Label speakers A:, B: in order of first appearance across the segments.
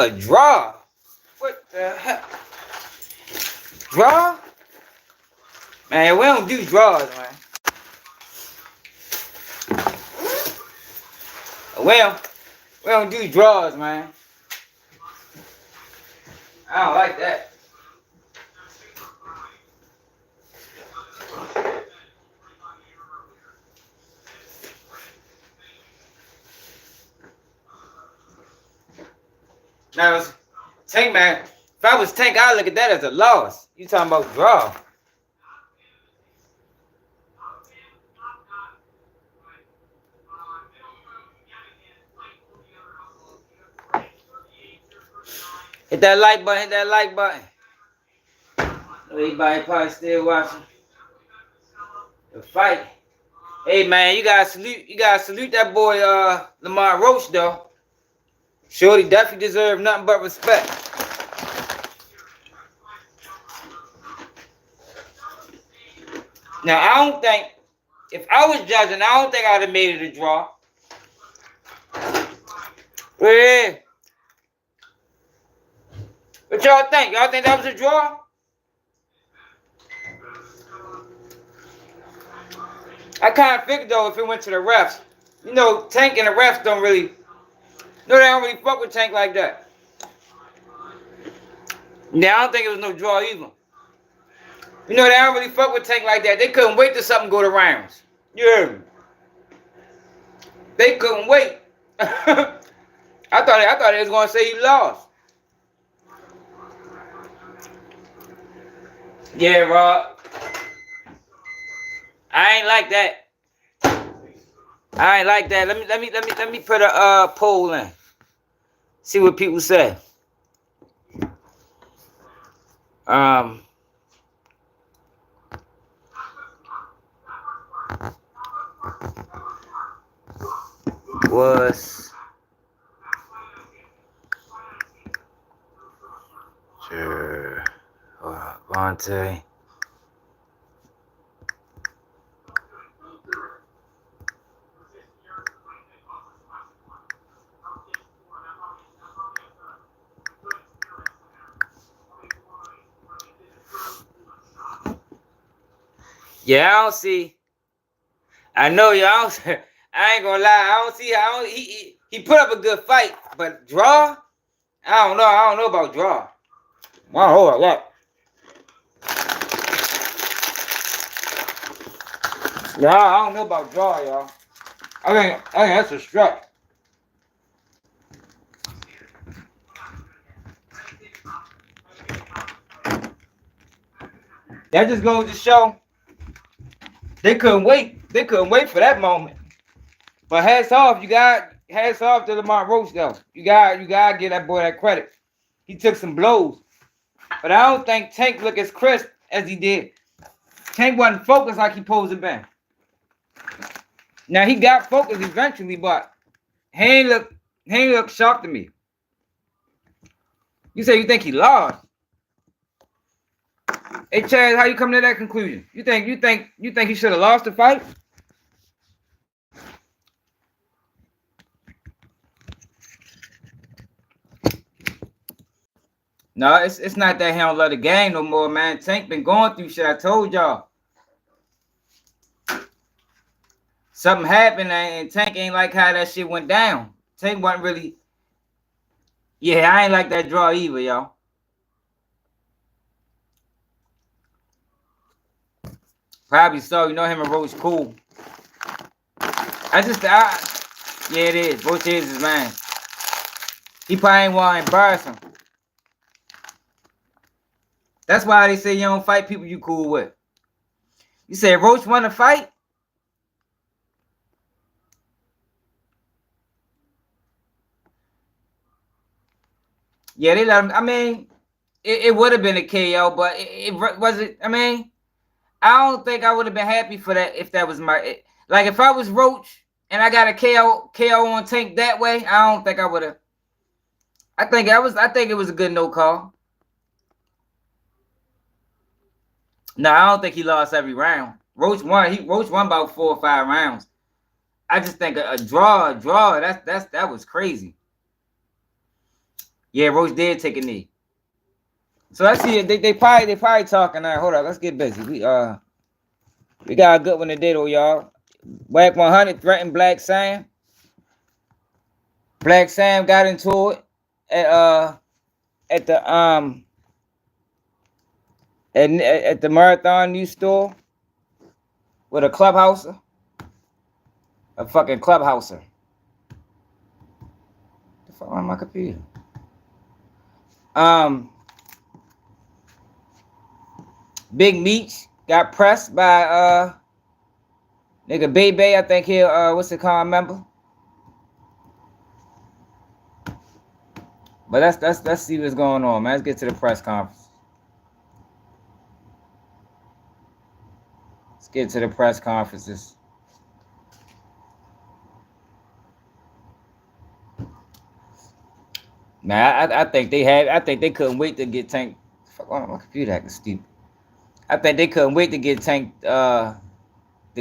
A: A draw? What the hell? Draw? Man, we don't do draws, man. Well, we don't do draws, man. I don't like that. Now, Tank, man, if I was Tank, I'd look at that as a loss. You talking about draw. Hit that like button, hit that like button. Everybody probably still watching the fight. Hey man, you gotta salute that boy Lamont Roach though. Shorty definitely deserve nothing but respect. Now I don't think, if I was judging, I don't think I'd have made it a draw. Yeah. What y'all think? Y'all think that was a draw? I kind of figured though if it went to the refs. You know, Tank and the refs don't really, no, they don't really fuck with Tank like that. Yeah, I don't think it was no draw either. You know, they don't really fuck with Tank like that. They couldn't wait till something go to rounds. Yeah. They couldn't wait. I thought they was gonna say he lost. Yeah, Rob. I ain't like that. I ain't like that. Let me put a poll in. See what people say. Was Gervonta yeah, I don't see. I know y'all. I ain't gonna lie. I don't see how he put up a good fight, but draw. I don't know. I don't know about draw. Wow, hold on, what? Yeah, I don't know about draw, y'all. I think that's a strike. That just goes to show they couldn't wait. They couldn't wait for that moment. But hats off to Lamont Roach though. You gotta give that boy that credit. He took some blows. But I don't think Tank looked as crisp as he did. Tank wasn't focused like he supposed to be. Now he got focused eventually, but he ain't look sharp to me. You say you think he lost? Hey Chad, how you come to that conclusion? You think he should have lost the fight? No, it's not that he don't love the game no more, man. Tank been going through shit. I told y'all. Something happened and Tank ain't like how that shit went down. Tank wasn't really. Yeah, I ain't like that draw either, y'all. Probably so. You know him and Roach cool. Yeah, it is. Roach is his man. He probably ain't want to embarrass him. That's why they say you don't fight people you cool with. You say Roach want to fight? Yeah, they let him. I mean, it would have been a KO, but it wasn't. I mean, I don't think I would have been happy for that if that was my. Like if I was Roach and I got a KO on Tank that way, I don't think I would have. I think it was a good no call. No, I don't think he lost every round. Roach won. Roach won about 4 or 5 rounds. I just think a draw. That was crazy. Yeah, Roach did take a knee. So let's see. They probably talking now. Hold up, let's get busy. We got a good one today though, y'all. Wack 100 threatened Black Sam. Black Sam got into it at the at the Marathon News store with a clubhouser. A fucking clubhouser. The fuck on my computer? Big Meech got pressed by nigga Bebe. I think he what's it called, member? But let's see what's going on, man. Let's get to the press conference. Let's get to the press conferences. Man, I think they couldn't wait to get Tank. Fuck, my computer acting stupid. I think they couldn't wait to get Tank to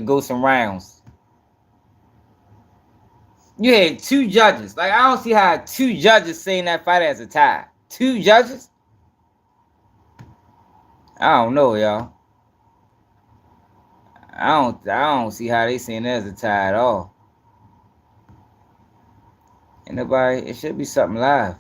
A: go some rounds. You had two judges. Like, I don't see how two judges saying that fight as a tie. Two judges? I don't know, y'all. I don't see how they saying that as a tie at all. Ain't nobody. It should be something live.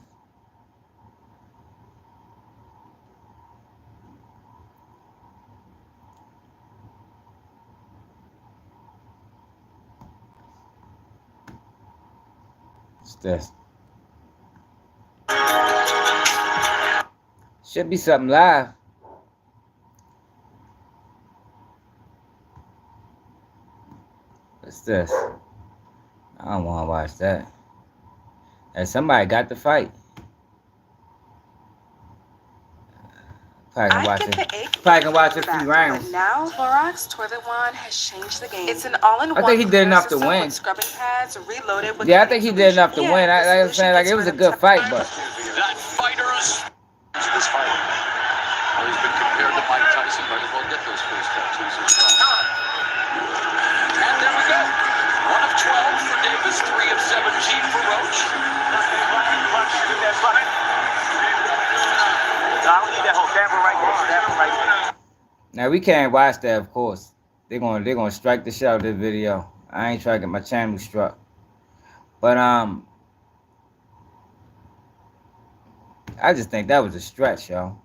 A: What's this? Should be something live. What's this? I don't want to watch that. And somebody got the fight. Probably can watch a few rounds.
B: Now, Clorox Toilet Wand has changed the game. It's an all-in-one.
A: I think he did enough to win.
B: Scrubbing pads reloaded with
A: I think he did enough to win. I was saying, like, it was a good fight, but
C: that fighters this fight. Well, he's been compared to Mike Tyson. Might as well get those first tattoos as well. And there we go. 1 of 12 for Davis, 3 of 17 for Roach.
A: Now we can't watch that, of course. They're gonna strike the shit out of this video. I ain't trying to get my channel struck. But I just think that was a stretch, y'all.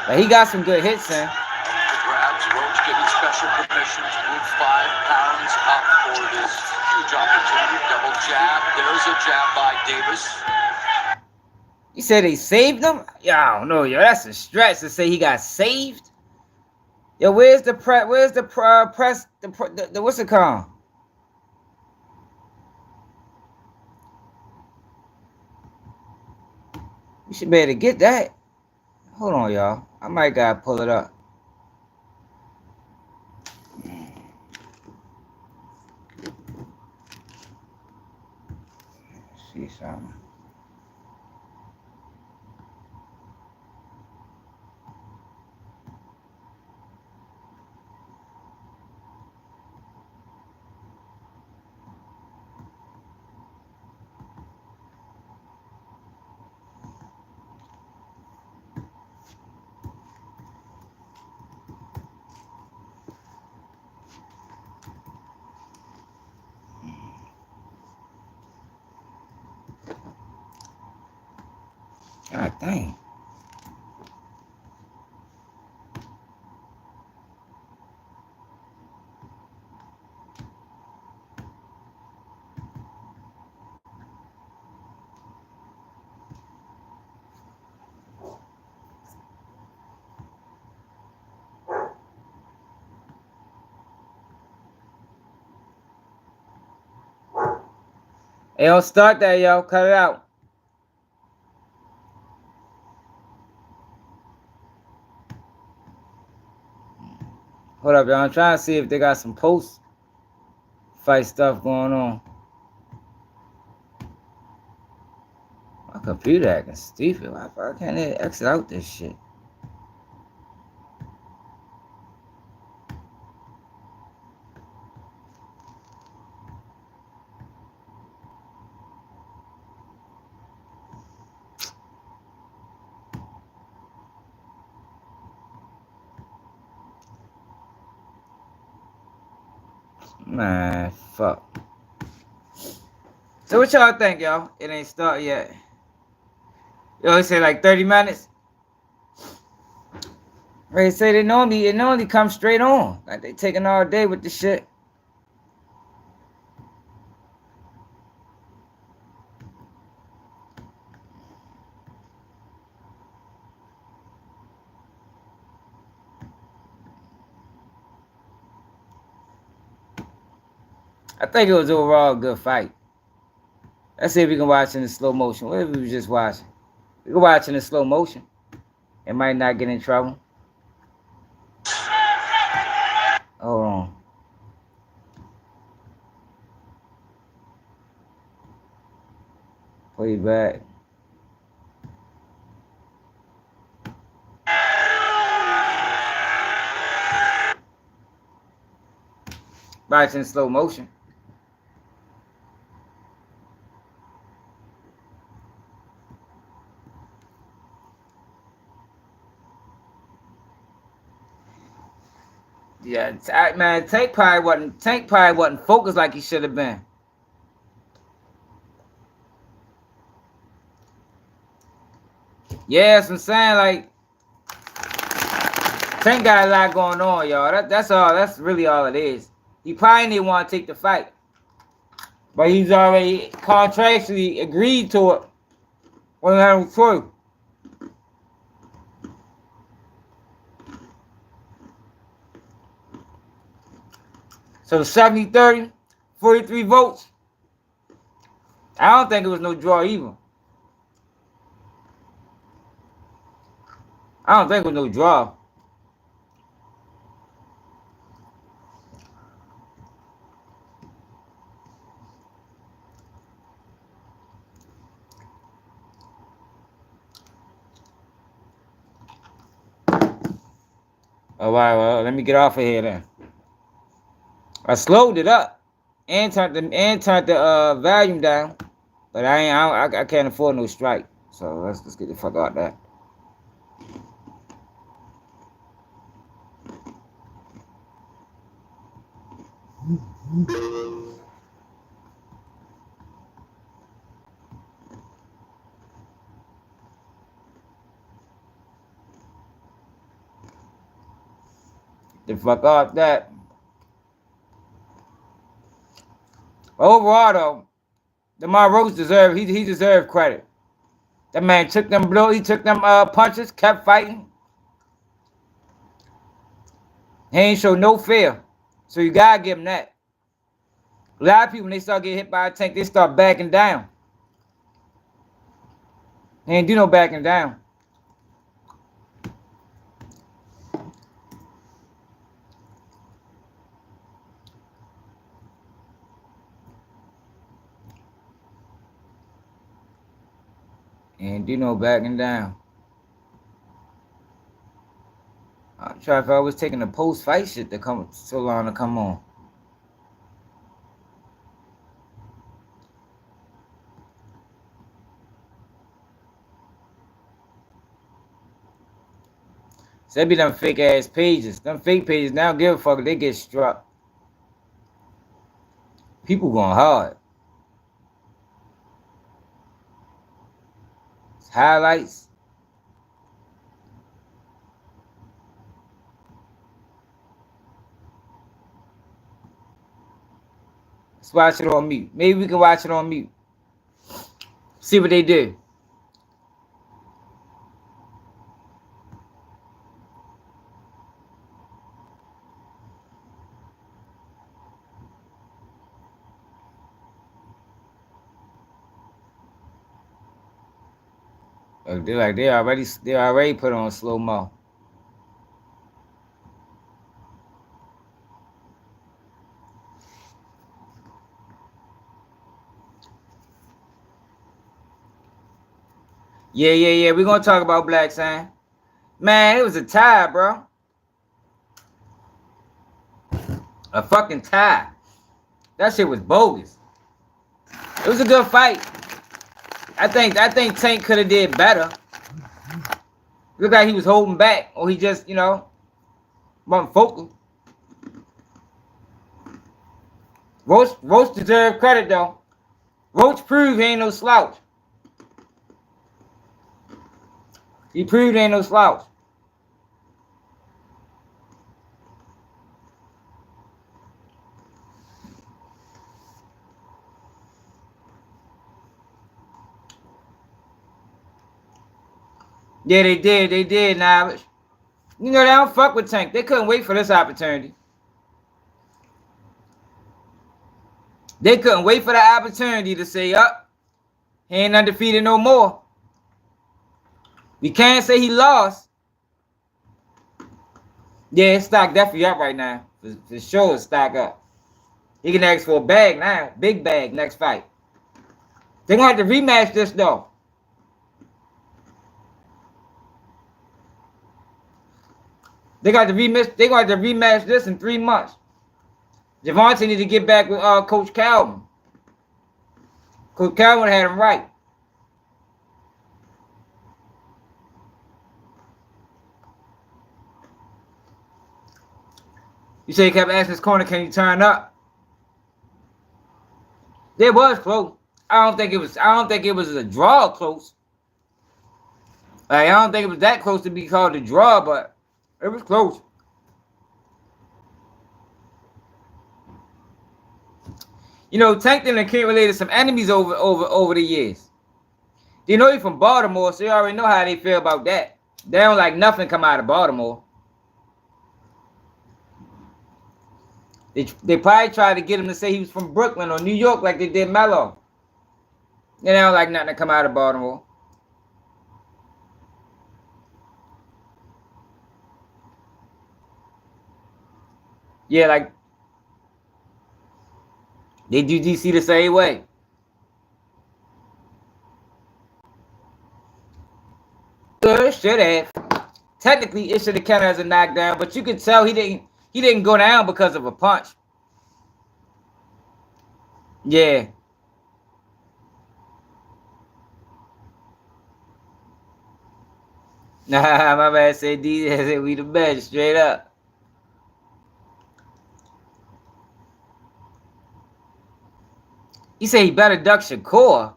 A: Like, he got some good hits in.
C: Grabs Roach getting special permissions, move 5 pounds up for this huge opportunity. Double jab. There's a jab by Davis.
A: You said they saved him? Yo, I don't know, yo. That's a stretch to say he got saved. Yo, where's the press? Where's the press? The what's it called? You should be able to get that. Hold on, y'all. I might gotta pull it up. Let's see something. God dang. Hey, don't start that, yo. Cut it out. Hold up, y'all. I'm trying to see if they got some post-fight stuff going on. My computer acting stupid. Why can't they exit out this shit? Man, fuck. So what y'all think, y'all? It ain't started yet. Yo, he said like 30 minutes. They say it normally comes straight on. Like they taking all day with the shit. I think it was overall a good fight. Let's see if we can watch in the slow motion. What if we was just watching? We can watch in the slow motion. It might not get in trouble. Hold on. Play it back. Watch in slow motion. Yeah, man, Tank probably wasn't focused like he should have been. Yeah, that's what I'm saying. Like, Tank got a lot going on, y'all. That's all. That's really all it is. He probably didn't want to take the fight, but he's already contractually agreed to it. When that was true. So 70-30, 43 votes. I don't think it was no draw either. I don't think it was no draw. All right, well, let me get off of here then. I slowed it up and turned the volume down, but I can't afford no strike. So let's get the fuck out that. The fuck off that. Overall though, Lamont Roach deserved he deserved credit. That man took them blows, he took them punches, kept fighting. He ain't show no fear. So you gotta give him that. A lot of people when they start getting hit by a tank, they start backing down. He ain't do no backing down. And do no backing down. I'm trying if I was taking the post-fight shit to come so long to come on. So they be them fake ass pages. Them fake pages now give a fuck if they get struck. People going hard. It's highlights. Let's watch it on mute. Maybe we can watch it on mute. See what they do. They already put on slow mo. Yeah. We're gonna talk about Black Sign. Man, it was a tie, bro. A fucking tie. That shit was bogus. It was a good fight. I think Tank could have did better. Looked like he was holding back, or he just, wasn't focused. Roach deserves credit though. Roach proved he ain't no slouch. He proved he ain't no slouch. Yeah, they did, Knowledge. You know, they don't fuck with Tank. They couldn't wait for this opportunity. They couldn't wait for the opportunity to say, up, he ain't undefeated no more. We can't say he lost. Yeah, his stock definitely up right now. For sure, his stock up. He can ask for a bag now. Big bag next fight. They're going to have to rematch this, though. They're going to have to rematch this in 3 months. Gervonta need to get back with Coach Calvin. Coach Calvin had him right. You say he kept asking his corner, can you turn up? It was close. I don't think it was a draw close. Like, I don't think it was that close to be called a draw, but it was close. You know, Tank done accumulated some enemies over the years. You know, he's from Baltimore, so you already know how they feel about that. They don't like nothing come out of Baltimore. They probably tried to get him to say he was from Brooklyn or New York like they did Melo. They don't like nothing to come out of Baltimore. Yeah, like they do DC the same way. It should have. Technically, it should have counted as a knockdown, but you could tell he didn't go down because of a punch. Yeah. Nah, my man said DJ said we the best, straight up. He said he better duck Shakur.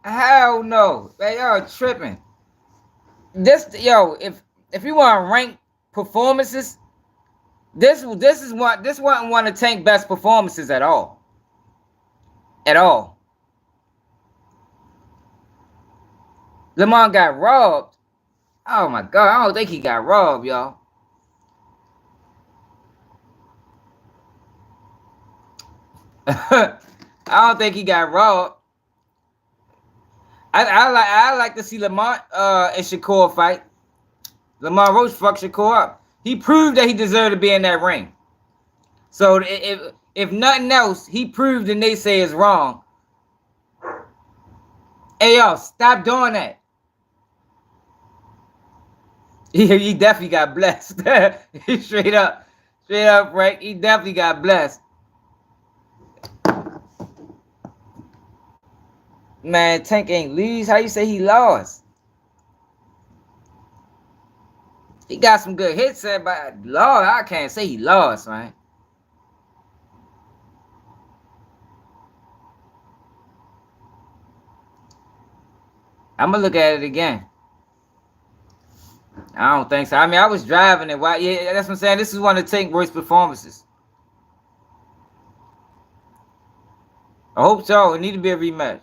A: Hell no. Man, y'all tripping. If you want to rank performances, this wasn't one of Tank's best performances at all. At all. Lamont got robbed. Oh my God, I don't think he got robbed, y'all. I don't think he got robbed. I like to see Lamont and Shakur fight. Lamont Roach fucked Shakur up. He proved that he deserved to be in that ring. So if nothing else, he proved the naysayers wrong. Hey yo, stop doing that. He definitely got blessed. straight up, Frank. He definitely got blessed. Man, Tank ain't lose. How you say he lost? He got some good hits, but Lord, I can't say he lost, man. I'm gonna look at it again. I don't think so. I mean, I was driving it. Why? Yeah, that's what I'm saying. This is one of Tank's worst performances. I hope so. It need to be a rematch.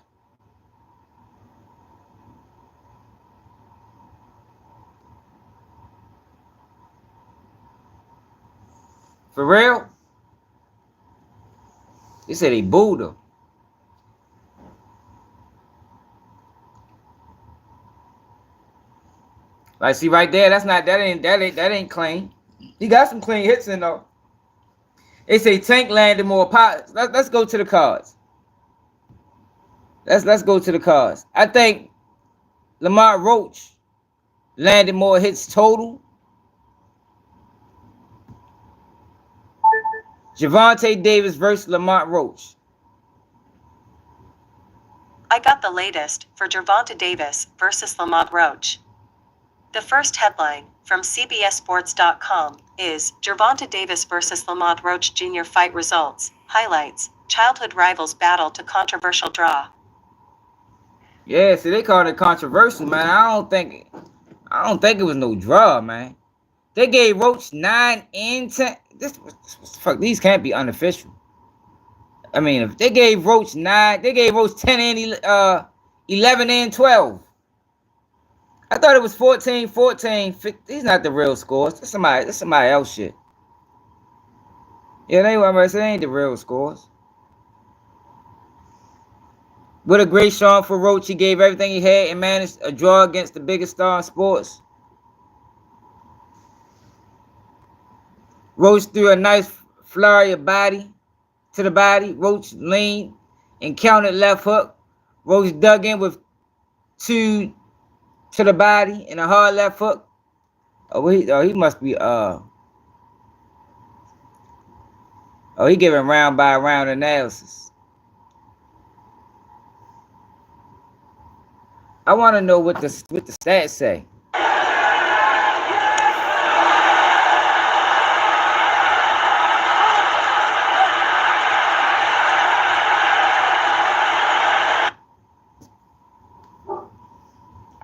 A: For real? They said he booed him. Like, see right there, that ain't clean. He got some clean hits in though. They say Tank landed more pots. Let's go to the cards. Let's go to the cards. I think Lamont Roach landed more hits total. Gervonta Davis versus Lamont Roach.
B: I got the latest for Gervonta Davis versus Lamont Roach. The first headline from CBSSports.com is Gervonta Davis versus Lamont Roach Jr. fight results. Highlights: childhood rivals battle to controversial draw.
A: Yeah, see, they called it controversial, man. I don't think it was no draw, man. They gave Roach 9 and 10. Fuck, these can't be unofficial. I mean, if they gave Roach 9, they gave Roach 10 and 11 and 12. I thought it was 14, 14. These not the real scores. That's somebody else shit. Yeah, they ain't the real scores. What a great showing for Roach. He gave everything he had and managed a draw against the biggest star in sports. Roach threw a nice flurry of body to the body. Roach leaned and counted left hook. Roach dug in with 2 to the body and a hard left hook. He must be he giving round by round analysis. I want to know what the stats say.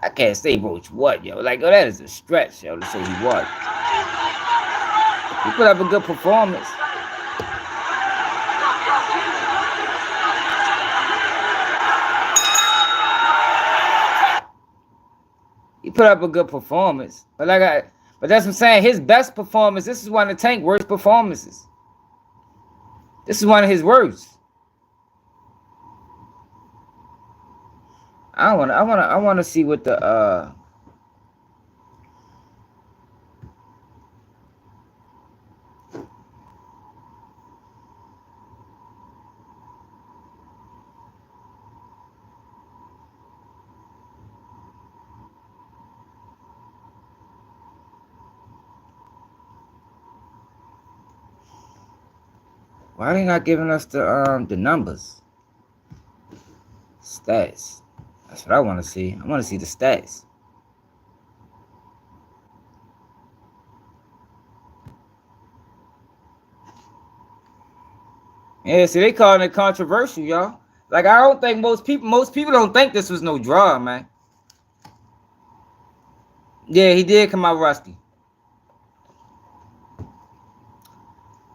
A: I can't say Roach what, yo. Like, oh, that is a stretch, yo, to say he what. He put up a good performance. He put up a good performance. But that's what I'm saying. His best performance, this is one of Tank's worst performances. This is one of his worst. I wanna see what the why are they not giving us the numbers? Stats. That's what I want to see. I want to see the stats. Yeah, see, they calling it controversial, y'all. Like, I don't think most people don't think this was no draw, man. Yeah, he did come out rusty.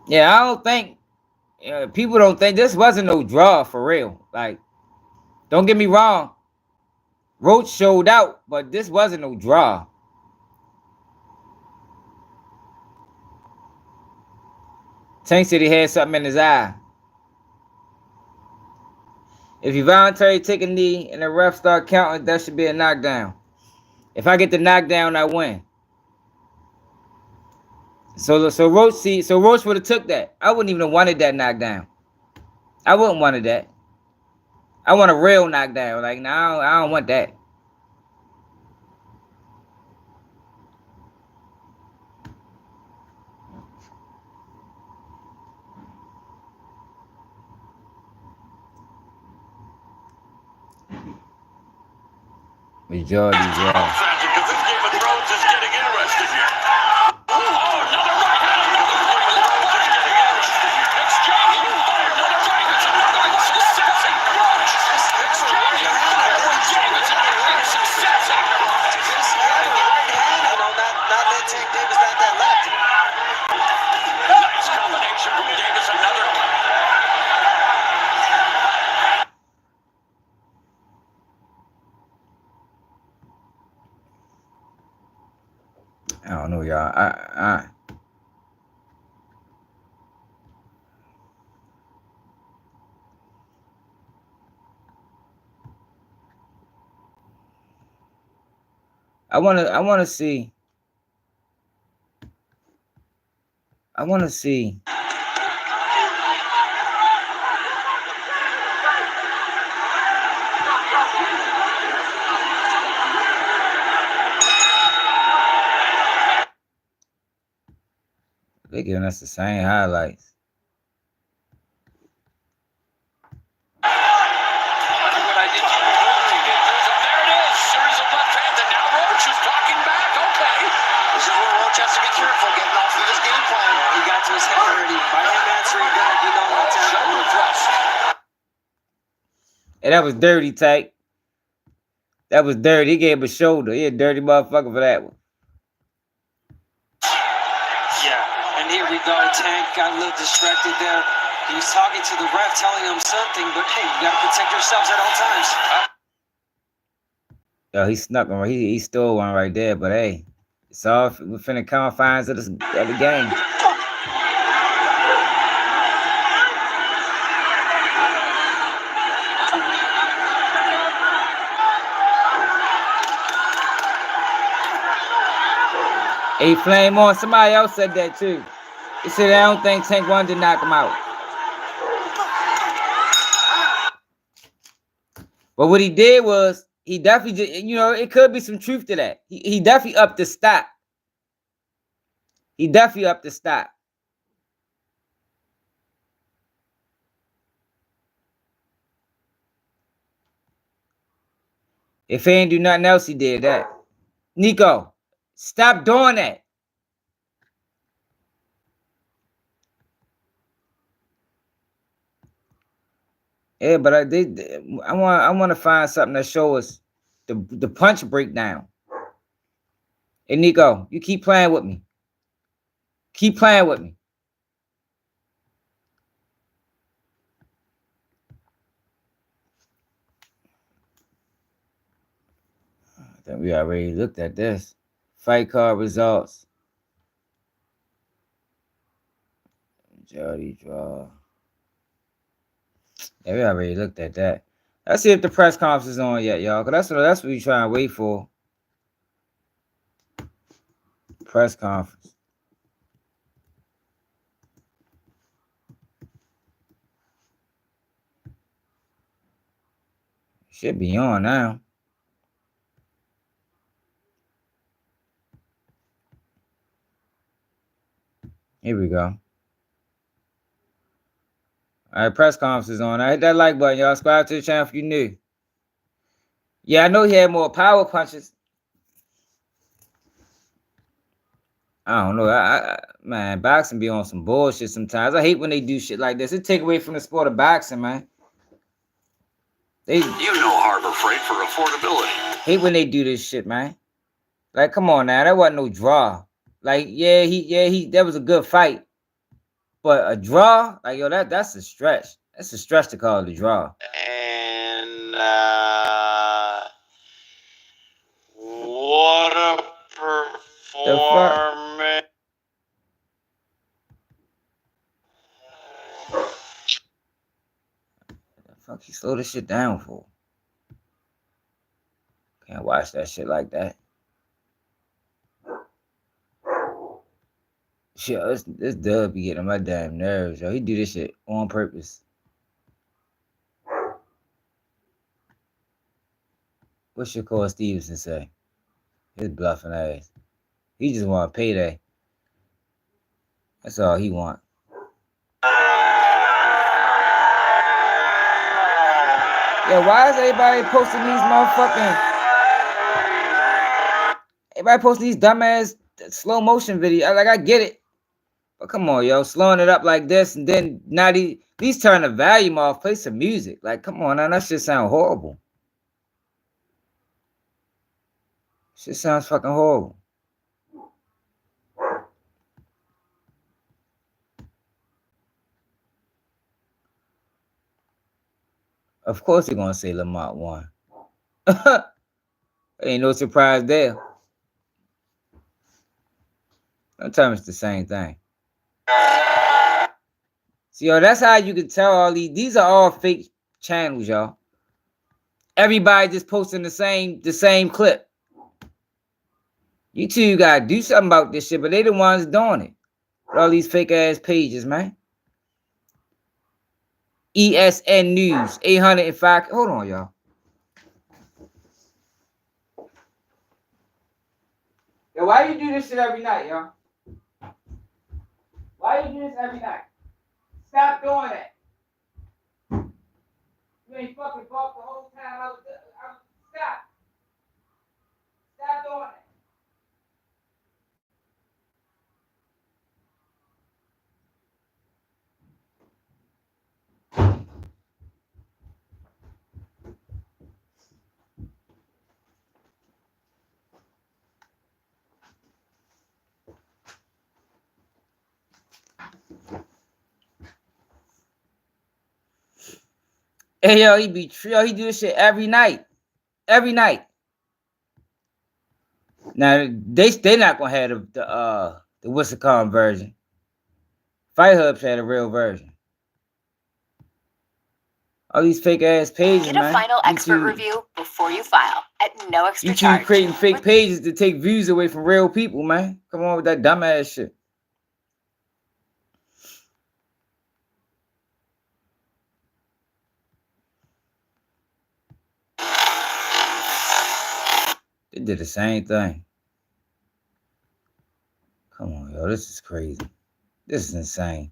A: Yeah, I don't think people don't think this wasn't no draw for real. Like, don't get me wrong. Roach showed out, but this wasn't no draw. Tank said he had something in his eye. If you voluntarily take a knee and the ref start counting, that should be a knockdown. If I get the knockdown, I win. So Roach would have took that. I wouldn't even have wanted that knockdown. I wouldn't wanted that. I want a real knockdown. Like, no, I don't want that. Majority draw.
C: Because this game of Thrones is getting interesting here. Oh, another right hand. Another is getting interesting here. Exchanging fire. Another right. It's another successing Roach. Exchanging fire with Davidson. Successing.
D: Just having the right hand, not let Tank Davis back that left.
C: Nice combination from Davis. Another.
A: I don't know, y'all. I wanna see. They're giving us the same highlights.
C: What I did to you before. There it is. Series of left hand, and now Roach is talking back. Okay.
D: This is where Roach has to be careful getting off of this game plan. He got to his head already. By him answering back, you know what's happening.
A: And that was dirty, Tank. That was dirty. He gave him a shoulder. He a dirty motherfucker for that one.
D: Yeah, and here we go. Tank got a little distracted there. He was talking to the ref, telling him something, but hey, you gotta protect yourselves at all times.
A: Yo, he snuck one. He stole one right there. But hey, it's all within the confines of the game. Hey, Flame on. Somebody else said that too. He said, I don't think Tank wanted to knock him out. But what he did was, he definitely did, you know, it could be some truth to that. He definitely upped the stop. He definitely upped the stop. If he ain't do nothing else, he did that. Nico, stop doing that. Yeah, but I want to find something that show us the punch breakdown. Hey, Nico, you keep playing with me. Keep playing with me. I think we already looked at this. Fight card results. Jody draw. Yeah, we already looked at that. Let's see if the press conference is on yet, y'all. Cause that's what we trying to wait for. Press conference. Should be on now. Here we go. All right, press conference is on. I hit that like button, y'all. Subscribe to the channel if you new. Yeah, I know he had more power punches. I don't know. Man, boxing be on some bullshit sometimes. I hate when they do shit like this. It take away from the sport of boxing, man.
C: You know Harbor Freight for affordability.
A: Hate when they do this shit, man. Like, come on now, that wasn't no draw. Like, that was a good fight. But a draw, like, yo, that's a stretch. That's a stretch to call it a draw.
D: And what a performance!
A: The fuck he slow this shit down for? Can't watch that shit like that. Shit, this dub be getting on my damn nerves, yo. He do this shit on purpose. What should Shakur Stevenson say? His bluffing ass. He just want a payday. That's all he want. Yeah, why is everybody posting these motherfucking... Everybody posting these dumbass slow motion videos? Like, I get it. But come on, yo. Slowing it up like this and then not at least turn the volume off. Play some music. Like, come on now. That shit sound horrible. Shit sounds fucking horrible. Of course they're gonna say Lamont won. Ain't no surprise there. Sometimes it's the same thing. See, yo, that's how you can tell all these are all fake channels, y'all. Everybody just posting the same clip. You two gotta do something about this shit, but they the ones doing it. With all these fake ass pages, man. ESN News, 805. Hold on, y'all. Yo, why you do this shit every night, y'all? Why you do this every night? Stop doing that. You ain't fucking bought the whole time I was stop. Stop doing that. Hey, yo, he do this shit every night. Every night. Now, they not going to have the what's it called version. Fight Hubs had a real version. All these fake ass pages,
E: Get a
A: man.
E: final expert
A: YouTube,
E: review before you file at no extra
A: YouTube
E: charge.
A: creating fake pages to take views away from real people, man. Come on with that dumbass shit. They did the same thing. Come on, yo. This is crazy. This is insane.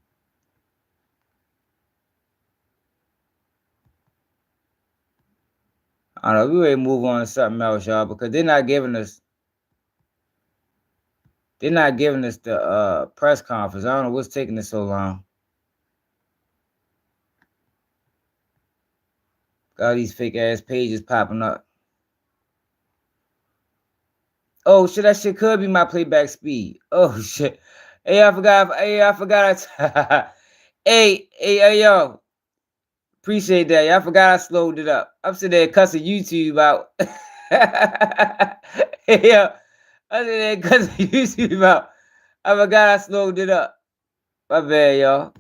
A: I don't know. We ready to move on to something else, y'all, because they're not giving us the press conference. I don't know what's taking it so long. Got all these fake ass pages popping up. Oh shit, that shit could be my playback speed. Oh shit. Hey, I forgot. Hey, yo. Appreciate that. I forgot I slowed it up. I'm sitting there cussing YouTube out. Hey, yo. I'm sitting there cussing YouTube out. I forgot I slowed it up. My bad, y'all.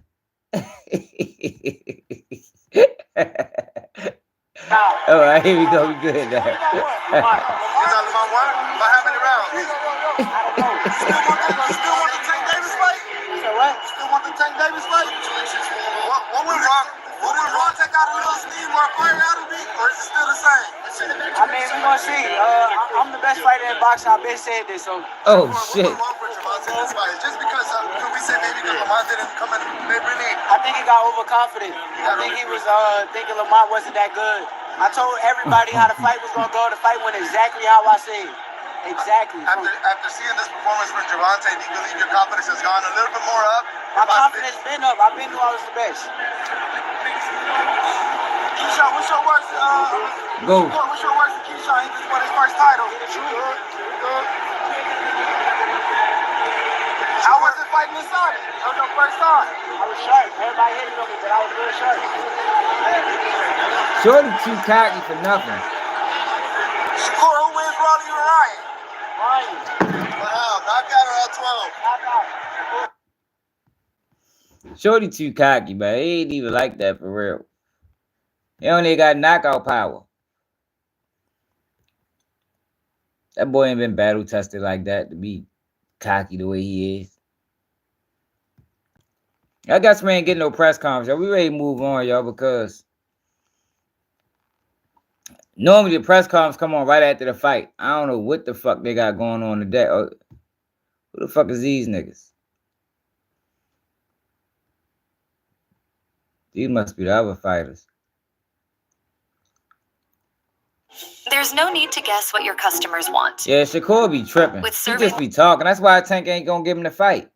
A: All right, here we go. We good now.
F: Is that Lamont Roach? By how many rounds? Still want the Tank Davis fight? You said what? Still want the Tank Davis fight? What went wrong? What went wrong? Take out a little steam or a fire out of me, or is it still the same?
G: I mean, we're gonna see. I'm the best fighter in boxing. I've been said this, so.
A: Oh shit.
F: What went wrong for Gervonta in this fight? Just because could we say maybe because Lamont didn't come in maybe?
G: I think he got overconfident. I think he was thinking Lamont wasn't that good. I told everybody how the fight was gonna go. The fight went exactly how I said. Exactly.
F: After seeing this performance from Gervonta, do you believe your confidence has gone a little bit more up?
G: My confidence been up. I've been knew I was the best.
F: Keyshawn, what's your worst?
A: Go.
F: What's your worst? Keyshawn, he just won his first title. How was it fighting inside? That was your first time.
G: I was sharp. Everybody hated on me, but I was real sharp.
A: Shorty too cocky for nothing.
F: Shakur, who wins Rolly or Ryan?
G: Ryan.
F: Wow, knockout or L12?
G: Knockout.
A: Shorty too cocky, man. He ain't even like that for real. He only got knockout power. That boy ain't been battle tested like that to be cocky the way he is. I guess we ain't getting no press conference, y'all. We ready to move on, y'all, because normally the press conference come on right after the fight. I don't know what the fuck they got going on today. Who the fuck is these niggas? These must be the other fighters.
E: There's no need to guess what your customers want.
A: Yeah, Shakur be tripping.
E: With
A: He just be talking. That's why Tank ain't gonna give him the fight.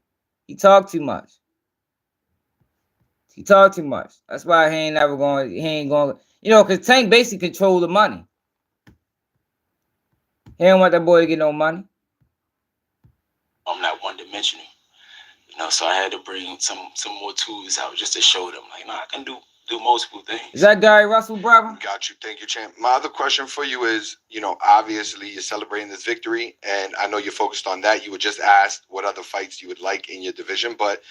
A: He talk too much. He talk too much. That's why he ain't going, you know, because Tank basically control the money. He don't want that boy to get no money.
H: I'm not one-dimensional, you know, so I had to bring some more tools out just to show them, like, I can do multiple things.
A: Is that Gary Russell, brother?
I: Got you. Thank you, champ. My other question for you is, you know, obviously you're celebrating this victory, and I know you're focused on that. You were just asked what other fights you would like in your division, but,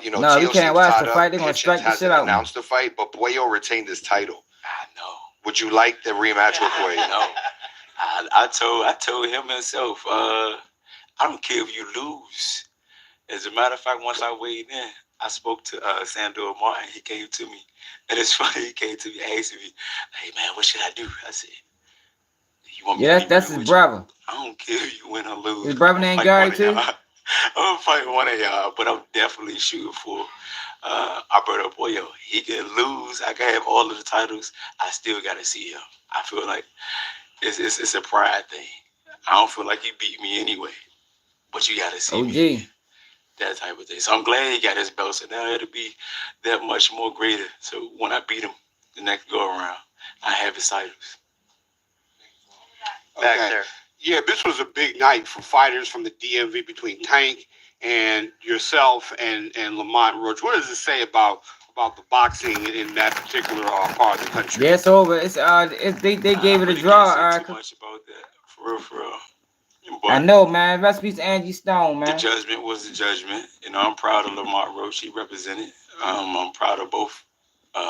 I: you know,
A: no, we can't watch the fight. They're going to strike the shit out.
I: Announced the fight, but Puello retained his title.
H: I know.
I: Would you like the rematch with Puello?
H: No. I told him myself, I don't care if you lose. As a matter of fact, once I weighed in, I spoke to Sandor Martin. He came to me, and it's funny. He came to me, asking me, "Hey man, what should I do?" I said, "You want me?"
A: Yeah, that's his brother.
H: I don't care if you win or lose.
A: His brother named Gary too.
H: I'm gonna fight one of y'all, but I'm definitely shooting for Alberto Puello. He can lose. I can have all of the titles. I still gotta see him. I feel like it's a pride thing. I don't feel like he beat me anyway, but you gotta see me. That type of thing. So I'm glad he got his belt. So now it'll be that much more greater. So when I beat him the next go around, I have his titles.
J: Back there. Yeah, this was a big night for fighters from the DMV between Tank and yourself and Lamont Roach. What does it say about about the boxing in that particular part of the country.
A: Yeah, it's over. They gave it a draw.
H: Can't say too much about that. For real, for real. But
A: I know, man. Recipes to Angie Stone, man.
H: the judgment was the judgment. You know, I'm proud of Lamont Roach. He represented. I'm proud of both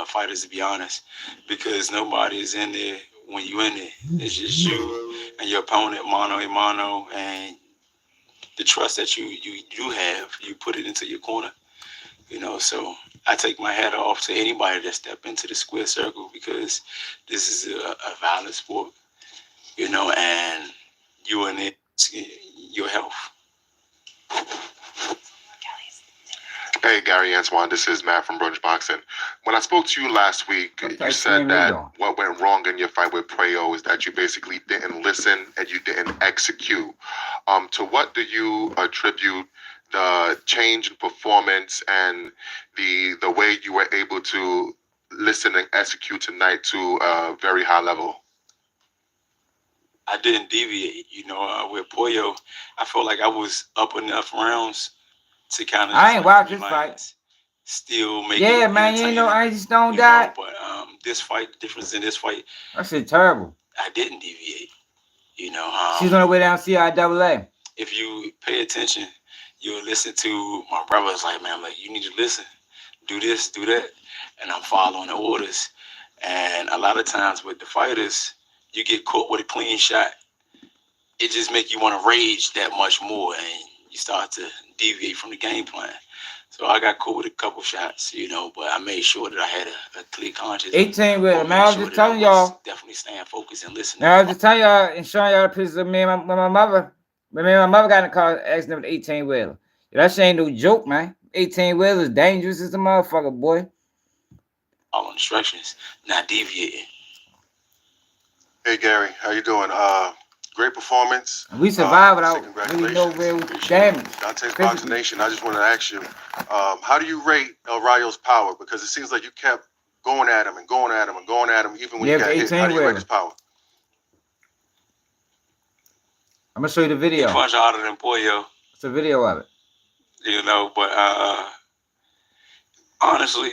H: fighters, to be honest, because nobody is in there when you in there. It's just you and your opponent, mano a mano, and the trust that you do have, you put it into your corner. You know, so I take my hat off to anybody that step into the square circle, because this is a violent sport, you know, and you in it, your health.
I: Hey, Gary Antoine, this is Matt from Brunch Boxing. When I spoke to you last week, you said that what went wrong in your fight with Preo is that you basically didn't listen and you didn't execute. To what do you attribute the change in performance and the way you were able to listen and execute tonight to a very high level?
H: I didn't deviate, you know. With Pollo, I felt like I was up enough rounds to kind of.
A: I ain't watched this fight.
H: Still making.
A: Yeah, man, you ain't know Angie Stone died.
H: But this fight, the difference in this fight.
A: That shit terrible.
H: I didn't deviate, you know.
A: She's on her way down CIAA.
H: If you pay attention, you'll listen to my brother's like, man, I'm like, you need to listen, do this, do that, and I'm following the orders. And a lot of times with the fighters, you get caught with a clean shot. It just make you want to rage that much more, and you start to deviate from the game plan. So I got caught with a couple shots, you know, but I made sure that I had a clear conscience.
A: 18 with him. I was just telling y'all.
H: Definitely staying focused and listening.
A: Now I was just telling y'all and showing y'all the pictures of me and my mother. When me and my mother got in the car asking them the 18 wheeler. That shit ain't no joke, man. 18 wheeler is dangerous as a motherfucker, boy.
H: All instructions, not deviating.
I: Hey Gary, how you doing? Great performance.
A: We survived without really no real damage.
I: Dante's Boxing Nation, I just wanted to ask you, how do you rate El Rayo's power? Because it seems like you kept going at him and going at him and going at him even when you got hit. How do you rate his power?
A: I'm gonna show you the video.
H: He punched harder than Pollo.
A: It's a video of it.
H: You know, but honestly,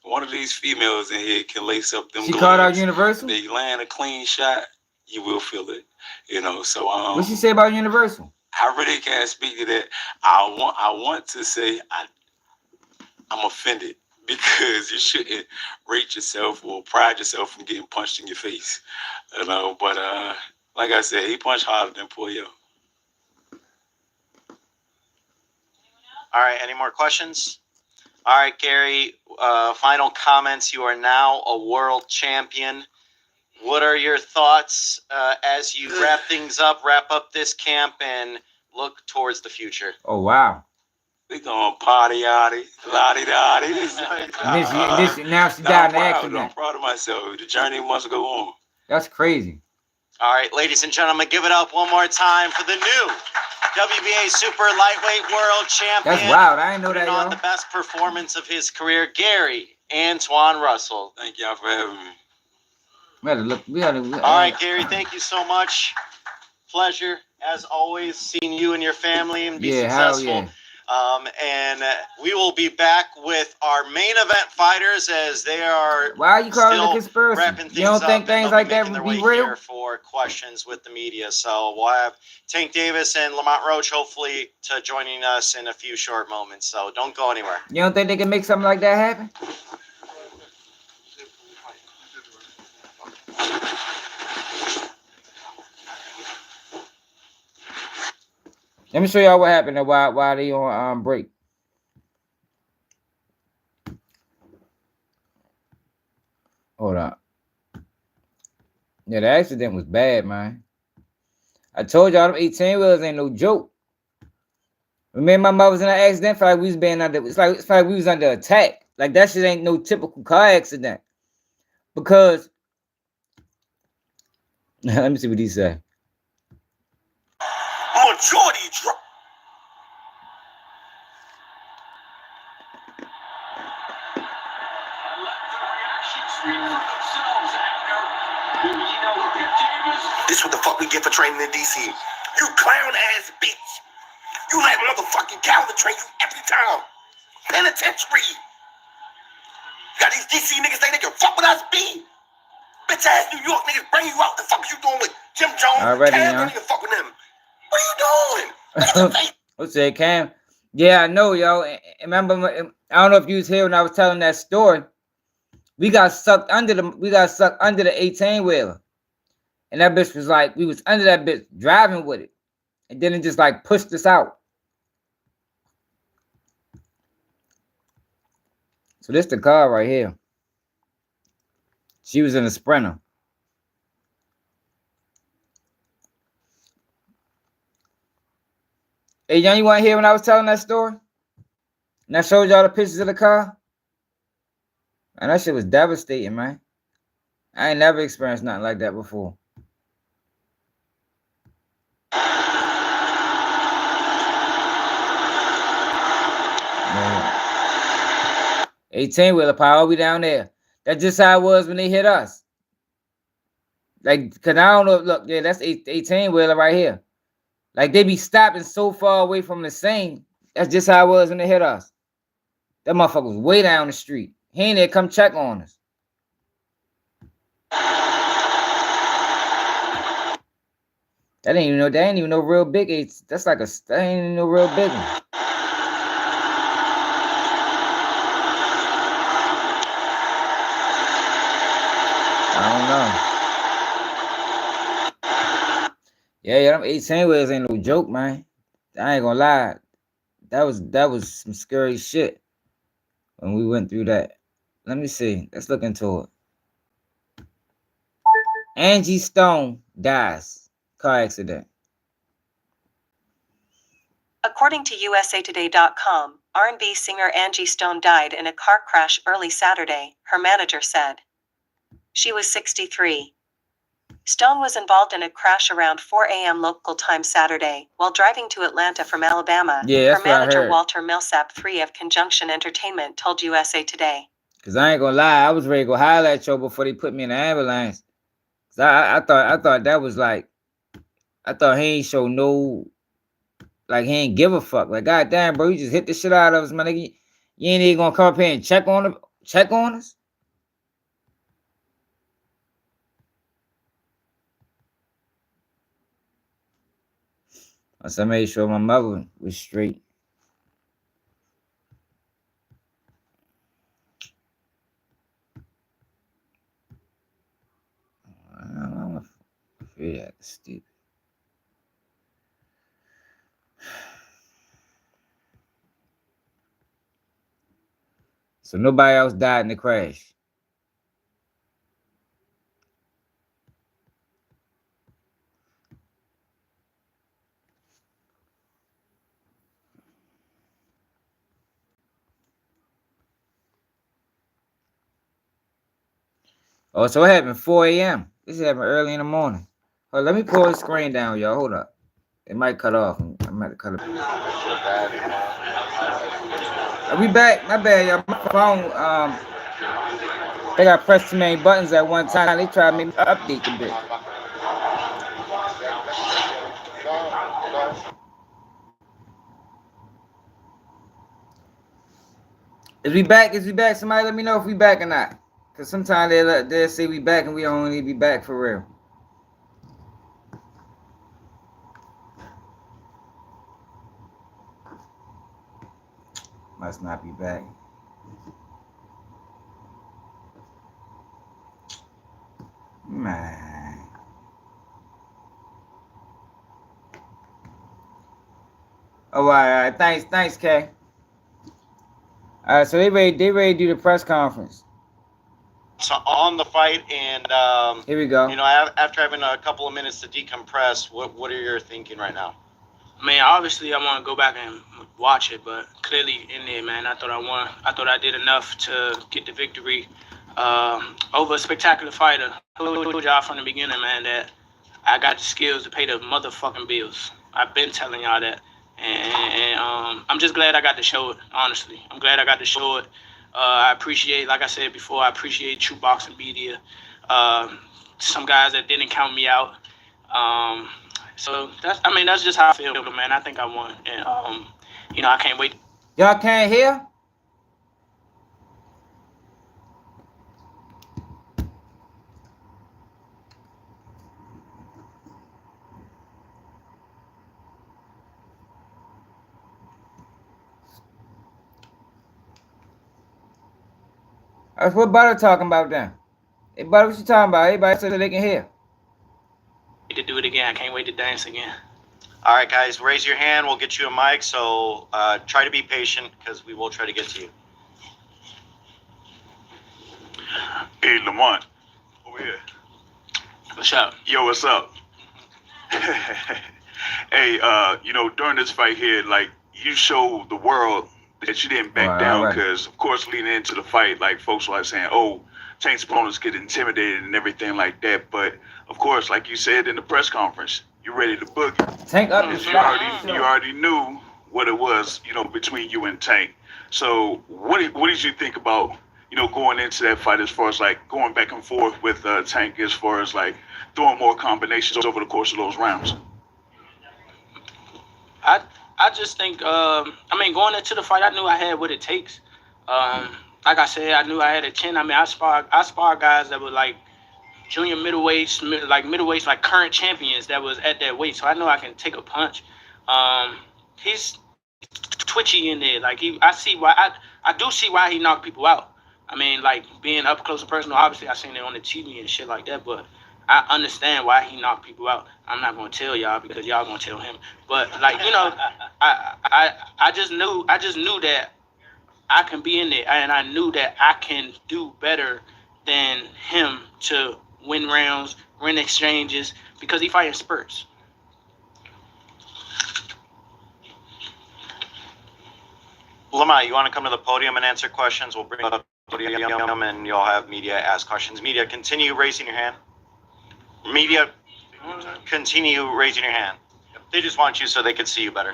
H: one of these females in here can lace up them.
A: She called out Universal?
H: They land a clean shot, you will feel it. You know, so
A: what she say about Universal?
H: I really can't speak to that. I want to say I'm offended, because you shouldn't rate yourself or pride yourself from getting punched in your face. You know, but like I said, he punched harder than Pollo.
K: All right, any more questions? All right, Gary, final comments. You are now a world champion. What are your thoughts as you wrap things up, wrap up this camp, and look towards the future?
A: Oh, wow.
H: We going party, yaddy, lottie-dotty.
A: Now she died in an accident.
H: I'm proud of myself. The journey must go on.
A: That's crazy.
K: All right, ladies and gentlemen, give it up one more time for the new WBA Super Lightweight World Champion.
A: That's wild. I didn't know that,
K: y'all. On the best performance of his career, Gary Antoine Russell.
H: Thank y'all for having me.
K: All right, Gary, thank you so much. Pleasure, as always, seeing you and your family and be successful.
A: Hell yeah.
K: And we will be back with our main event fighters as they are.
A: Why are you calling it a conspiracy? You don't think things like that would be real?
K: For questions with the media, so we'll have Tank Davis and Lamont Roach hopefully to joining us in a few short moments. So don't go anywhere.
A: You don't think they can make something like that happen? Let me show y'all what happened while they on break. Hold on. Yeah, the accident was bad, man. I told y'all them 18 wheels ain't no joke. When me and my mother was in an accident, it's like we was being under. It's like we was under attack. Like that shit ain't no typical car accident. Because let me see what he say.
F: Majority drop. This what the fuck we get for training in DC. You clown ass bitch. You let motherfucking Calvin train you every time. Penitentiary. You got these DC niggas think they can fuck with us, B? Bitch ass New York niggas bring you out. The fuck you doing with Jim Jones?
A: Already,
F: Cam
A: huh?
F: don't even fuck with them. What are you doing? Look at your face.
A: What's that, Cam? Yeah, I know, yo. Remember, I don't know if you was here when I was telling that story. We got sucked under the 18-wheeler. And that bitch was like, we was under that bitch driving with it. And then it just like pushed us out. So this the car right here. She was in a Sprinter. Hey, young, you want to hear when I was telling that story? And I showed y'all the pictures of the car? Man, that shit was devastating, man. I ain't never experienced nothing like that before. Man. 18-wheeler power, we down there. That's just how it was when they hit us. Like, cause I don't know, look, yeah, that's 18-wheeler right here. Like, they be stopping so far away from the scene. That's just how it was when they hit us. That motherfucker was way down the street. He ain't there come check on us. That ain't even no real big eight. That's like that ain't even no real big one. I don't know. Yeah, them 18-wheelers ain't no joke, man. I ain't gonna lie. That was some scary shit when we went through that. Let me see. Let's look into it. Angie Stone dies. Car accident.
B: According to USAToday.com, R&B singer Angie Stone died in a car crash early Saturday, her manager said. She was 63. Stone was involved in a crash around 4 a.m. local time Saturday while driving to Atlanta from Alabama.
A: Yeah,
B: her manager Walter Millsap III of Conjunction Entertainment told USA Today.
A: Cause I ain't gonna lie, I was ready to go holler at you before they put me in the ambulance. Cause I thought that was like, I thought he ain't show no, like he ain't give a fuck. Like, goddamn, bro, you just hit the shit out of us, man. Nigga, you ain't even gonna come up here and check on us. So I made sure my mother was straight. I feel that stupid. So nobody else died in the crash. Oh, so it happened 4 a.m. This happened early in the morning. Oh, let me pull the screen down, y'all. Hold up. It might cut off. I might cut it. Are we back? My bad, y'all. My phone, I think I pressed too many buttons at one time. They tried to make me update the bit. Is we back? Is we back? Somebody let me know if we back or not. Because sometimes they'll say we back and we don't need to be back for real. Must not be back. Man. Oh, all right. Thanks, Kay. All right, so they ready to do the press conference.
K: So on the fight, and
A: here we go.
K: You know, after having a couple of minutes to decompress, what are you thinking right now?
L: I mean, obviously, I want to go back and watch it, but clearly in there, man, I thought I won. I thought I did enough to get the victory over a spectacular fighter. I told y'all from the beginning, man, that I got the skills to pay the motherfucking bills. I've been telling y'all that. And I'm just glad I got to show it, honestly. I'm glad I got to show it. I appreciate, like I said before, I appreciate True Boxing Media. Some guys that didn't count me out. So that's just how I feel, man. I think I won, and you know, I can't wait.
A: Y'all can't hear? That's what Butter talking about then. Hey, Butter, what you talking about? Everybody so they can hear.
L: To do it again. I can't wait to dance again.
K: All right, guys, raise your hand. We'll get you a mic. So try to be patient because we will try to get to you.
M: Hey, Lamont, over here.
L: What's up?
M: Yo, what's up? Hey, during this fight here, like, you show the world that you didn't back down because, of course, leading into the fight, like, folks were saying, oh, Tank's opponents get intimidated and everything like that. But, of course, like you said in the press conference, you're ready to boogie.
A: Tank up.
M: You already knew what it was, between you and Tank. So what did you think about, going into that fight as far as, like, going back and forth with Tank as far as, like, throwing more combinations over the course of those rounds?
L: I just think, going into the fight, I knew I had what it takes. Like I said, I knew I had a chin. I spar guys that were like junior middleweights, middleweights, like current champions that was at that weight. So I know I can take a punch. He's twitchy in there. Like I do see why he knocked people out. Like being up close and personal. Obviously, I seen it on the TV and shit like that, but I understand why he knocked people out. I'm not gonna tell y'all because y'all gonna tell him. But I just knew that I can be in there, and I knew that I can do better than him to win rounds, win exchanges, because he fighting spurts.
K: Lamont, you want to come to the podium and answer questions? We'll bring up the podium and you'll have media ask questions. Media, continue raising your hand. Media, continue raising your hand. They just want you so they can see you better.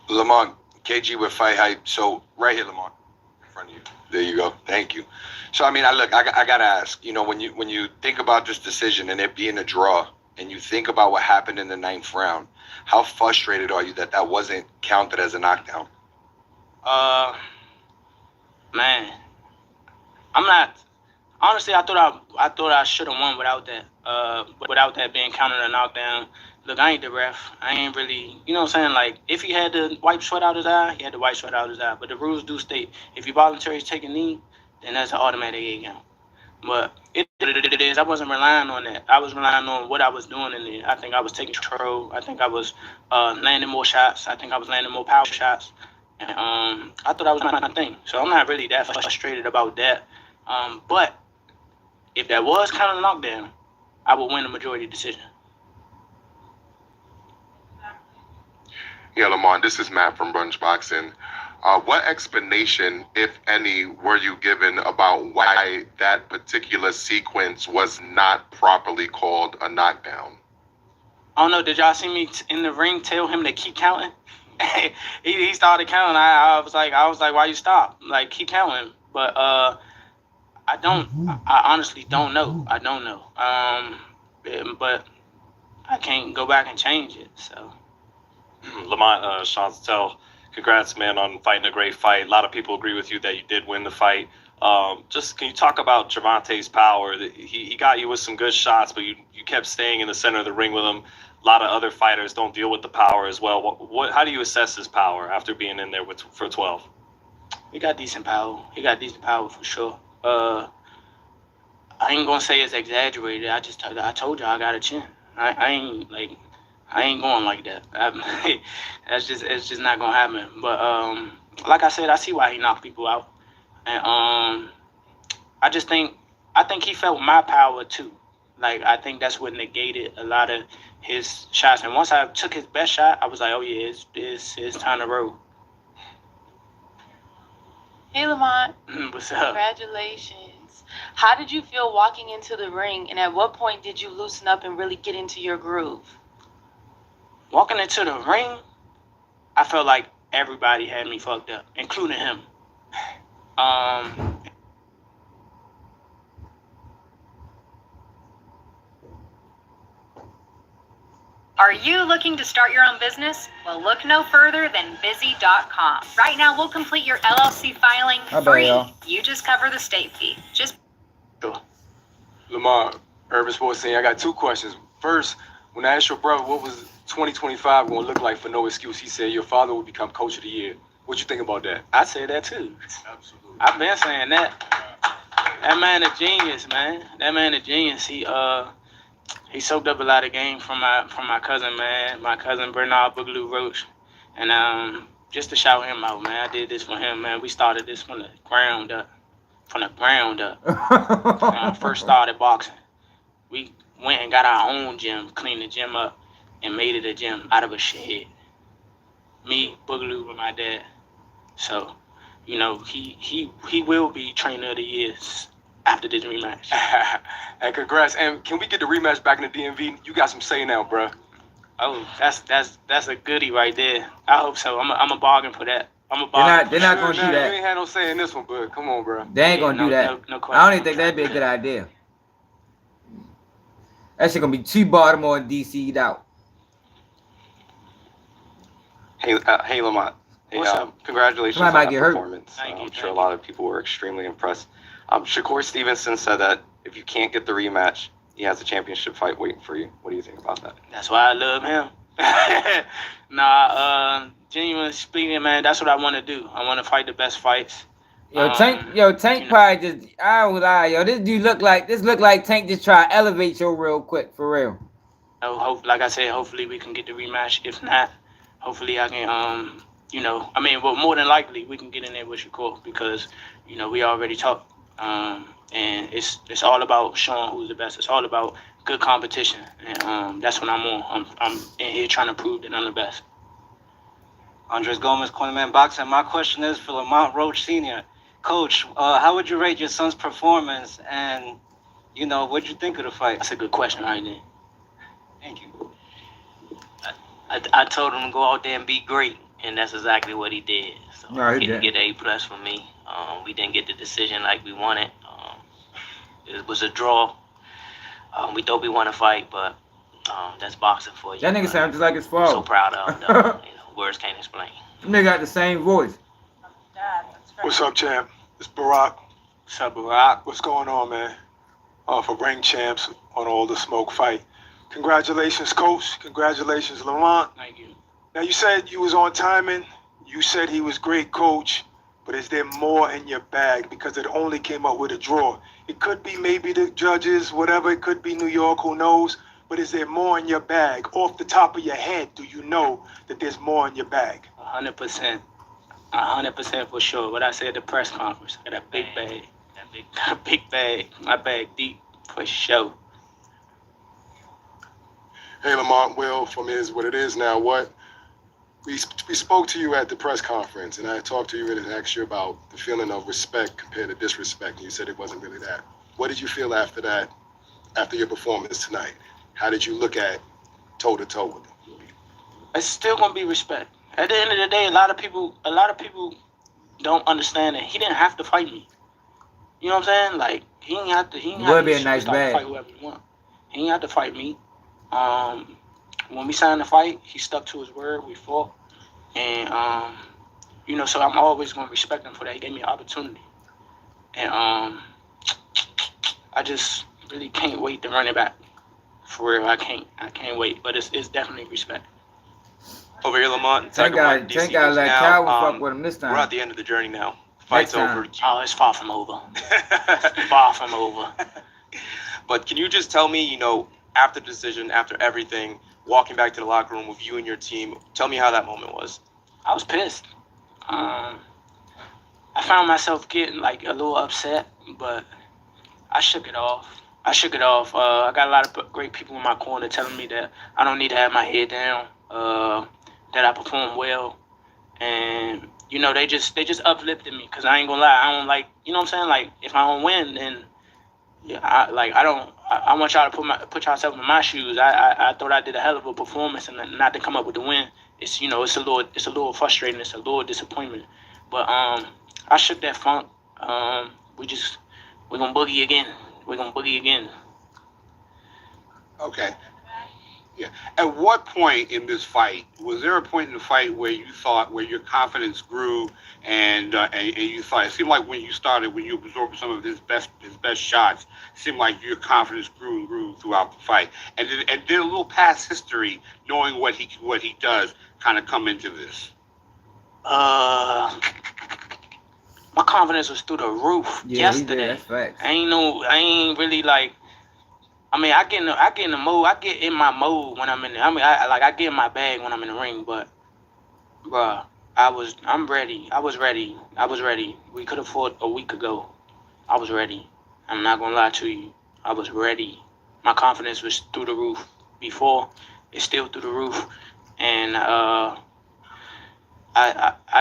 N: Lamont, KG with Fight Hype. So right here, Lamont, in front of you. There you go. Thank you. So I gotta ask. When you think about this decision and it being a draw, and you think about what happened in the 9th round, how frustrated are you that wasn't counted as a knockdown?
L: Man, I'm not. Honestly, I thought I should have won without that being counted a knockdown. Look, I ain't the ref. I ain't really, you know what I'm saying? Like, if he had to wipe sweat out his eye, he had to wipe sweat out his eye. But the rules do state, if you voluntarily take a knee, then that's an automatic 8 count. But it is. I wasn't relying on that. I was relying on what I was doing in there. I think I was taking control. I think I was landing more shots. I think I was landing more power shots. And I thought I was doing my thing. So I'm not really that frustrated about that. But if that was kind of a knockdown, I would win the majority decision.
I: Yeah, Lamont, this is Matt from Brunch Boxing. What explanation, if any, were you given about why that particular sequence was not properly called a knockdown?
L: I don't know. Did y'all see me in the ring tell him to keep counting? he started counting. I was like, why you stop? Like, keep counting. But I honestly don't know. I don't know. But I can't go back and change it. So.
O: Lamont, Sean Tell, congrats, man, on fighting a great fight. A lot of people agree with you that you did win the fight. Just can you talk about Gervonta's power? He got you with some good shots, but you kept staying in the center of the ring with him. A lot of other fighters don't deal with the power as well. How do you assess his power after being in there for 12?
L: He got decent power. For sure. I ain't gonna say it's exaggerated. I told you I got a chin. I ain't going like that. It's just not gonna happen. But like I said, I see why he knocked people out, and I think he felt my power too. Like, I think that's what negated a lot of his shots. And once I took his best shot, I was like, oh yeah, it's time to roll.
P: Hey Lamont.
L: What's up?
P: Congratulations. How did you feel walking into the ring, and at what point did you loosen up and really get into your groove?
L: Walking into the ring, I felt like everybody had me fucked up, including him.
E: Are you looking to start your own business? Well, look no further than busy.com. Right now, we'll complete your LLC filing free. You just cover the state fee.
Q: Lamar, Urban Sports Scene, I got 2 questions. First, when I asked your brother what was 2025 going to look like for No Excuse, he said your father would become Coach of the Year. What you think about that?
L: I say that too.
Q: Absolutely.
L: I've been saying that. That man a genius, man. That man a genius. He soaked up a lot of game from my cousin, man. My cousin Bernard Boogaloo Roach. And just to shout him out, man. I did this for him, man. We started this from the ground up. When I first started boxing. We went and got our own gym, cleaned the gym up, and made it a gym out of a shed. Me, Boogaloo, and my dad. So, you know, he will be trainer of the year after this rematch.
Q: And congrats. And can we get the rematch back in the DMV? You got some say now, bro.
L: Oh, that's a goodie right there. I hope so. I'm a bargain for that. They're
A: not gonna do that.
Q: You ain't had no say in this one, but come on, bro.
A: They ain't gonna do that.
L: No
A: I don't even think that'd be a good idea. That shit gonna be too Baltimore and DC'd out.
R: Hey, Lamont. Hey, congratulations on that performance. I'm sure a lot of people were extremely impressed. Shakur Stevenson said that if you can't get the rematch, he has a championship fight waiting for you. What do you think about that?
L: That's why I love him. Genuinely speaking, man, that's what I want to do. I want to fight the best fights.
A: Tank probably just, I don't lie, this dude look like Tank just try to elevate you real quick, for real.
L: Like I said, hopefully we can get the rematch. If not, hopefully I can, more than likely we can get in there with Shakur because, we already talked. And it's all about showing who's the best. It's all about good competition. And that's what I'm on. I'm in here trying to prove that I'm the best.
S: Andres Gomez, Cornerman Boxing. My question is for Lamont Roach Sr. Coach, how would you rate your son's performance? And, what'd you think of the fight?
L: That's a good question right there.
S: Thank you.
T: I told him to go out there and be great, and that's exactly what he did. So he didn't get an A+ from me. We didn't get the decision like we wanted. It was a draw. We thought we won a fight, but that's boxing for you.
A: That nigga sounds just like his father.
T: So proud of him, though. Words can't explain.
A: Nigga got the same voice.
J: What's up, champ? It's Barack.
L: What's up, Barack?
J: What's going on, man? For Ring Champs on All the Smoke fight. Congratulations, Coach. Congratulations, Lamont.
L: Thank you.
J: Now, you said you was on timing. You said he was great, Coach. But is there more in your bag? Because it only came up with a draw. It could be maybe the judges, whatever. It could be New York, who knows? But is there more in your bag? Off the top of your head, do you know that there's more in your bag?
L: 100%. 100% for sure. What I said at the press conference. I got a big bag. Got a big bag. My bag deep for sure.
I: Hey, Lamont, Will, from Is What It Is Now, what? We spoke to you at the press conference, and I talked to you and asked you about the feeling of respect compared to disrespect, and you said it wasn't really that. What did you feel after that, after your performance tonight? How did you look at toe-to-toe with him?
L: It's still gonna be respect. At the end of the day, a lot of people don't understand that he didn't have to fight me. You know what I'm saying? Like he ain't have to. He ain't have to
A: be a nice bag.
L: Fight whoever he want. He ain't have to fight me. When we signed the fight, he stuck to his word. We fought, and so I'm always gonna respect him for that. He gave me an opportunity, and I just really can't wait to run it back. For real, I can't wait. But it's definitely respect.
R: Over here, Lamont.
A: Tank got like Cal will fuck with him this time.
R: We're at the end of the journey now. Fight's over.
L: Oh, it's far from over. Far from over.
R: But can you just tell me, after the decision, after everything, walking back to the locker room with you and your team, tell me how that moment was.
L: I was pissed. I found myself getting like a little upset, but I shook it off. I got a lot of great people in my corner telling me that I don't need to have my head down, that I perform well. And, they just uplifted me because I ain't gonna lie. I don't like, you know what I'm saying? Like, if I don't win, then, I want y'all to put yourself in my shoes. I thought I did a hell of a performance and not to come up with the win. It's, it's a little frustrating. It's a little disappointment. But, I shook that funk. We're gonna boogie again.
J: Okay.
C: Yeah. At what point in this fight, was there a point in the fight where you thought, where your confidence grew and you thought, it seemed like when you absorbed some of his best shots, it seemed like your confidence grew and grew throughout the fight. And did a little past history, knowing what he does, kind of come into this?
L: My confidence was through the roof yesterday.
A: That's facts.
L: I ain't really like. I mean, I get in the mode. I get in my mode when I'm in. I get in my bag when I'm in the ring. But, bruh, I'm ready. I was ready. We could have fought a week ago. I was ready. I'm not gonna lie to you. I was ready. My confidence was through the roof before. It's still through the roof, and I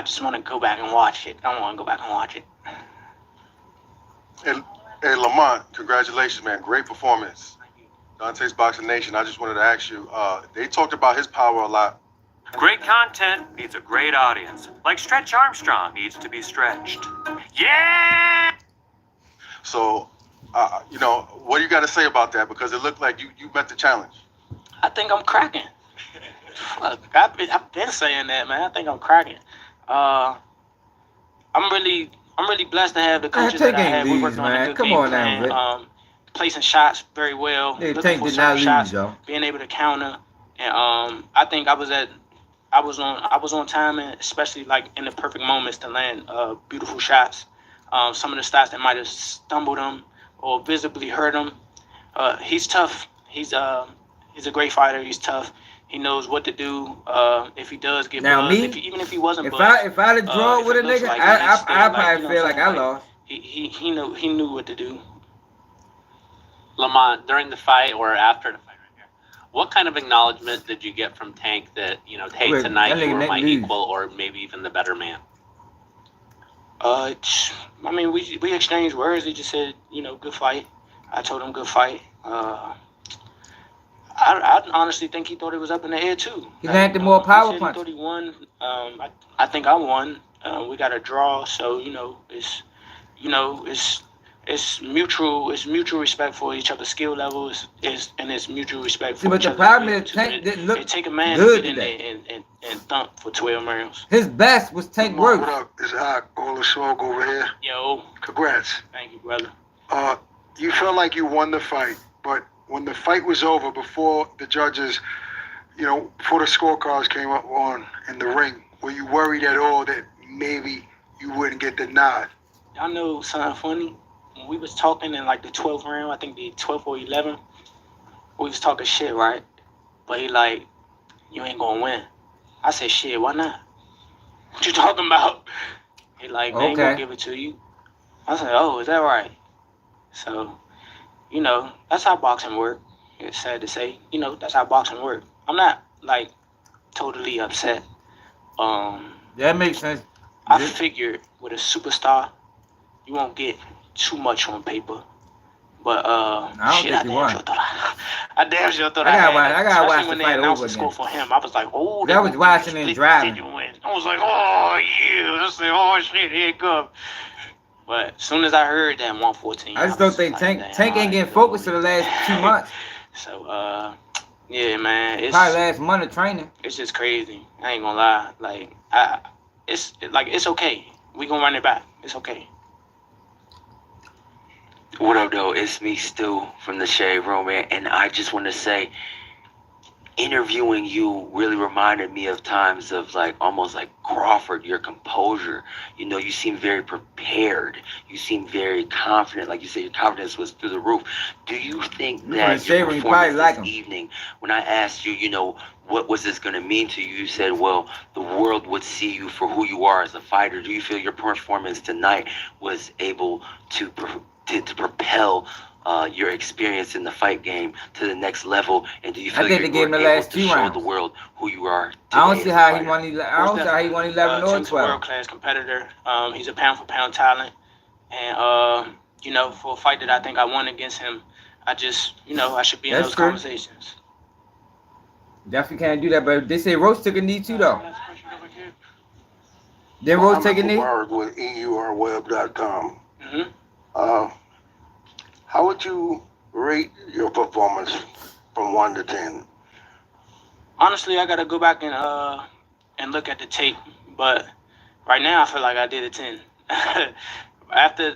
L: just want to go back and watch it. I want to go back and watch it.
I: Hey, Lamont, congratulations, man. Great performance. Dante's Boxing Nation, I just wanted to ask you, they talked about his power a lot.
B: Great content needs a great audience. Like Stretch Armstrong needs to be stretched. Yeah!
I: So, what do you got to say about that? Because it looked like you met the challenge.
L: I think I'm cracking. Fuck, I've been saying that, man. I think I'm cracking. I'm really blessed to have the coaches that I have. We worked on a good game plan. Placing shots very well. Looking for certain shots, being able to counter, and I think I was on timing, especially like in the perfect moments to land beautiful shots. Some of the shots that might have stumbled him or visibly hurt him. He's tough. He's a great fighter. He's tough. He knows what to do if he does get buzzed. Even if he wasn't buzzed.
A: If I'd have drawn with a nigga, I probably feel like I lost.
L: He knew what to do.
T: Lamont, during the fight or after the fight right here, what kind of acknowledgement did you get from Tank that, hey, tonight you were my equal or maybe even the better man?
L: I mean, we exchanged words. He just said, good fight. I told him good fight. I honestly think he thought it was up in the air too.
A: He landed more power punch.
L: He thought he won. I think I won. We got a draw, so it's mutual. It's mutual respect for each other's skill levels. And it's mutual respect for
A: but
L: each
A: the
L: other.
A: problem is Tank didn't look
L: it take a man
A: good
L: to get in there and thump for 12 rounds.
A: His best was Tank work.
J: What up? It's Hawk, all the smoke over here.
L: Yo.
J: Congrats.
L: Thank you, brother.
J: You felt like you won the fight, but when the fight was over, before the judges, before the scorecards came up on in the ring, were you worried at all that maybe you wouldn't get the nod?
L: Y'all know something funny? When we was talking in like the 12th round, I think the 12th or 11th, we was talking shit, right? But he like, you ain't gonna win. I said, shit, why not? What you talking about? He like, they ain't gonna give it to you. I said, oh, is that right? So, that's how boxing work. It's sad to say, that's how boxing work. I'm not like totally upset.
A: That makes sense.
L: I figured with a superstar, you won't get too much on paper. But
A: I damn
L: sure thought
A: I gotta watch the
L: when they
A: fight
L: announced
A: over
L: the score
A: again.
L: for him, I was like, oh,
A: That was watching and driving.
L: I was like, oh yeah. I said, oh shit, here it comes. But as soon as I heard that 114,
A: I just don't think Tank ain't getting focused for the last 2 months.
L: So yeah, man, it's
A: probably last month of training.
L: It's just crazy. I ain't gonna lie. Like it's okay. We gonna run it back. It's okay.
U: What up, though? It's me, Stu, from the Shade Room, man. And I just want to say, interviewing you really reminded me of times of almost like Crawford, your composure. You seem very prepared. You seem very confident. Like you said, your confidence was through the roof. Do you think that your performance this evening, when I asked you, what was this going to mean to you? You said, well, the world would see you for who you are as a fighter. Do you feel your performance tonight was able to propel your experience in the fight game to the next level, and do you feel like you're able to show the world who you are today?
A: I don't see how he won 11 or 12.
L: World-class competitor. He's a pound-for-pound talent, and for a fight that I think I won against him, I just I should be in those conversations.
A: Definitely can't do that, but they say Roach took a knee too, though. Did Roach take a knee?
J: I'm with EURweb.com. How would you rate your performance from 1 to 10?
L: Honestly, I gotta go back and look at the tape, but right now I feel like I did a 10. after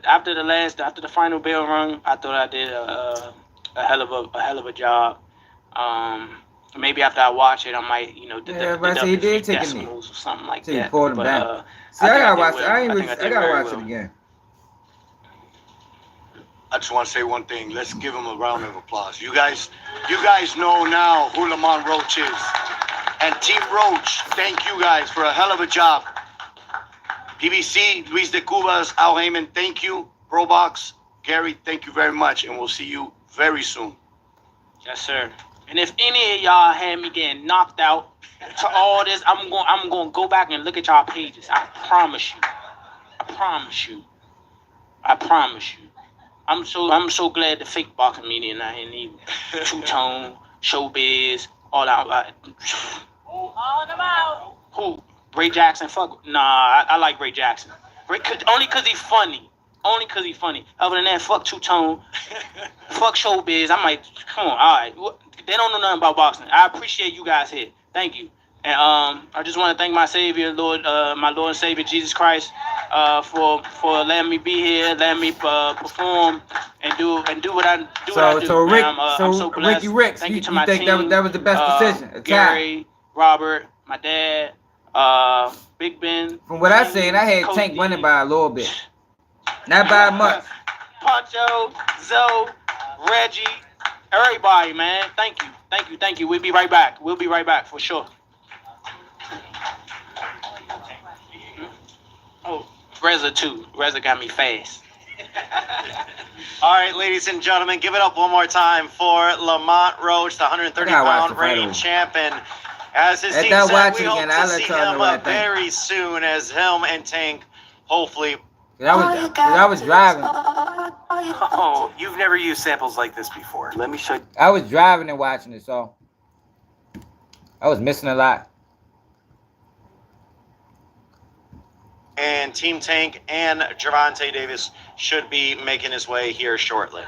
L: the final bell rung, I thought I did a hell of a job. maybe after I watch it, I might, deduct
A: but he
L: a few
A: did take a knee.
L: decimals or something like
A: So he
L: that.
A: pulled him
L: But
A: down. See, I gotta watch it. I gotta watch it again.
F: I just want to say one thing. Let's give him a round of applause. You guys know now who Lamont Roach is. And Team Roach, thank you guys for a hell of a job. PBC, Luis de Cubas, Al Heyman, thank you. Robox, Gary, thank you very much. And we'll see you very soon.
L: Yes, sir. And if any of y'all had me getting knocked out to all this, I'm going to go back and look at y'all pages. I promise you. I promise you. I promise you. I'm so glad the fake boxing media not here neither. Two-Tone, Showbiz, all that.
P: All them out.
L: Who? Ray Jackson? Fuck. Nah, I like Ray Jackson. Only because he's funny. Only because he's funny. Other than that, fuck Two-Tone. Fuck Showbiz. I'm like, come on, all right. They don't know nothing about boxing. I appreciate you guys here. Thank you. And I just want to thank my Savior, my Lord and Savior Jesus Christ, for letting me be here, letting me perform and do what I do.
A: So Rick,
L: I'm so blessed.
A: Ricky Ricks,
L: thank you to
A: you
L: my
A: think
L: team,
A: that was the best decision?
L: Gary, Robert, my dad, Big Ben.
A: From what I seen, I had Tank winning by a little bit, not by much.
L: Poncho, Zoe, Reggie, everybody, man. Thank you. We'll be right back. For sure. Oh, Reza too. Reza got me fast.
K: All right, ladies and gentlemen, give it up one more time for Lamont Roach, the 130-pound reigning champion. As his team said, we hope to see him very soon as him and Tank, hopefully.
A: I was driving.
K: Oh, you've never used samples like this before. Let me show you.
A: I was driving and watching it, so I was missing a lot.
K: And Team Tank and Gervonta Davis should be making his way here shortly.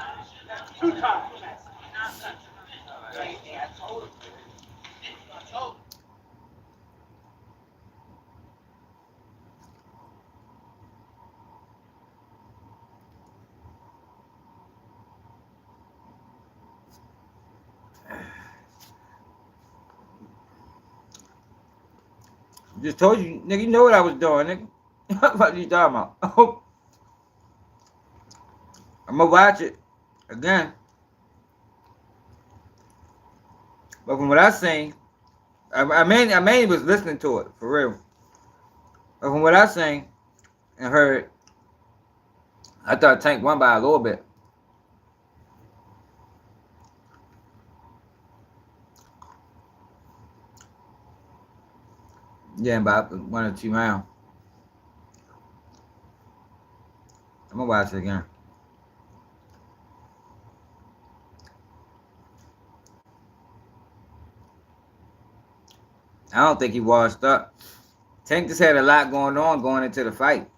A: Just told you, nigga, you know what I was doing, nigga. What you talking about? I'm gonna watch it again. But from what I seen, I mainly was listening to it, for real. But from what I seen and heard, I thought Tank won by a little bit. Yeah, about 1 or 2 rounds. I'm gonna watch it again. I don't think he washed up. Tank just had a lot going on going into the fight.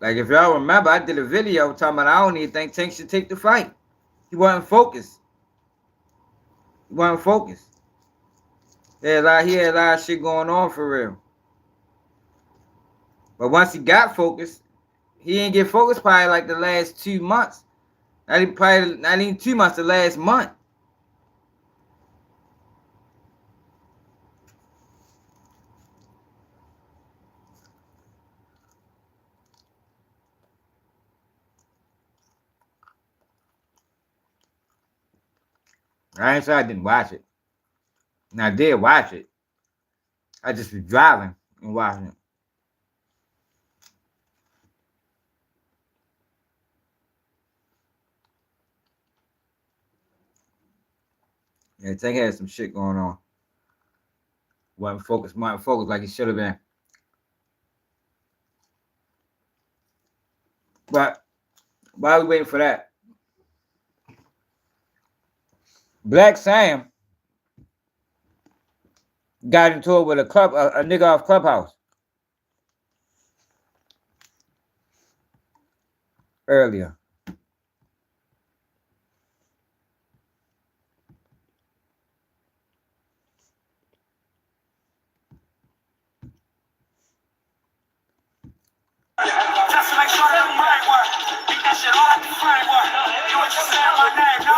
A: Like, if y'all remember, I did a video talking about I don't even think Tank should take the fight. He wasn't focused. He had a lot of shit going on for real. But once he got focused, he didn't get focused probably like the last 2 months. Not even 2 months, the last month. I ain't say I didn't watch it. And I did watch it. I just was driving and watching it. Yeah, Tank had some shit going on. Wasn't focused like he should have been. But while we waiting for that, Black Sam got into it with a nigga off Clubhouse earlier.
D: Just to make sure that the brain work. Keep that shit all at the framework. You what you say my name, no?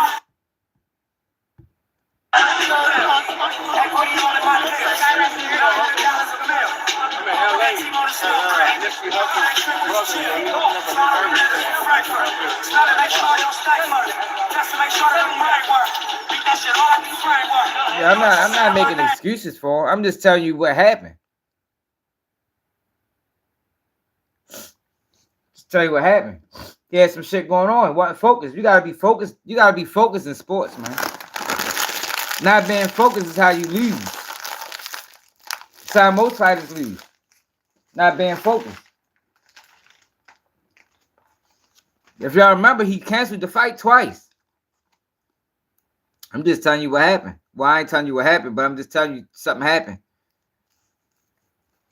A: I'm not making excuses for him. I'm just telling you what happened. Just tell you what happened. He had some shit going on. Wasn't focused. You gotta be focused. You gotta be focused in sports, man. Not being focused is how you lose. It's how most fighters lose. Not being focused. If y'all remember, he canceled the fight twice. I'm just telling you what happened. Well, I ain't telling you what happened, but I'm just telling you something happened.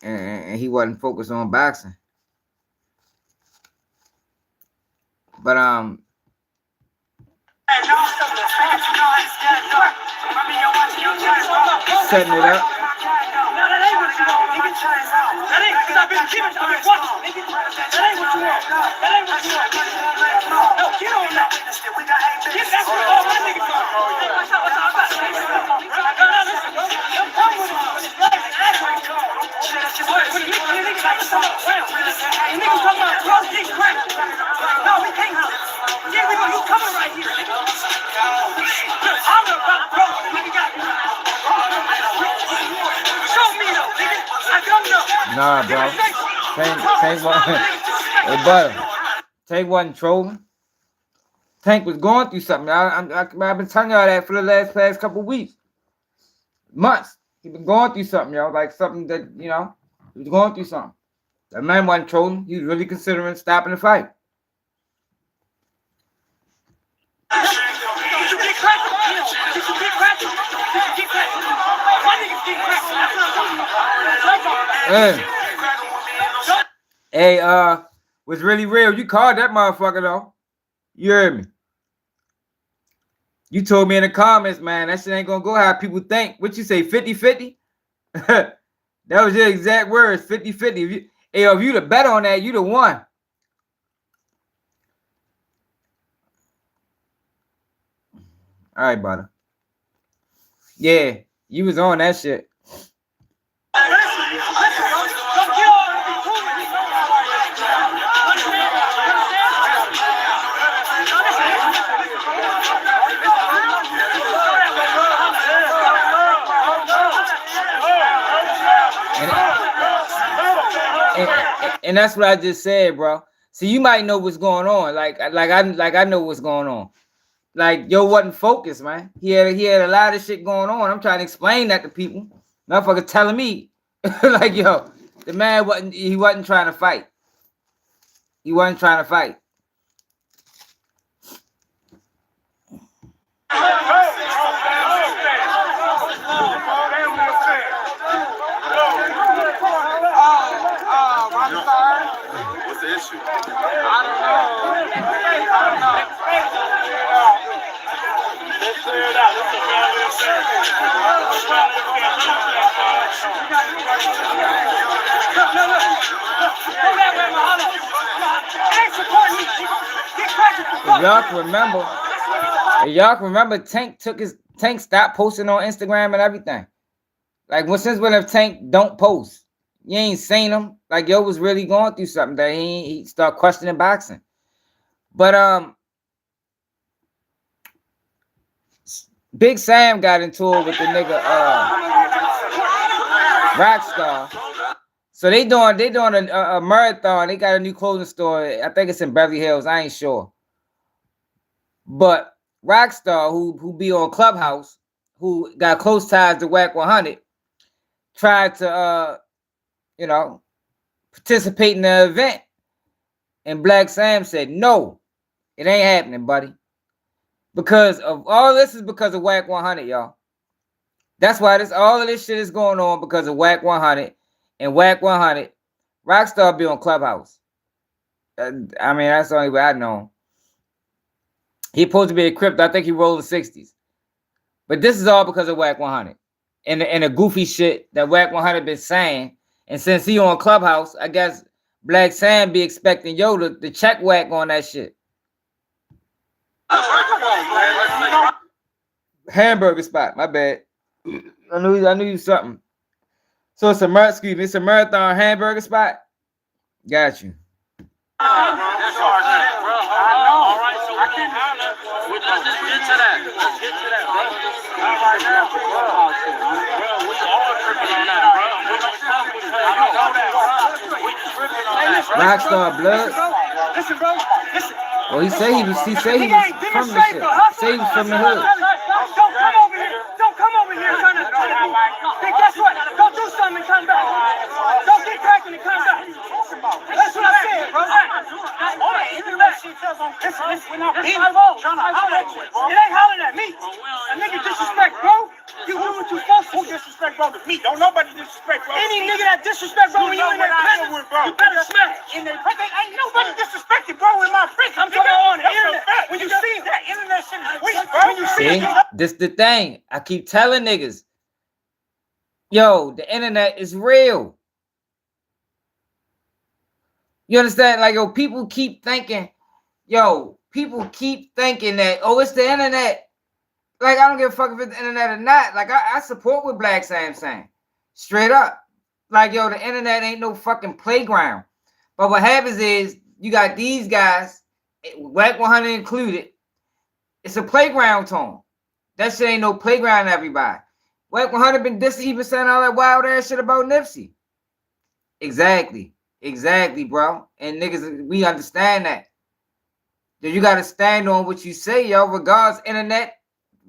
A: And he wasn't focused on boxing. But setting it up. Nah, bro. Tank wasn't. Hey, butter. Tank wasn't trolling. Tank was going through something. I've been telling y'all that for the past couple weeks, months. He been going through something, y'all. Like something that he was going through something. That man wasn't trolling. He was really considering stopping the fight. Hey, was really real. You called that motherfucker though. You heard me. You told me in the comments, man, that shit ain't gonna go how people think. What you say, 50-50? That was your exact words, 50-50. If you the bet on that, you the one. All right, brother. Yeah, you was on that shit. And that's what I just said, bro. See, you might know what's going on. Like I know what's going on. Like, yo wasn't focused, man. He had a lot of shit going on. I'm trying to explain that to people. Motherfucker telling me, like, yo, the man wasn't trying to fight. He wasn't trying to fight.
F: What's the issue? I don't know. Let's clear it out.
A: Y'all can remember Tank stopped posting on Instagram and everything. Like, since when if Tank don't post? You ain't seen him. Like, yo was really going through something that he started questioning boxing. But Big Sam got into it with the nigga Rockstar. So they doing a marathon. They got a new clothing store. I think it's in Beverly Hills. I ain't sure. But Rockstar, who be on Clubhouse, who got close ties to Wack 100, tried to participate in the event. And Black Sam said, no, it ain't happening, buddy. Because of all this is because of Wack 100, y'all. That's why all of this shit is going on because of Wack 100 and Wack 100. Rockstar be on Clubhouse. I mean, that's the only way I know him. He supposed to be a crypto. I think he rolled the 60s. But this is all because of Wack 100 and the goofy shit that Wack 100 been saying. And since he on Clubhouse, I guess Black Sam be expecting yo to check Wack on that shit. Hamburger spot, my bad. I knew you something. So it's a marathon hamburger spot. Got you.
F: All right, so I can't. Let's get to that. Let's get to that, bro. All right, now.
A: Rockstar blood.
D: Listen, bro. Listen.
A: Well, he say he was from the shit. Say he was from the hood.
D: Don't come over here. Don't come over here trying to hey, guess what? Go do something and come back. Don't get cracking and come back. That's what I said, bro. It ain't hollering at me. A nigga disrespect, bro. You do what you supposed to. Who disrespect, bro? To me. Don't nobody disrespect, bro. Any nigga that disrespect, bro, when you in that prison, you better smash. In that prison, ain't nobody disrespected, bro, in my prison. I'm talking on the internet. When you see that internet shit is weak, bro. When you see
A: this the thing. I keep telling niggas, yo, the internet is real. You understand? Like, yo, people keep thinking that, oh, it's the internet. Like, I don't give a fuck if it's the internet or not. Like, I support what Black Sam's saying. Straight up. Like, yo, the internet ain't no fucking playground. But what happens is, you got these guys, Wack 100 included, it's a playground to them. That shit ain't no playground to everybody. Wack 100 been dissing, he been saying all that wild ass shit about Nipsey. Exactly, bro. And niggas, we understand that. Then you gotta stand on what you say, yo. Regardless, internet,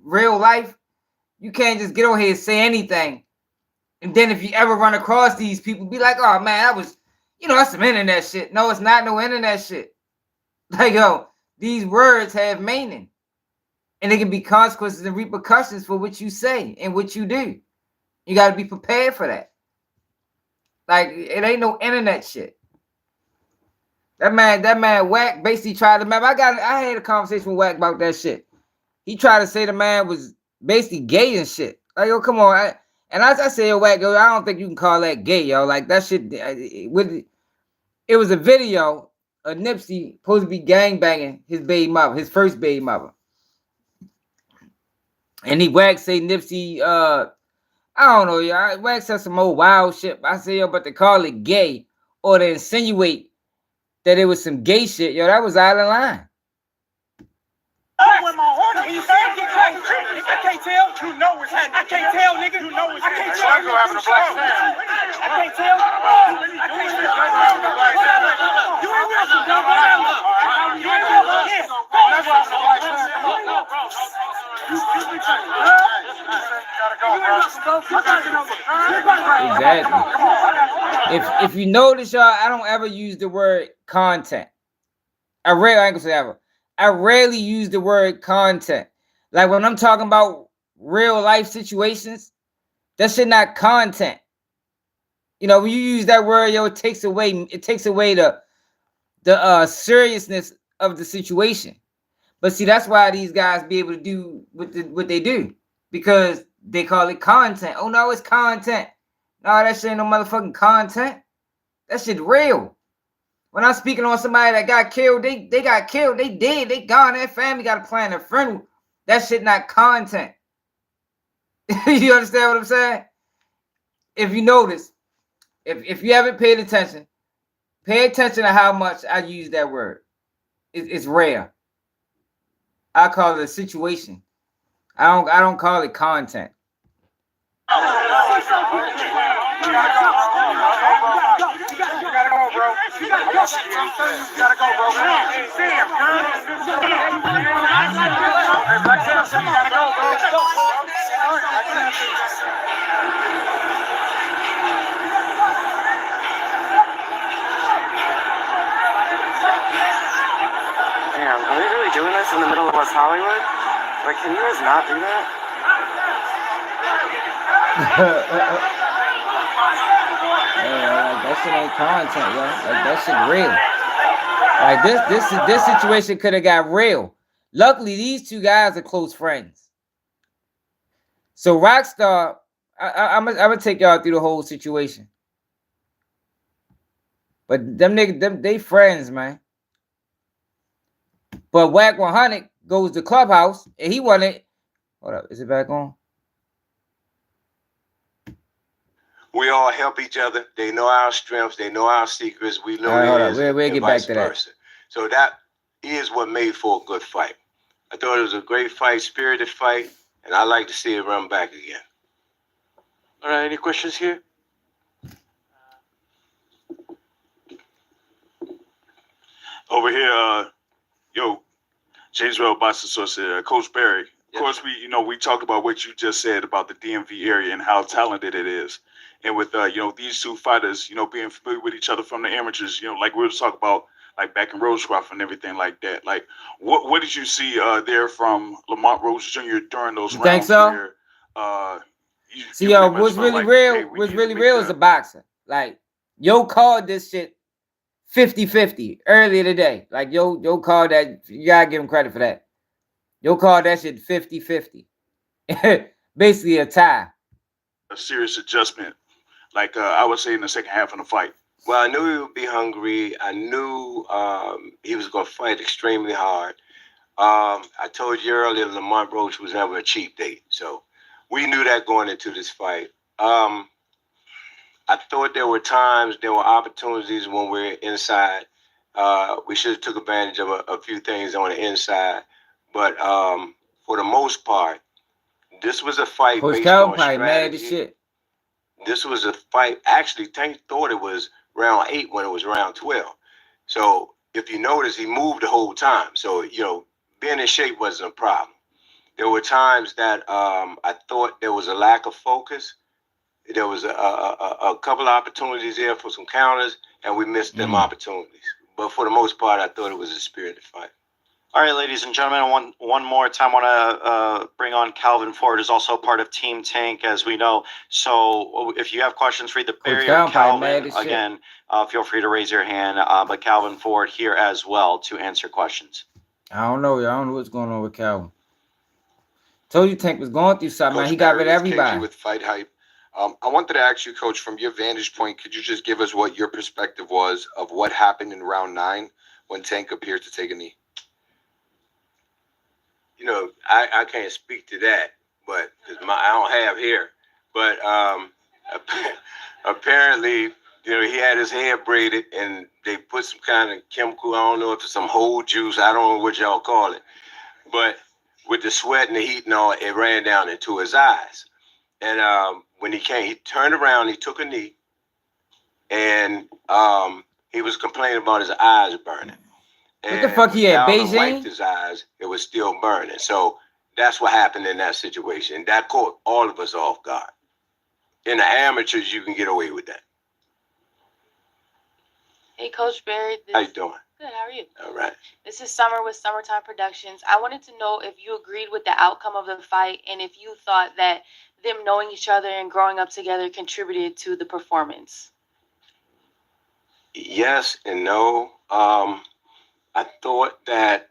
A: real life, you can't just get on here and say anything. And then if you ever run across these people, be like, oh man, that was, that's some internet shit. No, it's not no internet shit. Like, yo, these words have meaning. And there can be consequences and repercussions for what you say and what you do. You got to be prepared for that. Like, it ain't no internet shit. That man Wack basically tried to, I had a conversation with Wack about that shit. He tried to say the man was basically gay and shit. Like, yo, come on. I said, yo, Wack, yo, I don't think you can call that gay, yo. Like, that shit, it was a video of Nipsey supposed to be gangbanging his baby mother, his first baby mother. And Wack say Nipsey, I don't know, y'all. Wack said some old wild shit. I say, yo, but to call it gay or to insinuate that it was some gay shit, yo, that was out of line.
D: I can't tell. You know what's happening. I can't tell, nigga. You know what's happening. I can't tell. You ain't real, dog. You ain't real.
A: Exactly. If you notice, y'all, I don't ever use the word content. I ain't gonna say ever. I rarely use the word content. Like when I'm talking about real life situations, that shit not content. When you use that word, yo, it takes away the seriousness of the situation. But see, that's why these guys be able to do what they do, because they call it content. Oh no, it's content. No, that shit ain't no motherfucking content. That shit real. When I'm speaking on somebody that got killed, they got killed. They dead. They gone. Their family got to plan their funeral. That shit not content. You understand what I'm saying? If you notice, if you haven't paid attention, pay attention to how much I use that word. It's rare. I call it a situation. I don't call it content.
D: You gotta go, bro. You gotta go, bro.
G: Damn, are they really doing this in the middle of West Hollywood? Like, can you guys not do that?
A: Like, that shit ain't content, yo. Like, that shit real. Like, this situation could have got real. Luckily, these two guys are close friends. So Rockstar, I'm gonna take y'all through the whole situation. But them niggas, they friends, man. But Wack 100 goes to Clubhouse and he wanted. Hold up, is it back on?
H: We all help each other. They know our strengths. They know our secrets. We know theirs.
A: We'll get back to that.
H: So that is what made for a good fight. I thought it was a great fight, spirited fight, and I like to see it run back again.
J: All right, any questions here?
M: Over here, James Well, Boston Source, Coach Barry. Of course, we talked about what you just said about the DMV area and how talented it is. And with, these two fighters, being familiar with each other from the amateurs, like we were talking about, like back in Rosecroft and everything like that. Like, what did you see there from Lamont Roach Jr. during those rounds?
A: Think so?
M: Where,
A: See, what's really real is a boxer. Like, yo called this shit 50-50 earlier today. Like, yo called that. You gotta give him credit for that. Yo called that shit 50-50. Basically a tie.
M: A serious adjustment, like I would say in the second half of the fight.
V: Well, I knew he would be hungry. I knew he was going to fight extremely hard. I told you earlier, Lamont Roach was never a cheap date. So we knew that going into this fight. I thought there were opportunities when we were inside. We should have took advantage of a few things on the inside. But for the most part, this was a fight based on strategy. This was a fight. Actually, Tank thought it was round 8 when it was round 12. So if you notice, he moved the whole time. So, being in shape wasn't a problem. There were times that I thought there was a lack of focus. There was a couple of opportunities there for some counters, and we missed them opportunities. But for the most part, I thought it was a spirited fight.
K: All right, ladies and gentlemen, one more time, I want to bring on Calvin Ford, who's also part of Team Tank, as we know. So if you have questions for either Barry or Calvin, again, feel free to raise your hand. But Calvin Ford here as well to answer questions.
A: I don't know. I don't know what's going on with Calvin. Told you Tank was going through something.
N: Coach
A: He got rid of everybody.
N: KG with Fight Hype. I wanted to ask you, Coach, from your vantage point, could you just give us what your perspective was of what happened in round 9 when Tank appeared to take a knee?
V: I can't speak to that, but I don't have hair. But apparently, he had his hair braided, and they put some kind of chemical. I don't know if it's some whole juice. I don't know what y'all call it. But with the sweat and the heat and all, it ran down into his eyes. And when he turned around, he took a knee, and he was complaining about his eyes burning.
A: What the fuck he had, Beijing?
V: Wiped his eyes, it was still burning. So that's what happened in that situation. That caught all of us off guard. In the amateurs, you can get away with that.
P: Hey, Coach Barry.
V: How you doing?
P: Good, how are you?
V: All right.
P: This is Summer with Summertime Productions. I wanted to know if you agreed with the outcome of the fight and if you thought that them knowing each other and growing up together contributed to the performance.
V: Yes and no. I thought that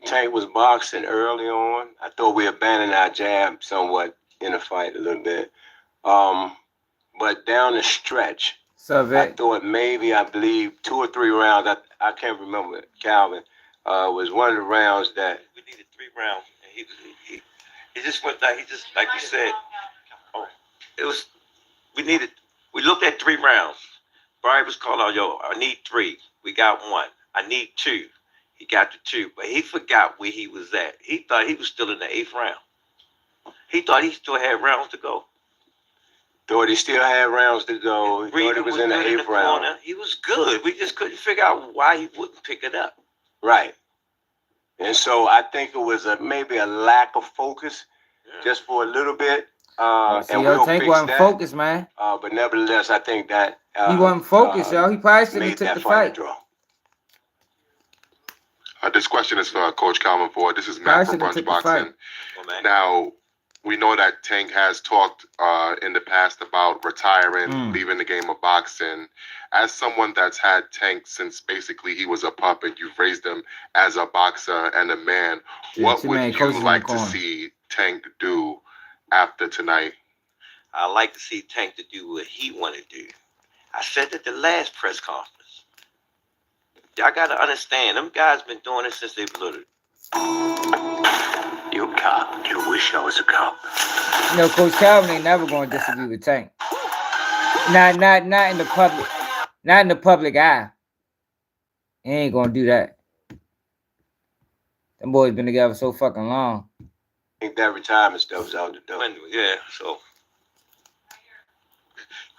V: Tank was boxing early on. I thought we abandoned our jab somewhat in the fight a little bit. But down the stretch, I thought I believe 2 or 3 rounds, I can't remember, Calvin, was one of the rounds that
H: We needed 3 rounds. And he just went down. He just, like you said, we looked at 3 rounds. Barry was calling out, I need 3. We got 1. I need 2. He got the 2, but he forgot where he was at. He thought he was still in the 8th round. He thought he still had rounds to go.
V: Thought he still had rounds to go. He thought he was in the 8th round.
H: He was good. We just couldn't figure out why he wouldn't pick it up.
V: Right. And so I think it was maybe a lack of focus just for a little bit. And we'll
A: Tank
V: fix
A: wasn't
V: that.
A: focused, man.
V: But nevertheless, I think that
A: he wasn't focused, yo. He probably should have took the fight.
I: This question is for Coach Calvin Ford. This is Matt from Brunch Boxing. Now, we know that Tank has talked in the past about retiring, leaving the game of boxing. As someone that's had Tank since basically he was a pup and you've raised him as a boxer and a man, what would you like to see Tank do after tonight?
H: I like to see Tank to do what he want to do. I said at the last press conference. Y'all got to understand, them guys been doing it since they were little.
U: You a cop. You wish I was a cop.
A: Coach Calvin ain't never going to disagree with Tank. Not in the public. Not in the public eye. He ain't going to do that. Them boys been together so fucking long.
V: I think that retirement stuff's out the door.
H: Yeah, so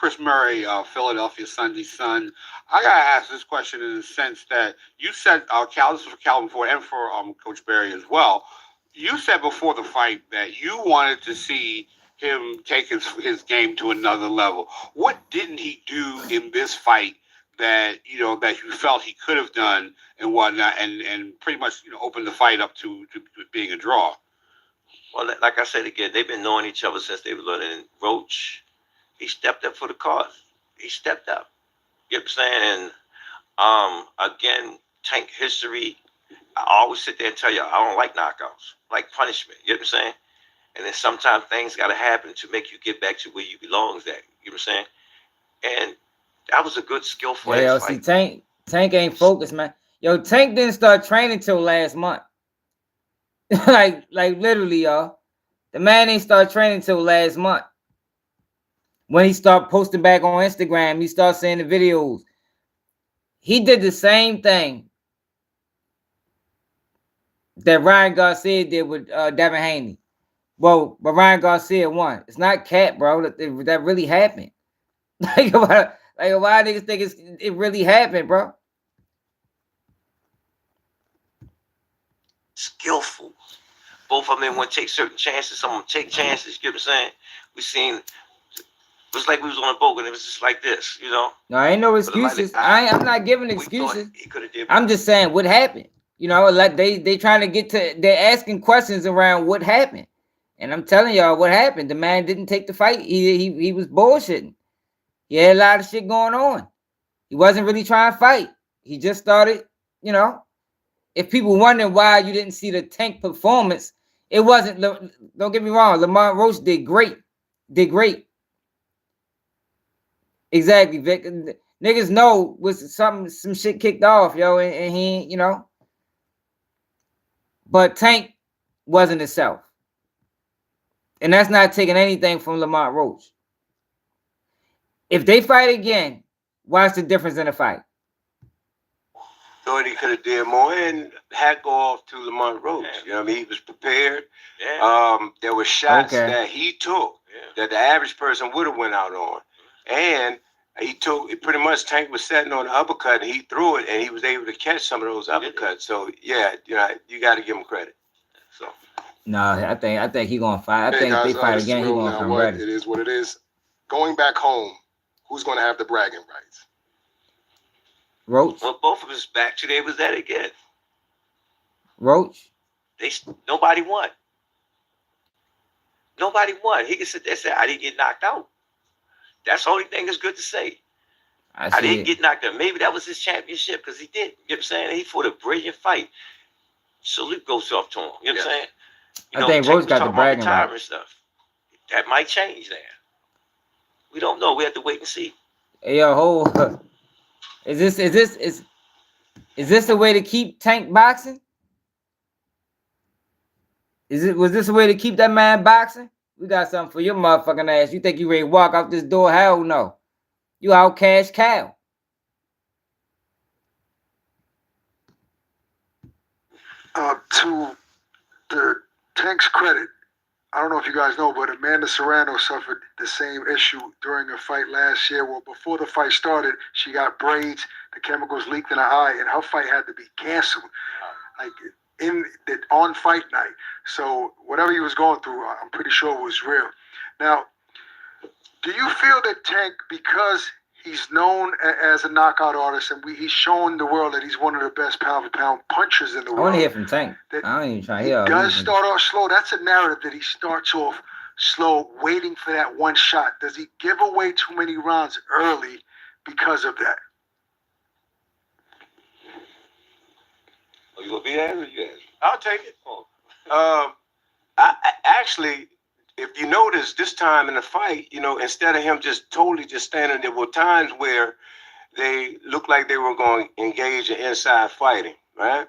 E: Chris Murray, Philadelphia Sunday Sun. I gotta ask this question in the sense that you said, Cal, this is for Calvin Ford and for Coach Berry as well. You said before the fight that you wanted to see him take his game to another level. What didn't he do in this fight that that you felt he could have done and whatnot, and pretty much opened the fight up to being a draw?
O: Well, like I said again, they've been knowing each other since they were little. And Roach, he stepped up for the cause. He stepped up. You know what I'm saying? And again, Tank history. I always sit there and tell you I don't like knockouts, I like punishment. You know what I'm saying? And then sometimes things got to happen to make you get back to where you belong at. You know what I'm saying? And that was a good, skillful
A: yo,
O: fight.
A: See, Tank ain't focused, man. Yo, Tank didn't start training till last month. like literally, y'all. The man ain't start training till last month. When he started posting back on Instagram, he started seeing the videos. He did the same thing that Ryan Garcia did with Devin Haney. Well, but Ryan Garcia won. It's not cat, bro. That really happened. Why niggas think it really happened, bro?
O: Skillful. Both of them want to take certain chances. Some of them take chances. You know what I'm saying? We seen. It was like we was on a boat and it was just like this,
A: No, ain't no excuses. I'm not giving excuses. I'm just saying what happened. Like they trying to get to. They're asking questions around what happened, and I'm telling y'all what happened. The man didn't take the fight. He was bullshitting. He had a lot of shit going on. He wasn't really trying to fight. He just started. If people wondering why you didn't see the Tank performance, it wasn't. Don't get me wrong. Lamont Roach did great. Exactly, Vic. Niggas know was some shit kicked off, yo, and he, but Tank wasn't himself. And that's not taking anything from Lamont Roach. If they fight again, watch the difference in the fight.
V: Thought he could have did more, and hat go off to Lamont Roach. Yeah. You know what I mean? He was prepared. Yeah. There were shots that he took that the average person would have went out on. And he took it pretty much. Tank was sitting on the uppercut, and he threw it, and he was able to catch some of those uppercuts. So yeah, you got to give him credit. So
A: no, I think he gonna fight. I think if they fight again, he gonna come ready.
I: It is what it is. Going back home, who's gonna have the bragging rights?
A: Roach.
O: Well, both of us back today was that again.
A: Roach.
O: Nobody won. Nobody won. He can sit there and say, I didn't get knocked out. That's the only thing that's good to say. I didn't get knocked out. Maybe that was his championship because he did. You know what I'm saying? He fought a brilliant fight. Salute goes off to him. You know what I'm saying?
A: I think Roach got the bragging rights.
O: Stuff. That might change there. We don't know. We have to wait and see.
A: Hey, yo, is this a way to keep Tank boxing? Was this a way to keep that man boxing? We got something for your motherfucking ass. You think you ready to walk out this door? Hell no. You out cash cow.
W: To the Tank's credit, I don't know if you guys know, but Amanda Serrano suffered the same issue during a fight last year. Well, before the fight started, she got braids, the chemicals leaked in her eye, and her fight had to be canceled. On fight night. So whatever he was going through, I'm pretty sure it was real. Now, do you feel that Tank, because he's known as a knockout artist and he's shown the world that he's one of the best pound-for-pound punchers in the world?
A: I want to hear from Tank. I don't even try to hear.
W: He does start off slow. That's a narrative that he starts off slow, waiting for that one shot. Does he give away too many rounds early because of that?
V: You gonna be there or you guys? I'll take it. I actually, if you notice, this time in the fight, instead of him just totally just standing, there were times where they looked like they were going to engage in inside fighting, right?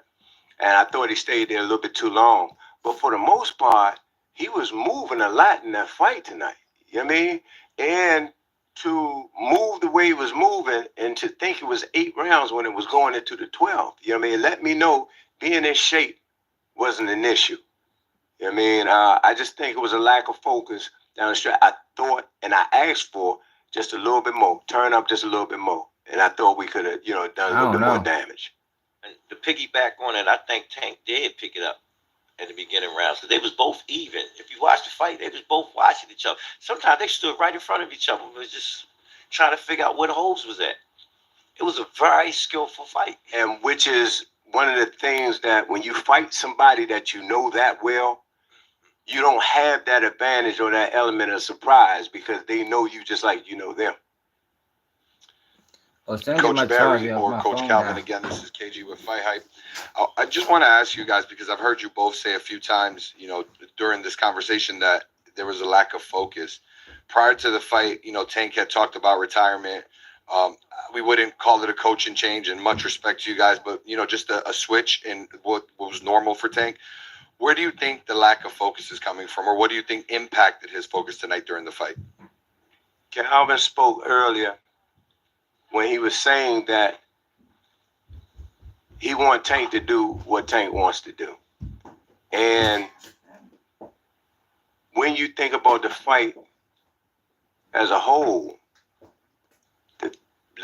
V: And I thought he stayed there a little bit too long. But for the most part, he was moving a lot in that fight tonight. You know what I mean? And to move the way he was moving and to think it was 8 rounds when it was going into the 12th. You know what I mean? Let me know being in shape wasn't an issue. You know what I mean? I just think it was a lack of focus down the stretch. I thought and I asked for just a little bit more, turn up just a little bit more. And I thought we could have, done a little bit more damage.
O: And to piggyback on it, I think Tank did pick it up in the beginning rounds because they was both even. If you watch the fight, they was both watching each other. Sometimes they stood right in front of each other. It was just trying to figure out where the holes was at. It was a very skillful fight.
V: And which is one of the things that when you fight somebody that you know that well, you don't have that advantage or that element of surprise because they know you just like you know them.
I: Coach Barry or Coach Calvin, again, this is KG with Fight Hype. I just want to ask you guys, because I've heard you both say a few times, during this conversation that there was a lack of focus. Prior to the fight, Tank had talked about retirement. We wouldn't call it a coaching change, and much respect to you guys, but, just a switch in what was normal for Tank. Where do you think the lack of focus is coming from, or what do you think impacted his focus tonight during the fight?
V: Calvin spoke earlier when he was saying that he wants Tank to do what Tank wants to do. And when you think about the fight as a whole, the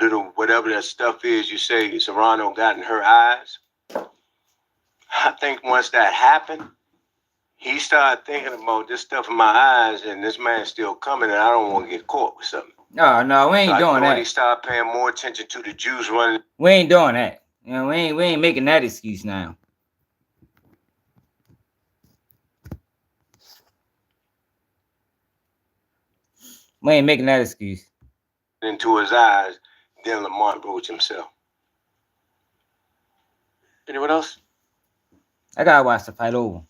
V: little whatever that stuff is you say Serrano got in her eyes, I think once that happened, he started thinking about this stuff in my eyes and this man's still coming and I don't want to get caught with something.
A: No, we ain't doing that.
V: He started paying more attention to the juice running.
A: We ain't doing that. We ain't making that excuse now. We ain't making that excuse.
V: Into his eyes than Lamont Roach himself.
K: Anyone else?
A: I gotta watch the fight over.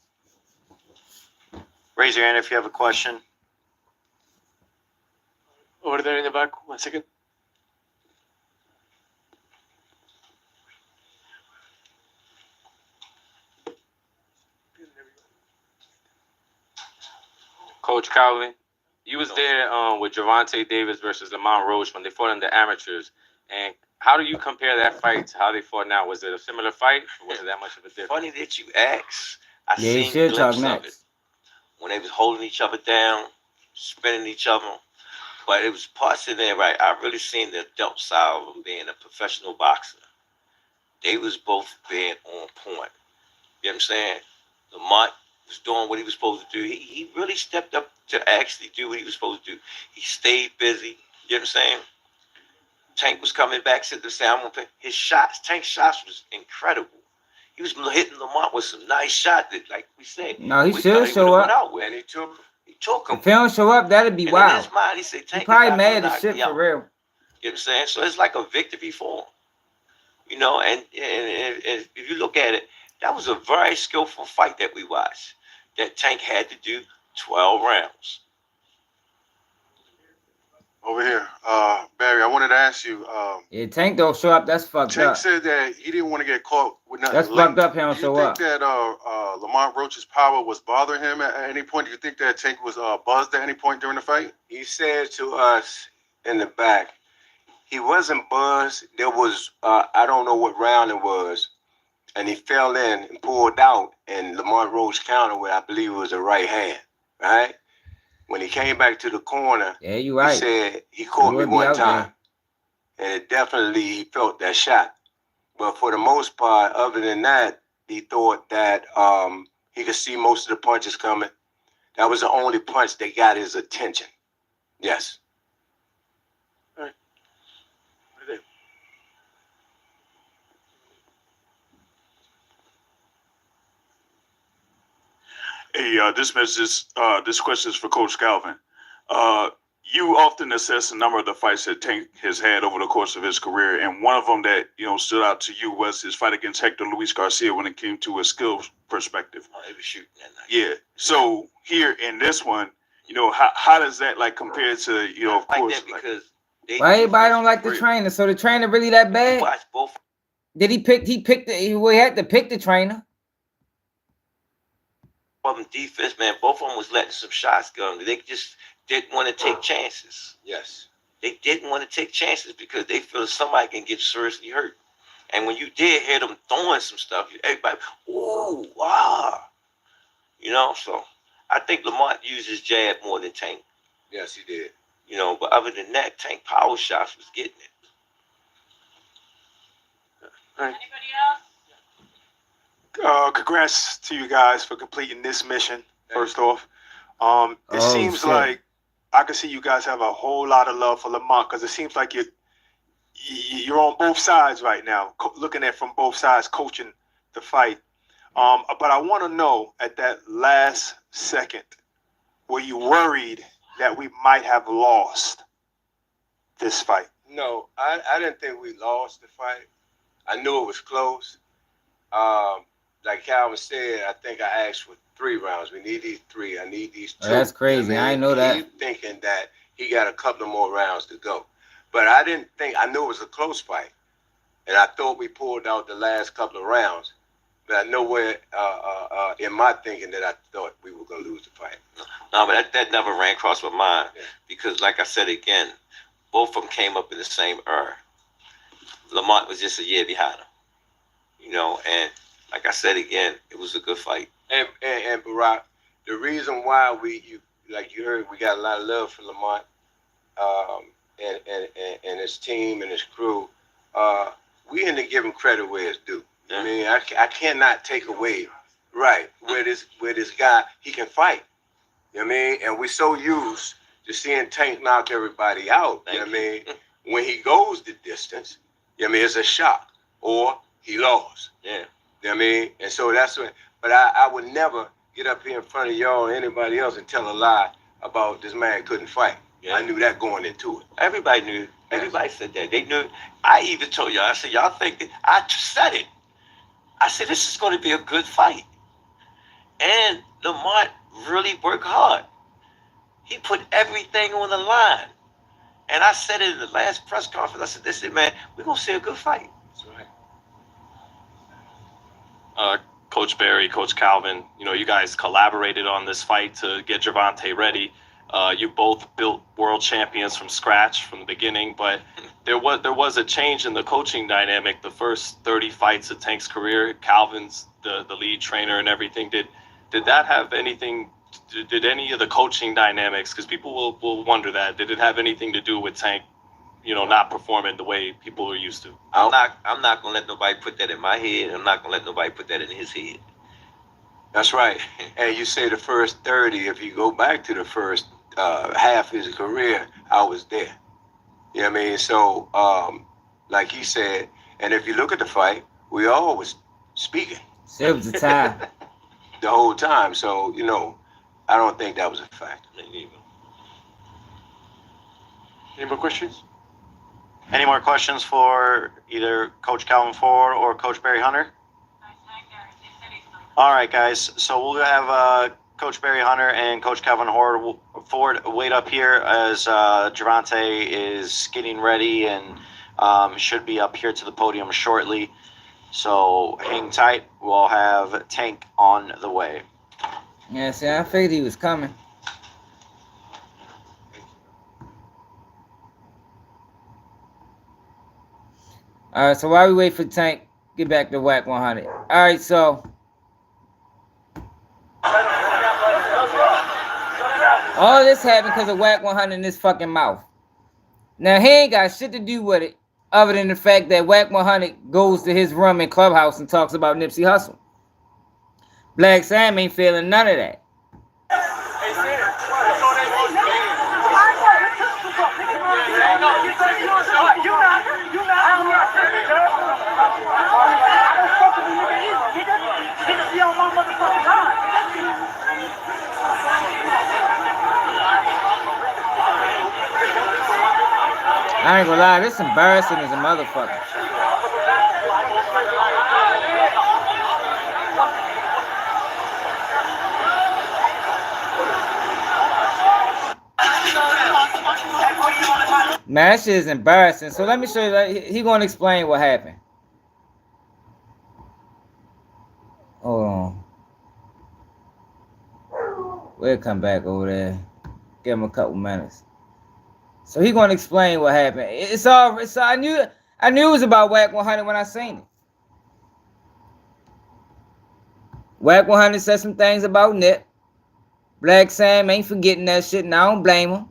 K: Raise your hand if you have a question.
Q: Over there in the back, 1 second.
R: Coach Calvin, you was there with Gervonta Davis versus Lamont Roach when they fought in the amateurs. And how do you compare that fight to how they fought now? Was it a similar fight, or was it that much of a difference?
O: Funny that you ask. I
A: Yeah,
O: seen a glimpse of
A: next.
O: it when they was holding each other down, spinning each other. But it was parts in there, right? I really seen the adult side of him being a professional boxer. They was both being on point. You know what I'm saying? Lamont was doing what he was supposed to do. He really stepped up to actually do what he was supposed to do. He stayed busy. You know what I'm saying? Tank was coming back, said the same. His shots, Tank's shots was incredible. He was hitting Lamont with some nice shots that, like we said,
A: No, he
O: we
A: should
O: thought he
A: show
O: would've went
A: up.
O: out with. And he took him.
A: If he don't show up, that'd be
O: And
A: wild.
O: in his mind, he said, Tank
A: He probably
O: is not
A: mad
O: gonna
A: as
O: knock
A: shit
O: me
A: for
O: out.
A: real.
O: You know what I'm saying? So it's like a victory for him. You know, and if you look at it, that was a very skillful fight that we watched. That Tank had to do 12 rounds.
I: Over here, Barry, I wanted to ask you.
A: Yeah, Tank don't show up. That's fucked
I: Tank
A: up.
I: said that he didn't want to get caught with nothing.
A: That's
I: linked.
A: fucked up. He don't
I: Do
A: show
I: you
A: up.
I: think that Lamont Roach's power was bothering him at any point? Do you think that Tank was buzzed at any point during the fight?
V: He said to us in the back, he wasn't buzzed. There was, I don't know what round it was, and he fell in and pulled out, and Lamont Roach countered with, I believe it was a right hand, right? When he came back to the corner,
A: Yeah, you right.
V: he said he caught
A: He
V: me
A: would be
V: one
A: out
V: time, and it definitely he felt that shot. But for the most part, other than that, he thought that he could see most of the punches coming. That was the only punch that got his attention. Yes.
M: Hey, this question is for Coach Calvin. You often assess a number of the fights that Tank has had over the course of his career, and one of them that stood out to you was his fight against Hector Luis Garcia when it came to a skill perspective.
O: Oh, he was shooting that night.
M: Yeah. So here in this one, how does that compare to of course
O: because
A: Why everybody don't like the trainer? So the trainer really that bad?
O: Watch both.
A: Did he pick? He had to pick the trainer.
O: Both of them defense, man. Both of them was letting some shots go. They just didn't want to take chances.
V: Yes.
O: They didn't want to take chances because they feel somebody can get seriously hurt. And when you did hear them throwing some stuff, everybody, ooh, wow. So I think Lamont used his jab more than Tank.
V: Yes, he did.
O: You know, but other than that, Tank power shots was getting it.
J: Congrats to you guys for completing this mission. First off, it seems
A: shit.
J: like I can see you guys have a whole lot of love for Lamont because it seems like you're on both sides right now, looking at from both sides, coaching the fight. But I want to know at that last second, were you worried that we might have lost this fight?
V: No, I didn't think we lost the fight. I knew it was close. Like Calvin said, I think I asked for 3 rounds. We need these 3. I need these 2.
A: Oh, that's crazy. I didn't know that.
V: He's thinking that he got a couple more rounds to go. But I didn't think, I knew it was a close fight. And I thought we pulled out the last couple of rounds. But I know where, in my thinking, that I thought we were going to lose the fight.
O: No, but that never ran across my mind. Because like I said again, both of them came up in the same era. Lamont was just a year behind him. You know, and like I said again, it was a good fight.
V: And Barack, the reason why like you heard, we got a lot of love for Lamont, and his team and his crew. We end up giving credit where it's due. Yeah. I mean, I cannot take away, right, where this guy, he can fight. You know what I mean? And we're so used to seeing Tank knock everybody out. You know what I mean? When he goes the distance, you know what I mean, it's a shock. Or he lost.
O: Yeah.
V: You know what I mean? And so that's what, but I would never get up here in front of y'all or anybody else and tell a lie about this man couldn't fight. Yeah. I knew that going into it.
O: Everybody knew. Everybody said that. They knew. I even told y'all, I said, y'all think that, I said it. I said, this is going to be a good fight. And Lamont really worked hard. He put everything on the line. And I said it in the last press conference. I said, this is, man, we're going to see a good fight.
V: That's right.
B: Coach Barry, Coach Calvin, you know, you guys collaborated on this fight to get Gervonta ready. You both built world champions from scratch from the beginning, but there was a change in the coaching dynamic. The first 30 fights of Tank's career, Calvin's the lead trainer and everything. Did that have anything? Did any of the coaching dynamics? Because people will wonder that. Did it have anything to do with Tank, you know, not performing the way people are used to?
O: I'm not gonna let nobody put that in my head. I'm not gonna let nobody put that in his head.
V: That's right. And you say the first 30. If you go back to the first half of his career, I was there. You know what I mean? So, like he said, and if you look at the fight, we all was speaking.
A: It was the time.
V: The whole time. So, you know, I don't think that was a fact.
J: Any more questions?
K: Any more questions for either Coach Calvin Ford or Coach Barry Hunter? All right, guys. So we'll have Coach Barry Hunter and Coach Calvin Ford wait up here as Gervonta is getting ready and should be up here to the podium shortly. So hang tight. We'll have Tank on the way.
A: Yeah, see, I figured he was coming. All right, so while we wait for Tank, get back to Wack 100. All right, so all this happened because of Wack 100 in his fucking mouth. Now, he ain't got shit to do with it other than the fact that Wack 100 goes to his room in Clubhouse and talks about Nipsey Hussle. Black Sam ain't feeling none of that. I ain't gonna lie, this is embarrassing as a motherfucker. Man, that shit is embarrassing. So let me show you that he gonna explain what happened. Hold on. We'll come back over there. Give him a couple minutes. So he gonna explain what happened. It's all. I knew it was about Wack 100 when I seen it. Wack 100 said some things about Nip. Black Sam ain't forgetting that shit, and I don't blame him.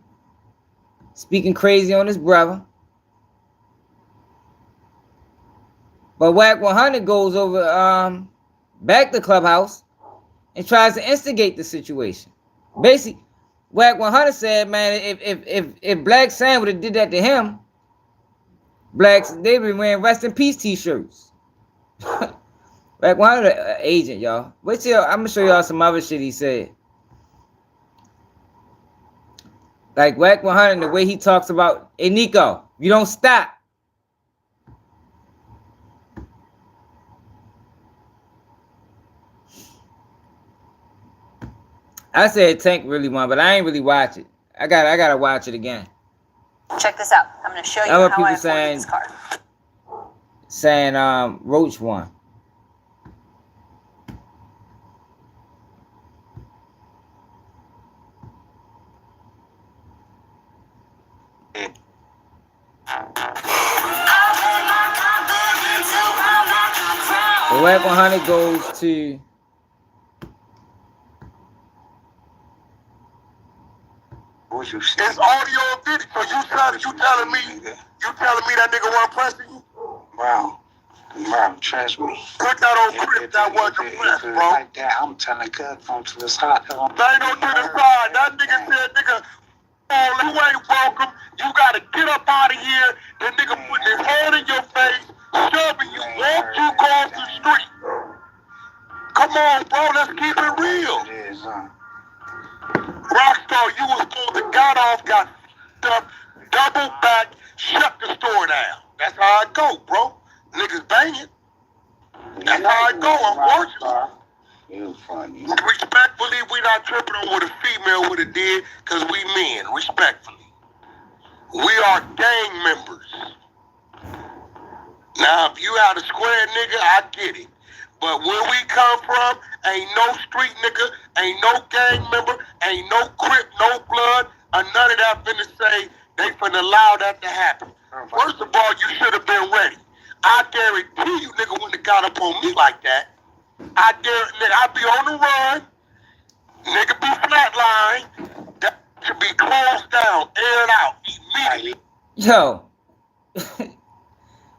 A: speaking crazy on his brother. But Wack 100 goes over back to Clubhouse and tries to instigate the situation. Basically, Wack 100 said, man, if Black Sam would have did that to him, blacks, they been wearing rest in peace t-shirts. Wack 100 agent, y'all. Wait till I'm gonna show y'all some other shit he said. Like Wack 100, the way he talks about, hey Nico, you don't stop. I said Tank really won, but I ain't really watch it. I gotta watch it again.
C: Check this out. I'm going to show you
A: Other
C: how
A: people
C: I avoided this card.
A: saying Roach won. The Wack 100 goes to
F: It's audio and video. So telling me that nigga wasn't pressing you?
S: Bro, trust me.
F: Put that on grip. That wasn't pressed, bro.
S: Like that, I'm telling God, come to this hot.
F: They don't to the side. That nigga said, nigga, oh, you ain't welcome. You gotta get up out of here. The nigga put his hand in your face, shoving you, walk you across the street. Come on, bro, let's keep it real. Rockstar, you was supposed to got off, got stuff, double back, shut the store down. That's how it go, bro. Niggas banging. That's how it go, unfortunately.
S: You funny.
F: Respectfully, we not tripping on what a female would have did, because we men, respectfully. We are gang members. Now, if you had a square nigga, I get it. But where we come from, ain't no street nigga, ain't no gang member, ain't no crip, no blood, or none of that finna say they finna allow that to happen. First of all, you should have been ready. I guarantee you nigga wouldn't have got up on me like that. I be on the run, nigga be flatline, that should be closed down, aired out immediately.
A: yo.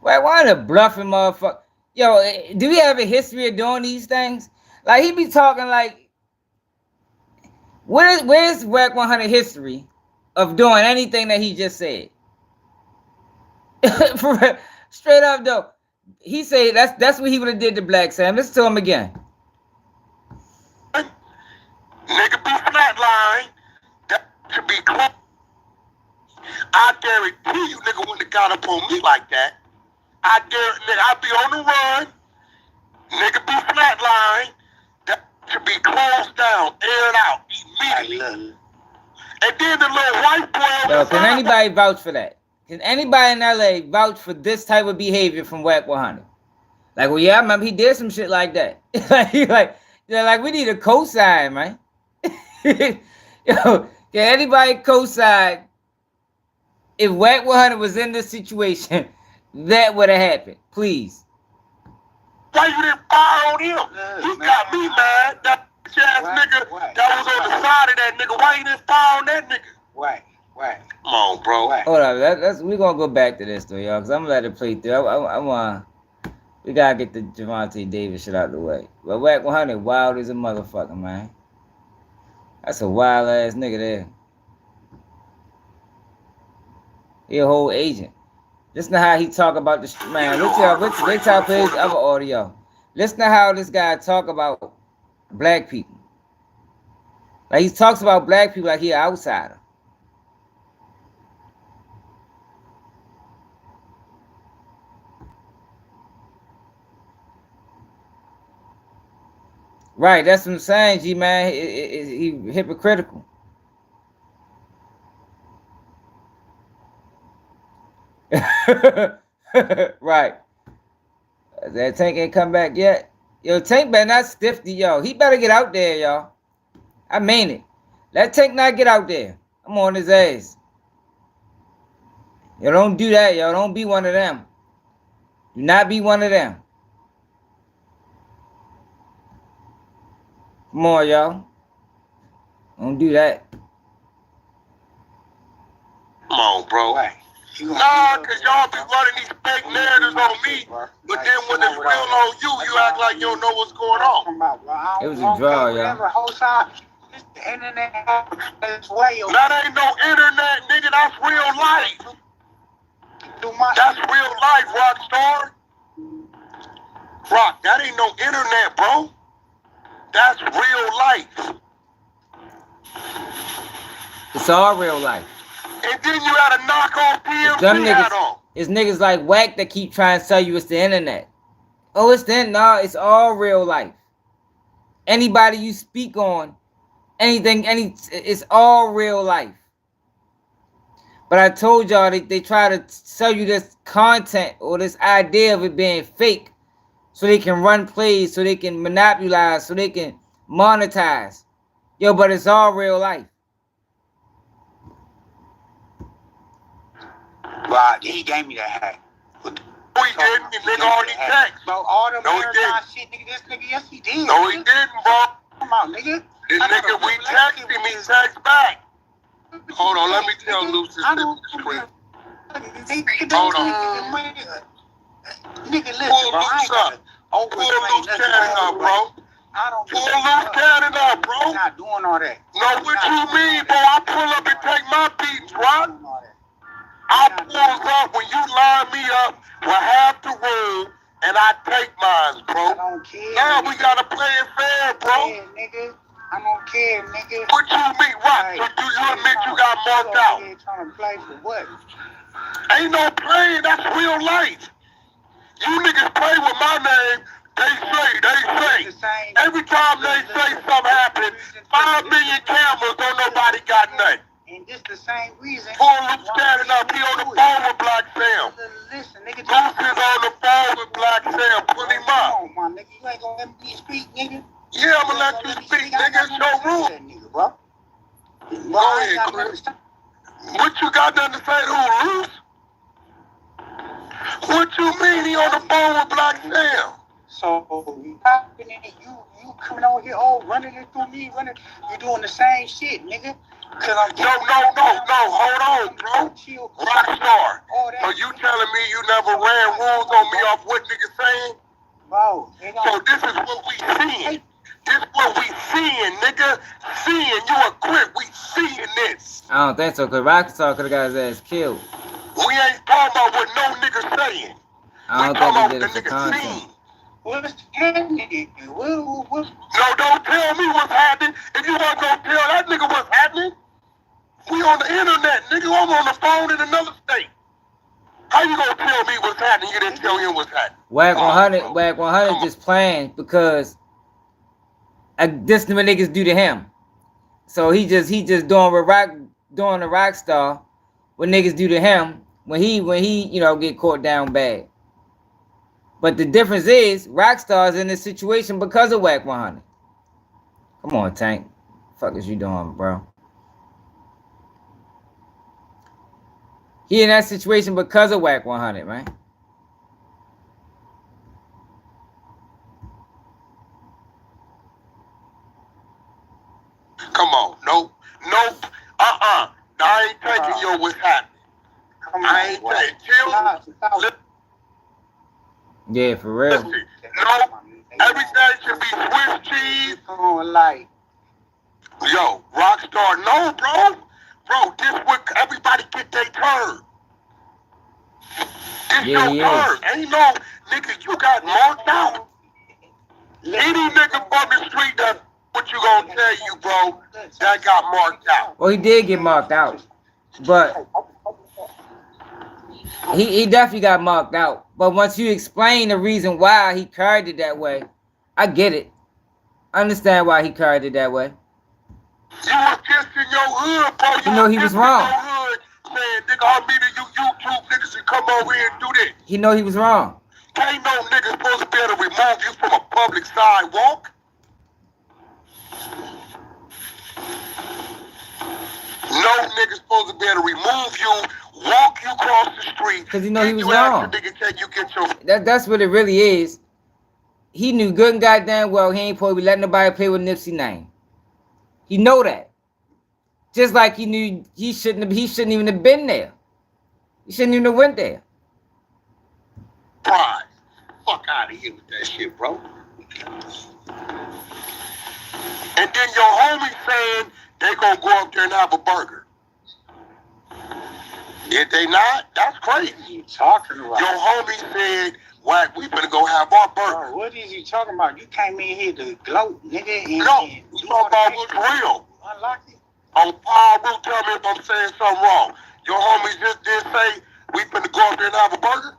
A: Why the bluffing motherfucker? Yo, do he have a history of doing these things? Like he be talking like, where's Wack 100 history of doing anything that he just said? Straight up though, he said that's what he would have did to Black Sam. Listen to him again.
F: Nigga be flatline, that should be closed. I guarantee you nigga wouldn't have got up on me like that. I be on the run, nigga be flatline, that should be closed down, aired out immediately. And then the little white boy.
A: Yo, can anybody vouch for that? Can anybody in LA vouch for this type of behavior from Wack 100? Like, well, yeah, I remember he did some shit like that. like we need a cosign, man. Yo, can anybody cosign if Wack 100 was in this situation? That would have happened, please.
F: Why you didn't fire on him? He got me mad. That ass nigga that was on the side of that nigga. Why you didn't fire on that nigga?
S: Whack.
F: Come on, bro.
A: Hold up, we're gonna go back to this though, y'all, because I'm gonna let it play through. We gotta get the Gervonta Davis shit out the way. But Wack 100 wild as a motherfucker, man. That's a wild ass nigga there. He a whole agent. Listen to how he talk about this, man. Wait till I play his other audio. Listen to how this guy talk about black people. Like he talks about black people like he an outsider. Right, that's what I'm saying, G man. He hypocritical. Right. That Tank ain't come back yet. Yo, Tank better not stiff the yo. He better get out there, y'all. I mean it. Let Tank not get out there. I'm on his ass. Yo, don't do that, yo. Don't be one of them. Do not be one of them. Come on, y'all. Don't do that.
F: Come on, bro. Nah, cause y'all be running these fake narratives on me, but then when it's real on you, you act like you don't know what's going on.
A: It was a draw, y'all.
F: That ain't no internet, nigga. That's real life. That's real life, Rockstar. Rock, that ain't no internet, bro. That's real life.
A: It's all real life.
F: And then you had to knock off
A: It's them
F: PMC hat
A: niggas.
F: on.
A: It's niggas like Wack that keep trying to tell you it's the internet. Oh, it's the no, it's all real life. Anybody you speak on, anything, it's all real life. But I told y'all they try to sell you this content or this idea of it being fake so they can run plays, so they can monopolize, so they can monetize. Yo, but it's all real life.
S: Well, he gave me that hat.
F: No, he didn't. The nigga already text.
S: Bro, all them
F: No, he
S: marathon
F: didn't.
S: shit, nigga, this nigga, yes, he did.
F: No, he didn't, bro.
S: Come on, nigga.
F: This nigga, we texted him, he text back. Hold on, let me tell Luce this quick. Hold on.
S: Nigga, listen,
F: Pull
S: bro, I
F: Luce
S: ain't gotta
F: up. Pull Luce Cannon up, bro. Pull Luce Cannon up, bro.
S: I'm not doing all that.
F: No, what you mean, bro? I pull up and take my beats, bro. I pull up when you line me up with half the room and I take mine, bro.
S: I don't care.
F: Now we gotta play it fair, bro.
S: Yeah, nigga. I don't care, nigga.
F: What you mean, what? So do you admit you got marked out?
S: Trying to play for what?
F: Ain't no playing, that's real life. You niggas play with my name, they say. Every time they say something happen, 5 million cameras, don't nobody got nothing.
S: And this the same reason.
F: Pull Luke standing up, he on the phone with Black Sam.
S: Listen, nigga.
F: Luke is on the phone with Black Sam, pull him up.
S: Come on, my nigga. You ain't gonna let me speak, nigga.
F: Yeah, I'm gonna let you speak, nigga, it's your room.
S: Bro.
F: Go ahead, Chris. What you got nothing to say to who, Luce? What you mean he on the phone with Black Sam?
S: So you coming over here, running it through me, you doing the same shit, nigga.
F: No, hold on, bro. Rockstar. So you telling me you never ran rules on me off what niggas saying?
S: Bro,
F: so this is what we seeing. This what we seeing, nigga. Seeing you equipped, we seeing this.
A: I don't think so, because Rockstar could have got his ass killed.
F: We ain't talking about what no nigga saying.
A: I don't think he did it for content.
S: What's happening?
F: No, don't tell me what's happening. If you want to go tell that nigga what's happening, we on the internet, nigga. I'm on the phone in another state. How you gonna tell me what's happening? You didn't tell him what's happening.
A: Wack 100 just playing because this the niggas do to him. So he just doing the rock star what niggas do to him when he get caught down bad. But the difference is Rockstar's in this situation because of Wack 100. Come on, Tank. Fuck is you doing, bro? He in that situation because of Wack 100, man.
F: Come on, nope. I ain't taking your what's happening. I ain't taking.
A: Yeah, for real.
F: No, everything should be Swiss cheese. Yo, Rockstar, no, bro. Bro, this what everybody get their turn. This your turn. Ain't no nigga, you got marked out. Any nigga from the street that what you gonna tell you, bro, that got marked out.
A: Well, he did get marked out. But he definitely got marked out. But once you explain the reason why he carried it that way, I get it. I understand why he carried it that way.
F: You was just in your hood, bro.
A: You know he was wrong.
F: Saying, nigga, I'll meet you YouTube niggas and come over here and do this.
A: He know he was wrong.
F: Ain't no nigga supposed to be able to remove you from a public sidewalk. No nigga supposed to be able to remove you, walk you across the street.
A: Because you know he was wrong.
F: Nigga, can you get your...
A: That's what it really is. He knew good and goddamn well he ain't supposed to be letting nobody play with Nipsey's name. He know that. Just like he knew he shouldn't even have been there. He shouldn't even have went there.
V: Pride. Fuck out of here with that shit, bro. And then your homie saying they gonna go up there and have a burger. Did they not? That's crazy.
S: What are you talking about?
V: Your homie said, Wack, we better go have our burger.
S: Bro, what is you talking about? You came in here to gloat, nigga. And,
V: No,
S: and
V: we talking about what's real.
S: Unlock it.
V: On Power Root, tell me if I'm saying something wrong. Your homies just did say we finna go up there and have a burger?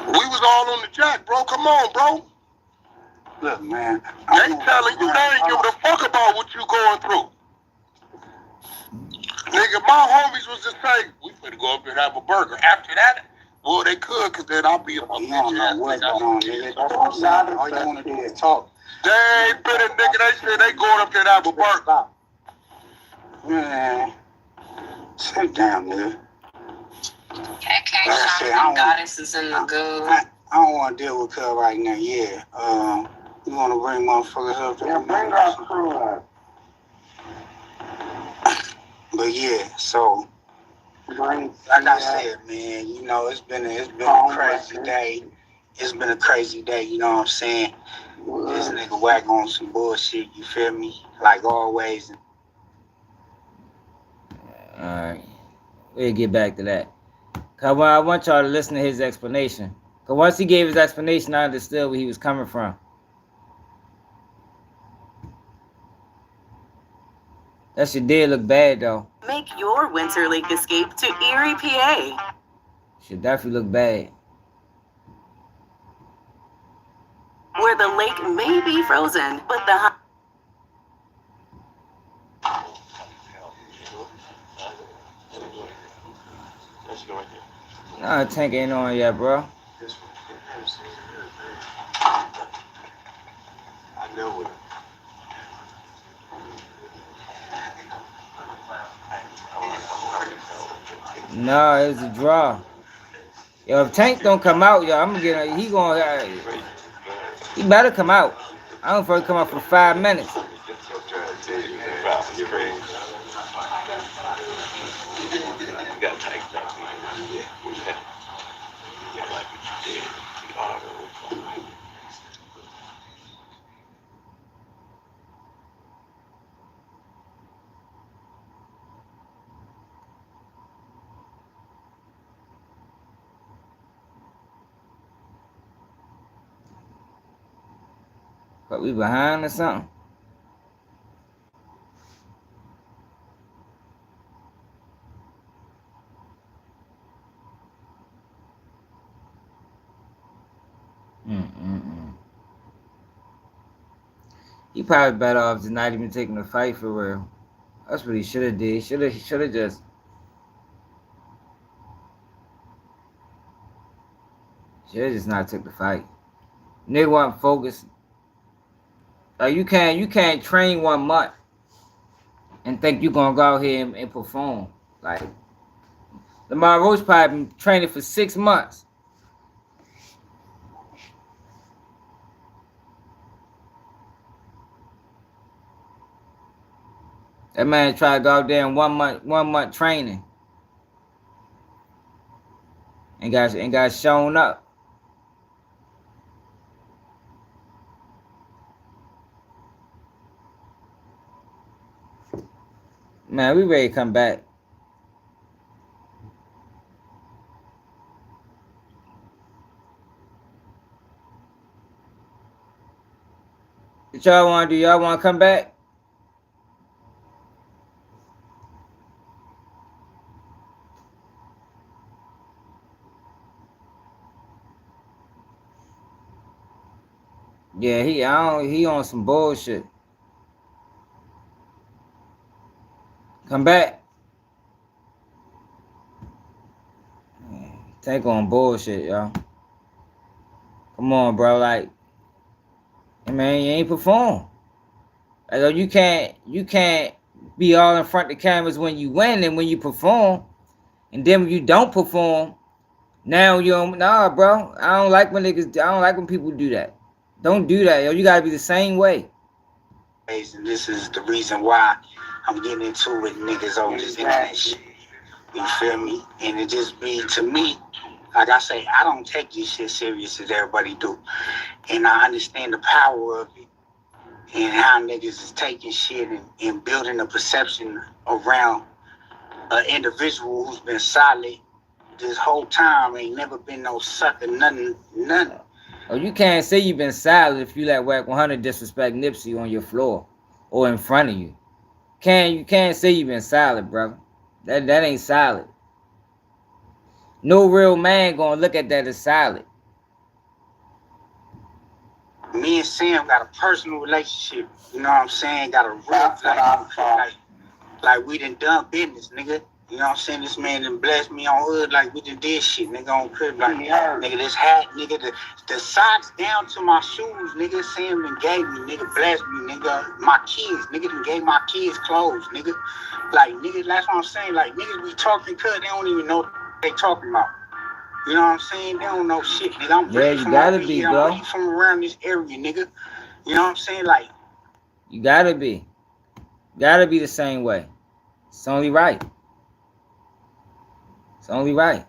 V: We was all on the jack, bro. Come on, bro.
S: Look, man.
V: They telling you they ain't giving a fuck about what you going through. Nigga, my homies was just saying, we finna go up there and have a burger. After that, well, they could, because then I'll be a fucking
S: don't know what's going on, nigga. That's what I'm saying. All you want to do is talk.
V: They ain't been a nigga. They said they going up there and have a burger.
S: Man, sit down, nigga.
C: Goddess is in the goo.
S: I don't want to deal with her right now. Yeah. You want to bring motherfuckers up there? Yeah, bring our crew up. But yeah, so like I said, man, you know, it's been a crazy day. It's been a crazy day. You know what I'm saying? This nigga Wack on some bullshit. You feel me? Like always.
A: All right, we'll get back to that. Cause I want y'all to listen to his explanation. Cause once he gave his explanation, I understood where he was coming from. That shit did look bad though.
D: Make your winter lake escape to Erie, PA.
A: Should definitely look bad.
D: Where the lake may be frozen, but the
A: Nah, tank ain't on yet, bro.
V: I know it.
A: Nah, it's a draw. Yo, if Tank don't come out, yo, I'm gonna get. He better come out. I don't first come out for 5 minutes. But we behind or something? He probably better off just not even taking the fight for real. That's what he should have did. Should have just. Should have just not took the fight. Nigga wasn't focused. Like you can't train 1 month and think you're gonna go out here and perform. Like Lamont Roach probably been training for 6 months. That man tried to go out there in 1 month training. And got shown up. Man, we ready to come back. What y'all want to do? Y'all want to come back? Yeah, he on some bullshit. Come back. Take on bullshit, y'all. Come on, bro. Like, man, you ain't perform. Like, you can't be all in front of the cameras when you win and when you perform, and then when you don't perform, now you don't. Nah, bro. I don't like when people do that. Don't do that, yo. You gotta be the same way.
S: and this is the reason why I'm getting into it with niggas over this internet shit. You feel me? And it just be, to me, like I say, I don't take this shit serious as everybody do. And I understand the power of it and how niggas is taking shit and building a perception around an individual who's been solid this whole time, ain't never been no sucker, nothing.
A: Oh, you can't say you've been silent if you let Wack 100 disrespect Nipsey on your floor or in front of you. You can't say you've been silent, brother. That ain't solid. No real man gonna look at that as solid.
S: Me and Sam got a personal relationship. You know what I'm saying? Got a real like we done business, nigga. You know what I'm saying? This man done blessed me on hood like we done did shit, nigga, on crib. Like, nigga, this hat, nigga, the socks down to my shoes, nigga, Sam done gave me, nigga, blessed me, nigga. My kids, nigga, done gave my kids clothes, nigga. Like, nigga, that's what I'm saying. Like, niggas be talking cause they don't even know what they talking about. You know what I'm saying? They don't know shit, nigga. I'm really from over here. I'm really from around this area, nigga. You know what I'm saying? Like,
A: you gotta be. Gotta be the same way. It's only right. It's only right.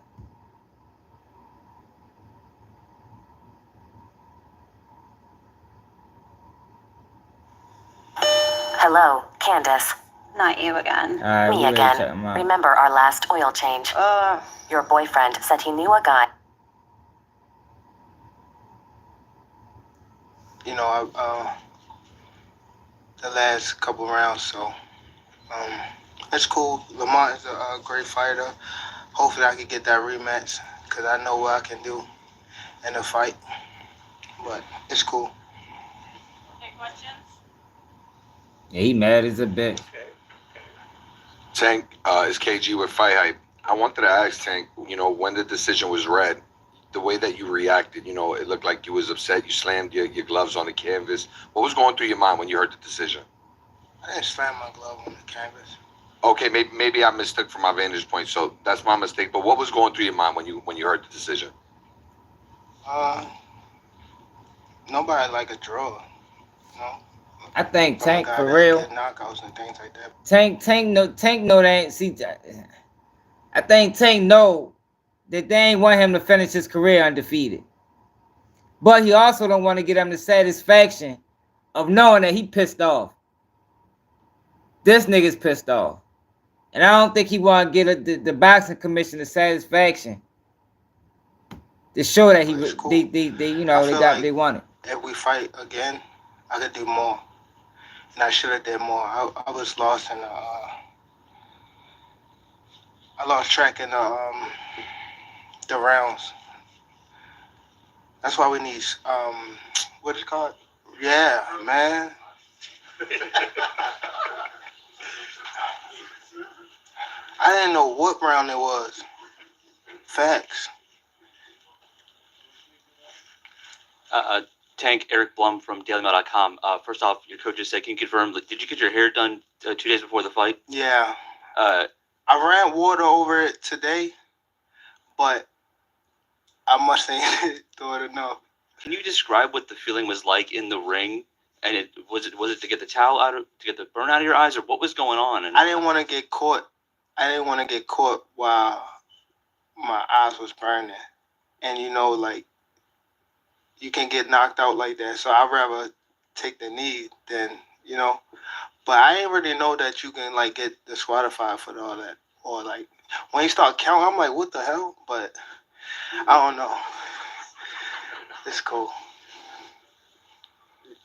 D: Hello, Candace. Not you again. Me again. Remember our last oil change? Your boyfriend said he knew a guy.
S: you know, the last couple rounds, so it's cool. Lamont is a great fighter. Hopefully I can get that rematch because I know what I can do in a fight. But it's cool.
P: Okay, questions?
A: Yeah, he mad as a bitch.
N: Tank, is KG with Fight Hype. I wanted to ask Tank, when the decision was read, the way that you reacted, it looked like you was upset. You slammed your gloves on the canvas. What was going through your mind when you heard the decision?
S: I didn't slam my glove on the canvas.
N: Okay, maybe I mistook from my vantage point, so that's my mistake. But what was going through your mind when you heard the decision?
S: Nobody like a draw,
A: I think
S: From a
A: Tank
S: guy
A: for
S: that
A: real.
S: get knockouts and things like that.
A: Tank know they ain't see. I think Tank know that they ain't want him to finish his career undefeated. But he also don't want to get him the satisfaction of knowing that he pissed off. This nigga's pissed off. And I don't think he want to get the boxing commission the satisfaction to show that
S: Cool.
A: they want it.
S: If we fight again, I could do more, and I should have did more. I was lost in I lost track in the rounds. That's why we need what is it called? Yeah, man. I didn't know what round it was. Facts.
G: Tank, Eric Blum from DailyMail.com. First off, your coach just said, can you confirm, did you get your hair done 2 days before the fight?
S: Yeah. I ran water over it today, but I must ain't thought enough.
G: Can you describe what the feeling was like in the ring? And was it to get the towel to get the burn out of your eyes, or what was going on? And
S: I didn't want to get caught. I didn't want to get caught while my eyes was burning. And you can get knocked out like that. So I'd rather take the knee than, But I didn't really know that you can get disqualified for all that. Or when you start counting, I'm like, what the hell? But I don't know. It's cool.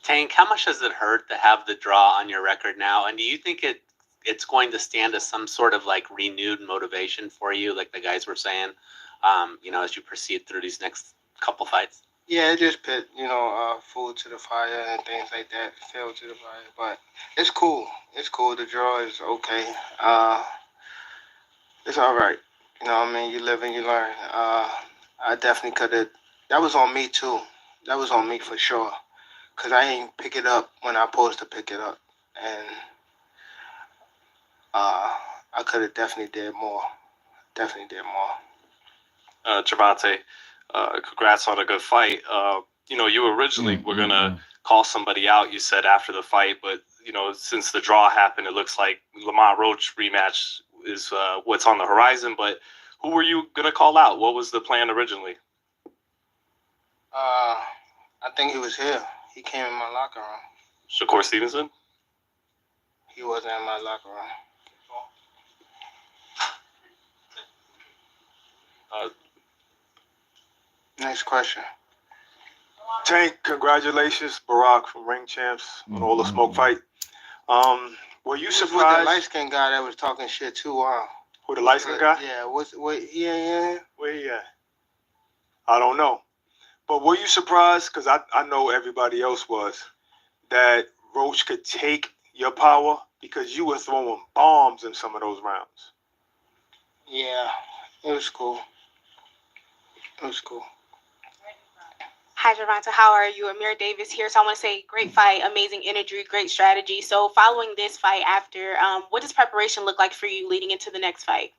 L: Tank, how much does it hurt to have the draw on your record now? And do you think it's going to stand as some sort of renewed motivation for you, like the guys were saying, as you proceed through these next couple fights?
S: Yeah, it just put, food to the fire and things like that, fuel to the fire. But it's cool. It's cool. The draw is okay. It's all right. You know what I mean? You live and you learn. I definitely could have. That was on me, too. That was on me for sure. Because I ain't pick it up when I supposed to pick it up. And I could have definitely did more.
B: Gervonta, congrats on a good fight. You originally were gonna call somebody out, you said, after the fight. But, you know, since the draw happened, it looks like Lamont Roach rematch is what's on the horizon. But who were you going to call out? What was the plan originally?
S: I think he was here. He came in my locker room.
B: Shakur Stevenson?
S: He wasn't in my locker room. Next question.
J: Tank, congratulations, Barack from Ring Champs on all the smoke fight. Were you surprised?
S: The light skinned guy that was talking shit too.
J: Who, the light skinned guy?
S: Yeah. Where he at?
J: I don't know. But were you surprised? Because I know everybody else was, that Roach could take your power, because you were throwing bombs in some of those rounds.
S: Yeah, it was cool. It was cool.
H: Hi, Gervonta. How are you? Amir Davis here. So I want to say great fight, amazing energy, great strategy. So following this fight after, what does preparation look like for you leading into the next fight?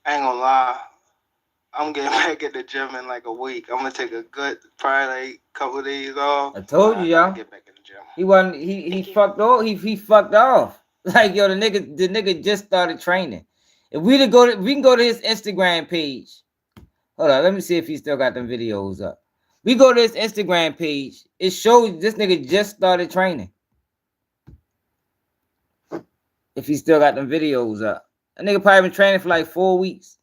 S: I ain't gonna lie. I'm getting back at the gym in like a week. I'm gonna take a good, probably like couple of days off.
A: I told you, y'all.
S: Get back in the gym.
A: He wasn't. He fucked off. He fucked off. Like, yo, the nigga just started training. If we can go to his Instagram page. Hold on, let me see if he still got them videos up. We go to his Instagram page. It shows this nigga just started training. If he still got them videos up, that nigga probably been training for like 4 weeks.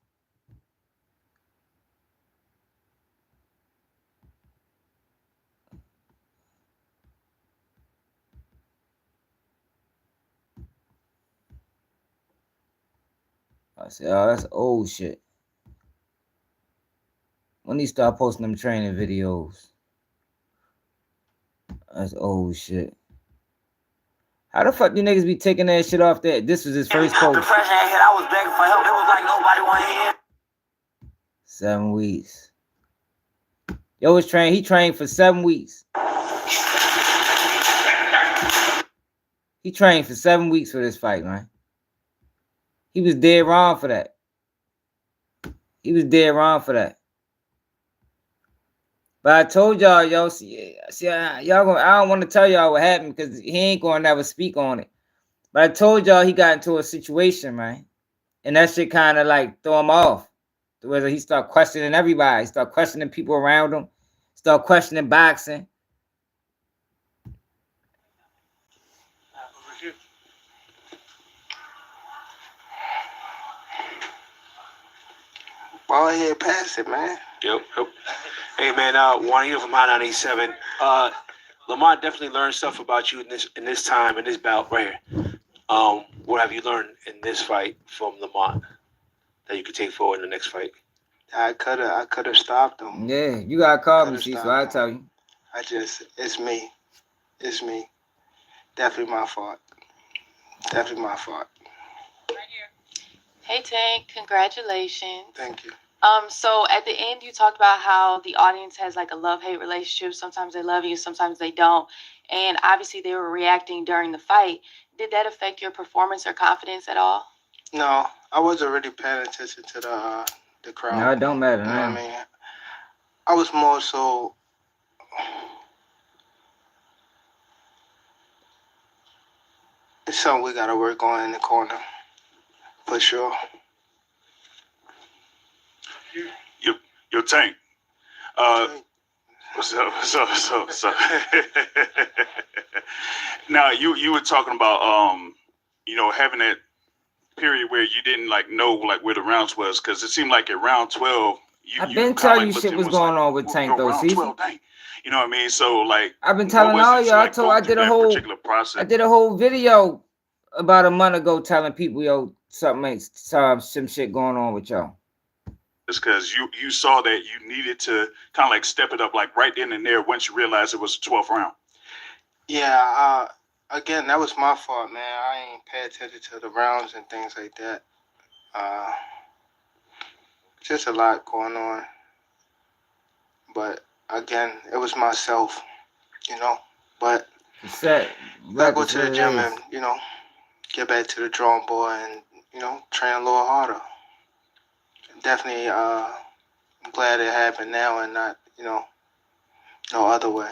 A: I said, oh, that's old shit. When he start posting them training videos, that's old shit. How the fuck you niggas be taking that shit off there? This was his first post.
T: The pressure ain't hit. I was begging for help. It was like nobody wanted to hear.
A: 7 weeks. Yo was trained. He trained for 7 weeks. He trained for 7 weeks for this fight, man. He was dead wrong for that. He was dead wrong for that. But I told y'all, y'all gonna. I don't want to tell y'all what happened because he ain't gonna never speak on it. But I told y'all he got into a situation, man, and that shit kind of like throw him off. Whether he start questioning everybody, he start questioning people around him, start questioning boxing.
S: Ball ahead, pass it, man.
Q: Yep. Hey man, Juan here from High 97. Lamont definitely learned stuff about you in this time, in this bout right here. What have you learned in this fight from Lamont that you could take forward in the next fight?
S: I could have stopped him.
A: Yeah, you gotta call me, see, so I tell you.
S: It's me. It's me. Definitely my fault. Definitely my fault.
P: Hey Tank, congratulations.
S: Thank you.
P: So at the end you talked about how the audience has like a love-hate relationship. Sometimes they love you, sometimes they don't. And obviously they were reacting during the fight. Did that affect your performance or confidence at all?
S: No, I wasn't really paying attention to the crowd.
A: No, it don't matter.
S: You know what I mean? I was more so it's something we gotta work on in the corner. For sure.
M: Yo, Tank. What's up? Now you were talking about having that period where you didn't like know like where the rounds was, because it seemed like at round 12
A: I've been telling you shit was going on with Tank though, see?
M: You know what I mean? So like
A: I've been telling all y'all. I did a whole video about a month ago telling people, yo, some shit going on with y'all.
M: It's because you saw that you needed to kind of like step it up like right then and there once you realized it was the 12th round.
S: Yeah, again, that was my fault, man. I ain't pay attention to the rounds and things like that. Just a lot going on. But again, it was myself, But I go to the gym and, get back to the drawing board and, train a little harder. Definitely, I'm glad it happened now and not, no other way.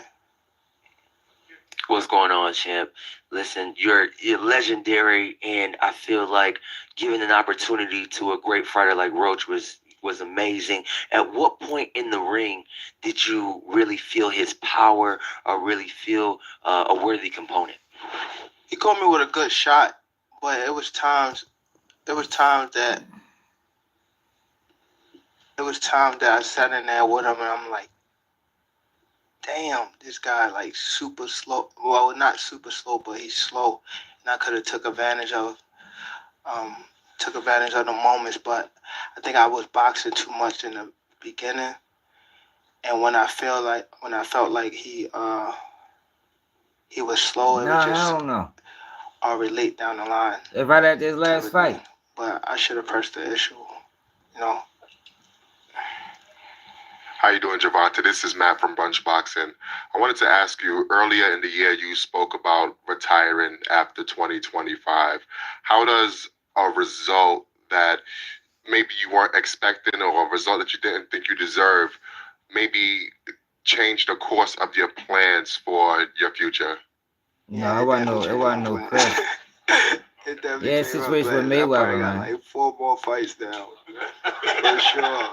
E: What's going on, champ? Listen, you're legendary, and I feel like giving an opportunity to a great fighter like Roach was amazing. At what point in the ring did you really feel his power or really feel a worthy component?
S: He caught me with a good shot, but it was times that I sat in there with him and I'm like, damn, this guy like super slow. Well, not super slow, but he's slow, and I could have took advantage of the moments. But I think I was boxing too much in the beginning, and when I felt like he was slow, it was just
A: I don't know.
S: already late down the line.
A: If I had this last fight,
S: But I should have pressed the issue, you know.
I: How you doing, Gervonta? This is Matt from Brunch Boxing. I wanted to ask you, earlier in the year, you spoke about retiring after 2025. How does a result that maybe you weren't expecting or a result that you didn't think you deserve maybe change the course of your plans for your future?
A: no, it wasn't no Chris. Yeah, situation with Mayweather, man.
S: Like 4 more fights now, for sure.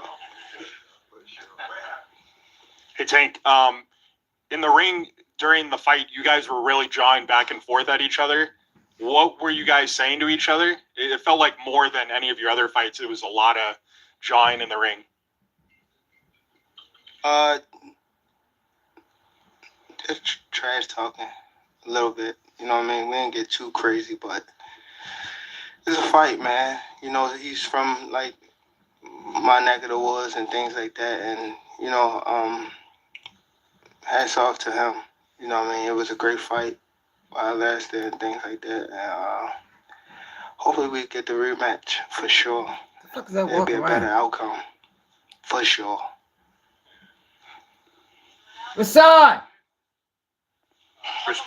U: Hey Tank, in the ring during the fight, you guys were really jawing back and forth at each other. What were you guys saying to each other? It felt like more than any of your other fights. It was a lot of jawing in the ring.
S: Just trash talking a little bit. You know what I mean? We didn't get too crazy, but it's a fight, man. You know, he's from like my neck of the woods and things like that, and you know, hats off to him. You know what I mean? It was a great fight while it lasted and things like that. And hopefully we get the rematch for sure. It'll be a better outcome for sure.
A: What's on?
W: Chris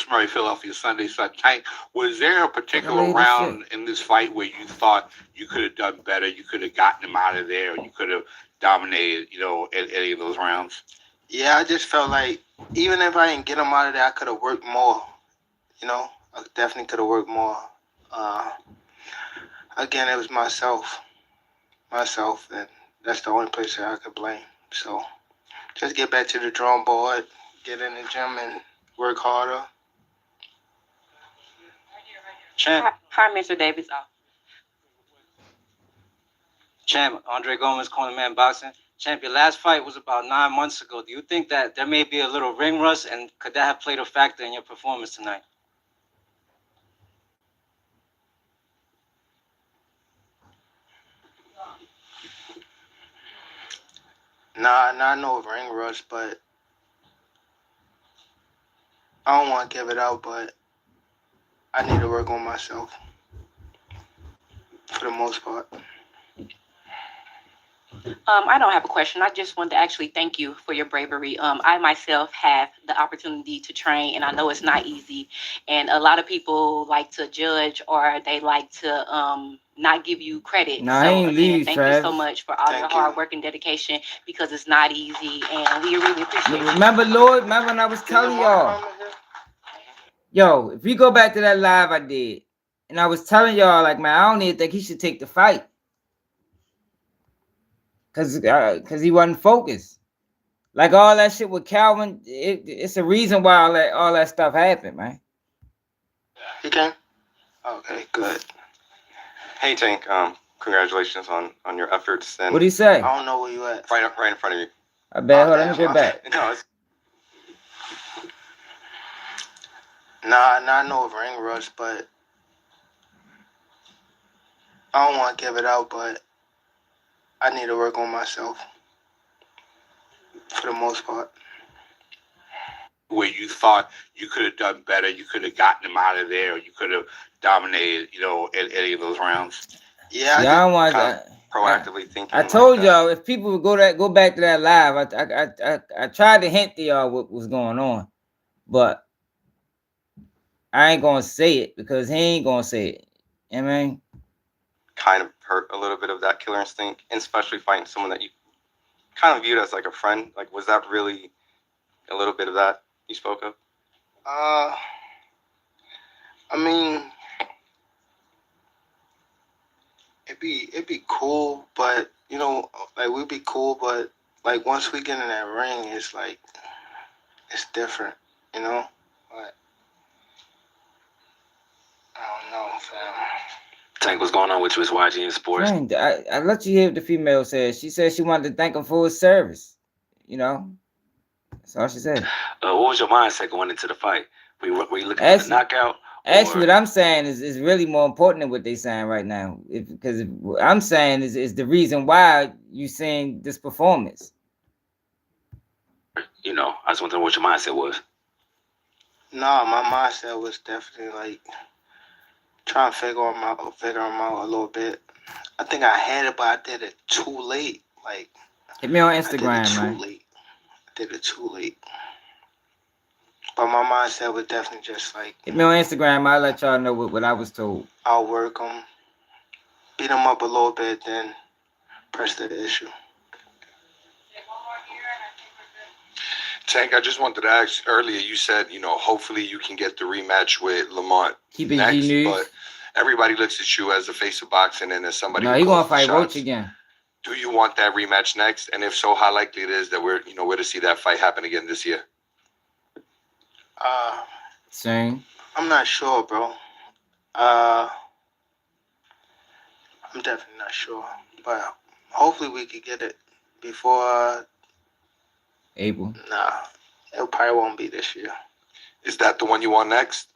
W: Murray, Philadelphia Sunday Sun. Tank, was there a particular round in this fight where you thought you could have done better, you could have gotten him out of there, or you could have dominated, you know, any of those rounds?
S: Yeah, I just felt like even if I didn't get him out of there, I could have worked more. You know, I definitely could have worked more. Again, it was myself, and that's the only place that I could blame. So just get back to the drawing board, get in the gym, and work harder.
X: Champ. Hi, Mr. Davis. Champ, Andre Gomez, Cornerman Boxing. Champ, your last fight was about 9 months ago. Do you think that there may be a little ring rust, and could that have played a factor in your performance tonight?
S: Nah, not no ring rust, but I don't want to give it out, but I need to work on myself for the most part.
P: I don't have a question. I just wanted to actually thank you for your bravery. I myself have the opportunity to train, and I know it's not easy. And a lot of people like to judge, or they like to not give you credit.
A: Nah, I ain't leave,
P: thank
A: Travis.
P: you so much for all your hard work and dedication, because it's not easy, and we really appreciate it.
A: Remember, Lloyd? Remember when I was telling y'all? Yo, if we go back to that live I did, and I was telling y'all, like, man, I don't even think he should take the fight. Cause he wasn't focused. Like all that shit with Calvin, it's a reason why all that stuff happened, man.
S: You can? Okay, good.
Y: Hey Tank, congratulations on your efforts. And
A: What'd he say?
S: I don't know where you at.
Y: Right in front of you.
A: I bet. Hold on, let me get back.
Y: No, it's
S: Nah, not no ring rust, but I don't want to give it out, but I need to work on myself for the most part.
W: Where you thought you could have done better, you could have gotten him out of there, or you could have dominated, you know, any of those rounds?
S: Yeah,
A: I don't want
Y: proactively thinking.
A: I told y'all if people would go back to that live, I tried to hint to y'all what was going on, but I ain't gonna say it because he ain't gonna say it. You know what I mean?
Y: Kind of hurt a little bit of that killer instinct, and especially fighting someone that you kind of viewed as like a friend. Like, was that really a little bit of that you spoke of?
S: I mean, it'd be cool, but you know, like we'd be cool, but like once we get in that ring, it's like it's different, you know. But I don't know, fam.
E: Tank, what's going on with you? It's YG in Sports.
A: Friend, I let you hear what the female said. She said she wanted to thank him for his service. You know, that's all she said.
E: What was your mindset going into the fight? Were you looking for the knockout?
A: Actually, what I'm saying is really more important than what they saying right now. Because what I'm saying is the reason why you seeing this performance.
E: You know, I just want to know what your mindset was.
S: No, my mindset was definitely like trying to figure him out a little bit. I think I had it, but I did it too late. Like,
A: hit me on Instagram,
S: I did it
A: man.
S: too late. I did it too late. But my mindset was definitely just like,
A: hit me on Instagram. I'll let y'all know what I was told.
S: I'll work them, beat them up a little bit, then press the issue.
N: Tank, I just wanted to ask earlier, you said, you know, hopefully you can get the rematch with Lamont
A: Keep it
N: next,
A: G-News.
N: but everybody looks at you as the face of boxing and as somebody
A: No,
N: who
A: he gonna
N: calls the
A: fight Roach
N: shots.
A: again.
N: Do you want that rematch next? And if so, how likely it is that we're to see that fight happen again this year?
A: Same.
S: I'm not sure, bro. I'm definitely not sure, but hopefully we could get it before
A: April.
S: Nah, it probably won't be this year.
N: Is that the one you want next?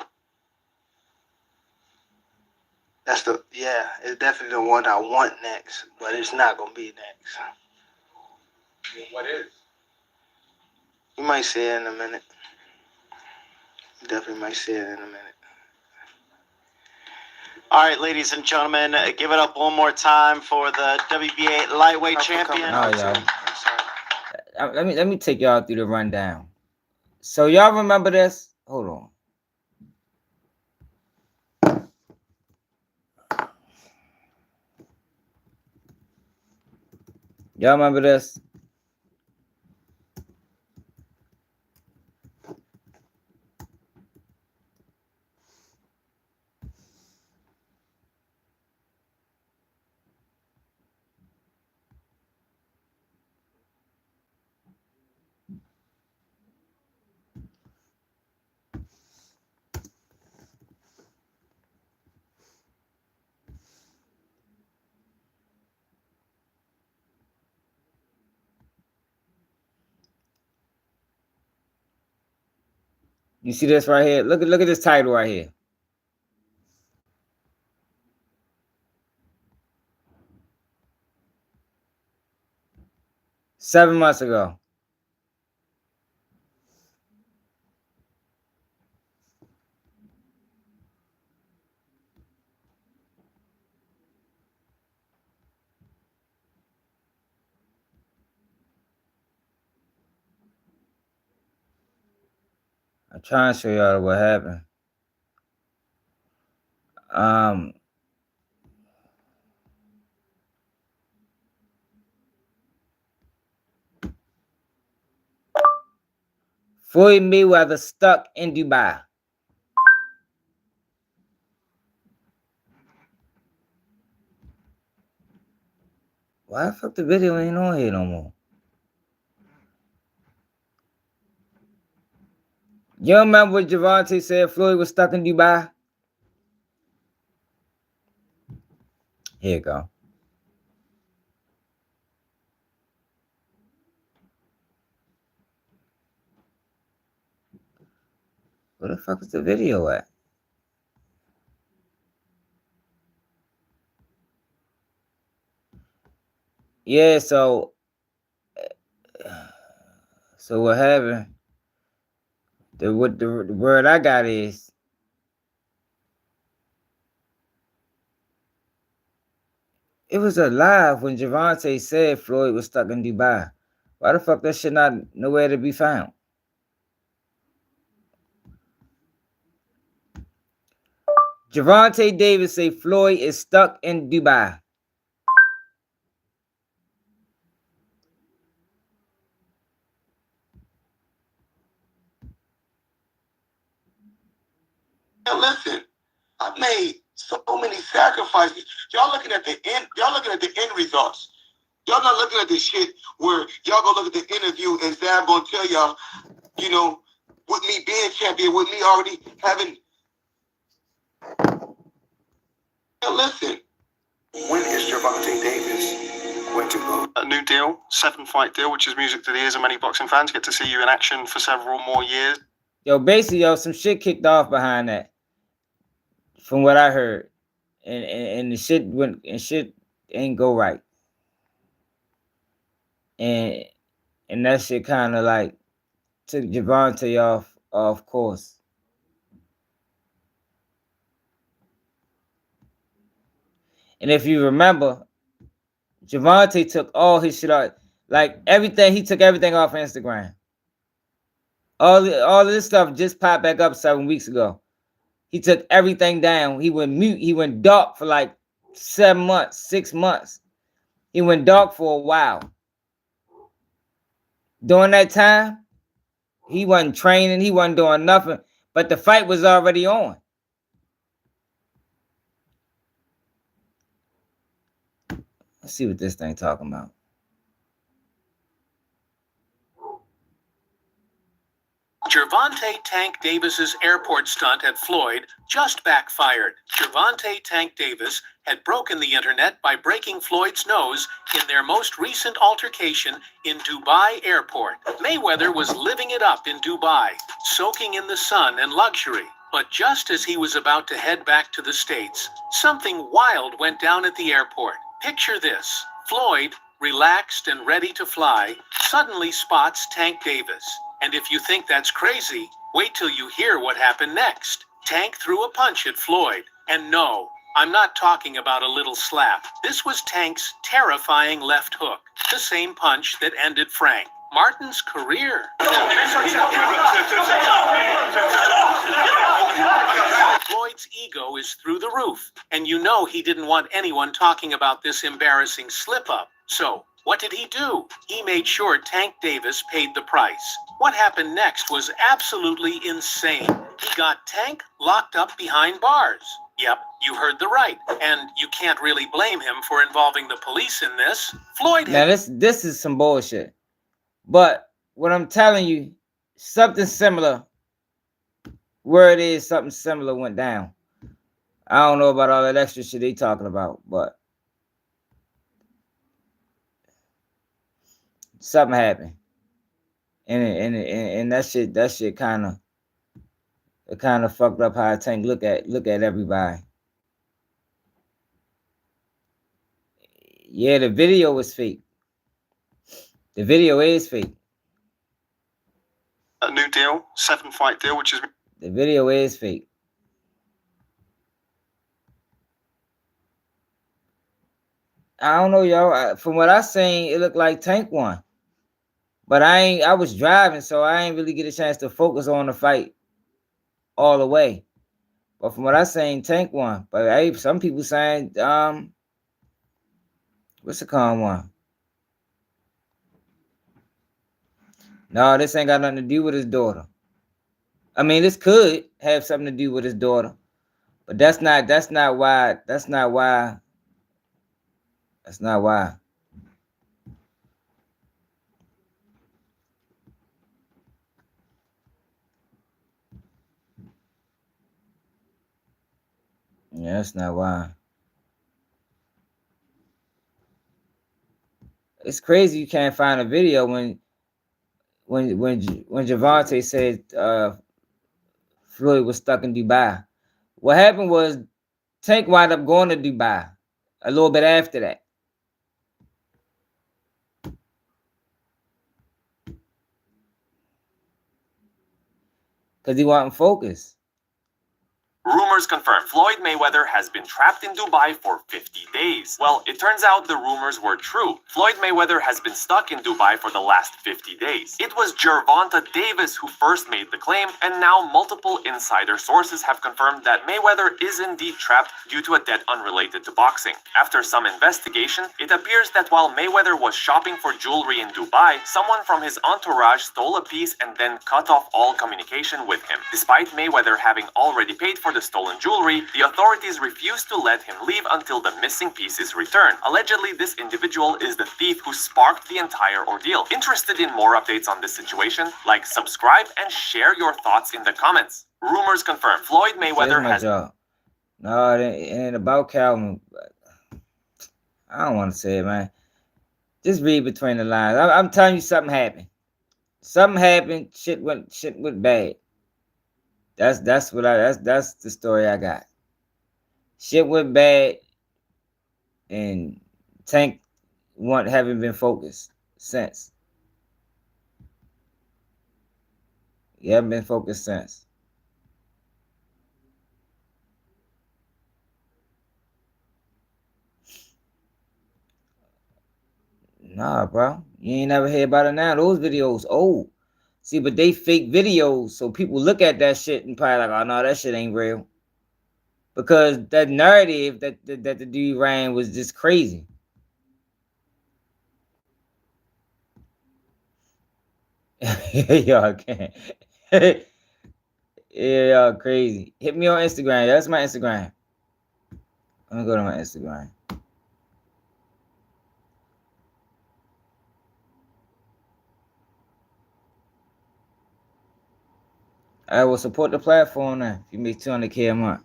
S: It's definitely the one I want next, but it's not gonna be next.
N: What is?
S: You might see it in a minute. You definitely might see it in a minute.
C: All right, ladies and gentlemen, give it up one more time for the WBA lightweight champion.
A: Oh, y'all. Let me take y'all through the rundown. So y'all remember this? Hold on. Y'all remember this? You see this right here? Look at this title right here. Seven months ago. I'm trying to show y'all what happened. Floyd Mayweather stuck in Dubai. Why the fuck the video ain't on here no more? You remember what Gervonta said Floyd was stuck in Dubai? Here you go. Where the fuck is the video at? Yeah, so what happened? The word I got is it was alive when Gervonta said Floyd was stuck in Dubai. Why the fuck that shit not nowhere to be found? Gervonta Davis say Floyd is stuck in Dubai.
I: And listen, I made so many sacrifices. Y'all looking at the end. Y'all looking at the end results. Y'all not looking at the shit where y'all go look at the interview and Zab gonna tell y'all, you know, with me being champion, with me already having. And listen.
F: When is Gervonta Davis going to go?
B: A new deal, 7-fight deal, which is music to the ears of many boxing fans. Get to see you in action for several more years.
A: Yo, basically, yo, some shit kicked off behind that, from what I heard, and the shit went and shit ain't go right, and that shit kind of like took Gervonta off course. And if you remember, Gervonta took all his shit out, like everything. He took everything off Instagram. All of this stuff just popped back up 7 weeks ago. He took everything down. He went mute. He went dark for like 7 months, 6 months. He went dark for a while. During that time, he wasn't training. He wasn't doing nothing. But the fight was already on. Let's see what this thing talking about.
K: Gervonta Tank Davis's airport stunt at Floyd just backfired. Gervonta Tank Davis had broken the internet by breaking Floyd's nose in their most recent altercation in Dubai airport. Mayweather was living it up in Dubai, soaking in the sun and luxury. But just as he was about to head back to the States, something wild went down at the airport. Picture this. Floyd, relaxed and ready to fly, suddenly spots Tank Davis. And if you think that's crazy, wait till you hear what happened next. Tank threw a punch at Floyd. And no, I'm not talking about a little slap. This was Tank's terrifying left hook, the same punch that ended Frank Martin's career. Floyd's ego is through the roof, and you know he didn't want anyone talking about this embarrassing slip-up. So, what did he do? He made sure Tank Davis paid the price. What happened next was absolutely insane. He got Tank locked up behind bars. Yep, you heard the right. And you can't really blame him for involving the police in this. Floyd...
A: Now, this is some bullshit. But what I'm telling you, something similar, where it is, something similar went down. I don't know about all that extra shit they talking about, but something happened, and that shit kind of fucked up how Tank look at everybody. Yeah, the video was fake. The video is fake.
B: A new deal, 7-fight deal, which is...
A: The video is fake. I don't know, y'all. From what I seen, it looked like Tank won. But I was driving, so I ain't really get a chance to focus on the fight all the way. But from what I seen, Tank won. But hey, some people saying, what's the con one? No, this ain't got nothing to do with his daughter. I mean, this could have something to do with his daughter, but that's not why. Yeah, that's not why. It's crazy you can't find a video when Gervonta said Floyd was stuck in Dubai. What happened was Tank wound up going to Dubai a little bit after that. Because he wasn't focused.
B: Rumors confirm Floyd Mayweather has been trapped in Dubai for 50 days. Well, it turns out the rumors were true. Floyd Mayweather has been stuck in Dubai for the last 50 days. It was Gervonta Davis who first made the claim, and now multiple insider sources have confirmed that Mayweather is indeed trapped due to a debt unrelated to boxing. After some investigation, it appears that while Mayweather was shopping for jewelry in Dubai, someone from his entourage stole a piece and then cut off all communication with him. Despite Mayweather having already paid for
D: the stolen jewelry, the authorities refused to let him leave until the missing piece is returned. Allegedly, this individual is the thief who sparked the entire ordeal. Interested in more updates on this situation? Like, subscribe, and share your thoughts in the comments. Rumors confirm Floyd Mayweather has...
A: Job. No, it ain't about Calvin. I don't want to say it, man. Just read between the lines. I'm telling you, something happened. Something happened. Shit went bad. That's the story I got. Shit went bad, and Tank haven't been focused since. You haven't been focused since. Nah, bro. You ain't never hear about it now. Those videos old. See, but they fake videos, so people look at that shit and probably like, oh no, that shit ain't real. Because that narrative that the dude ran was just crazy. Y'all can't. Yeah, y'all crazy. Hit me on Instagram. That's my Instagram. Let me go to my Instagram. I will support the platform now. If you make 200K a month.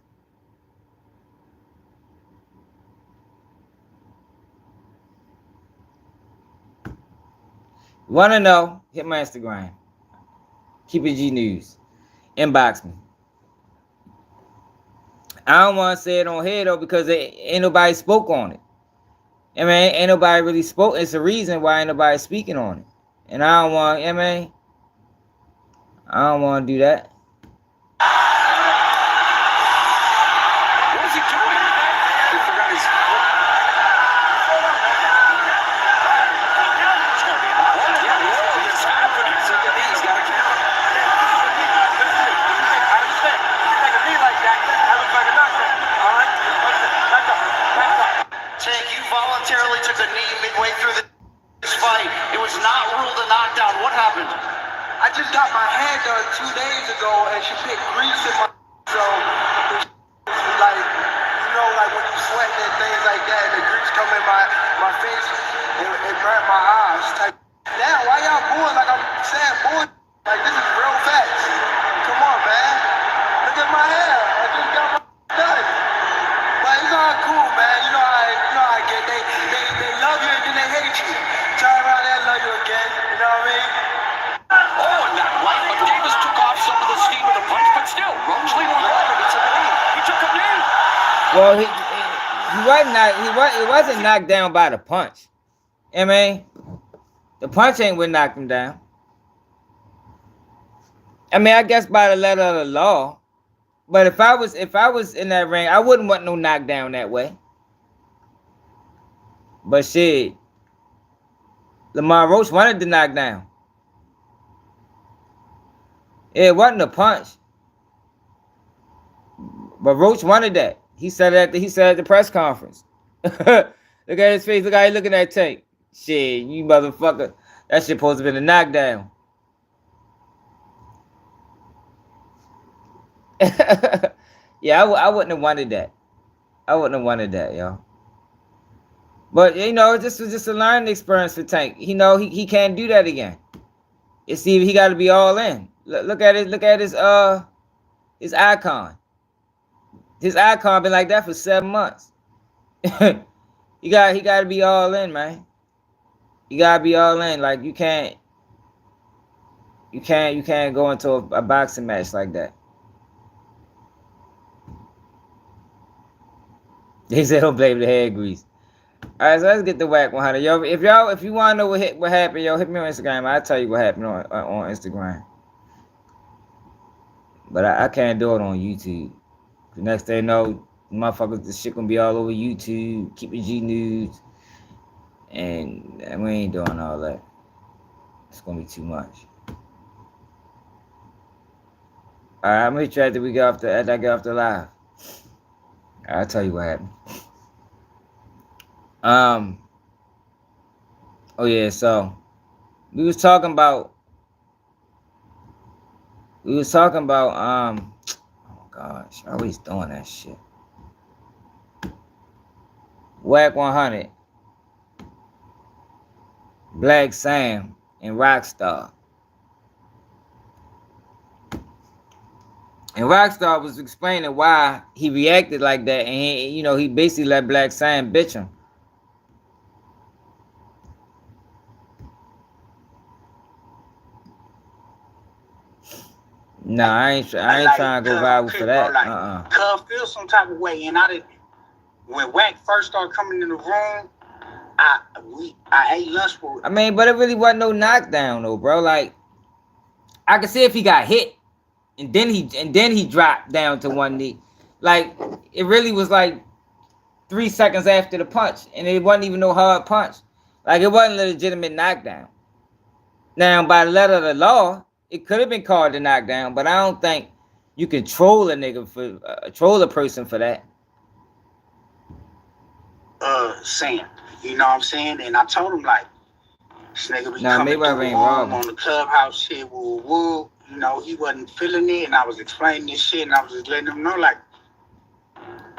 A: Wanna know? Hit my Instagram. Keep it G News. Inbox me. I don't want to say it on here though because ain't nobody spoke on it. I mean, ain't nobody really spoke. It's a reason why ain't nobody speaking on it. And I don't want, I mean, I don't want to do that.
T: What is he doing? He forgot his. It's gonna be loud. Yeah, it's happening. Look at these guys. I understand. You take a knee like that, that looks like a knockdown. All right? Back up.
C: Tank, you voluntarily took a knee midway through this fight. It was not ruled a knockdown. What happened?
F: I just got my hair done 2 days ago, and she put grease in my so it's like, you know, like when you sweating and things like that, and the grease come in my face and burnt my eyes. Type. Damn, why y'all booing like I'm saying booing? Like this is real facts. Come on, man. Look at my hair. I just got my done. But it's all cool, man. You know how I get. They love you and then they hate you. Turn around and love you again. You know what I mean?
T: Oh, and that right, but Davis took off some of the steam of the punch, but still, Roach leaning forward. He took a knee. He took a knee.
A: Well, he wasn't knocked down by the punch. I mean, the punch ain't what knocked him down. I mean, I guess by the letter of the law. But if I was in that ring, I wouldn't want no knockdown that way. But shit, Lamont Roach wanted the knockdown. It wasn't a punch. But Roach wanted that. He said it at the press conference. Look at his face. Look how he looking at Tank. Shit, you motherfucker. That shit supposed to be a knockdown. Yeah, I wouldn't have wanted that. I wouldn't have wanted that, y'all. But you know, this was just a learning experience for Tank. You know, he can't do that again. It's either he got to be all in. Look at it. Look at his icon. His icon been like that for 7 months. he got to be all in, man. You gotta be all in. Like you can't go into a boxing match like that. They said don't blame the hair grease. All right, so let's get the Wack 100. Yo, if you want to know what happened, yo, hit me on Instagram. I'll tell you what happened on Instagram. But I can't do it on YouTube. The next thing you know, motherfuckers, this shit gonna be all over YouTube. Keep it G News. And we ain't doing all that. It's gonna be too much. Alright, I'm gonna hit you after I get off the live. I'll tell you what happened. Oh yeah, so we was talking about oh gosh, always doing that shit. Wack 100, Black Sam, and Rockstar. And Rockstar was explaining why he reacted like that, and he basically let Black Sam bitch him. Nah, I ain't trying to go viral for that.
S: Cuz feel some type of way, and when Wack first started coming in the room, I ate lunch for it.
A: I mean, but it really wasn't no knockdown though, bro. Like, I could see if he got hit, and then he dropped down to one knee. Like, it really was like 3 seconds after the punch, and it wasn't even no hard punch. Like, it wasn't a legitimate knockdown. Now, by the letter of the law, it could have been called a knockdown, but I don't think you can troll a nigga troll a person for that.
S: Sam, you know what I'm saying? And I told him, like, this nigga be coming through the room on the clubhouse shit, woo. You know, he wasn't feeling it, and I was explaining this shit, and I was just letting him know, like,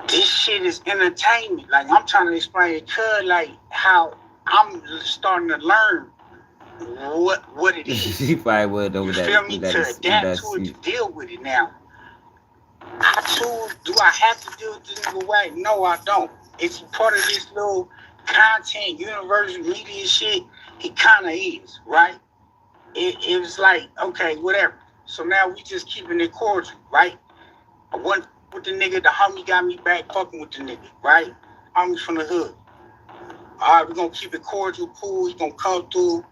S: this shit is entertainment. Like, I'm trying to explain to like, how I'm starting to learn what it is.
A: He probably would over that.
S: You feel me? To adapt to it, to deal with it now. Do I have to deal with this nigga Wack? No, I don't. It's part of this little content, universal media shit. It kind of is, right? It was like, okay, whatever. So now we just keeping it cordial, right? I went with the nigga, the homie got me back fucking with the nigga, right? Homies from the hood. All right, we're gonna keep it cordial, cool. He gonna come through.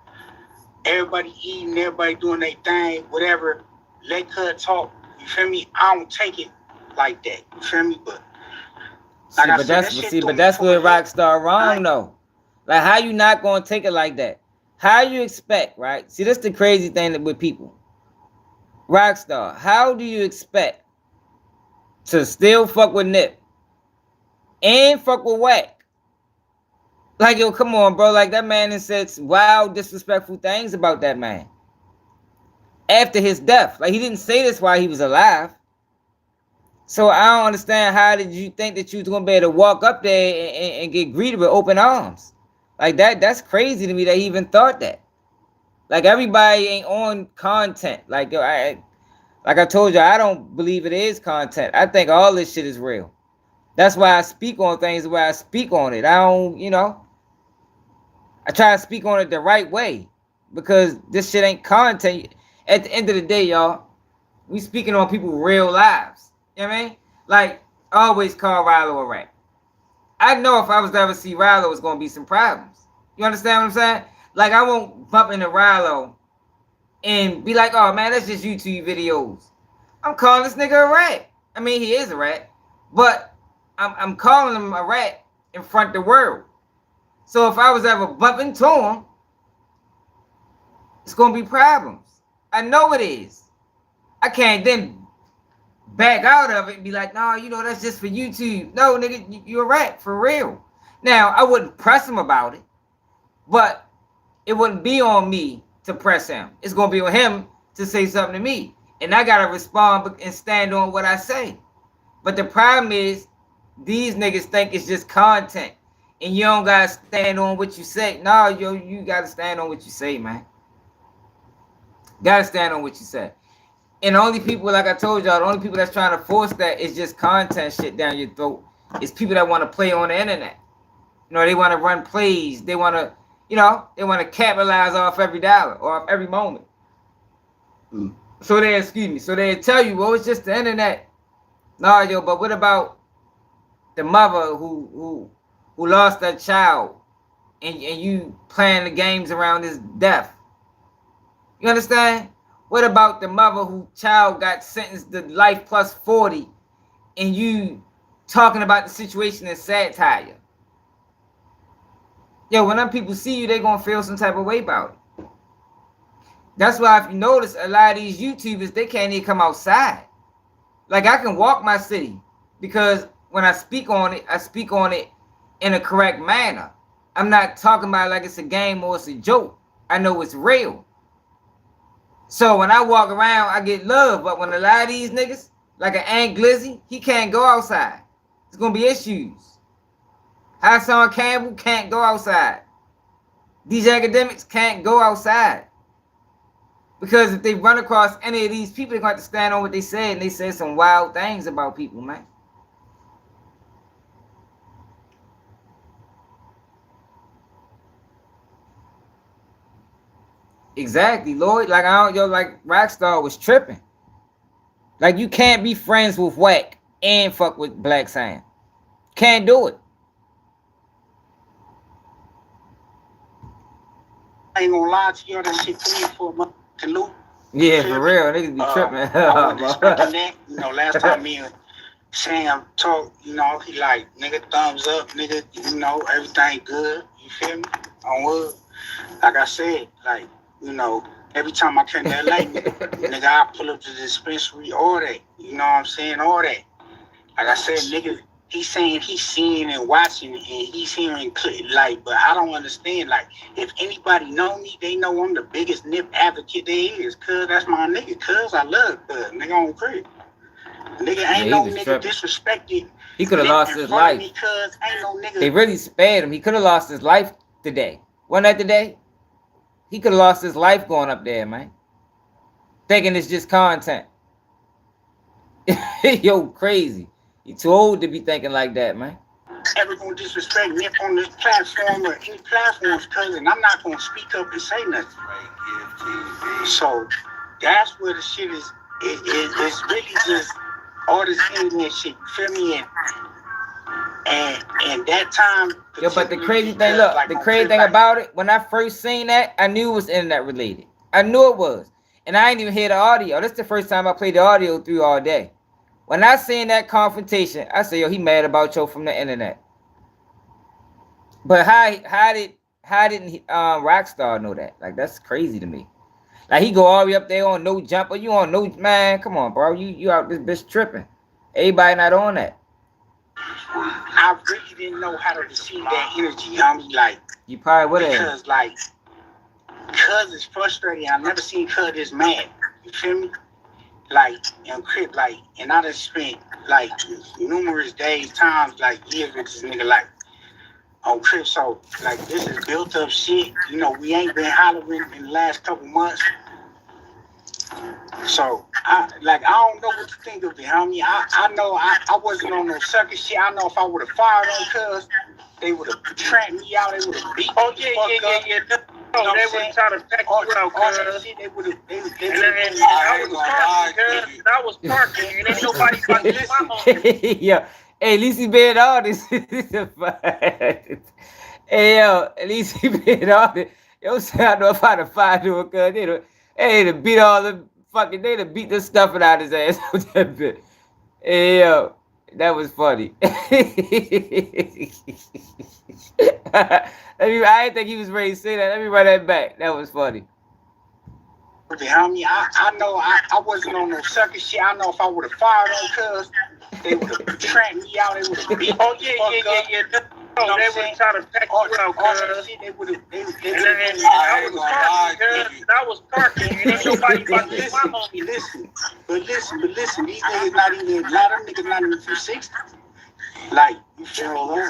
S: Everybody eating, everybody doing their thing, whatever. Let Cud talk. You feel me? I don't take it like that. You feel me? But
A: but that's where Rockstar wrong though. Like, how you not gonna take it like that? How you expect, right? See, that's the crazy thing with people. Rockstar, how do you expect to still fuck with Nip and fuck with Wack? Like, yo, come on, bro. Like, that man has said wild, disrespectful things about that man after his death. Like, he didn't say this while he was alive. So I don't understand, how did you think that you was gonna be able to walk up there and get greeted with open arms? Like, that's crazy to me that he even thought that. Like, everybody ain't on content. Like, I told you, I don't believe it is content. I think all this shit is real. That's why I speak on things the way I speak on it. I don't, I try to speak on it the right way, because this shit ain't content. At the end of the day, y'all, we speaking on people's real lives. You know what I mean? Like, I always call Rilo a rat. I know if I was to ever see Rilo, it's going to be some problems. You understand what I'm saying? Like, I won't bump into Rilo and be like, oh, man, that's just YouTube videos. I'm calling this nigga a rat. I mean, he is a rat. But I'm calling him a rat in front of the world. So if I was ever bumping into him, it's going to be problems. I know it is. I can't then back out of it and be like, no, that's just for YouTube. No, nigga, you're a rat, for real. Now, I wouldn't press him about it, but it wouldn't be on me to press him. It's going to be on him to say something to me. And I got to respond and stand on what I say. But the problem is, these niggas think it's just content, and you don't got to stand on what you say. No, you got to stand on what you say, man. Got to stand on what you say. And the only people, like I told y'all, the only people that's trying to force that is just content shit down your throat. It's people that want to play on the internet. They want to run plays. They want to, they want to capitalize off every dollar or off every moment. So they tell you, well, it's just the internet. No, yo, but what about the mother who lost that child and you playing the games around his death? You understand? What about the mother whose child got sentenced to life plus 40 and you talking about the situation in satire? Yo, when them people see you, they gonna feel some type of way about it. That's why, if you notice, a lot of these YouTubers, they can't even come outside. Like, I can walk my city because when I speak on it in a correct manner. I'm not talking about it like it's a game or it's a joke. I know it's real. So when I walk around, I get love. But when a lot of these niggas, like an Ant Glizzy, he can't go outside. There's gonna be issues. Hassan Campbell can't go outside. These academics can't go outside. Because if they run across any of these people, they're going to have to stand on what they said, and they said some wild things about people, man. Exactly, Lloyd. Like, I don't, yo, like, Rockstar was tripping. Like, you can't be friends with Wack and fuck with Black Sam. Can't do it.
S: I ain't gonna lie to you, that shit to me for a month to loop.
A: Yeah, for real. Niggas be tripping.
S: I wasn't expecting that. You know, last time me and Sam talked, you know, he like, nigga, thumbs up, nigga, you know, everything good. You feel me? On wood. Like I said, like, you know, every time I came to LA, nigga, I pull up to the dispensary, all that. You know what I'm saying? All that. Like I said, nigga, he's saying he's seeing and watching and he's hearing, like, but I don't understand. Like, if anybody know me, they know I'm the biggest nip advocate there is. Cuz that's my nigga. Cuz I love cuz. Nigga on crib. Nigga ain't no nigga disrespected.
A: He could have lost his life.
S: Ain't no nigga.
A: They really spared him. He could have lost his life today. Wasn't that today? He could have lost his life going up there, man. Thinking it's just content. Yo, crazy. You too old to be thinking like that, man.
S: Ever gonna disrespect Nip on this platform or any platforms, cousin? I'm not gonna speak up and say nothing. So that's where the shit is. It's really just all this internet shit. You feel me? And that time.
A: Yo, but the crazy thing, look, like the crazy thing about it, when I first seen that, I knew it was internet related. I knew it was, and I didn't even hear the audio. That's the first time I played the audio through all day. When I seen that confrontation, I said, yo, he mad about you from the internet. But how didn't Rockstar know that? Like, that's crazy to me. Like, he go all the way up there on no jumper. You on no, man, come on, bro. You out this bitch tripping. Everybody not on that.
S: I really didn't know how to receive that energy. I'm like,
A: you probably would have.
S: Because, like, Cuz is frustrated. I never seen Cuz this mad. You feel me? Like, and Crip, like, and I just spent, like, numerous days, times, like, years with this nigga, like, on Crip. So, like, this is built up shit. You know, we ain't been hollering in the last couple months. So, I don't know what to think of it, homie. I know I wasn't on no sucker shit. I know if I would have fired on Cuz, they would have trapped me out. They would have beat me. Oh, yeah. No, they would have tried to pack you out, cuz. They would have. I was parking, and ain't nobody about to get my home.
A: Yeah. Hey, at least he been all this. Hey, yo, at least he been all this. Yo, say I know if I'd have fired to it, cuz they'd have beat all the fucking, they'd have beat the stuffing out of his ass with that bit. Hey, yo, that was funny. I didn't think he was ready to say that. Let me run that back. That was funny.
S: Homie, I know I wasn't on no sucker shit. I know if I would have fired on Cuz, they would have trapped me out. They would have beat. Oh yeah. No, they would have tried to pack you out, cuz. They would have. I was parking, and ain't nobody about to get my homie. Listen. These niggas not even. A lot of them niggas not even 260. Like, you feel me?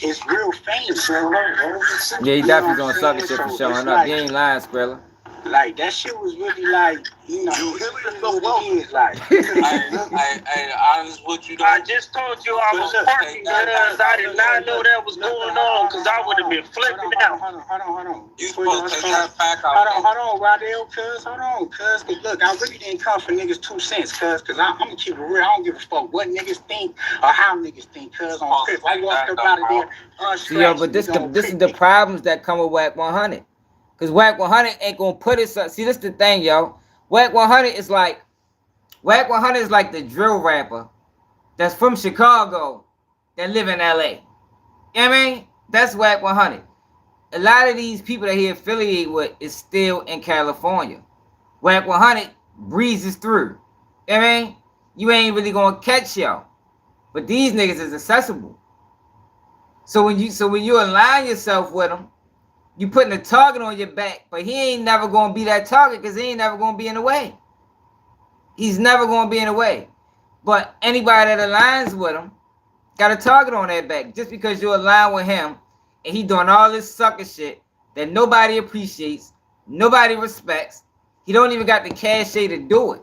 S: It's real famous.
A: Yeah, he definitely gonna suck shit for showing up. You ain't lying, Skrilla.
S: Like, that shit was really like, you know, what it is like.
W: I honest with you,
S: I just told you I was parking because I did not know that was going on because I would have been flipping out. Hold on.
W: You supposed to take that pack out.
S: Hold on, Rodell, cuz. Hold on, cuz. Look, I really didn't come for niggas 2 cents, cuz. Because I'm going to keep it real. I don't give a fuck what niggas think or how niggas think, cuz. On Chris, I walked up out of there.
A: See, yo, but this is the problems that come with Wack 100. Because Wack 100 ain't going to put it... See, this is the thing, yo. Wack 100 is like the drill rapper that's from Chicago that live in LA. You know what I mean? That's Wack 100. A lot of these people that he affiliated with is still in California. Wack 100 breezes through. You know what I mean? You ain't really going to catch y'all. But these niggas is accessible. So when you align yourself with them, you putting a target on your back, but he ain't never gonna be that target because he ain't never gonna be in the way. He's never gonna be in the way. But anybody that aligns with him got a target on their back. Just because you align with him and he doing all this sucker shit that nobody appreciates, nobody respects. He don't even got the cachet to do it.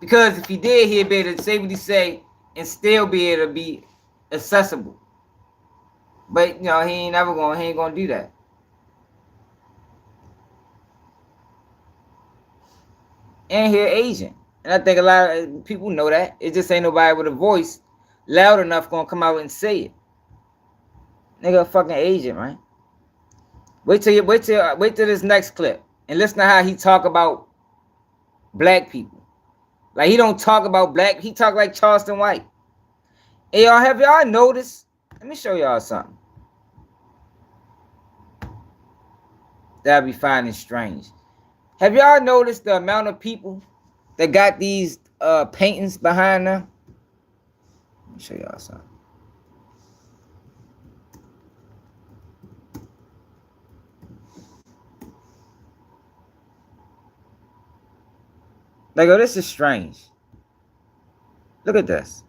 A: Because if he did, he'd be able to say what he say and still be able to be accessible. But he ain't gonna do that. And he an Asian. And I think a lot of people know that. It just ain't nobody with a voice loud enough gonna come out and say it. Nigga a fucking Asian, man. Wait till this next clip and listen to how he talk about black people. Like he don't talk about black, he talk like Charleston White. Hey y'all, have y'all noticed? Let me show y'all something that I be finding strange. Have y'all noticed the amount of people that got these paintings behind them? Let me show y'all something. Like, oh, this is strange. Look at this.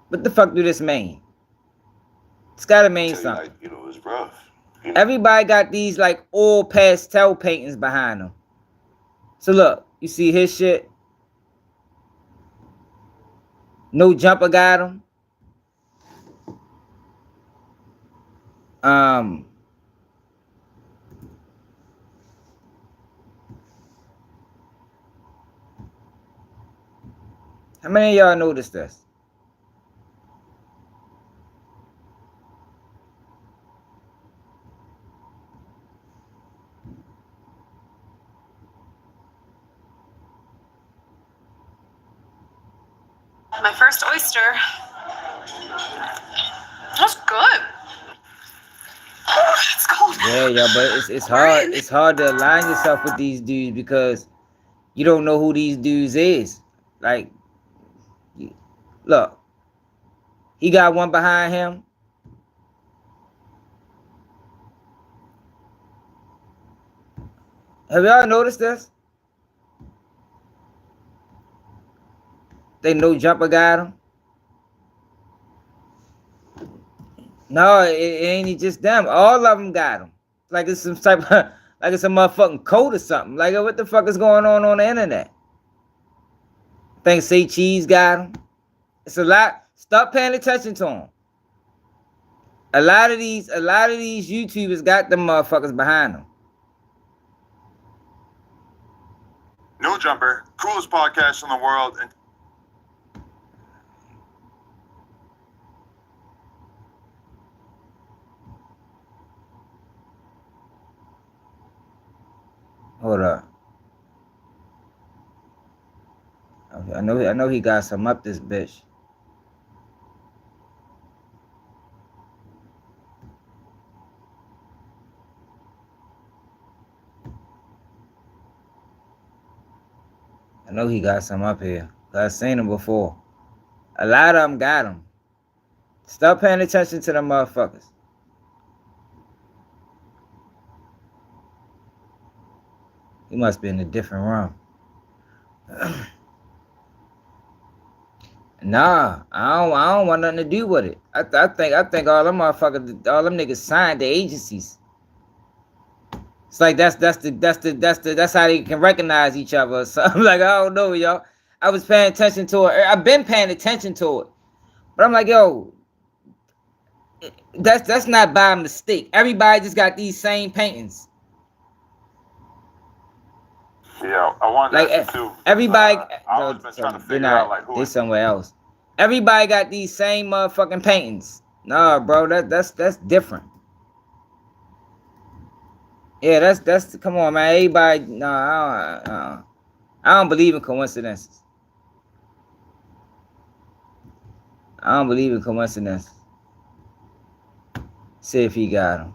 A: What the fuck do this mean? It's gotta mean something.
G: It's rough.
A: Everybody got these like oil pastel paintings behind them. So look, you see his shit. No Jumper got him. How many of y'all noticed this?
L: My first oyster. That's good. Oh, it's cold.
A: Yeah, y'all, but it's hard. It's hard to align yourself with these dudes because you don't know who these dudes is. Like, look, he got one behind him. Have y'all noticed this? They No Jumper got him. No, it ain't just them. All of them got him. Like it's some type of, like it's a motherfucking code or something. Like what the fuck is going on the internet? I think Say Cheese got him. It's a lot. Stop paying attention to them. A lot of these YouTubers got them motherfuckers behind them.
G: No Jumper, coolest podcast in the world. And
A: Hold up. Okay, I know he got some up this bitch. I know he got some up here. I've seen him before. A lot of them got him. Stop paying attention to them motherfuckers. He must be in a different room. Nah, I don't want nothing to do with it. I think all them motherfuckers, all them niggas signed the agencies. It's like that's how they can recognize each other. So I'm like, I don't know, y'all. I was paying attention to it. I've been paying attention to it, but I'm like, yo, that's not by mistake. Everybody just got these same paintings.
G: yeah, I wanted
A: Like
G: to ask you too.
A: everybody,
G: I always been trying to
A: they're
G: figure out
A: not.
G: like who.
A: They're somewhere else. Everybody got these same motherfucking paintings. Nah, bro, that's different. Yeah, that's come on, man. Everybody, nah, I don't believe in coincidences. I don't believe in coincidences. See if he got him.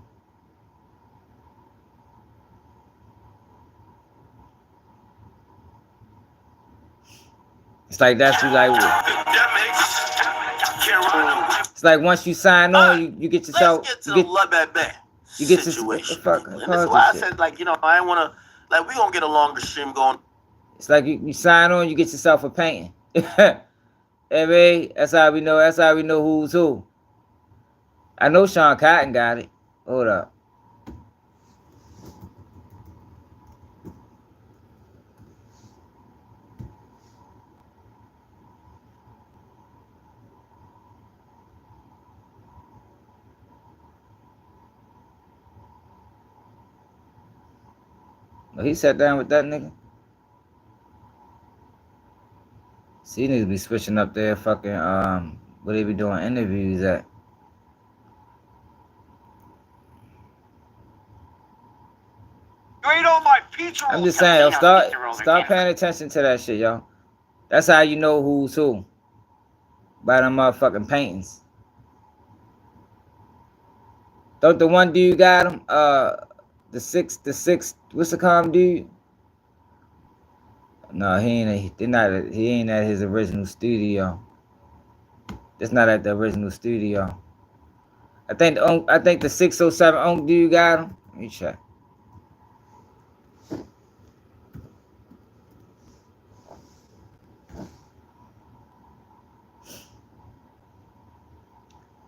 A: It's like that's you like. It's like once you sign on, you get yourself.
C: Let's get to the love at bat.
A: You get to
C: situation.
A: fuck.
C: And this is why I said, like, you know, I want to, like, we gonna get a longer stream going.
A: It's like you sign on, you get yourself a painting. I mean, that's how we know. That's how we know who's who. I know Sean Cotton got it. Hold up. Oh, he sat down with that nigga. See, niggas be switching up their fucking where they be doing interviews at.
C: You ate all my pizza rolls.
A: I'm just saying, yo, start paying attention to that shit, yo. That's how you know who's who. By them motherfucking paintings. Don't the one dude got him? The six, what's the calm dude? No, he ain't at his original studio. It's not at the original studio. I think the 607 dude got him. Let me check.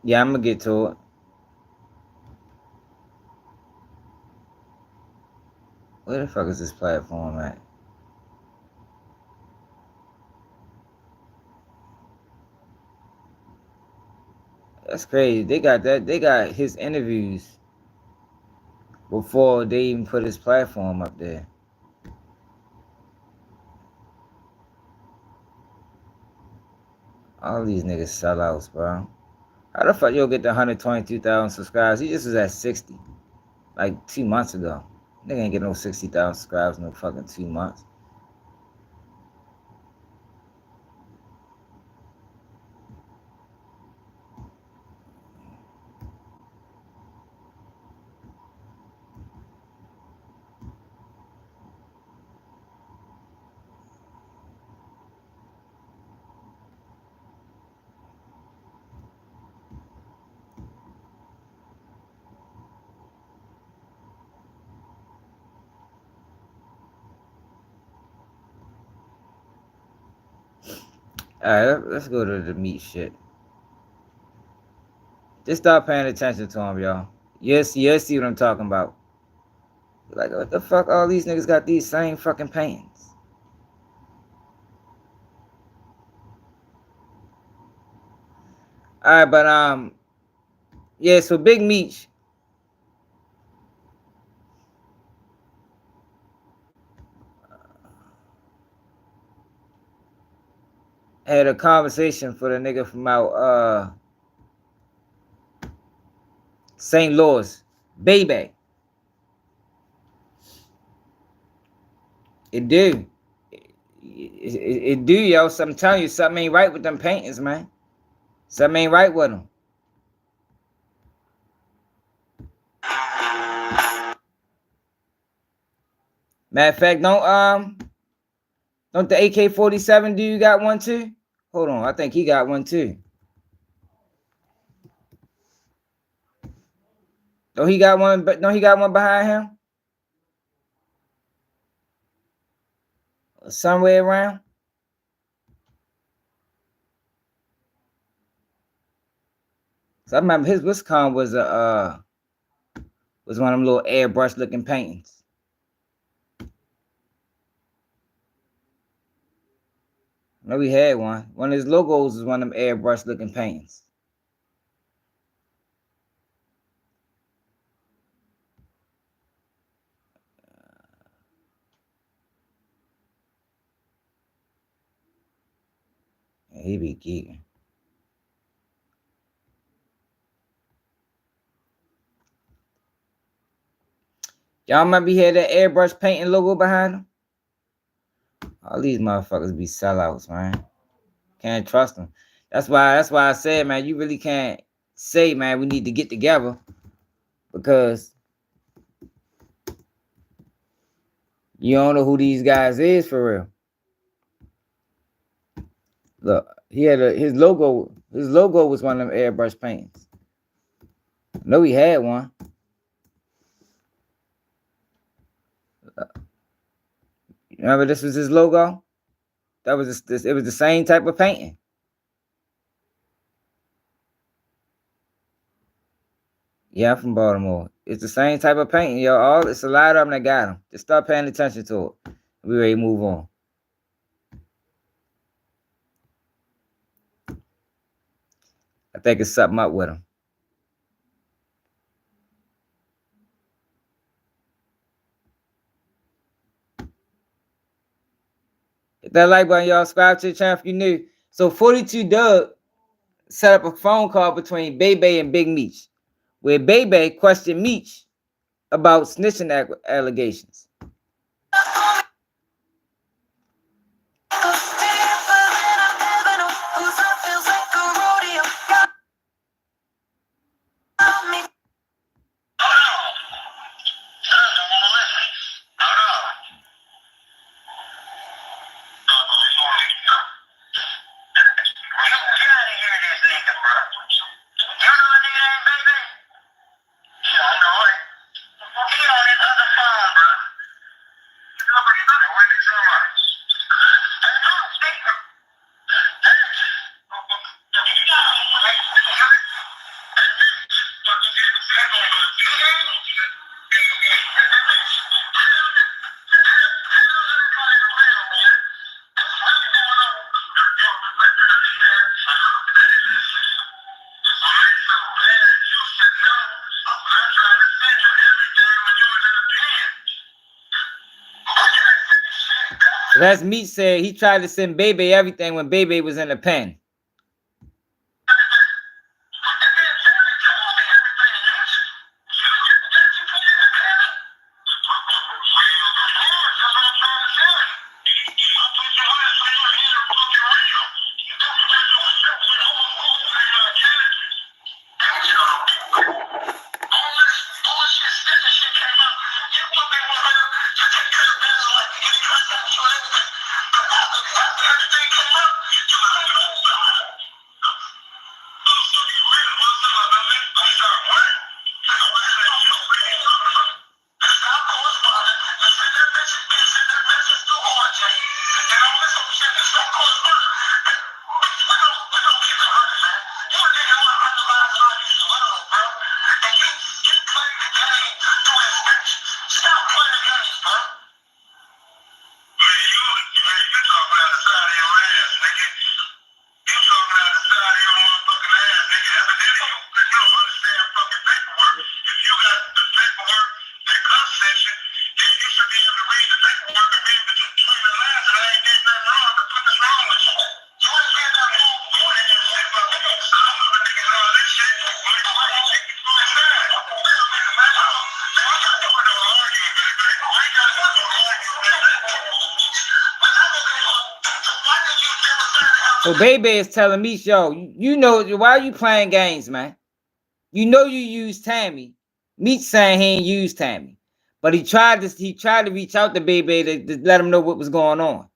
A: Yeah, I'm gonna get to it. Where the fuck is this platform at? That's crazy. They got that. They got his interviews before they even put his platform up there. All these niggas sellouts, bro. How the fuck you'll get the 122,000 subscribers? He just was at 60, like 2 months ago. Nigga ain't get no 60,000 subscribers in no fucking 2 months. Alright, let's go to the meat shit. Just start paying attention to him, y'all. You'll see what I'm talking about. Like, what the fuck? All these niggas got these same fucking paintings. Alright, but yeah, so Big Meech. Had a conversation for the nigga from out St. Louis. Baby. It do. It do, yo. So I'm telling you, something ain't right with them paintings, man. Something ain't right with them. Matter of fact, don't the AK-47 dude got one too? Hold on, I think he got one too. Don't he got one? But don't he got one behind him? Somewhere around? So I remember his Wisconsin was one of them little airbrush looking paintings. I know we had one. One of his logos was one of them airbrush looking paintings. Yeah, he be geeking. Y'all might be here that airbrush painting logo behind him. All these motherfuckers be sellouts, man. Can't trust them. That's why I said, man, you really can't say, man, we need to get together, because you don't know who these guys is for real. Look, he had his logo. His logo was one of them airbrush paintings. I know he had one. Remember, this was his logo. That was it was the same type of painting. Yeah, I'm from Baltimore. It's the same type of painting, yo. It's a lot of them that got them. Just start paying attention to it. We ready to move on. I think it's something up with them. Hit that like button, y'all. Subscribe to the channel if you new. So 42 Doug set up a phone call between Bebe and Big Meech, where Bebe questioned Meech about snitching allegations. So that's Meech said he tried to send Bebe everything when Bebe was in the pen. So Bebe is telling me, yo, you know, why are you playing games, man? You know you used Tammy. Meech saying he ain't used Tammy. But he tried to reach out to Bebe to let him know what was going on.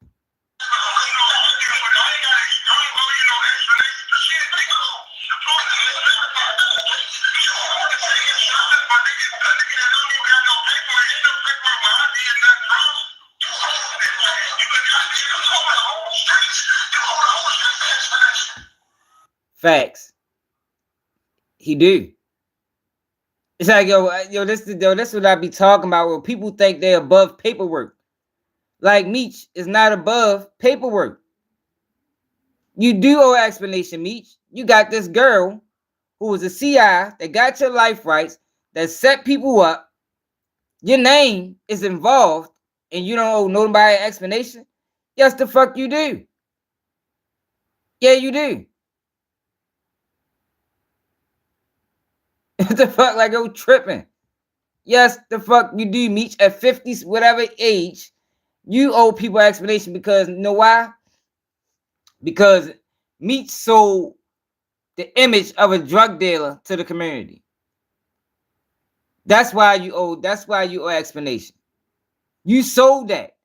A: Facts. He do. It's like, this is what I be talking about. Where people think they're above paperwork. Like Meech is not above paperwork. You do owe explanation, Meech. You got this girl who was a CI that got your life rights, that set people up. Your name is involved, and you don't owe nobody an explanation. Yes, the fuck you do. Yeah, you do. What the fuck, like, yo, tripping. Yes, the fuck you do, Meech. At 50, whatever age, you owe people an explanation because, you know why? Because Meech sold the image of a drug dealer to the community. That's why you owe explanation. You sold that.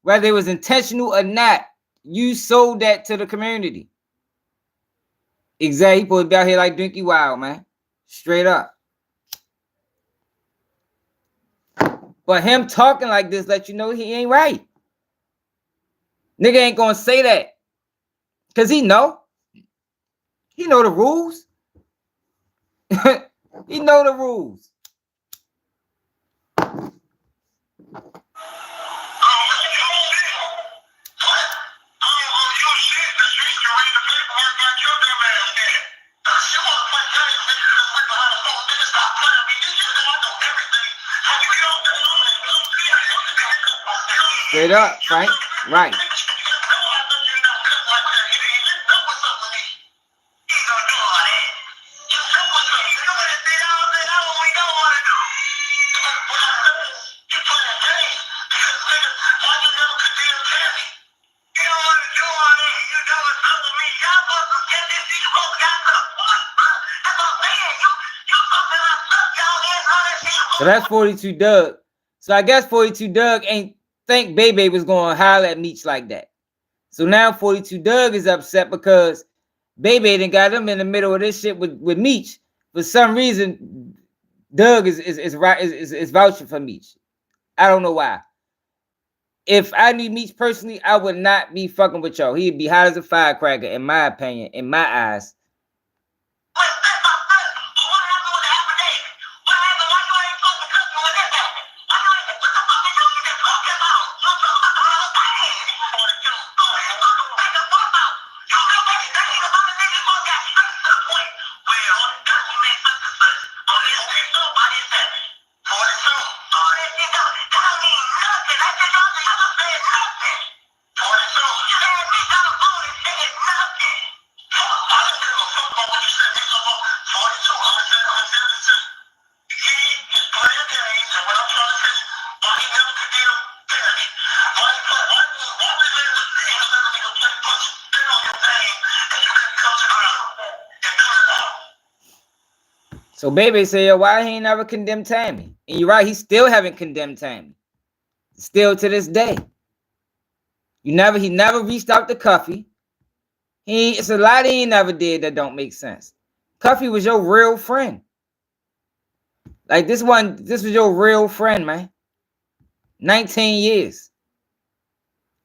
A: Whether it was intentional or not, you sold that to the community. Exactly. He supposed to be out here like Dinky Wild, man. Straight up. But him talking like this let you know he ain't right. Nigga ain't gonna say that. Cause he know. He know the rules. He know the rules. Straight up, Frank. Right. So that's 42 Doug. So I guess 42 Doug ain't think Bebe was going to holler at Meech like that. So now 42 Doug is upset because Bebe done got him in the middle of this shit with Meech. For some reason, Doug is vouching for Meech. I don't know why. If I knew Meech personally, I would not be fucking with y'all. He'd be hot as a firecracker, in my opinion, in my eyes. So Bebe said, yo, why he ain't never condemned Tammy? And you're right, he still haven't condemned Tammy. Still to this day. He never reached out to Cuffy. It's a lot he ain't never did that don't make sense. Cuffy was your real friend. Like this was your real friend, man. 19 years.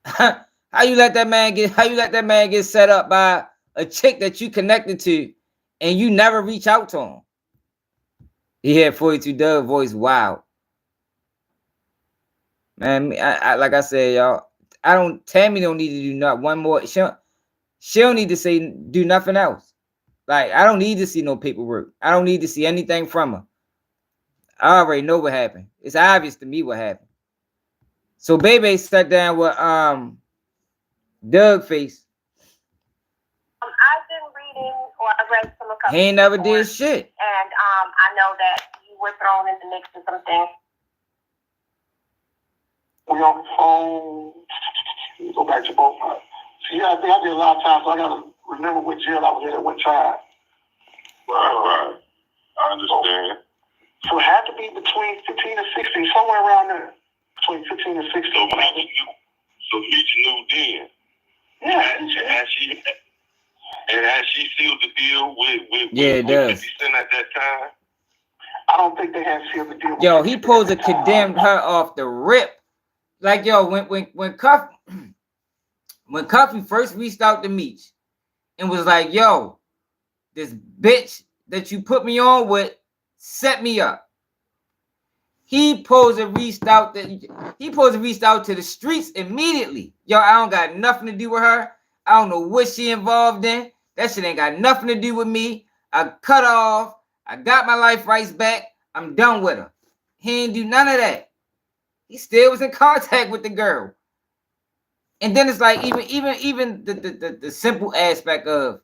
A: How you let that man get set up by a chick that you connected to and you never reach out to him? He had 42 Doug voice. Wow. Man, I like I said, y'all, Tammy don't need to do not one more. She don't need to do nothing else. Like, I don't need to see no paperwork. I don't need to see anything from her. I already know what happened. It's obvious to me what happened. So Bebe sat down with Doug Face.
H: I've been reading, or I read some of.
A: He ain't never did shit.
H: And I know that you were thrown in the mix of some things.
F: We on the phone. Go back to both. See, I think I did a lot of times, so I gotta remember what jail I was in at what time.
I: Right. I understand.
F: So it had to be between 15 and 16, somewhere around there. Between 15 and 16.
I: So Meech knew then.
F: Yeah.
I: And has she sealed the deal with
A: Yeah, it does.
I: 50 Cent at that time?
F: I don't think they had sealed the deal.
A: Yo, he supposed to condemn her off the rip. Like, yo, when Cuffy first reached out to Meech and was like, yo, this bitch that you put me on with set me up. He supposed to reach out to the streets immediately. Yo, I don't got nothing to do with her. I don't know what she involved in. That shit ain't got nothing to do with me. I cut off. I got my life rights back. I'm done with her. He ain't do none of that. He still was in contact with the girl. And then it's like even the simple aspect of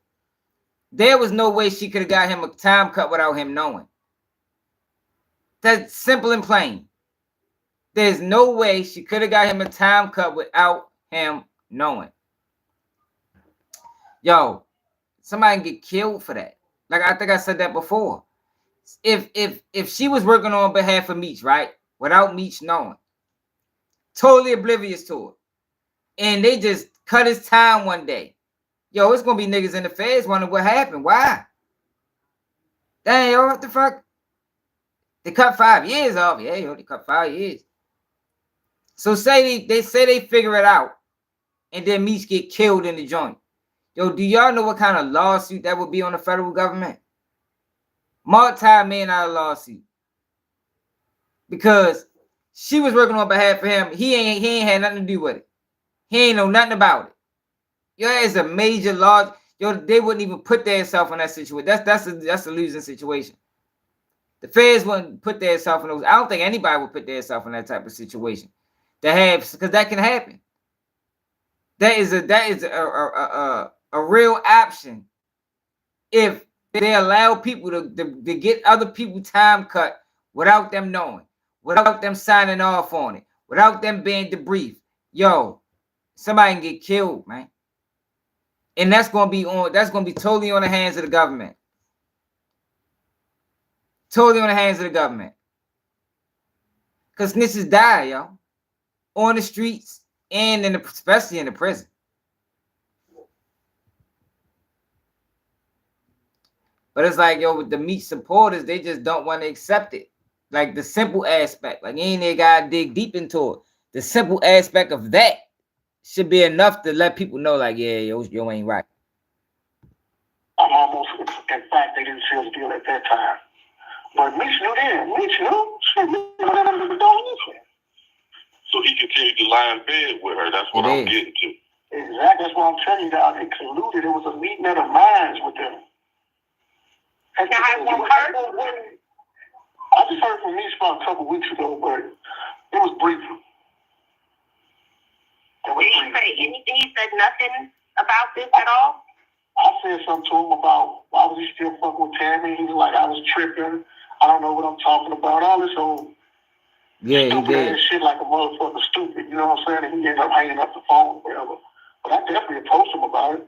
A: there was no way she could have got him a time cut without him knowing. That's simple and plain. There's no way she could have got him a time cut without him knowing. Yo, somebody can get killed for that. Like I think I said that before. If she was working on behalf of Meech, right? Without Meech knowing. Totally oblivious to it. And they just cut his time one day. Yo, it's gonna be niggas in the feds wondering what happened. Why? Dang, yo, what the fuck? They cut 5 years off. Yeah, yo, they cut 5 years. So say they say they figure it out, and then Meech get killed in the joint. Yo, do y'all know what kind of lawsuit that would be on the federal government? Multi-million-dollar lawsuit. Because she was working on behalf of him. He ain't had nothing to do with it. He ain't know nothing about it. Yo, it's a major law. Yo, they wouldn't even put themselves in that situation. That's a losing situation. The feds wouldn't put themselves in those. I don't think anybody would put themselves in that type of situation. Because that can happen. That is a real option if they allow people to get other people time cut without them knowing, without them signing off on it, without them being debriefed. Yo, somebody can get killed, man. And that's gonna be totally on the hands of the government. Totally on the hands of the government. Because snitches die, yo. On the streets and especially in the prison. But it's like, yo, with the Meech supporters, they just don't want to accept it. Like the simple aspect. Like, ain't they gotta dig deep into it. The simple aspect of that should be enough to let people know, like, yeah, yo ain't right.
F: I'm almost, in fact, they didn't seal the deal at that time. But Meech knew then. Meech knew. Shit,
I: So he continued to lie in bed with her. That's what I'm getting to.
F: Exactly. That's what I'm telling you now. They colluded. It was a meeting of the minds with them. I just heard from Meech about a couple weeks ago, but it was brief.
H: Did he say anything? He said nothing about this at all?
F: I said something to him about why was he still fucking with Tammy. He was like, I was tripping. I don't know what I'm talking about. All this old stupid ass shit like a motherfucker stupid. You know what I'm saying? And he ended up hanging up the phone or whatever. But I definitely approached him about it.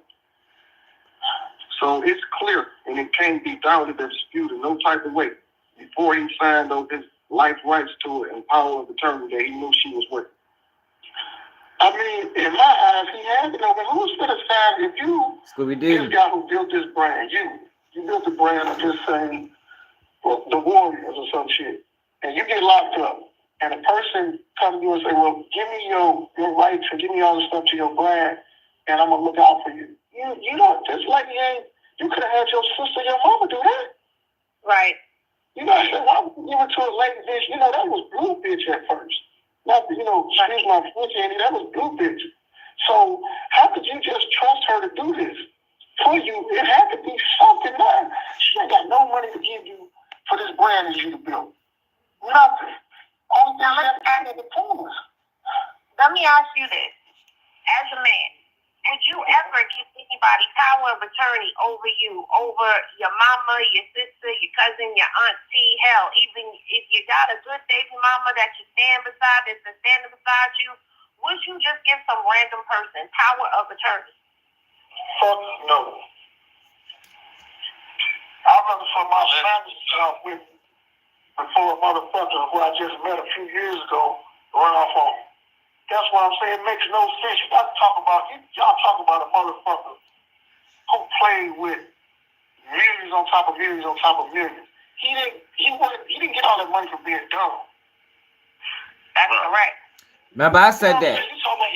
F: So it's clear, and it can't be doubted or disputed no type of way before he signed his life rights to it and power of attorney that he knew she was with. I mean, in my eyes, he had to know, but who's going to sign if you, this guy who built this brand, you built the brand of just saying, well, the Warriors or some shit, and you get locked up, and a person comes to you and say, well, give me your rights and give me all the stuff to your brand, and I'm going to look out for you. You know, just like you could have had your sister, your mama do that.
H: Right.
F: You know, I said, why would you give it to a lady bitch? You know, that was blue bitch at first. Not, excuse my French, Andy, that was blue bitch. So how could you just trust her to do this for you? It had to be something there. She ain't got no money to give you for this brand that you built. Nothing. All now let's add it to us.
H: Let me ask you this. As a man, would you ever give anybody power of attorney over you, over your mama, your sister, your cousin, your auntie, hell, even if you got a good baby mama that you stand beside, that's standing beside you, would you just give some random person power of attorney?
F: Fuck no. I'd rather for my family to come with me before a motherfucker who I just met a few years ago run off on me. That's why I'm saying it makes no sense. Y'all talk about a motherfucker who played with millions on top of millions on top of millions. He didn't get all that money from being dumb.
H: That's correct.
A: Remember, I said that.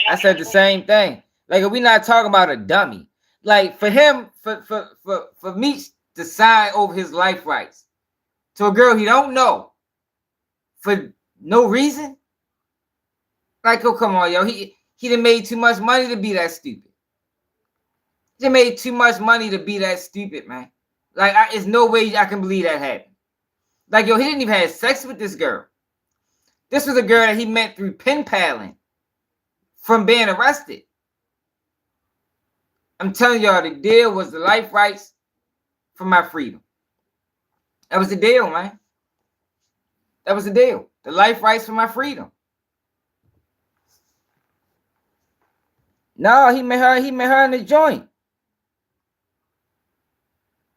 A: I said the same thing. Like, we're not talking about a dummy. Like, for him, for Meech to sign over his life rights to a girl he don't know for no reason. Like, oh, come on, yo. He done made too much money to be that stupid. He done made too much money to be that stupid, man. Like, there's no way I can believe that happened. Like, yo, he didn't even have sex with this girl. This was a girl that he met through pen paling from being arrested. I'm telling y'all, the deal was the life rights for my freedom. That was the deal, man. That was the deal. The life rights for my freedom. No, he met her in the joint.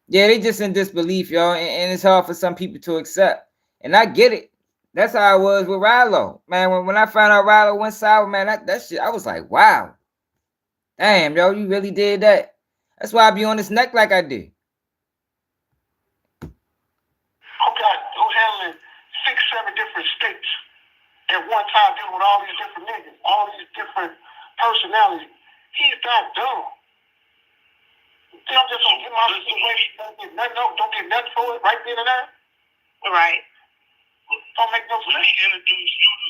A: Yeah, they just in disbelief, y'all, and it's hard for some people to accept. And I get it. That's how I was with Rilo. Man, when I found out Rilo went sour, man, that shit, I was like, wow. Damn, yo, you really did that. That's why I be on this neck like I do.
F: Who's handling 6-7 different states at one time dealing with all these different niggas, all these different personalities. He's that dumb. See, I'm just gonna get my situation, don't get nothing for it right then and there.
H: Right.
F: Don't make no sense.
J: He introduced you to,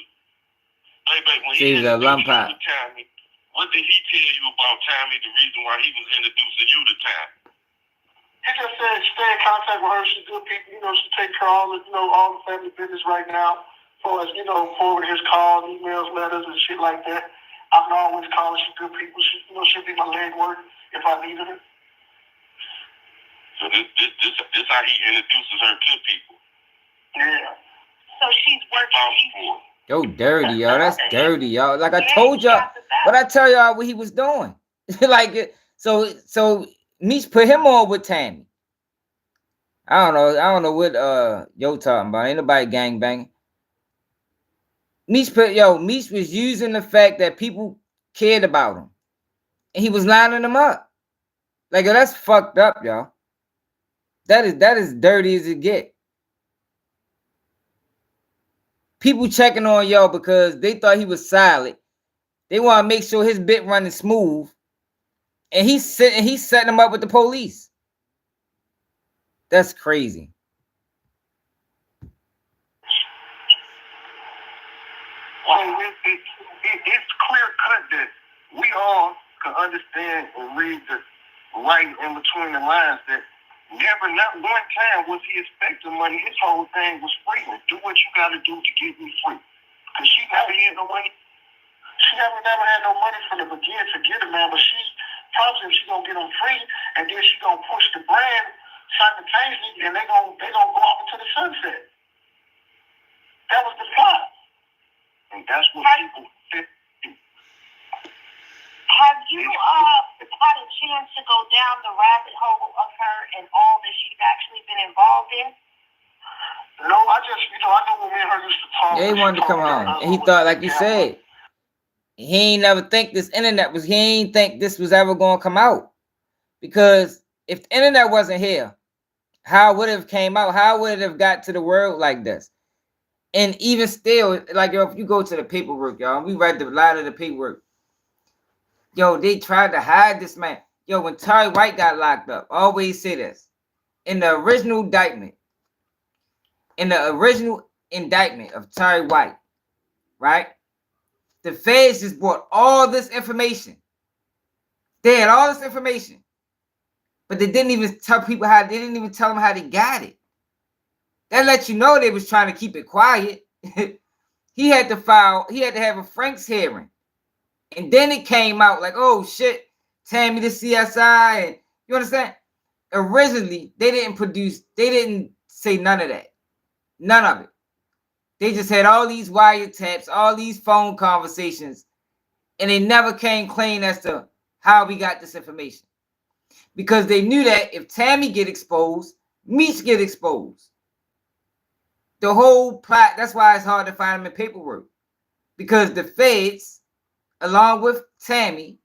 J: hey, babe, when
A: See,
J: he
A: the
J: introduced
A: lump
J: you to Tammy, what did he tell you about Tammy, the reason why he was introducing you to Tammy?
F: He just said stay in contact with her. She's good people. You know, she takes care of all the, all the family business right now. For us, forward his calls, emails, letters, and shit like that. I can always call her. She's good people. She'll be my leg work if I needed her.
J: So this how he introduces her to people.
F: Yeah.
H: So she's working.
A: Yo, dirty, yo. That's dirty, yo. Like I told y'all, what I tell y'all what he was doing. Like, so Meech put him on with Tammy. I don't know what yo talking about. Ain't nobody gangbanging. Meech was using the fact that people cared about him. And he was lining them up. Like, that's fucked up, y'all. That is dirty as it get. People checking on yo because they thought he was silent. They want to make sure his bit running smooth. And he's setting them up with the police. That's crazy.
F: Well, it's clear cut that we all can understand and read the right in between the lines that never, not one time was he expecting money. His whole thing was freedom. Do what you got to do to get me free. Because she never had no money. She never had no money from the beginning to get him, man. But she promised him she's going to get him free, and then she's going to push the brand simultaneously, and they're going to go off into the sunset. That was the plot. And that's what people think.
H: Have you had a chance to go down the rabbit hole of her and all that she's actually been involved in?
F: No, I just, I know when me and her used to talk.
A: Yeah, he wanted to come home. And he thought, like you said, he ain't never think this internet he ain't think this was ever going to come out. Because if the internet wasn't here, how would it have came out? How would it have got to the world like this? And even still, like, yo, if you go to the paperwork, y'all, we read a lot of the paperwork. Yo, they tried to hide this man. Yo, when Tari White got locked up, I always say this. In the original indictment of Tari White, right? The feds just brought all this information. They had all this information. But they didn't even tell people they didn't even tell them how they got it. That let you know they was trying to keep it quiet. He had to have a Frank's hearing. And then it came out like, oh shit, Tammy the CSI, and you understand? Originally, they didn't say none of that. None of it. They just had all these wiretaps, all these phone conversations, and they never came clean as to how we got this information. Because they knew that if Tammy get exposed, Meech get exposed. The whole plot, that's why it's hard to find them in paperwork. Because the feds, along with Tammy,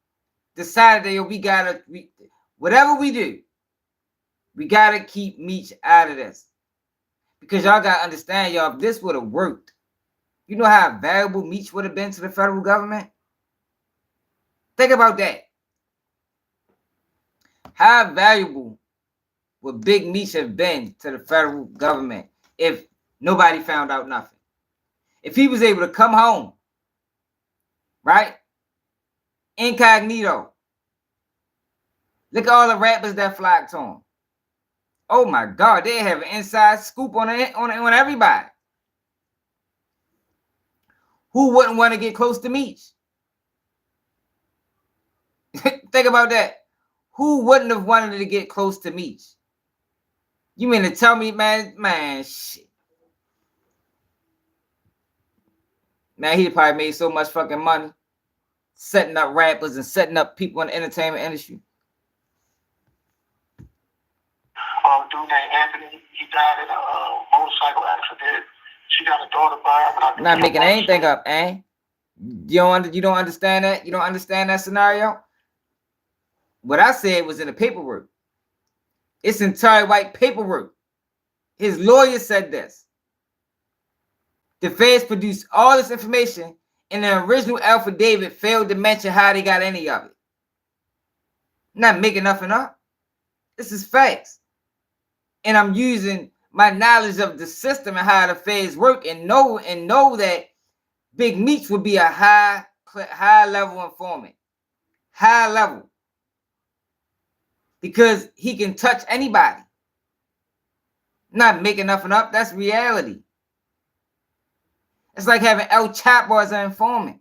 A: decided that whatever we do, we gotta keep Meech out of this. Because y'all gotta understand, y'all, if this would have worked, you know how valuable Meech would have been to the federal government? Think about that. How valuable would Big Meech have been to the federal government if nobody found out nothing? If he was able to come home, right? Incognito. Look at all the rappers that flocked to him. Oh my God, they have an inside scoop on everybody. Who wouldn't want to get close to Meech? Think about that. Who wouldn't have wanted to get close to Meech? You mean to tell me, man, shit. Man, he probably made so much fucking money setting up rappers and setting up people in the entertainment industry.
F: Dude named Anthony, he died in a motorcycle accident. She got a daughter by him.
A: I'm not making anything up, eh? You don't understand that? You don't understand that scenario? What I said was in the paperwork. It's in Tari White paperwork. His lawyer said this. The feds produced all this information, and the original affidavit failed to mention how they got any of it. I'm not making nothing up. This is facts. And I'm using my knowledge of the system and how the feds work and know that Big Meech would be a high level informant. High level. Because he can touch anybody. I'm not making nothing up. That's reality. It's like having El Chapo as an informant.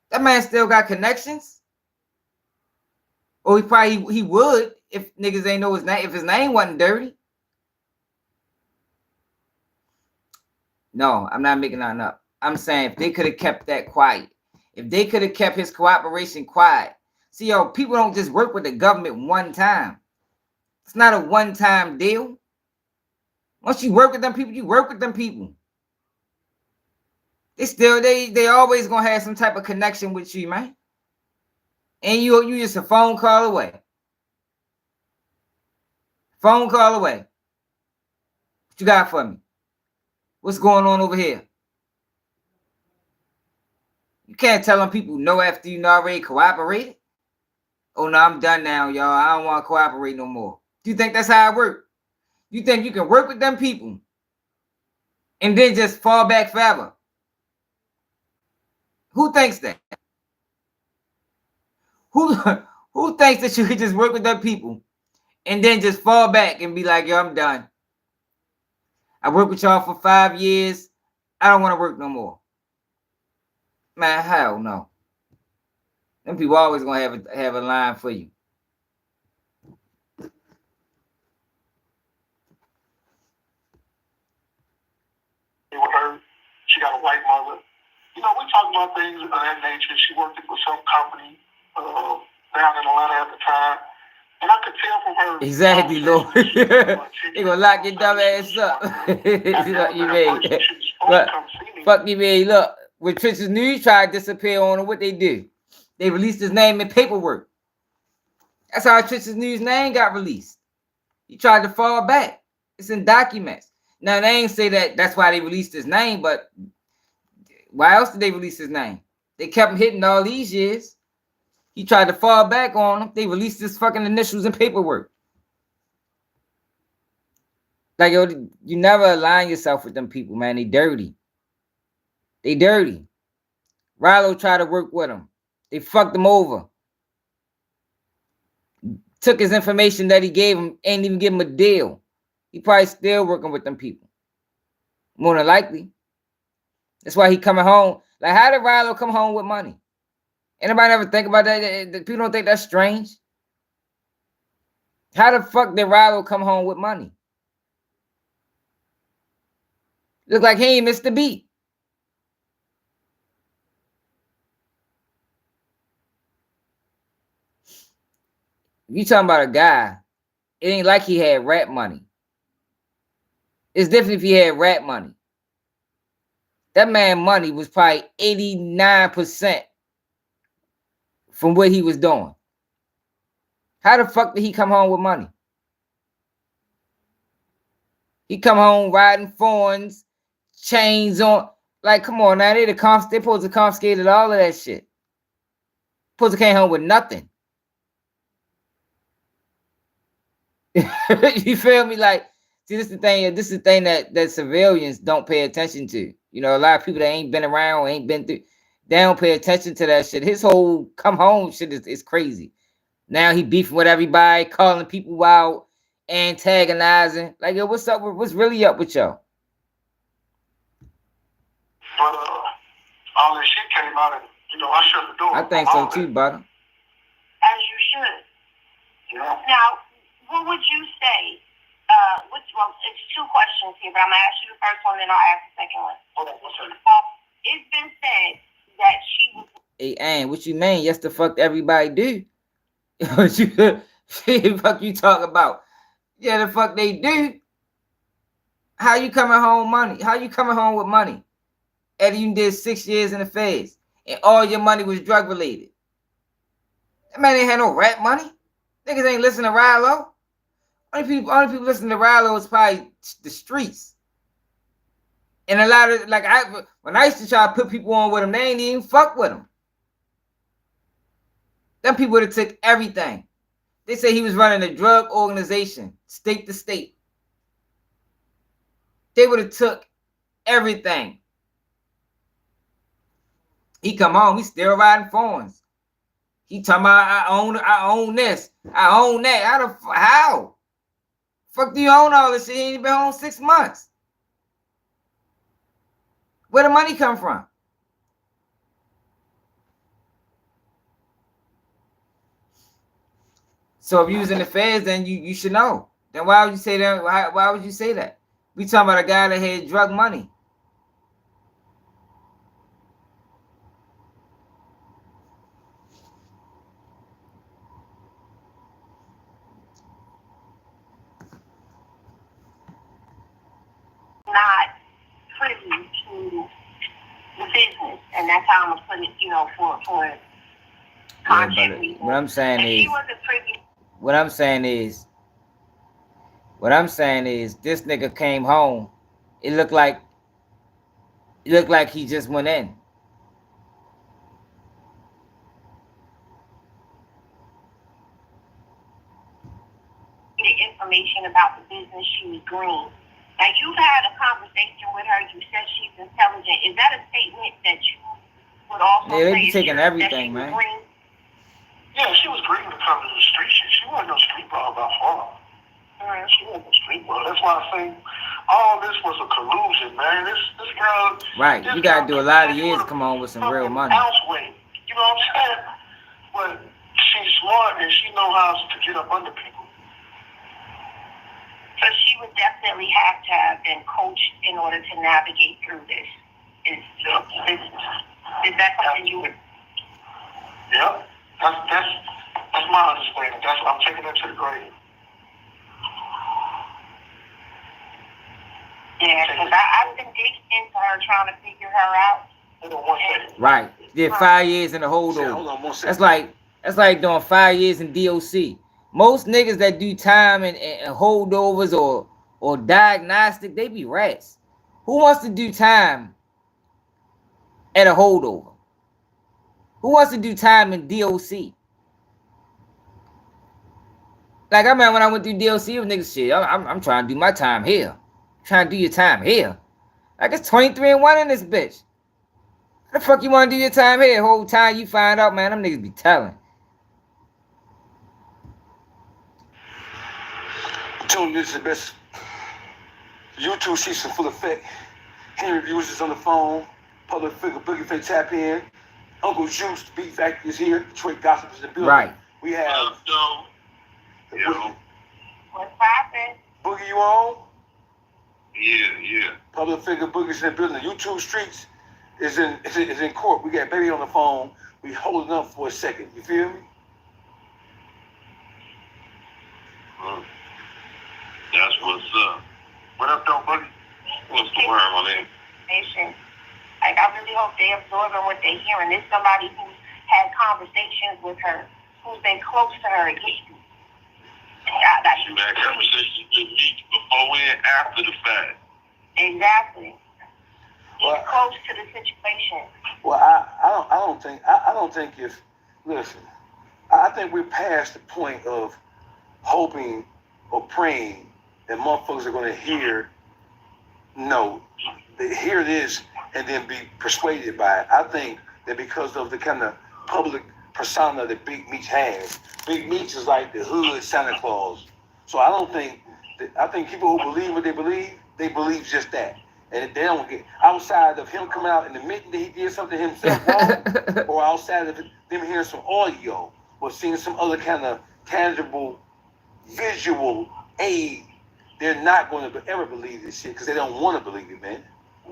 A: That man still got connections. Or he would if niggas ain't know his name, if his name wasn't dirty. No, I'm not making nothing up. I'm saying if they could have kept that quiet, if they could have kept his cooperation quiet. See, yo, people don't just work with the government one time. It's not a one-time deal. Once you work with them people, you work with them people. They always gonna have some type of connection with you, man. And you just a phone call away. Phone call away. What you got for me? What's going on over here? You can't tell them people no after you already cooperated. Oh no, I'm done now, y'all. I don't want to cooperate no more. Do you think that's how it works? You think you can work with them people and then just fall back forever? Who thinks that? Who thinks that you could just work with them people and then just fall back and be like, yo, I'm done. I worked with y'all for 5 years. I don't want to work no more. Man, hell no. Them people always gonna have a line for you.
J: With her, she got a white mother. You know, we talk about things of that nature. She worked for some company down in Atlanta at the time. And I could tell from her.
A: Exactly, Lord. They gonna lock your dumb ass up. Fuck you, man. But fuck you, man. Look, when Trench's News tried to disappear on him, what they do? They released his name in paperwork. That's how Trench's News name got released. He tried to fall back. It's in documents. Now they ain't say that that's why they released his name, but why else did they release his name? They kept him hitting all these years. He tried to fall back on him. They released his fucking initials and paperwork. Like, yo, you never align yourself with them people, man. They dirty. They dirty. Rilo tried to work with him. They fucked him over. Took his information that he gave him, ain't even give him a deal. He probably still working with them people. More than likely. That's why he coming home. Like, how did Rilo come home with money? Anybody ever think about that? People don't think that's strange. How the fuck did Rilo come home with money? Look like he ain't missed the beat. You talking about a guy, it ain't like he had rap money. It's different if he had rap money. That man money was probably 89% from what he was doing. How the fuck did he come home with money? He come home riding phones, chains on. Like, come on now, they supposed to confiscated all of that shit. Supposed to came home with nothing. You feel me? Like, see, this is the thing that civilians don't pay attention to. You know, a lot of people that ain't been around, ain't been through, they don't pay attention to that shit. His whole come home shit is crazy. Now he beefing with everybody, calling people out, antagonizing. Like, yo, what's up? What's really up with y'all?
J: But all this shit came out, and I shut the door.
A: I think so too, brother.
H: As you should.
J: Yeah.
H: Now, what would you say? It's two questions here, but I'm gonna ask you the first one, then I'll ask the second one. It's been said that she was.
A: Hey, Ann, what you mean? Yes, the fuck everybody do. What the fuck you talk about? Yeah, the fuck they do. How you coming home money? How you coming home with money? Eddie, you did 6 years in the feds, and all your money was drug related. That man ain't had no rap money. Niggas ain't listen to Rilo. Only people listen to Rilo is probably the streets. And a lot of, like, when I used to try to put people on with him, they ain't even fuck with him. Them people would have took everything. They say he was running a drug organization, state to state. They would have took everything. He come home, he still riding phones. He talking about I own this, I own that. How? Fuck do you own all this shit? He ain't been home 6 months. Where the money come from? So if you was in the feds, then you should know. Then why would you say that? Why would you say that? We talking about a guy that had drug money.
H: Not privy to the business, and that's how I'm gonna put it. You know, for content reasons.
A: What I'm saying
H: and
A: is,
H: she wasn't privy.
A: what I'm saying is, this nigga came home. It looked like he just went in.
H: The information about the business she was green. Now you've had a conversation with her. You said she's intelligent. Is that a statement that you would also
A: Yeah, they
H: say
A: be
H: is
A: taking
H: true,
A: everything,
H: that she was
A: man.
H: green?
J: Yeah, she was green to come to the street shit. She wasn't no street ball by far. She wasn't a street ball. That's why I say all this was a collusion, man. This girl.
A: Right,
J: This
A: you gotta
J: girl
A: do a lot of years to come home with some real money.
J: Elsewhere. You know what I'm saying? But she's smart and she knows how to get up under people.
H: So she would definitely have to have been coached in order to navigate through this. Is that something you would?
J: Yep. That's my understanding. I'm taking it to the grave.
H: Yeah, because I've been digging into her, trying to figure her out.
J: Hold on 1 second.
A: Right. Did 5 years in the holdover.
J: Hold on 1 second.
A: That's like doing 5 years in DOC. Most niggas that do time and holdovers or diagnostic, they be rats. Who wants to do time at a holdover? Who wants to do time in DOC? Like, I remember when I went through DOC, it was niggas shit. I'm trying to do my time here. Trying to do your time here. Like, it's 23 and 1 in this bitch. How the fuck you want to do your time here? The whole time you find out, man, them niggas be telling.
M: Tune this is the best. YouTube sheets in full effect. Henry Reviews is on the phone. Public figure, Boogie Face tap in. Uncle Juice, the Beat Factory is here. Detroit Gossip is in the building.
A: Right.
M: We have.
H: What's happening?
M: Boogie, you on?
J: Yeah.
M: Public figure Boogie's in the building. The YouTube streets is in court. We got baby on the phone. We holding up for a second. You feel me?
J: That's what's up. What up, though, buddy? What's the word, my man?
H: Like, I really hope they absorbing what they're hearing. There's somebody who's had conversations with her, who's been close to her.
J: You had conversations with me before and after the fact.
H: Exactly. He's close to the situation.
M: Well, I don't think if, listen, I think we're past the point of hoping or praying that motherfuckers are going to hear this and then be persuaded by it. I think that because of the kind of public persona that Big Meech has, Big Meech is like the hood Santa Claus. So I think people who believe what they believe just that. And they don't get outside of him coming out and admitting that he did something himself wrong, or outside of them hearing some audio or seeing some other kind of tangible visual aid, they're not going to ever believe this shit because they don't want to believe it, man.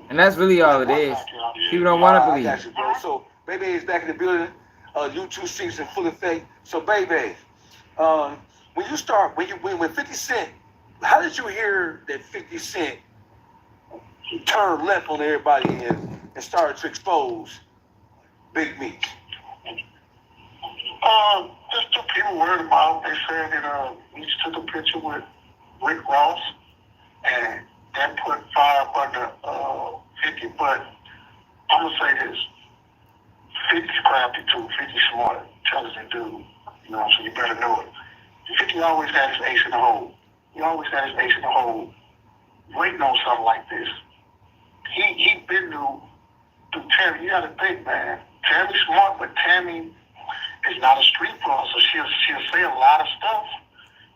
A: And that's really all it is. People don't want to believe
M: I got you, bro. So, Baby is back in the building. YouTube streams in full effect. So, Baby, when 50 Cent, how did you hear that 50 Cent turned left on everybody and started to expose Big Meech?
J: Just two people worried about. They said that Meech took a picture with Rick Ross, and that put fire up under 50. But I'm gonna say this: 50's crafty too. 50's smart, intelligent dude. You know, so you better know it. 50 always had his ace in the hole. He always had his ace in the hole, waiting on something like this. He been through Tammy. You gotta think, man. Tammy's smart, but Tammy is not a street boss, so she'll say a lot of stuff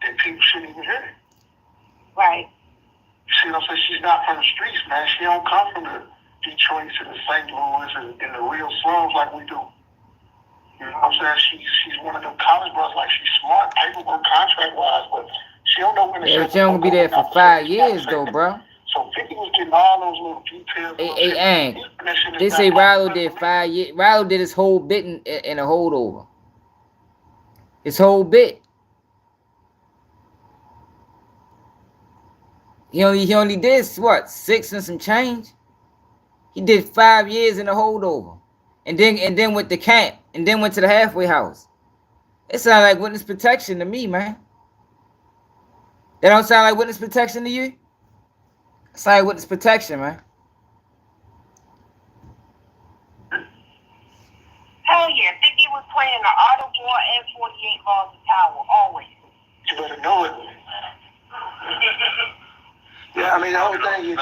J: that people shouldn't even hear.
H: Right.
J: See what I'm saying? She's not from the streets, man. She don't come from the Detroit and the St. Louis and the real slums like we do. You know what I'm saying? She's one of them college brothers, like she's smart, paperwork, contract-wise, but she don't know when to
A: Yeah, she don't be there for 5 years though, bro.
J: So 50 was getting all those little details.
A: Hey, Ang, they say Rallo did 5 years. Rallo did his whole bit in a holdover. His whole bit. He only did what, 6 and some change. He did 5 years in a holdover, and then went to camp, and then went to the halfway house. It sounds like witness protection to me, man. That don't sound like witness protection to you? It sounds like witness protection, man.
H: Hell yeah, 50 was playing the Art of War and 48 Laws of Power, always.
J: You better know it. Yeah, I mean, the whole thing is,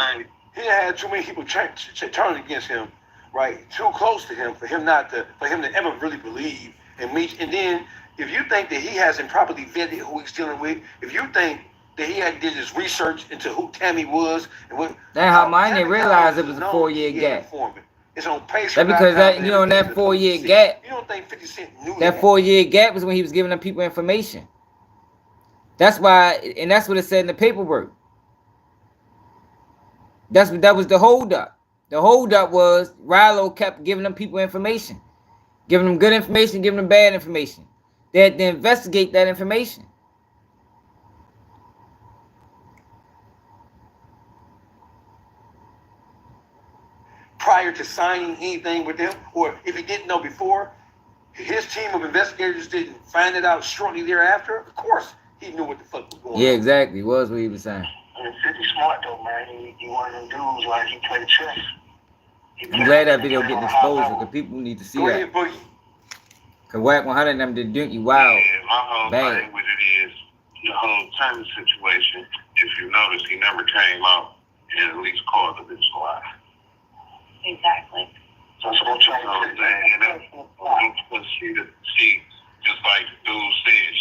J: he had too many people turn against him, right? Too close to him for him to ever really believe in Meech. And then, if you think that he hasn't properly vetted who he's dealing with, if you think that he had did his research into who Tammy was and what,
A: That's how mine didn't realize it was a 4-year gap.
J: It's on pace.
A: That's because that, you know, in that 4-year gap,
J: you don't think 50 Cent knew
A: that 4-year gap was when he was giving them people information. That's why, and that's what it said in the paperwork. That was the holdup. The holdup was Rallo kept giving them people information, giving them good information, giving them bad information. They had to investigate that information.
J: Prior to signing anything with them, or if he didn't know before, his team of investigators didn't find it out shortly thereafter. Of course, he knew what the fuck was going on.
A: Yeah, exactly. Was what he was saying.
J: I mean, 50 smart though, man. He one of them dudes like he played chess.
A: I'm glad that video getting exposed because people need to see
J: Go
A: that.
J: ahead, Boogie.
A: Cause Wack 100 of them did Dinky wild.
O: Yeah, my whole
A: bad.
O: thing with it is the whole Tammy situation. If you notice, he never came out and at least called the bitch alive.
H: Exactly.
J: That's what I'm trying to say.
O: And that's she, just like the dude said,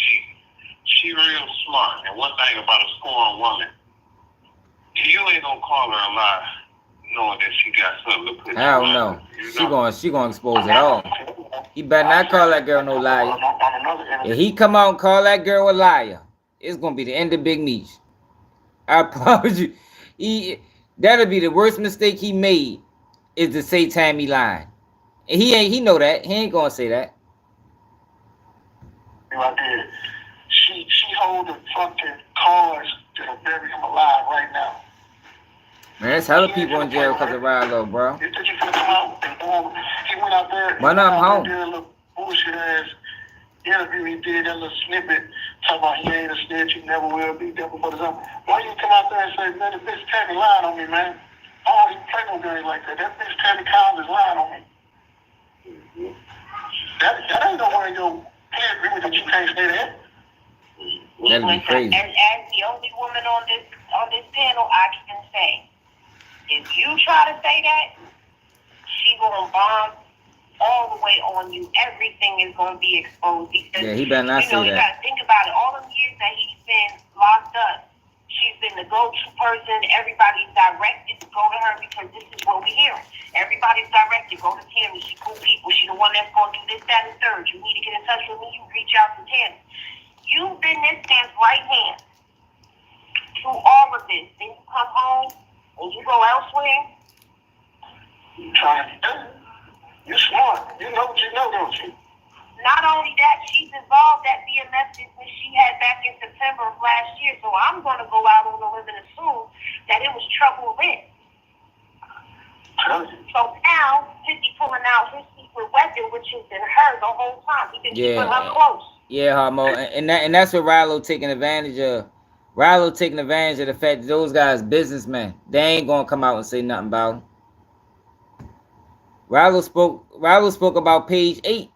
O: she real smart. And one thing about a scorned woman, you ain't gonna call her a lie, knowing that she got something to put.
A: I don't know. She gonna expose it all. He better not call that girl no liar. If he come out and call that girl a liar, it's gonna be the end of Big Meech. I promise you. That'll be the worst mistake he made, is to say Tammy lying. And he know that. He ain't gonna say that.
J: I did. She hold the fucking cards that'll bury him alive right now.
A: Man, there's hella people in jail because of Rallo, bro.
J: You think he finna come out and boom, he went out there.
A: Why not home?
J: Did a little bullshit ass interview. He did that little snippet talking about he ain't a snitch, he never will be, devil for the something. Why you come out there and say, man, the bitch Tammy lying on me, man? I don't even play no games like that. That bitch Tammy Collins is lying on me. That ain't no one in your play agreement that you can't say that.
A: That'd be crazy.
H: And as the only woman on this panel, I can say, if you try to say that, she gonna bomb all the way on you. Everything is gonna be exposed because
A: Yeah, he better not say
H: you
A: that.
H: gotta think about it. All the years that he's been locked up, she's been the go-to person. Everybody's directed to go to her because this is what we're hearing. Everybody's directed, go to Tammy. She cool people. She the one that's gonna do this, that, and third. You need to get in touch with me. You reach out to Tammy. You've been this man's right hand through all of this. Then you come home and you go elsewhere.
J: You trying to do it. You smart. You know what you know, don't you?
H: Not only that, she's involved that BMF business she had back in September of last year. So I'm going to go out on a limb and assume that it was trouble with. So now, 50 pulling out his secret weapon, which has been her the whole time. He's been keeping her close.
A: Yeah, Harmo, and that's what Rallo taking advantage of Rallo taking advantage of the fact that those guys businessmen. They ain't gonna come out and say nothing about him. Rallo spoke about page 8.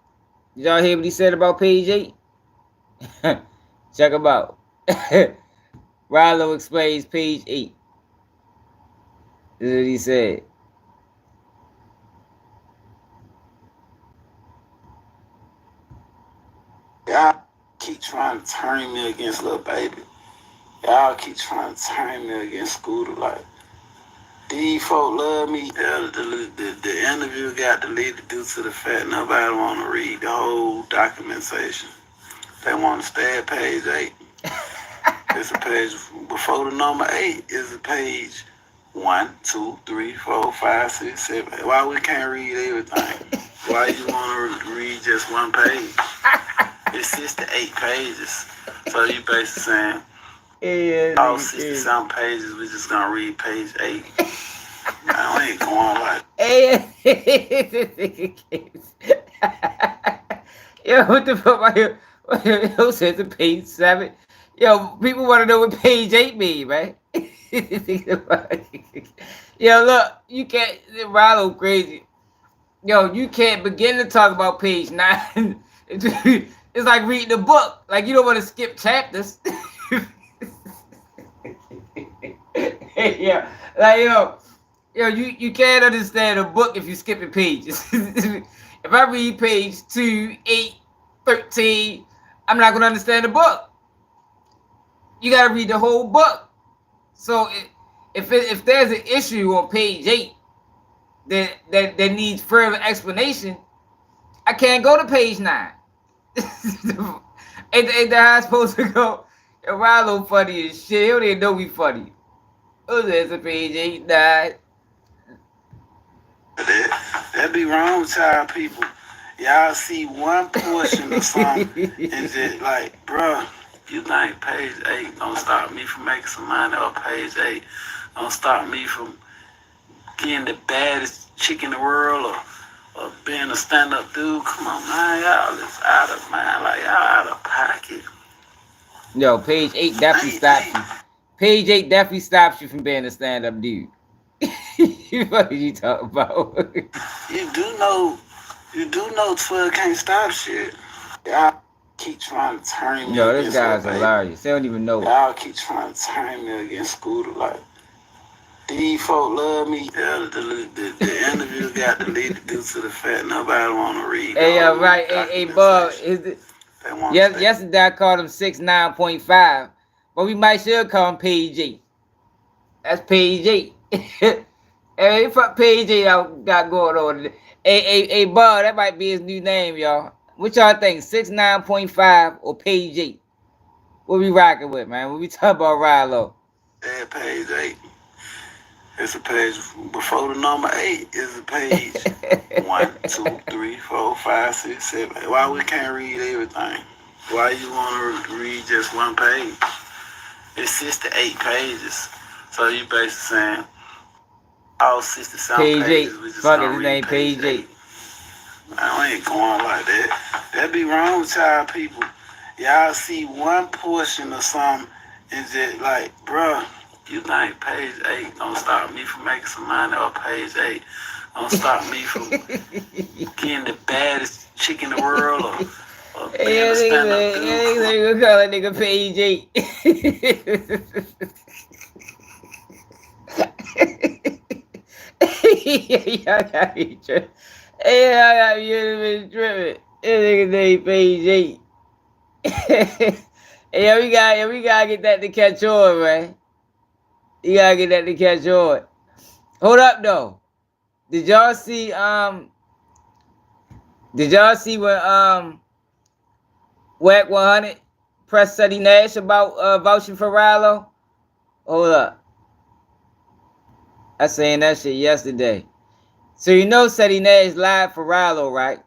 A: Did y'all hear what he said about page 8? Check him out. Rallo explains page 8. This is what he said.
S: Y'all keep trying to turn me against Lil Baby. Y'all keep trying to turn me against Scooter. Like, these folk love me. The interview got deleted due to the fact nobody want to read the whole documentation. They want to stay at page 8. It's a page before the number 8 is a page 1, 2, 3, 4, 5, 6, 7. Why we can't read everything? Why you want to read just one page? It's 68 pages. So you basically saying, all 60-something pages, we just gonna read page 8. Man, we ain't going like
A: Yo, what the fuck? Yo says it page 7. Yo, people want to know what page 8 mean, man. Yo, look, you can't. Rollo crazy. Yo, you can't begin to talk about page 9. It's like reading a book. Like, you don't want to skip chapters. Yeah, like yo, you can't understand a book if you skipping pages. If I read page 2, 8, 13, I'm not gonna understand the book. You gotta read the whole book. So if there's an issue on page 8 that needs further explanation, I can't go to page 9. Ain't the how supposed to go? Yo, Rollo funny as shit. He don't even know we funny. Oh, there's a page 8, 9.
S: that be wrong with y'all people. Y'all see one portion of something and just like, bruh, you think page 8 don't stop me from making some money, or page 8 don't stop me from getting the baddest chick in the world, or being a stand-up dude. Come on, man, y'all is out of mind, like y'all out of pocket.
A: Yo, page 8 definitely stops you. Page 8 definitely stops you from being a stand-up dude. What are you talking about?
S: You do know 12 can't stop shit. Y'all keep trying to turn me
A: Yo, this
S: against
A: guy's
S: Lil Baby.
A: hilarious. They don't even know.
S: Y'all keep trying to turn me against Scooter. Like, these folk love me. The interview got deleted due to the fact nobody want to read.
A: Hey, right. Hey, Bob. Yesterday I called him 6'9.5", but we might should call him page 8. That's page 8. Hey, fuck page 8 I got going on. Hey, Bob, that might be his new name, y'all. What y'all think? 6'9.5" or page 8? What we rocking with, man? What we talking about, Rilo?
S: Yeah, page 8. It's a page before the number 8 is a page 1, 2, 3, 4, 5, 6, 7. Why we can't read everything? Why you want to read just one page? It's 68 pages. So you basically saying all 60-something
A: page
S: pages.
A: 8.
S: We just
A: Fuck it,
S: gonna
A: his
S: read
A: name page 8.
S: Man, we ain't going like that. That be wrong with y'all people. Y'all see one portion of something and just like, bruh, you think page 8 don't stop me from making some money, or page 8 don't stop me from getting the baddest chick in the world, or being a stand-up dude.
A: They gonna call that nigga page 8. Y'all got me tripping. Hey, y'all got me tripping. This nigga name page 8. Hey, we gotta get that to catch on, man. You gotta get that to catch on. Hold up, though. Did y'all see when Wack 100 pressed Seti Nash about vouching for Rilo? Hold up. I saying that shit yesterday. So you know Seti Nash lied for Rilo, right?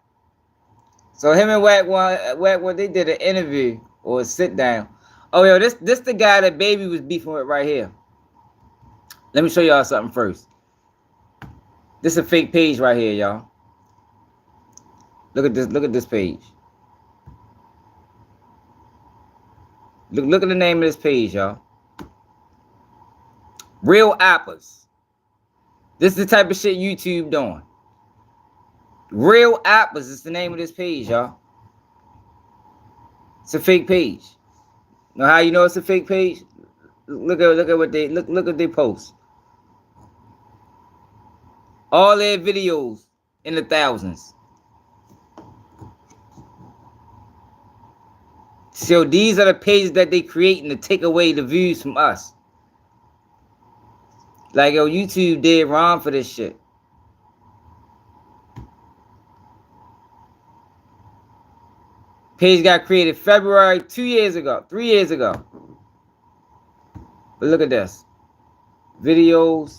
A: So him and Wack one they did an interview or a sit down. Oh yo, this the guy that Baby was beefing with right here. Let me show y'all something first. This is a fake page right here, y'all. Look at this page. Look at the name of this page, y'all. Real Apples. This is the type of shit YouTube doing. Real Apples is the name of this page, y'all. It's a fake page. Know how you know it's a fake page? Look at what they post. All their videos in the thousands. So these are the pages that they creating to take away the views from us. Like, yo, YouTube did wrong for this shit. Page got created February 3 years ago. But look at this. Videos.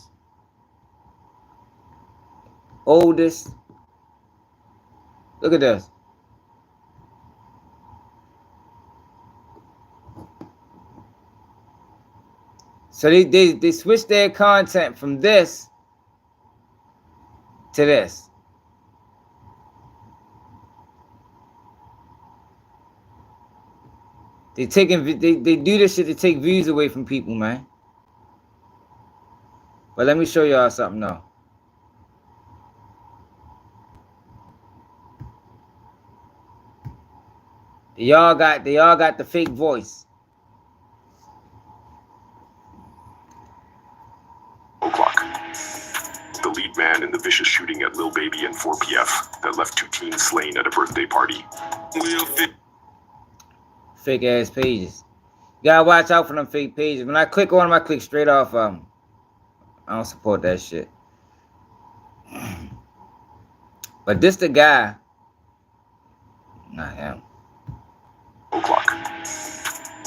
A: Oldest. Look at this. So they switched their content from this to this. They do this shit to take views away from people, man. But let me show y'all something though. They all got the fake voice.
Q: O'clock. The lead man in the vicious shooting at Lil Baby and 4PF that left 2 teens slain at a birthday party.
A: Fake ass pages. You gotta watch out for them fake pages. When I click on them, I click straight off I don't support that shit. But this the guy. Not him.
Q: O'clock.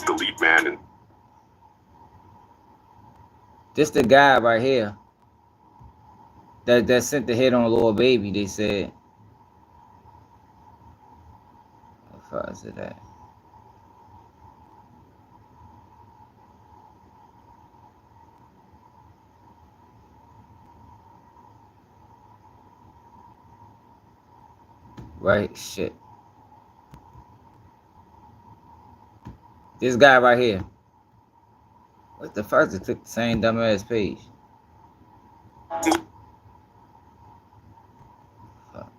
Q: The lead man in.
A: This the guy right here. That sent the hit on Lil Baby, they said. How far is it at? Right, shit. This guy right here. What the fuck? It took the same dumbass page. Fuck.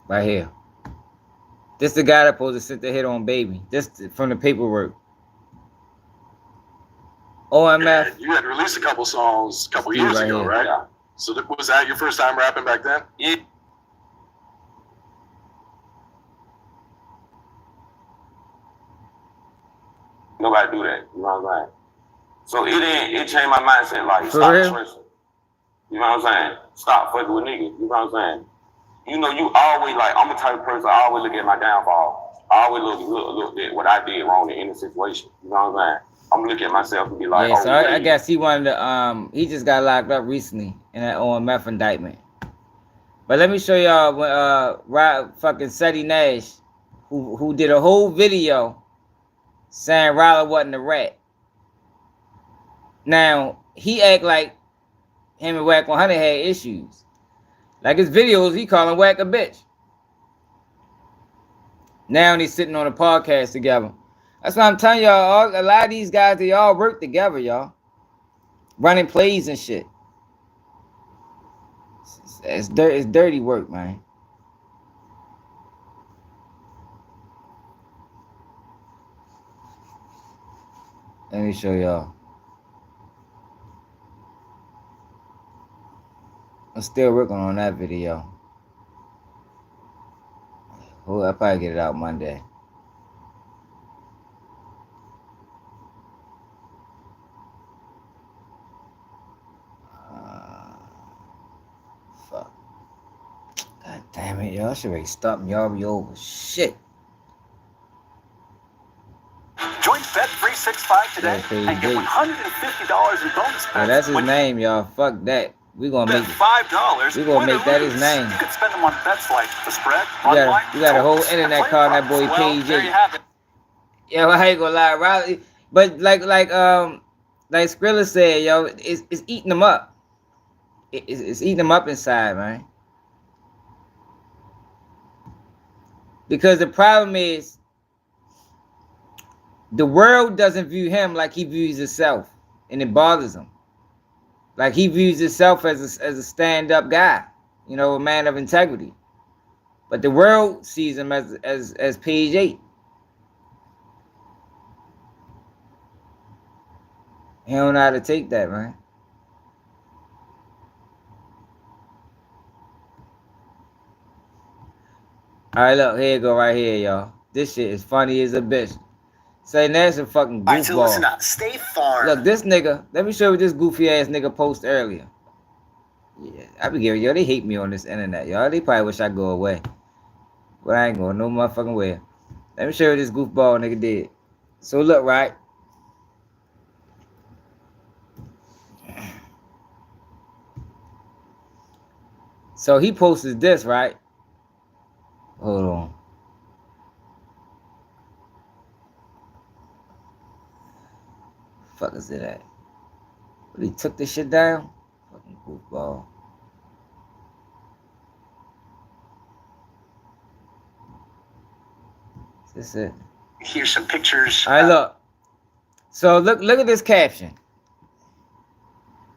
A: Right here. This the guy that supposed to sit the hit on Baby. This from the paperwork. OMF.
R: You had released a couple songs a couple years ago,
A: here.
R: right? Yeah. So was that your first time rapping back then?
O: Yeah. Nobody do that. You know what I'm saying? So it changed my mindset. Like,
A: For
O: stop
A: real?
O: stressing. You know what I'm saying? Stop fucking with niggas. You know what I'm saying? You know, you always like, I'm the type of person, I always look at my downfall. I always look at what I did wrong in any situation. You know what I'm saying? I'm gonna look at myself and be like,
A: Yeah, so I guess he wanted to, he just got locked up recently in that OMF indictment. But let me show y'all when fucking Seti Nash, who did a whole video saying Riley wasn't a rat. Now, he act like him and Wack 100 had issues. Like his videos, he calling Wack a bitch. Now he's sitting on a podcast together. That's what I'm telling y'all. A lot of these guys, they all work together, y'all. Running plays and shit. It's dirty work, man. Let me show y'all. I'm still working on that video. Oh, I'll probably get it out Monday. Fuck. God damn it, y'all should be stopping y'all be over. Shit.
T: Join Bet365 today and get $150 in bonus bets.
A: Oh, that's his name, y'all. Fuck that. We gonna make
T: $5.
A: We gonna make that his name.
T: You can spend them on bets like the spread,
A: You got a whole internet calling that boy
T: Well,
A: PJ.
T: there you have it.
A: Yo, I ain't gonna lie, Riley. But like Skrilla said, yo, it's eating them up. It's eating them up inside, man. Because the problem is the world doesn't view him like he views himself, and it bothers him. Like he views himself as a stand-up guy, you know, a man of integrity. But the world sees him as page 8. He don't know how to take that, man. All right, look, here you go right here, y'all. This shit is funny as a bitch. Say that's a fucking goofball.
T: All right, so listen up. State Farm.
A: Look, this nigga. Let me show you what this goofy ass nigga posted earlier. Yeah, I be giving, yo, they hate me on this internet, y'all. They probably wish I go away. But I ain't going no motherfucking way. Let me show you what this goofball nigga did. So look, right? So he posted this, right? Hold on. Fuck is it at? But he took this shit down? Fucking goofball. Is this it?
T: Here's some pictures.
A: All right, look. So look at this caption.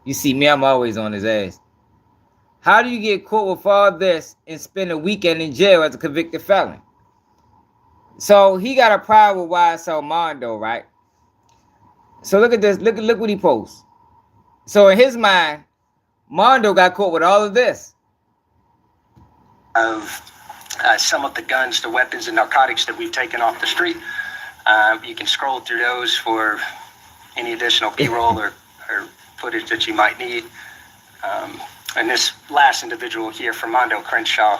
A: You see me, I'm always on his ass. How do you get caught with all this and spend a weekend in jail as a convicted felon? So he got a problem with YSL Mondo, right? So look at this. Look what he posts. So in his mind, Mondo got caught with all of this.
T: Of some of the guns, the weapons, and narcotics that we've taken off the street. You can scroll through those for any additional B-roll or footage that you might need. And this last individual here from Mondo Crenshaw,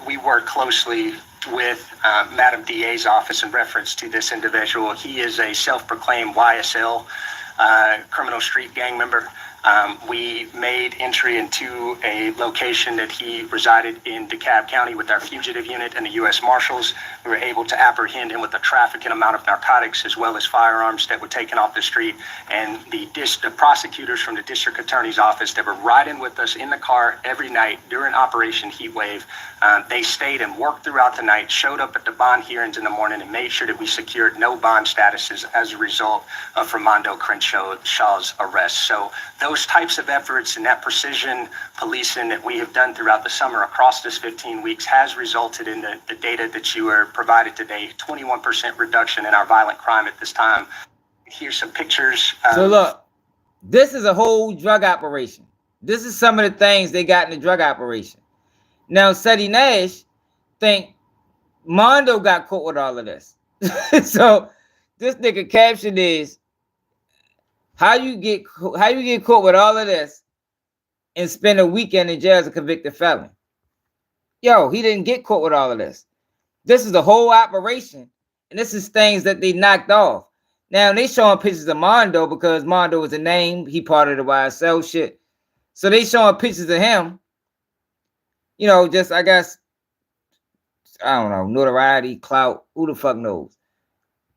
T: we work closely with Madam DA's office in reference to this individual. He is a self-proclaimed YSL criminal street gang member. We made entry into a location that he resided in DeKalb County with our fugitive unit and the U.S. Marshals. We were able to apprehend him with a trafficking amount of narcotics as well as firearms that were taken off the street. And the prosecutors from the district attorney's office that were riding with us in the car every night during Operation Heatwave, they stayed and worked throughout the night, showed up at the bond hearings in the morning, and made sure that we secured no bond statuses as a result of Mondo Crenshaw's arrest. So those types of efforts and that precision policing that we have done throughout the summer across this 15 weeks has resulted in the data that you are provided today, 21% reduction in our violent crime at this time. Here's some pictures.
A: So look, this is a whole drug operation. This is some of the things they got in the drug operation. Now, Seti Nash think Mondo got caught with all of this. So this nigga caption is, how you get caught with all of this and spend a weekend in jail as a convicted felon? Yo, he didn't get caught with all of this. This is a whole operation, and this is things that they knocked off. Now they showing pictures of Mondo because Mondo is a name. He part of the YSL shit. So they showing pictures of him. You know, just I guess, I don't know, notoriety, clout, who the fuck knows.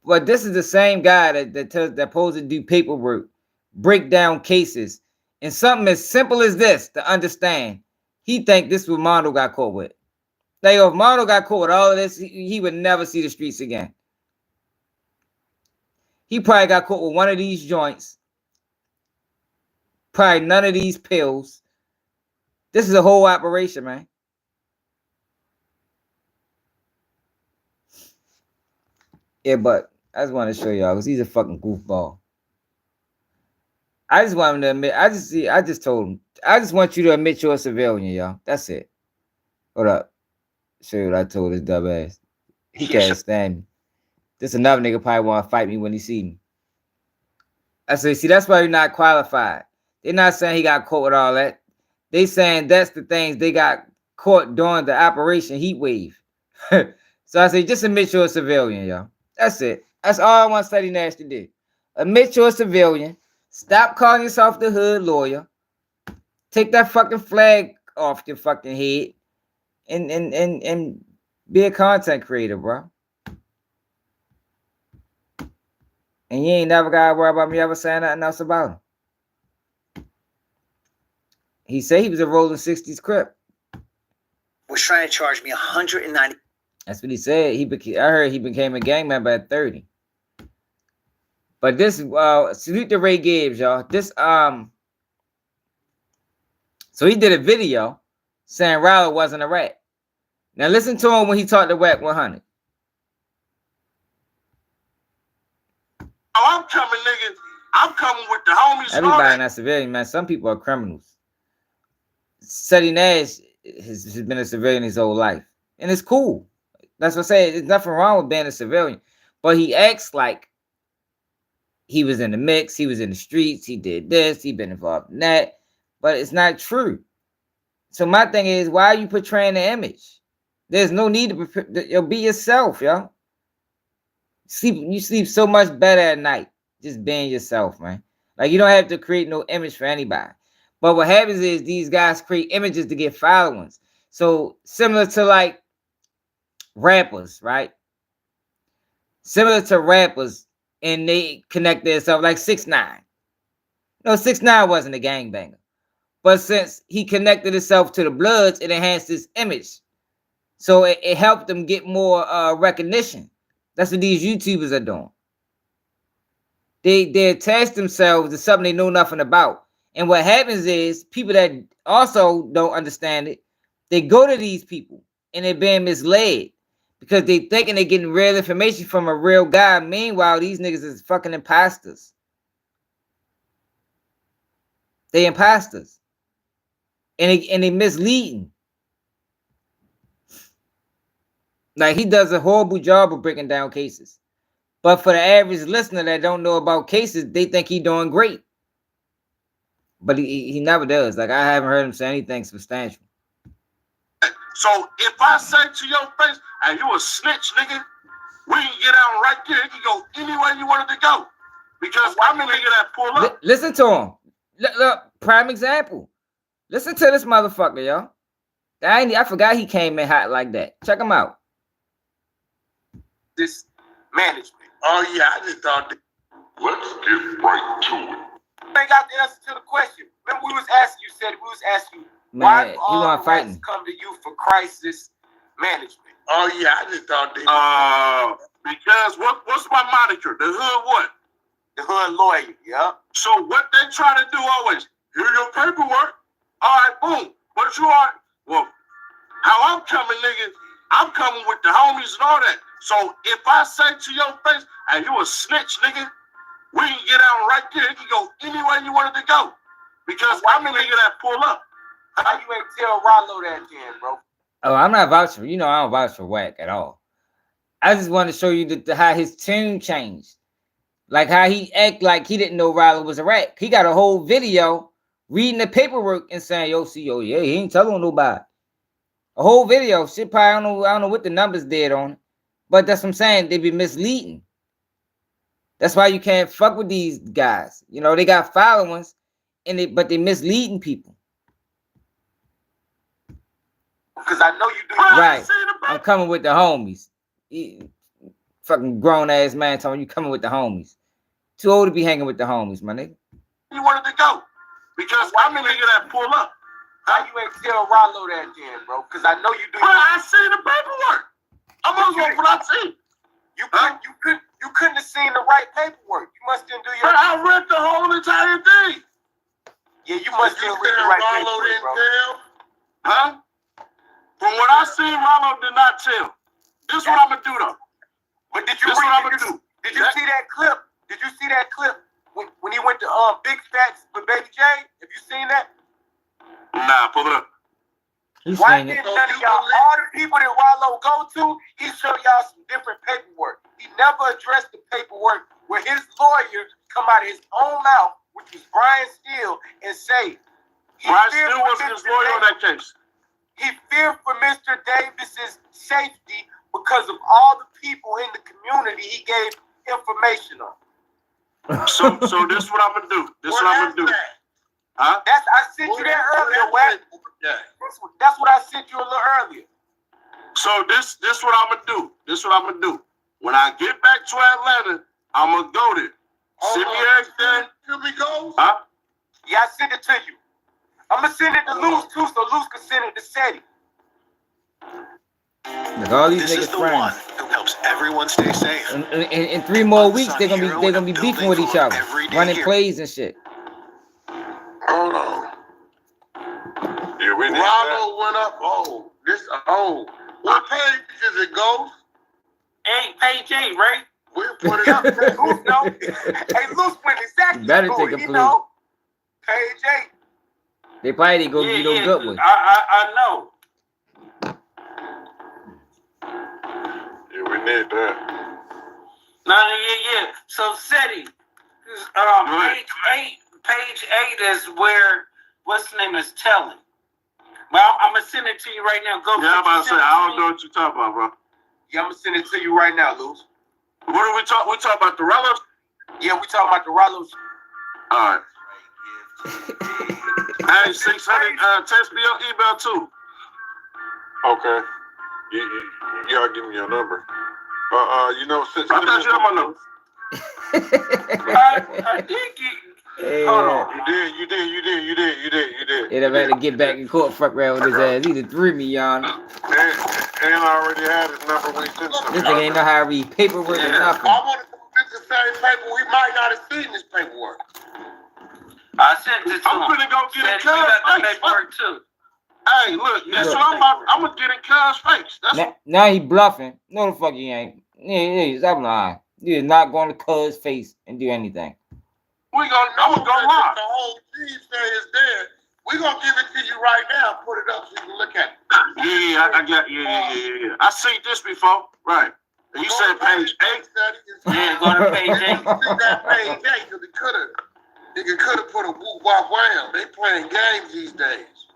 A: But this is the same guy that supposed to do paperwork, break down cases, and something as simple as this to understand. He think this is what Mondo got caught with. Like, if Mondo got caught with all of this, he would never see the streets again. He probably got caught with one of these joints. Probably none of these pills. This is a whole operation, man. Yeah, but I just want to show y'all because he's a fucking goofball. I just want him to admit. I just told him. I just want you to admit you're a civilian, y'all. That's it. Hold up. Show you what I told his dumb ass. He can't stand me. This another nigga probably want to fight me when he see me. I say, see, that's why you're not qualified. They're not saying he got caught with all that. They saying that's the things they got caught during the Operation Heatwave. So I say, just admit you're a civilian, y'all. That's it. That's all I want Seti Nash to do. Admit you're a civilian. Stop calling yourself the hood lawyer. Take that fucking flag off your fucking head and be a content creator, bro. And you ain't never gotta worry about me ever saying nothing else about him. He said he was a rolling 60s Crip.
P: Was trying to charge me $190.
A: That's what he said. I heard he became a gang member at 30. But this salute to Ray Gibbs, y'all. This so he did a video saying Rollo wasn't a rat. Now listen to him when he talked to Wack 100.
J: Oh, I'm coming, nigga. I'm coming with the homies.
A: Everybody not civilian, man. Some people are criminals. Seti Nash has been a civilian his whole life. And it's cool. That's what I say. There's nothing wrong with being a civilian. But he acts like he was in the mix. He was in the streets. He did this. He been involved in that. But it's not true. So my thing is, why are you portraying the image? There's no need to be yourself, yo. You sleep so much better at night just being yourself, man. Like, you don't have to create no image for anybody. But what happens is these guys create images to get followings. So similar to like rappers, right? Similar to rappers, and they connect themselves like 6ix9ine. No, 6ix9ine wasn't a gangbanger. But since he connected himself to the Bloods, it enhanced his image. So it helped them get more recognition. That's what these YouTubers are doing. They attach themselves to something they know nothing about. And what happens is people that also don't understand it, they go to these people and they're being misled because they thinking they're getting real information from a real guy. Meanwhile, these niggas is fucking imposters. They imposters. And they misleading. Like, he does a horrible job of breaking down cases. But for the average listener that don't know about cases, they think he doing great. But he never does. Like, I haven't heard him say anything substantial.
J: So if I say to your face, hey, you a snitch, nigga, we can get out right there. You can go anywhere you wanted to go. Because I'm a nigga that pull up.
A: Listen to him. Look, prime example. Listen to this motherfucker, y'all. I forgot he came in hot like that. Check him out.
J: This management. Oh, yeah, I just thought that.
Q: Let's get right to it.
F: I got the answer to the question. Remember, we was asking you,
A: Man,
F: why
A: he
F: do all
A: want
F: the
A: fighting.
F: rats come to you for crisis management?
J: Oh, yeah, I just thought that. Because what's my moniker? The hood what?
F: The hood lawyer, yeah.
J: So what they try to do always, here your paperwork. All right, boom. What you are? Well, how I'm coming, nigga, I'm coming with the homies and all that. So if I say to your face, hey, you a snitch, nigga, we can get out right there. You can go anywhere you wanted to go. Because I'm a nigga that pull up.
F: How you ain't tell Rollo that then, bro?
A: Oh, I'm not vouching for, I don't vouch for Wack at all. I just want to show you how his tune changed. Like how he act like he didn't know Rollo was a rat. He got a whole video reading the paperwork and saying, yeah, he ain't telling nobody. A whole video. Shit, probably I don't know what the numbers did on it. But that's what I'm saying. They be misleading. That's why you can't fuck with these guys. They got followers, but they misleading people.
F: Because I know you do.
A: Right. I'm coming with the homies. Fucking grown ass man telling you coming with the homies. Too old to be hanging with the homies, my nigga.
J: You wanted to go. Because I'm a nigga that pull up.
F: How you ain't tell Rollo that then, bro? Because I know you do.
J: Bro, I seen the paperwork. I'm gonna go what I see.
F: You couldn't have seen the right paperwork. You must didn't do your.
J: But I read the whole entire thing.
F: Yeah, you must didn't read the right paperwork, bro.
J: Huh? From what I seen, Rollo did not tell. This is what I'm gonna do though.
F: But did you see that clip? Did you see that clip when he went to Big Stacks with Baby J? Have you seen that?
J: Nah, pull it up.
F: Why didn't none of y'all, all the people that Rollo go to, he showed y'all some different paperwork. He never addressed the paperwork where his lawyer come out of his own mouth, which was Brian Steele, and say,
J: Brian Steele wasn't his lawyer on that case.
F: He feared for Mr. Davis's safety because of all the people in the community he gave information on.
J: So this is what I'm gonna do. This is what I'm gonna do. Huh?
F: I sent you that earlier, Wack. That's what I sent you a little earlier.
J: So this what I'm gonna do. This what I'm gonna do. When I get back to Atlanta,
E: I'm gonna go there. Send me everything.
G: Here we go.
E: Huh?
F: Yeah, I send it to you. I'm gonna send it to Luce too, so Luce can send it to Seti.
A: Like all these
K: This is
A: niggas
K: the
A: friends.
K: one who helps everyone stay safe.
A: In 3 more weeks, they're gonna be beefing with each other, running plays and shit.
G: Hold on.
E: Yeah, we
G: Rollo went up. Oh, what page is it, Ghost?
F: Page 8, right?
G: We'll put it up.
F: Luce know. Hey, Luce went exactly.
A: Better take a blue.
F: Know. Page 8.
A: They probably didn't go get no good one.
F: I know.
E: Yeah, we need that.
F: Yeah. So Seti, page 8 is where what's the name is telling. Well, I'm gonna send it to you right now. Go.
E: Yeah, I'm about to say I don't know what you're talking about, bro.
F: Yeah, I'm gonna send it to you right now, Luz.
E: What are we talking? We talking about the Rellos?
F: Yeah, we talking about the Rellos.
E: All right. Hey, 600. Text me your email too.
G: Okay. You gotta give me your number. Since
E: I thought you had my number.
F: I did get.
A: Hey,
F: Hold on.
G: You did.
A: He'd have had to get back in court, fuck around with his ass. He'd have threw me, y'all.
G: And I already had his number when he sent
A: This nigga ain't know how to read paperwork or nothing.
G: I want to put the same paper. We might not have seen this paperwork.
F: I sent it to
E: I'm
F: him.
E: finna go get in
F: You got
E: Cuz'
F: the
E: face.
F: paperwork too.
E: Hey, look, that's what I'm about. I'm gonna get in Cuz' face. That's
A: Now he bluffing. No, the fuck he ain't. Yeah, stop lying. You is not going to Cuz' face and do anything.
E: I'm gonna go live.
G: The whole team say it's there. We're gonna give it to you right now. Put it up so you can look at it.
E: Yeah, I got. Yeah. I seen this before, right? And you said page 8.
F: Yeah, go to page 8.
G: See that page 8 because it could have put a whoop wop wham. They playing games these days.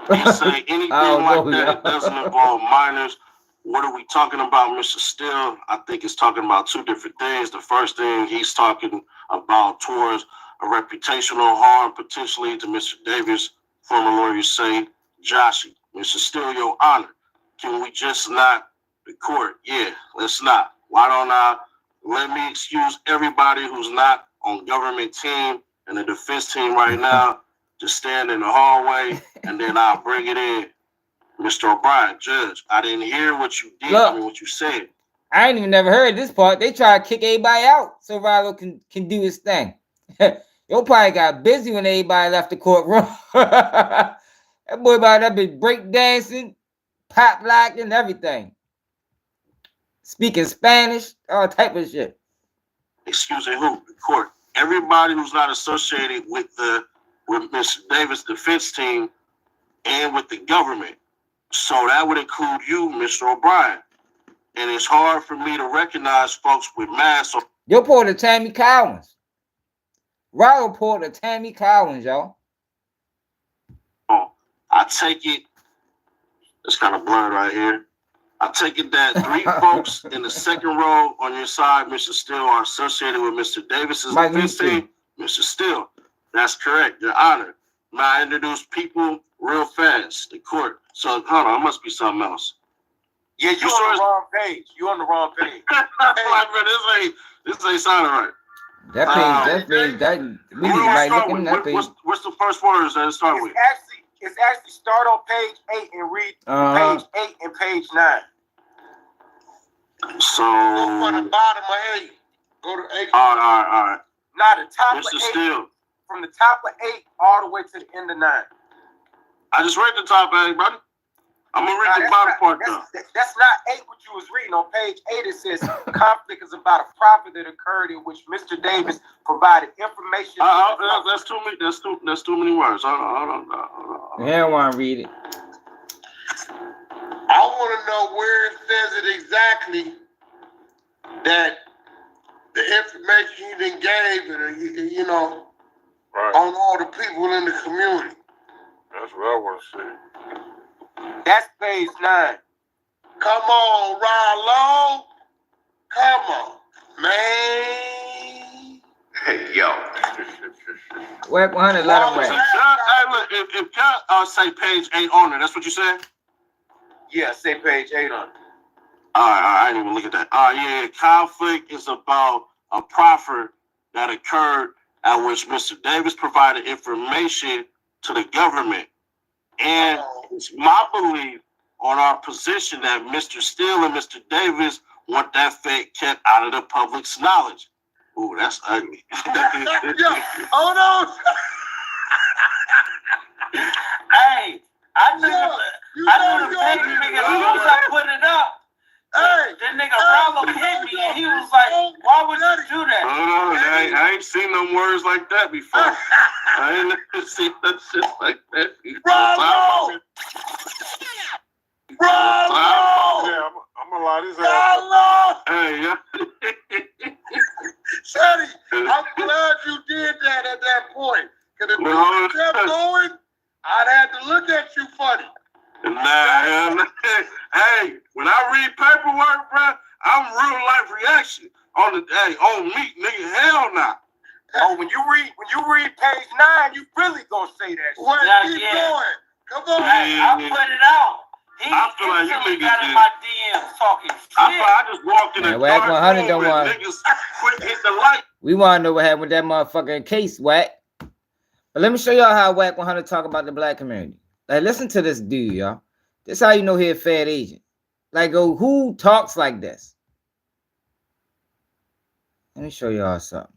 E: You say anything like that, it doesn't involve minors. What are we talking about, Mr. Steele? I think it's talking about 2 different things. The first thing he's talking about towards a reputational harm potentially to Mr. Davis. Former lawyers say, Joshy, Mr. Steele, your honor, can we just not record? Yeah, let's not. Why don't I let me excuse everybody who's not on government team and the defense team right now, just stand in the hallway, and then I'll bring it in. Mr. O'Brien, Judge, I didn't hear what you did.
A: Look,
E: what you said.
A: I ain't even never heard this part. They try to kick everybody out so Rollo can do his thing. Yo probably got busy when everybody left the courtroom. That boy about that bitch break dancing, pop locking, everything. Speaking Spanish, all type of shit.
E: Excusing who? The court. Everybody who's not associated with Mr. Davis' defense team and with the government. So that would include you, Mr. O'Brien. And it's hard for me to recognize folks with masks.
A: Yo pulled a Tammy Collins. Rollo pulled a Tammy Collins, y'all.
E: I take it, it's kind of blurred right here. I take it that 3 folks in the second row on your side, Mr. Steele, are associated with Mr. Davis's defense team. Mr. Steele, that's correct, Your Honor. May I introduce people real fast? The court. So, hold on, it must be something else.
F: Yeah, you on the wrong page. You on the wrong page.
E: This ain't sounding right.
A: That page, we need right looking at that page.
E: What's the first words that it start with?
F: It's actually start on page 8 and read page 8 and page 9.
E: So
G: go from the bottom of 8. Go to 8.
E: All right.
F: Now the top
E: Mr.
F: of 8.
E: Steele.
F: From the top of 8 all the way to the end of 9.
E: I just read the top of 8, brother. I'm gonna read the bottom part though.
F: That's not 8 what you was reading. On page 8 it says conflict is about a profit that occurred in which Mr. Davis provided information.
E: That's too many. That's too many words. Hold on.
A: Yeah, I want to read it.
G: I want to know where it says it exactly that the information you done gave it, right, on all the people in the community.
E: That's what I want to see.
F: That's page 9.
G: Come on, Rollo. Come on, man.
E: Hey, yo.
A: Wack 100, let him rap.
E: Hey, look, if say page 8 on it, that's what you said?
F: Yeah, say page 8 on it.
E: I didn't even look at that. Yeah, conflict is about a proffer that occurred at which Mr. Davis provided information to the government. And it's my belief on our position that Mr. Steele and Mr. Davis want that fact kept out of the public's knowledge. Ooh, that's ugly.
G: Hold on.
C: Hey, I knew the big nigga as soon as I put it up.
G: Hey,
C: that nigga Rollo hit me, and he was like, "Why would you do that?"
E: I ain't seen no words like that before. I ain't never seen that shit like that before.
G: Rollo!
E: Yeah, I'm gonna lie this
G: Rollo!
E: Hey, yeah.
G: Sonny, I'm glad you did that at that point. Because if you kept going, I'd have to look at you funny.
E: Nah, hey, when I read paperwork, bro, I'm real life reaction on me, nigga. Hell nah.
G: Oh, when you read page 9, you really gonna say that shit. Well, keep going. Come on.
C: Hey, I put it out.
E: I feel like you niggas
C: got in my DMs talking shit.
E: I just walked in the
A: Wack
E: dark
A: 100
E: room
A: don't
E: and
A: want.
E: niggas quit hit the light.
A: We want to know what happened with that motherfucking case, Wack. But let me show y'all how Wack 100 talk about the black community. Like, listen to this dude, y'all. This how you know he a Fed agent. Like, who talks like this? Let me show y'all something.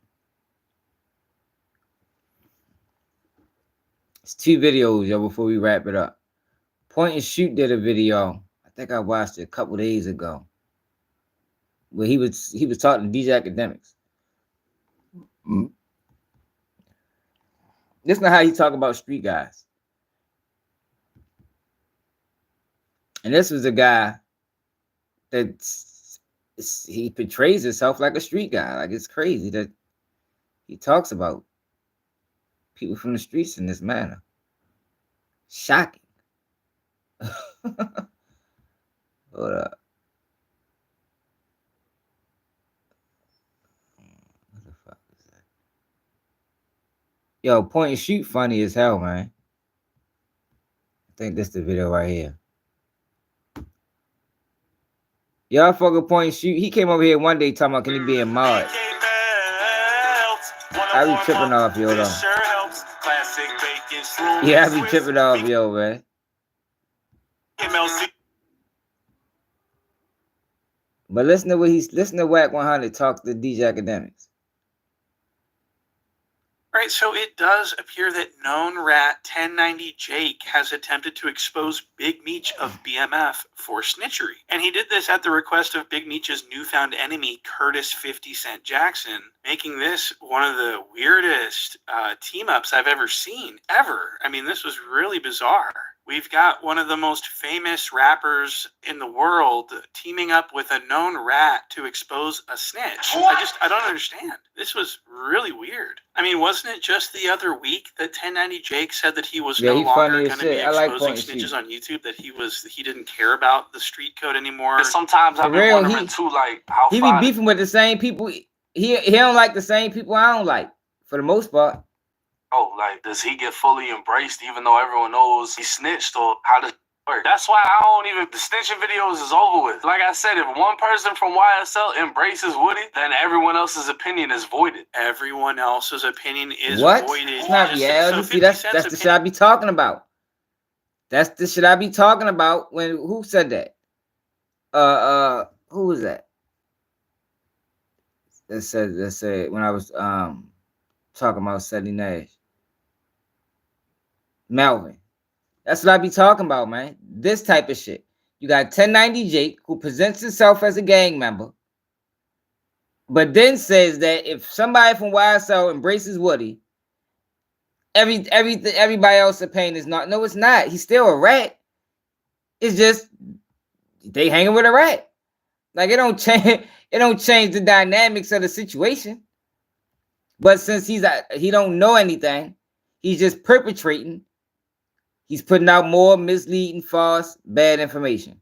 A: It's 2 videos, yo, before we wrap it up. Point and Shoot did a video. I think I watched it a couple days ago. Where he was talking to DJ Academics. This is not how he talk about street guys. And this was a guy that he portrays himself like a street guy. Like, it's crazy that he talks about people from the streets in this manner. Shocking. Hold up. What the fuck is that? Yo, Point and Shoot funny as hell, man. I think this is the video right here. Y'all fucking Point and Shoot. He came over here one day talking about can he be a mod. I be tripping off, yo, though. Yeah, I be tripping off, yo, man. But listen to Wack 100 talk to DJ Academics.
K: All right, so it does appear that known rat 1090 Jake has attempted to expose Big Meech of BMF for snitchery. And he did this at the request of Big Meech's newfound enemy, Curtis 50 Cent Jackson, making this one of the weirdest team-ups I've ever seen, ever. I mean, this was really bizarre. We've got one of the most famous rappers in the world teaming up with a known rat to expose a snitch. I don't understand. This was really weird. I mean, wasn't it just the other week that 1090 Jake said that he was no longer going to be exposing snitches on YouTube, that he didn't care about the street code anymore?
D: Sometimes I've been wondering too, like, how
A: he be beefing with the same people. He don't like the same people I don't like, for the most part.
D: Oh, like, does he get fully embraced even though everyone knows he snitched, or how does it work? That's why I don't even, the snitching videos is over with. Like I said, if one person from YSL embraces Woody, then everyone else's opinion is voided.
K: Everyone else's opinion is voided.
A: It's not reality. See, that's the shit I be talking about. That's the shit I be talking about. Who said that? Who was that? That said when I was talking about Seti Nash. Melvin. That's what I be talking about, man. This type of shit. You got 1090 Jake, who presents himself as a gang member, but then says that if somebody from YSL embraces Woody, everybody else's opinion is not. No, it's not. He's still a rat. It's just they hanging with a rat. Like, it don't change. It don't change the dynamics of the situation. But since he don't know anything, he's just perpetrating. He's putting out more misleading, false, bad information.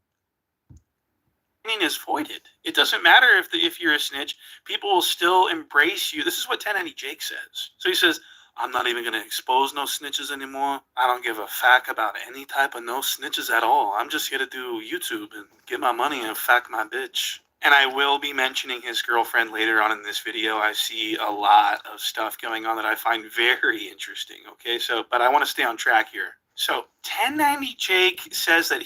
K: Is voided. It doesn't matter if you're a snitch. People will still embrace you. This is what 1090 Jake says. So he says,
N: I'm not even going to expose no snitches anymore. I don't give a fuck about any type of no snitches at all. I'm just here to do YouTube and get my money and fuck my bitch. And I will be mentioning his girlfriend later on in this video. I see a lot of stuff going on that I find very interesting, okay? So, but I want to stay on track here. So 1090 Jake says that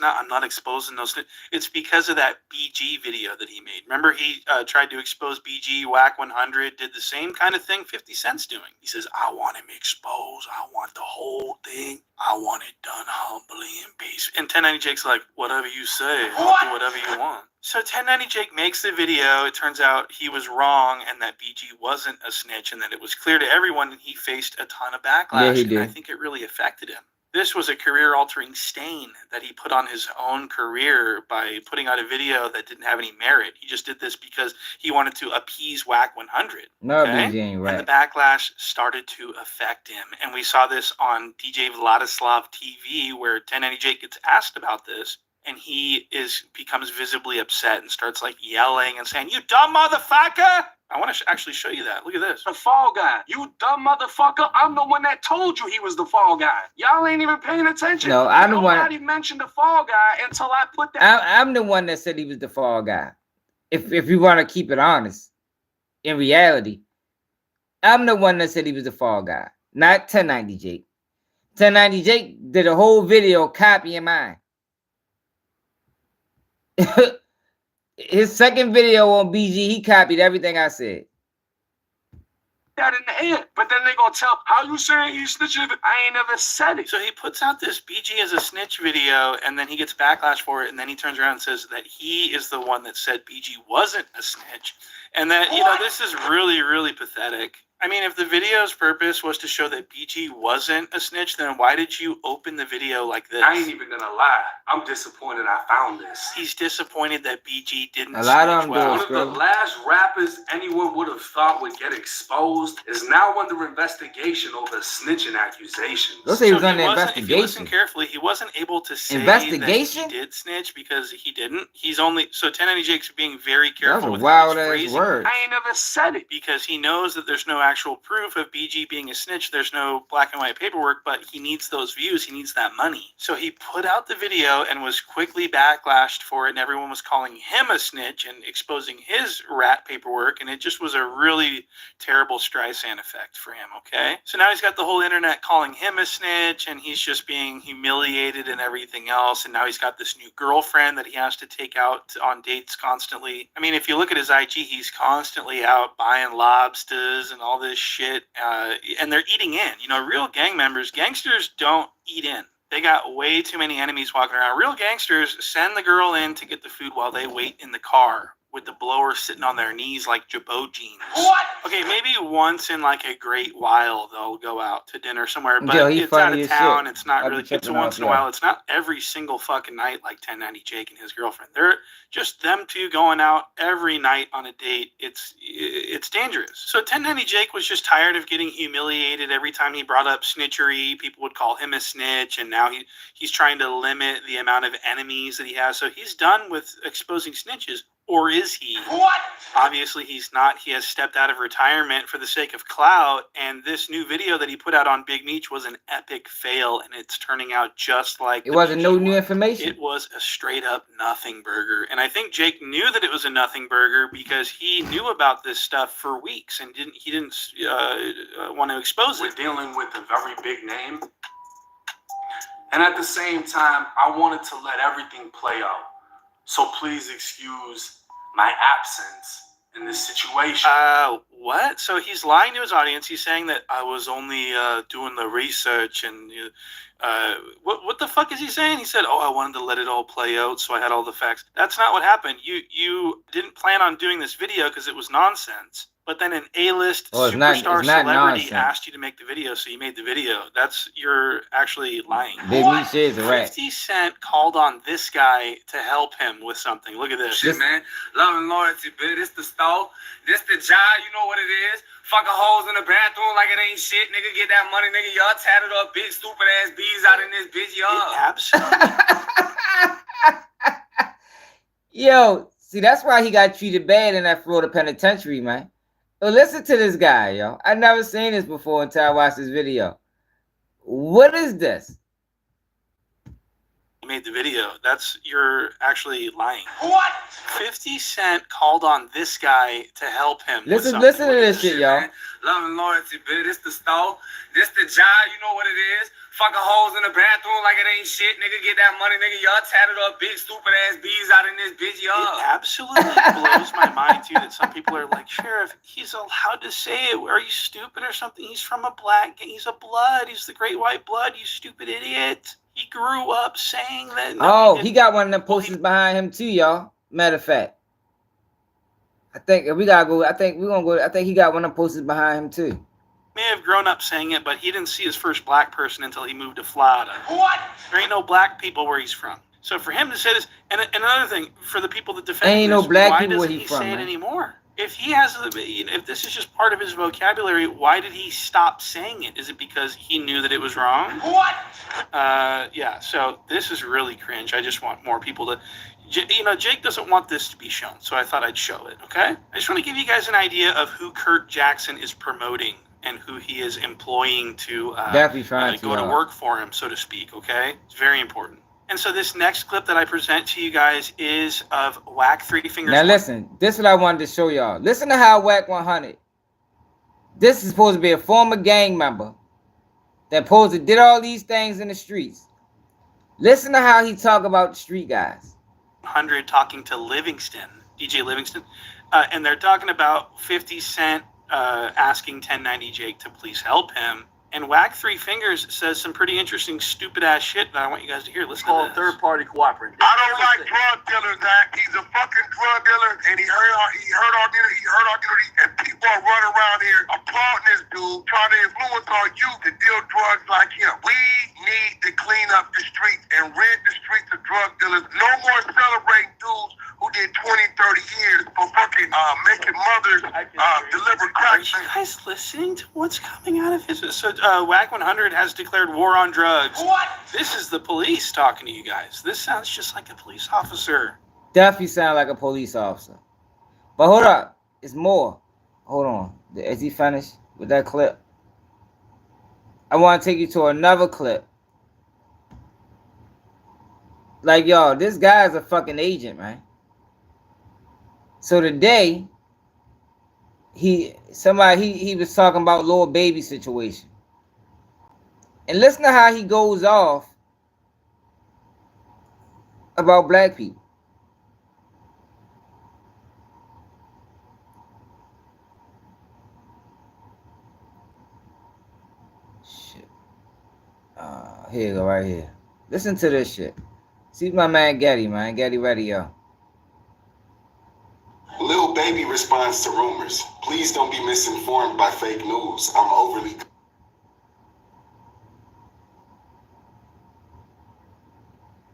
N: I'm not exposing those. It's because of that BG video that he made. Remember he tried to expose BG, Wack 100, did the same kind of thing 50 Cent's doing. He says, I want him exposed. I want the whole thing. I want it done humbly and peacefully. And 1090 Jake's like, whatever you say, I'll do whatever you want. So 1090 Jake makes the video. It turns out he was wrong and that BG wasn't a snitch and that it was clear to everyone he faced a ton of backlash.
A: Yeah, he did.
N: And I think it really affected him. This was a career-altering stain that he put on his own career by putting out a video that didn't have any merit. He just did this because he wanted to appease Wack 100.
A: No,
N: okay?
A: BG ain't right.
N: And the backlash started to affect him. And we saw this on DJ Vladislav TV where 1090 Jake gets asked about this. And he becomes visibly upset and starts like yelling and saying, "You dumb motherfucker!" I want to actually show you that. Look at this.
W: The fall guy. You dumb motherfucker. I'm the one that told you he was the fall guy. Y'all ain't even paying attention.
A: No, I'm the one.
W: Nobody mentioned the fall guy until I put that.
A: I'm the one that said he was the fall guy. If you want to keep it honest, in reality, I'm the one that said he was the fall guy, not 1090 Jake. 1090 Jake did a whole video copying mine. His second video on BG, he copied everything I said.
W: That in the head, but then they gonna tell how you saying he snitching. I ain't never said it.
N: So he puts out this BG as a snitch video, and then he gets backlash for it, and then he turns around and says that he is the one that said BG wasn't a snitch, and that this is really, really pathetic. I mean, if the video's purpose was to show that BG wasn't a snitch, then why did you open the video like this?
W: I ain't even gonna lie. I'm disappointed I found this.
N: He's disappointed that BG didn't
A: A lot of
N: snitch.
A: them
N: Wow.
W: One of the last rappers anyone would have thought would get exposed is now under investigation over snitching accusations.
A: They'll say he was
N: So
A: under
N: If you
A: investigation.
N: listen carefully, he wasn't able to say
A: Investigation?
N: that he did snitch because he didn't. He's only so 1090 Jake's being very
A: That's
N: careful
A: a
N: with
A: wild
N: how
A: ass
N: he's phrasing
A: word.
W: I ain't never said it.
N: because he knows that there's no actual proof of BG being a snitch. There's no black and white paperwork, but he needs those views. He needs that money. So he put out the video and was quickly backlashed for it, and everyone was calling him a snitch and exposing his rat paperwork, and it just was a really terrible Streisand effect for him, okay? So now he's got the whole internet calling him a snitch, and he's just being humiliated and everything else, and now he's got this new girlfriend that he has to take out on dates constantly. I mean, if you look at his IG, he's constantly out buying lobsters and all this shit, and they're eating in. You know, real gang members, gangsters don't eat in. They got way too many enemies walking around. Real gangsters send the girl in to get the food while they wait in the car with the blower sitting on their knees like Jabot jeans.
W: What?
N: Okay, maybe once in like a great while they'll go out to dinner somewhere, but
A: Yo, he
N: it's out
A: funny
N: of
A: as
N: town.
A: shit.
N: It's not
A: I be
N: really. It's
A: tripping
N: once
A: off
N: in a
A: that.
N: while. It's not every single fucking night like 1090 Jake and his girlfriend. They're just them two going out every night on a date. It's dangerous. So 1090 Jake was just tired of getting humiliated every time he brought up snitchery. People would call him a snitch, and now he's trying to limit the amount of enemies that he has. So he's done with exposing snitches. Or is he?
W: What?
N: Obviously, he's not. He has stepped out of retirement for the sake of clout. And this new video that he put out on Big Meech was an epic fail. And it's turning out just like
A: It wasn't no new information.
N: it was a straight up nothing burger. And I think Jake knew that it was a nothing burger because he knew about this stuff for weeks and he didn't want to expose
W: We're
N: it.
W: dealing with a very big name. And at the same time, I wanted to let everything play out. So please excuse my absence in this situation.
N: What? So he's lying to his audience. He's saying that I was only doing the research and what the fuck is he saying? He said, I wanted to let it all play out, so I had all the facts. That's not what happened. You didn't plan on doing this video because it was nonsense. But then an A-list superstar celebrity asked you to make the video, so you made the video. You're actually lying.
A: Big Meech is a rat.
N: 50 Cent called on this guy to help him with something. Look at this.
U: Shit, man. Love and loyalty, bitch. This the stove. This the job. You know what it is. Fucking hoes in the bathroom like it ain't shit. Nigga, get that money, nigga. Y'all tatted up big stupid ass bees out in this bitch, y'all.
N: Absolutely.
A: Yo, see, that's why he got treated bad in that Florida penitentiary, man. So listen to this guy, yo. I never seen this before until I watched this video. What is this?
N: You made the video. You're actually lying.
C: What?
N: 50 Cent called on this guy to help him.
A: Listen to this shit, y'all.
U: Love and loyalty, bitch. This the stove. This the job. You know what it is. Fucking holes in the bathroom like it ain't shit, nigga. Get that money, nigga. Y'all tatted up big stupid ass bees out in this bitch, y'all.
N: It absolutely blows my mind, too, that some people are like, Sheriff, he's allowed to say it. Are you stupid or something? He's from a black gang. He's a blood. He's the great white blood, you stupid idiot. He grew up saying that.
A: No, he got one of them posters behind him, too, y'all. Matter of fact. I think we gotta go. I think we're gonna go. I think he got one of them posters behind him, too.
N: May have grown up saying it, but he didn't see his first black person until he moved to Florida.
C: What?
N: There ain't no black people where he's from. So for him to say this, and another thing, for the people that defend
A: ain't
N: this,
A: no black
N: why
A: people where
N: doesn't
A: he
N: he
A: from,
N: say it
A: man.
N: anymore? If he has, if this is just part of his vocabulary, why did he stop saying it? Is it because he knew that it was wrong?
C: What?
N: Yeah. So this is really cringe. I just want more people to. Jake doesn't want this to be shown, so I thought I'd show it, okay? I just want to give you guys an idea of who Kurt Jackson is promoting and who he is employing to go to work for him, so to speak, okay? It's very important. And so this next clip that I present to you guys is of Wack 3 Fingers.
A: Now listen, this is what I wanted to show y'all. Listen to how Wack 100. This is supposed to be a former gang member that supposed to did all these things in the streets. Listen to how he talk about the street guys.
N: 100 talking to Livingston, DJ Livingston, and they're talking about 50 Cent asking 1090 Jake to please help him. And Wack 3 Fingers says some pretty interesting, stupid-ass shit that I want you guys to hear. Listen to this.
G: Third-party cooperating. I don't like drug dealers, Zach. He's a fucking drug dealer, and he hurt our community, and people are running around here applauding this dude, trying to influence our youth to deal drugs like him. We need to clean up the streets and rid the streets of drug dealers. No more celebrating dudes who did 20, 30 years for fucking making mothers deliver crack.
N: Are you guys listening to what's coming out of his... So Wack 100 has declared war on drugs.
C: What?
N: This is the police talking to you guys. This sounds just like a police officer.
A: Definitely sound like a police officer. But hold up. It's more. Hold on. Is he finished with that clip? I want to take you to another clip. Like, y'all, this guy is a fucking agent, man. So today, he was talking about Lil Baby situation. And listen to how he goes off about black people. Shit. Here you go, right here. Listen to this shit. See my man Getty, man. Getty ready, yo.
B: Lil Baby responds to rumors. Please don't be misinformed by fake news. I'm overly...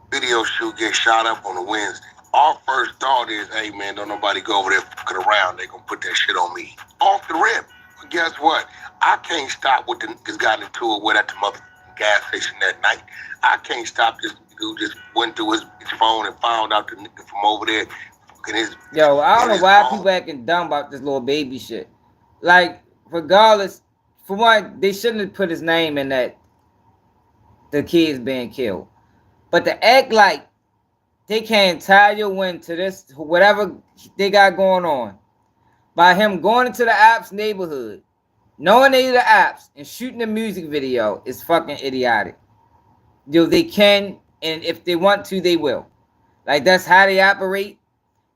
G: Video shoot gets shot up on a Wednesday. Our first thought is, hey man, don't nobody go over there fucking around. They gonna put that shit on me. Off the rip. But guess what? I can't stop what the niggas got into it with at the motherfucking gas station that night. I can't stop this dude just went through his phone and found out the nigga from over there.
A: Yo, I don't know why people acting dumb about this Lil Baby shit. Like, regardless, for one, they shouldn't have put his name in that the kids being killed. But to act like they can't tie your win to this, whatever they got going on, by him going into the ops neighborhood, knowing they the ops, and shooting a music video is fucking idiotic. Yo, they can, and if they want to, they will. Like, that's how they operate.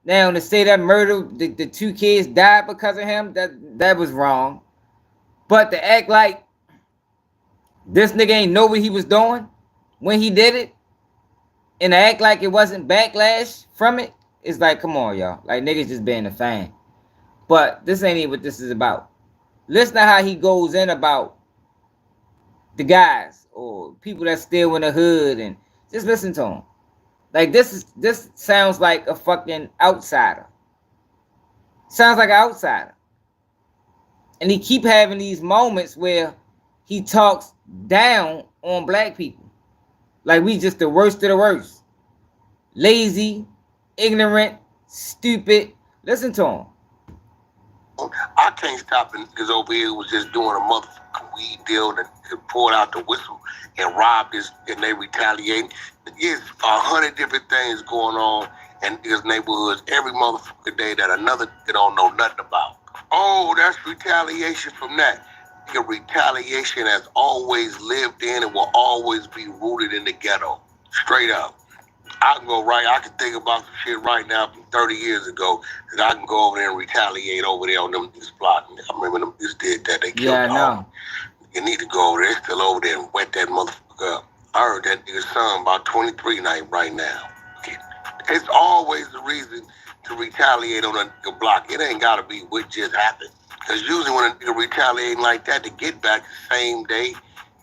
A: Now, to say that murder, the two kids died because of him, that was wrong. But to act like this nigga ain't know what he was doing when he did it, and to act like it wasn't backlash from it, it's like, come on, y'all. Like, niggas just being a fan. But this ain't even what this is about. Listen to how he goes in about the guys or people that still in the hood, and just listen to him. Like, this sounds like a fucking outsider. Sounds like an outsider. And he keep having these moments where he talks down on black people. Like we just the worst of the worst. Lazy, ignorant, stupid. Listen to him.
G: I can't stop it because over here was just doing a motherfucking weed deal and poured out the whistle and robbed this and they retaliating. There's 100 different things going on in these neighborhoods every motherfucking day that another nigga don't know nothing about. Oh, that's retaliation from that. The retaliation has always lived in and will always be rooted in the ghetto. Straight up. I can go right. I can think about some shit right now from 30 years ago that I can go over there and retaliate over there on them this block. I remember them just did that. They killed the homie. You need to go over there. They're still over there and wet that motherfucker up. I heard that nigga's son about 23 right now. It's always the reason to retaliate on a nigga block. It ain't gotta be what just happened. Because usually when a nigga retaliating like that, to get back the same day,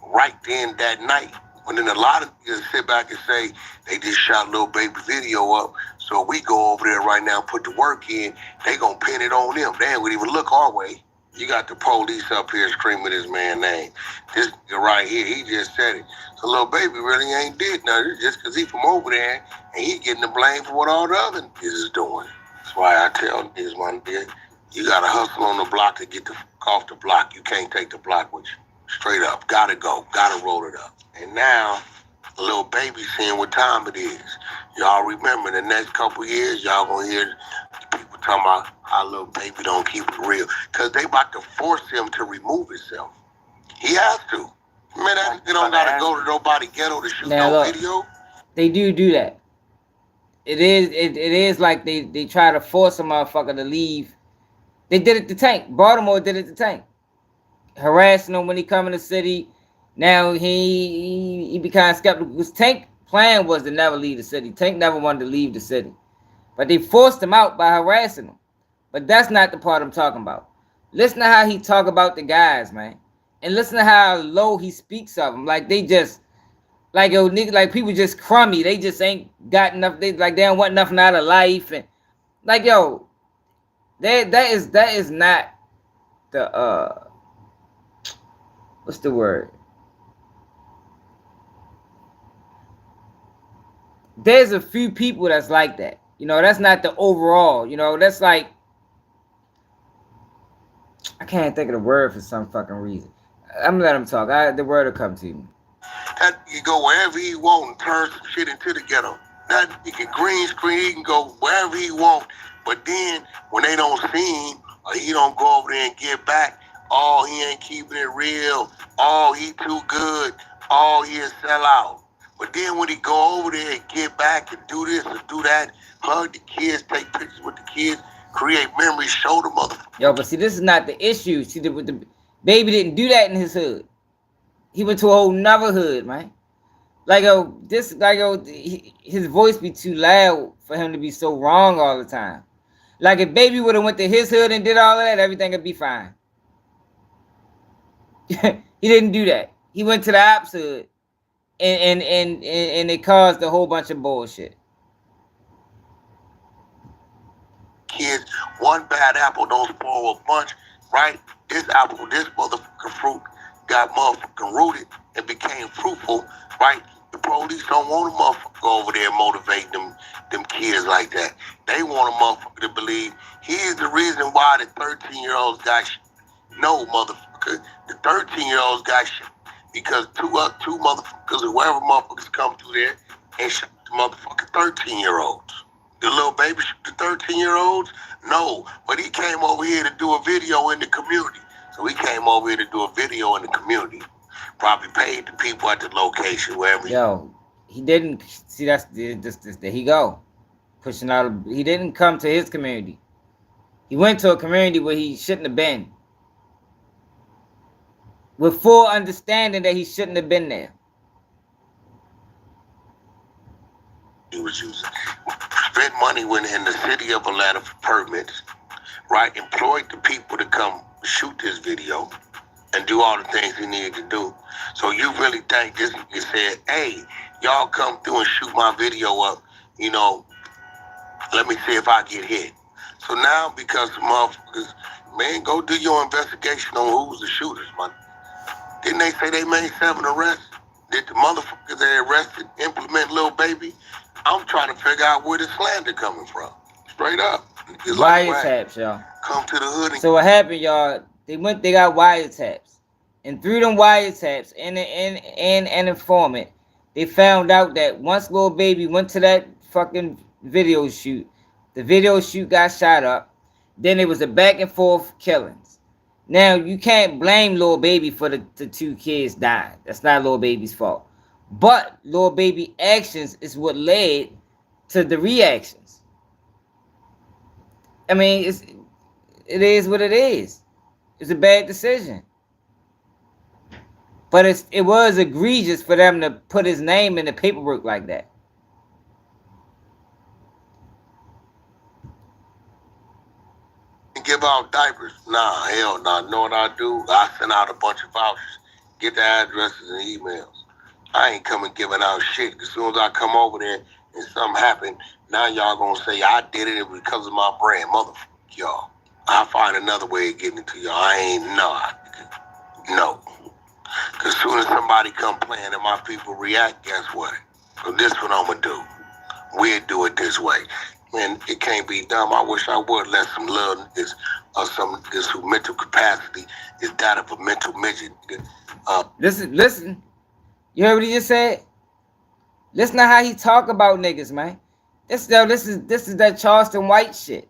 G: right then that night. When then a lot of niggas sit back and say, they just shot Lil Baby video up, so we go over there right now and put the work in, they gonna pin it on them. They ain't gonna even look our way. You got the police up here screaming his man's name. This nigga right here, he just said it. So Lil Baby really ain't did nothing just because he from over there and he getting the blame for what all the other niggas is doing. That's why I tell niggas, my nigga, you gotta hustle on the block to get the fuck off the block. You can't take the block with you. Straight up, gotta go, gotta roll it up. And now, Lil Baby seeing what time it is. Y'all remember the next couple years, y'all gonna hear people talking about how Lil Baby don't keep it real. Cause they about to force him to remove himself. He has to. Man, that nigga don't gotta go to nobody ghetto to shoot no video.
A: They do that. It is like they try to force a motherfucker to leave. They did it to Tank. Baltimore did it to Tank. Harassing him when he come in the city. Now he became skeptical because Tank plan was to never leave the city. Tank never wanted to leave the city. But they forced him out by harassing him. But that's not the part I'm talking about. Listen to how he talk about the guys, man. And listen to how low he speaks of them. Like they just, like yo, nigga, like people just crummy. They just ain't got enough. They don't want nothing out of life. And like yo, that is not the what's the word? There's a few people that's like that. You know, that's not the overall. You know, that's like, I can't think of the word for some fucking reason. I'm gonna let him talk. The word will come to me.
G: That he go wherever he want and turn some shit into the ghetto. That he can green screen, he can go wherever he want. But then when they don't see him or he don't go over there and get back, oh, he ain't keeping it real. Oh, he too good. Oh, he a sellout. But then when he go over there and get back and do this and do that, hug the kids, take pictures with the kids, create memories, show the motherfucker.
A: Yo, but see, this is not the issue. See, the Baby didn't do that in his hood. He went to a whole nother hood, man. Like, yo, his voice be too loud for him to be so wrong all the time. Like, if Baby would have went to his hood and did all of that, everything would be fine. He didn't do that. He went to the ops hood, and it caused a whole bunch of bullshit.
G: Kids, one bad apple don't spoil a bunch, right? This apple, this motherfucking fruit got motherfucking rooted and became fruitful, right? The police don't want a motherfucker over there motivating them kids like that. They want a motherfucker to believe he is the reason why the 13-year-olds got shit. No, motherfucker. The 13-year-olds got shit because two motherfuckers, whoever motherfuckers come through there and shot the motherfucking 13-year-olds. The Lil Baby shoot the 13-year-olds? No, but he came over here to do a video in the community. So he came over here to do a video in the community. Probably paid the people at the location, wherever.
A: Yo, he didn't see. That's there he go, pushing out. He didn't come to his community. He went to a community where he shouldn't have been, with full understanding that he shouldn't have been there.
G: He was using spent money when in the city of Atlanta for permits, right? Employed the people to come shoot this video and do all the things he needed to do. So you really think this nigga said, hey, y'all come through and shoot my video up, you know, let me see if I get hit. So now because the motherfuckers, man, go do your investigation on who's the shooters, man. Didn't they say they made 7 arrests? Did the motherfuckers they arrested implement Lil Baby? I'm trying to figure out where the slander coming from. Straight up.
B: It's like
A: wiretaps, y'all.
B: Come to the hood.
A: So what happened, y'all? They got wiretaps, and through them wiretaps and an informant, they found out that once Lil Baby went to that fucking video shoot, the video shoot got shot up. Then it was a back and forth killings. Now you can't blame Lil Baby for the 2 kids dying. That's not Lil Baby's fault. But Lil Baby actions is what led to the reactions. I mean, it is what it is. It's a bad decision. But it was egregious for them to put his name in the paperwork like that.
B: Give out diapers? Nah, hell nah. Know what I do? I send out a bunch of vouchers, get the addresses and emails. I ain't coming giving out shit. As soon as I come over there and something happen, now y'all gonna say I did it because of my brand. Motherfucker, y'all. I'll find another way of getting it to y'all. I ain't no. Cause soon as somebody come playing and my people react, guess what? So this what I'm gonna do. We'll do it this way. Man, it can't be done. I wish I would let some little niggas or some niggas whose mental capacity is that of a mental midget.
A: Listen. You heard what he just said? Listen to how he talk about niggas, man. This is that Charleston White shit.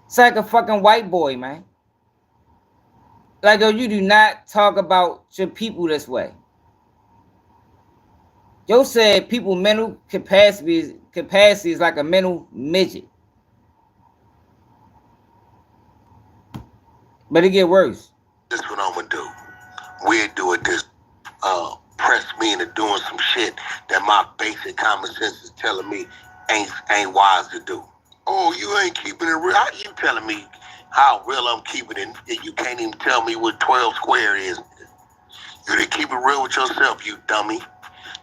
A: It's like a fucking white boy, man. Like, yo, you do not talk about your people this way. Yo said people mental capacity is like a mental midget. But it get worse.
B: This is what I'm gonna do. We'll do it this press me into doing some shit that my basic common sense is telling me ain't wise to do. Oh, you ain't keeping it real. How you telling me how real I'm keeping it and you can't even tell me what 12 square is? You didn't keep it real with yourself, you dummy.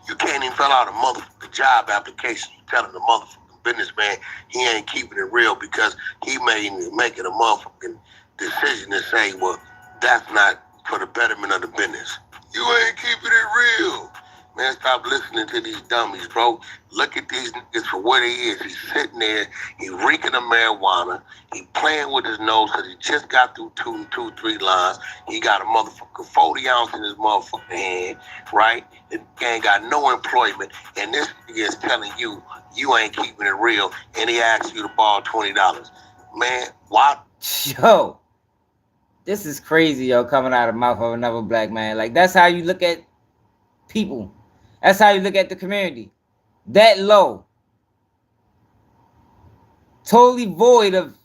B: You can't even fill out a motherfucking job application. You telling the motherfucking businessman he ain't keeping it real because he making a motherfucking decision to say, well, that's not for the betterment of the business. You ain't keeping it real. Man, stop listening to these dummies, bro. Look at these niggas for what he is. He's sitting there, he reeking of marijuana, he playing with his nose because he just got through 3 lines. He got a motherfucking 40 ounce in his motherfucking hand, right? And ain't got no employment. And this nigga is telling you, you ain't keeping it real, and he asks you to borrow $20. Man, why?
A: Yo. This is crazy, yo, coming out of the mouth of another black man. Like, that's how you look at people. That's how you look at the community. That low. Totally void of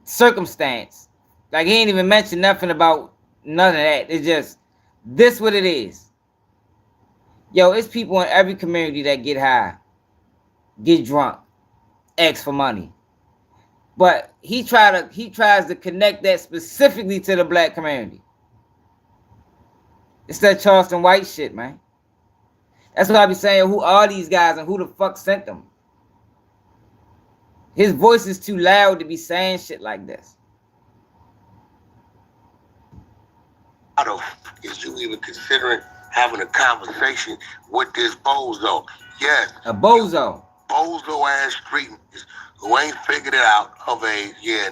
A: circumstance. Like, he ain't even mentioned nothing about none of that. It's just, this what it is. Yo, it's people in every community that get high, get drunk, ask for money. But he tries to connect that specifically to the black community. It's that Charleston White shit, man. That's what I be saying. Who are these guys and who the fuck sent them? His voice is too loud to be saying shit like this.
B: Is you even considering having a conversation with this bozo? Yes.
A: A bozo.
B: Bozo ass street niggas who ain't figured it out of age. Yeah,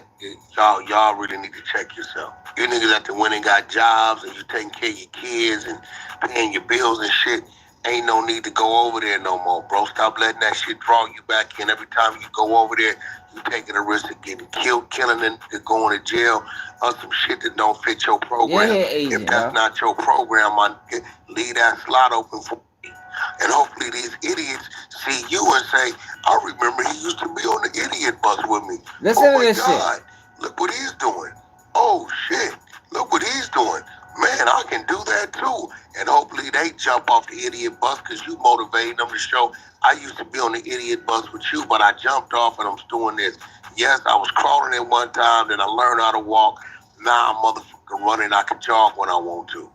B: y'all really need to check yourself. You niggas that the winning got jobs and you taking care of your kids and paying your bills and shit. Ain't no need to go over there no more, bro. Stop letting that shit draw you back in. Every time you go over there, you taking a risk of getting killed, killing, and going to jail, or some shit that don't fit your program.
A: Yeah, Asian,
B: if that's not your program, leave that slot open for me. And hopefully these idiots see you and say, I remember he used to be on the idiot bus with me.
A: Listen to this shit.
B: Look what he's doing. Oh, shit. Look what he's doing. Man, I can do that too. And hopefully they jump off the idiot bus because you motivated them to show, I used to be on the idiot bus with you, but I jumped off and I'm doing this. Yes, I was crawling at one time, then I learned how to walk. Now I'm motherfucking running. I can jog when I want to.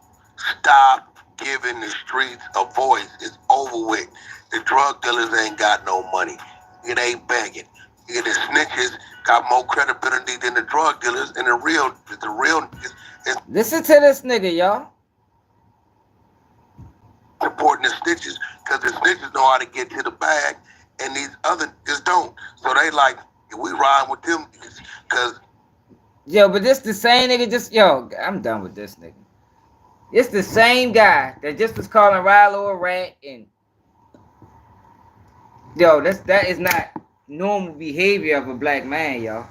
B: Stop giving the streets a voice. It's over with. The drug dealers ain't got no money. It ain't begging. The snitches got more credibility than the drug dealers, and the real niggas.
A: Listen to this nigga, y'all.
B: Supporting the snitches, because the snitches know how to get to the bag, and these other niggas don't. So they like, We ride with them because.
A: Yo, but this the same nigga. Yo, I'm done with this nigga. It's the same guy that just was calling Rilo a rat and yo, that is not normal behavior of a black man, y'all.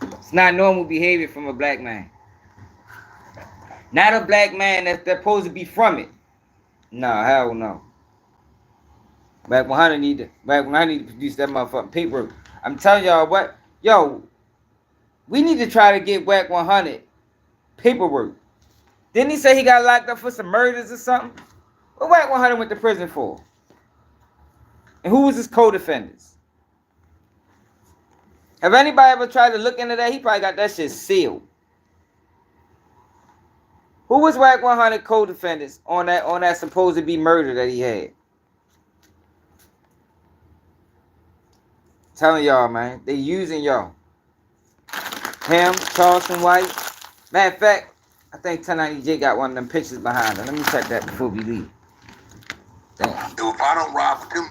A: It's not normal behavior from a black man. Not a black man that's supposed to be from it. No, hell no. Wack 100 need to produce that motherfucking paper. I'm telling y'all what, yo, we need to try to get Wack 100 paperwork. Didn't he say he got locked up for some murders or something? What Wack 100 went to prison for? And who was his co-defendants? Have anybody ever tried to look into that? He probably got that shit sealed. Who was Wack 100 co-defendants on that supposed to be murder that he had? Telling y'all, man, they using y'all. Him, Charleston White. Matter of fact, I think 1090J got one of them pictures behind him. Let me check that before we leave. Damn.
B: If I don't ride with them,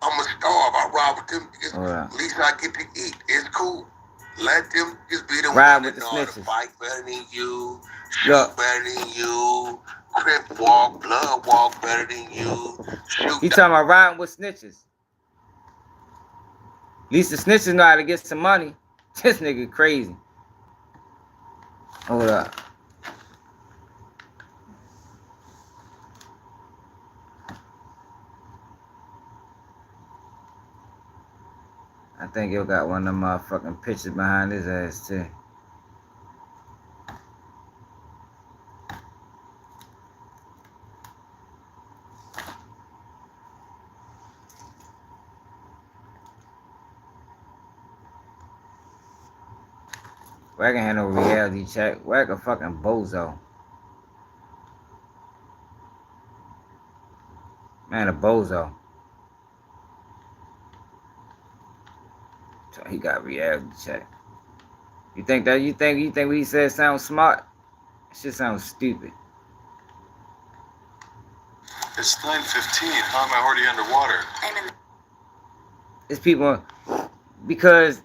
B: I'm a starve. I ride with them. At least I get to eat. It's cool. Let them just be the
A: ride
B: one
A: with
B: that
A: the
B: know how to
A: snitches.
B: fight better than you, shoot better than you, crip walk, blood walk better than you. Shoot.
A: He talking about riding with snitches. At least the snitches know how to get some money. This nigga crazy. Hold up. I think you got one of them motherfucking pictures behind his ass too. Wack ain't had no reality check. Wack a fucking bozo. Man, a bozo. So he got reality check. You think what he said sounds smart? That shit sounds stupid.
R: It's 9:15. How am I already underwater?
A: It's people because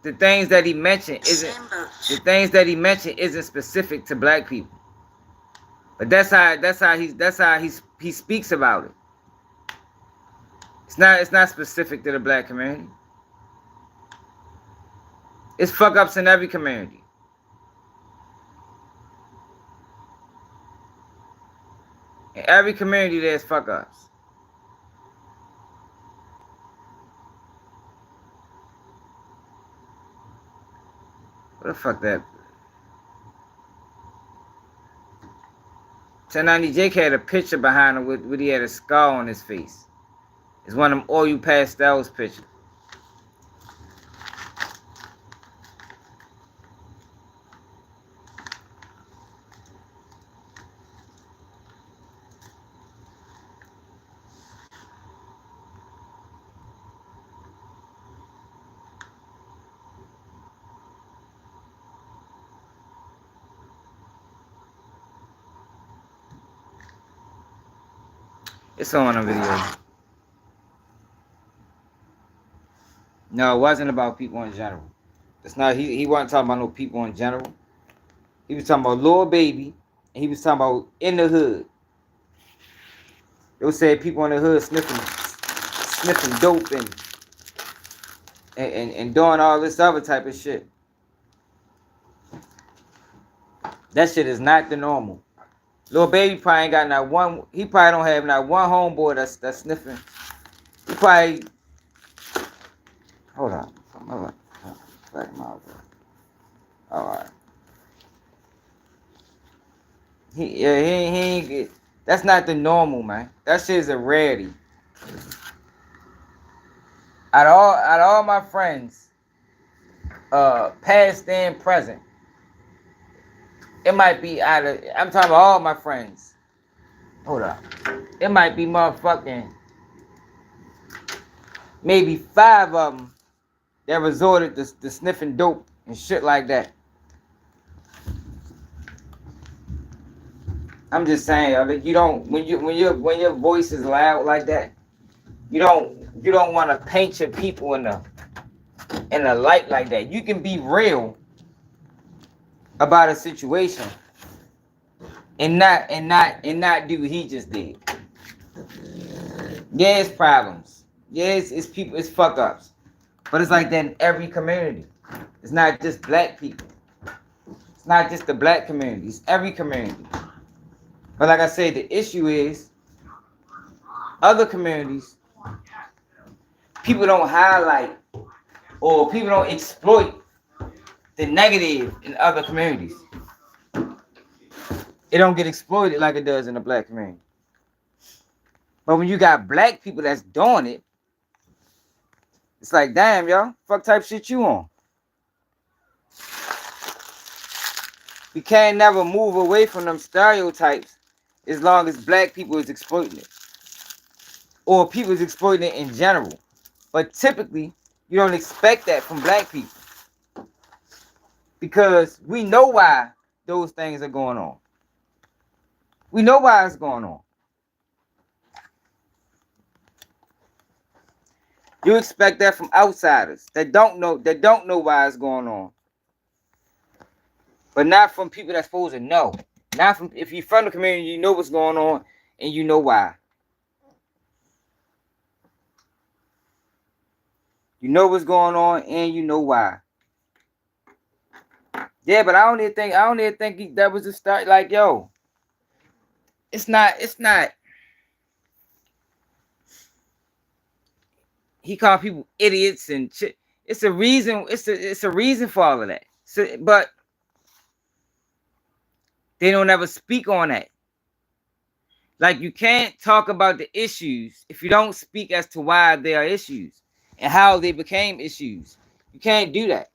A: the things that he mentioned isn't specific to black people. But that's how he speaks about it. It's not specific to the black community. It's fuck ups in every community. In every community there's fuck ups. What the fuck that? 1090 J had a picture behind him with he had a scar on his face. It's one of them oil pastels pictures. It's on a video. No, it wasn't about people in general. It's not. He wasn't talking about no people in general. He was talking about Lil Baby, and he was talking about in the hood. They said people in the hood sniffing dope and doing all this other type of shit. That shit is not the normal. Lil Baby probably ain't got not one. He probably don't have not one homeboy that's sniffing. He probably. Hold on. Back my way. All right. He ain't get. That's not the normal, man. That shit is a rarity. Out of all my friends, past and present, it might be I'm talking about all my friends. Hold up. It might be motherfucking maybe 5 of them that resorted to sniffing dope and shit like that. I'm just saying, like, you don't when your voice is loud like that, you don't want to paint your people in in a light like that. You can be real about a situation and not do what he just did. Yeah, it's problems. Yeah, it's people, it's fuck ups. But it's like that in every community. It's not just black people. It's not just the black community. It's every community. But like I said, the issue is other communities, people don't highlight or people don't exploit the negative in other communities. It don't get exploited like it does in the black community. But when you got black people that's doing it, it's like, damn, yo, fuck type shit you on. We can't never move away from them stereotypes as long as black people is exploiting it. Or people is exploiting it in general. But typically, you don't expect that from black people. Because we know why those things are going on. We know why it's going on. You expect that from outsiders that don't know why it's going on. But not from people that's supposed to know. Not from, if you're from the community, you know what's going on and you know why. You know what's going on and you know why. Yeah, but I don't even think that was a start. Like, yo, it's not. He called people idiots and shit. It's a reason. It's a reason for all of that. So, but they don't ever speak on that. Like, you can't talk about the issues if you don't speak as to why they are issues and how they became issues. You can't do that.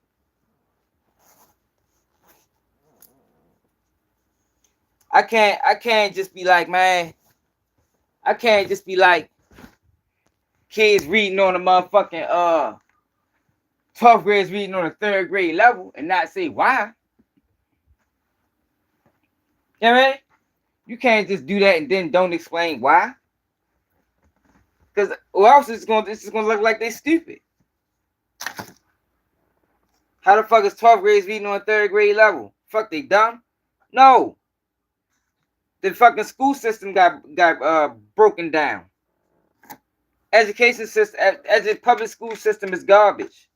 A: I can't just be like, man, I can't just be like kids reading on a motherfucking 12th graders reading on a 3rd grade level and not say why. You know what I mean? You can't just do that and then don't explain why. Because or else it's gonna look like they stupid. How the fuck is 12th graders reading on a 3rd grade level? Fuck, they dumb? No. The fucking school system got broken down. Education system, as a public school system is garbage.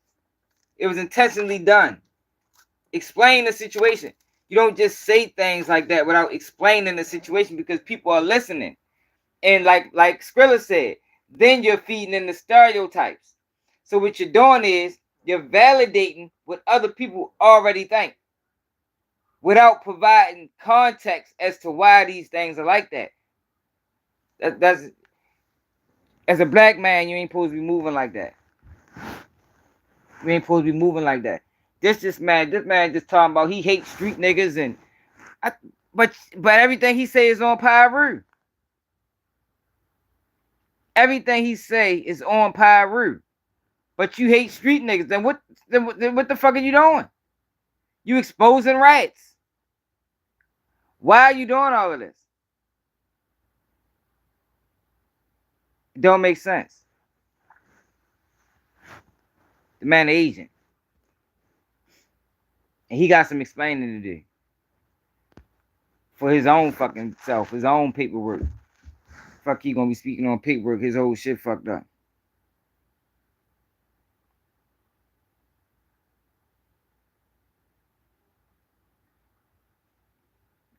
A: It was intentionally done. Explain the situation. You don't just say things like that without explaining the situation because people are listening. And like Skrilla said, then you're feeding in the stereotypes. So what you're doing is you're validating what other people already think without providing context as to why these things are like that. That's as a black man, you ain't supposed to be moving like that. You ain't supposed to be moving like that. This man just talking about he hates street niggas and but everything he say is on Pyru. Everything he say is on Pyru. But you hate street niggas. Then what the fuck are you doing? You exposing rats. Why are you doing all of this? It don't make sense. The man Asian. And he got some explaining to do. For his own fucking self, his own paperwork. Fuck, he gonna be speaking on paperwork, his whole shit fucked up.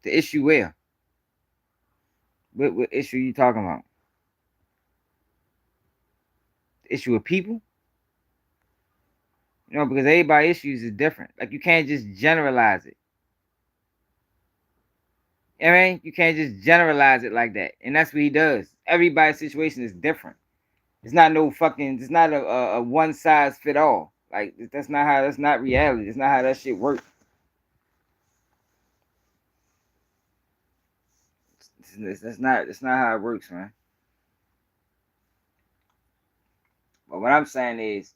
A: The issue where? What issue you talking about? The issue of people? You know, because everybody's issues is different. Like, you can't just generalize it. You know what I mean? You can't just generalize it like that. And that's what he does. Everybody's situation is different. It's not it's not a one size fit all. Like, that's not reality. That's not how that shit works. That's not how it works, man. But what I'm saying is,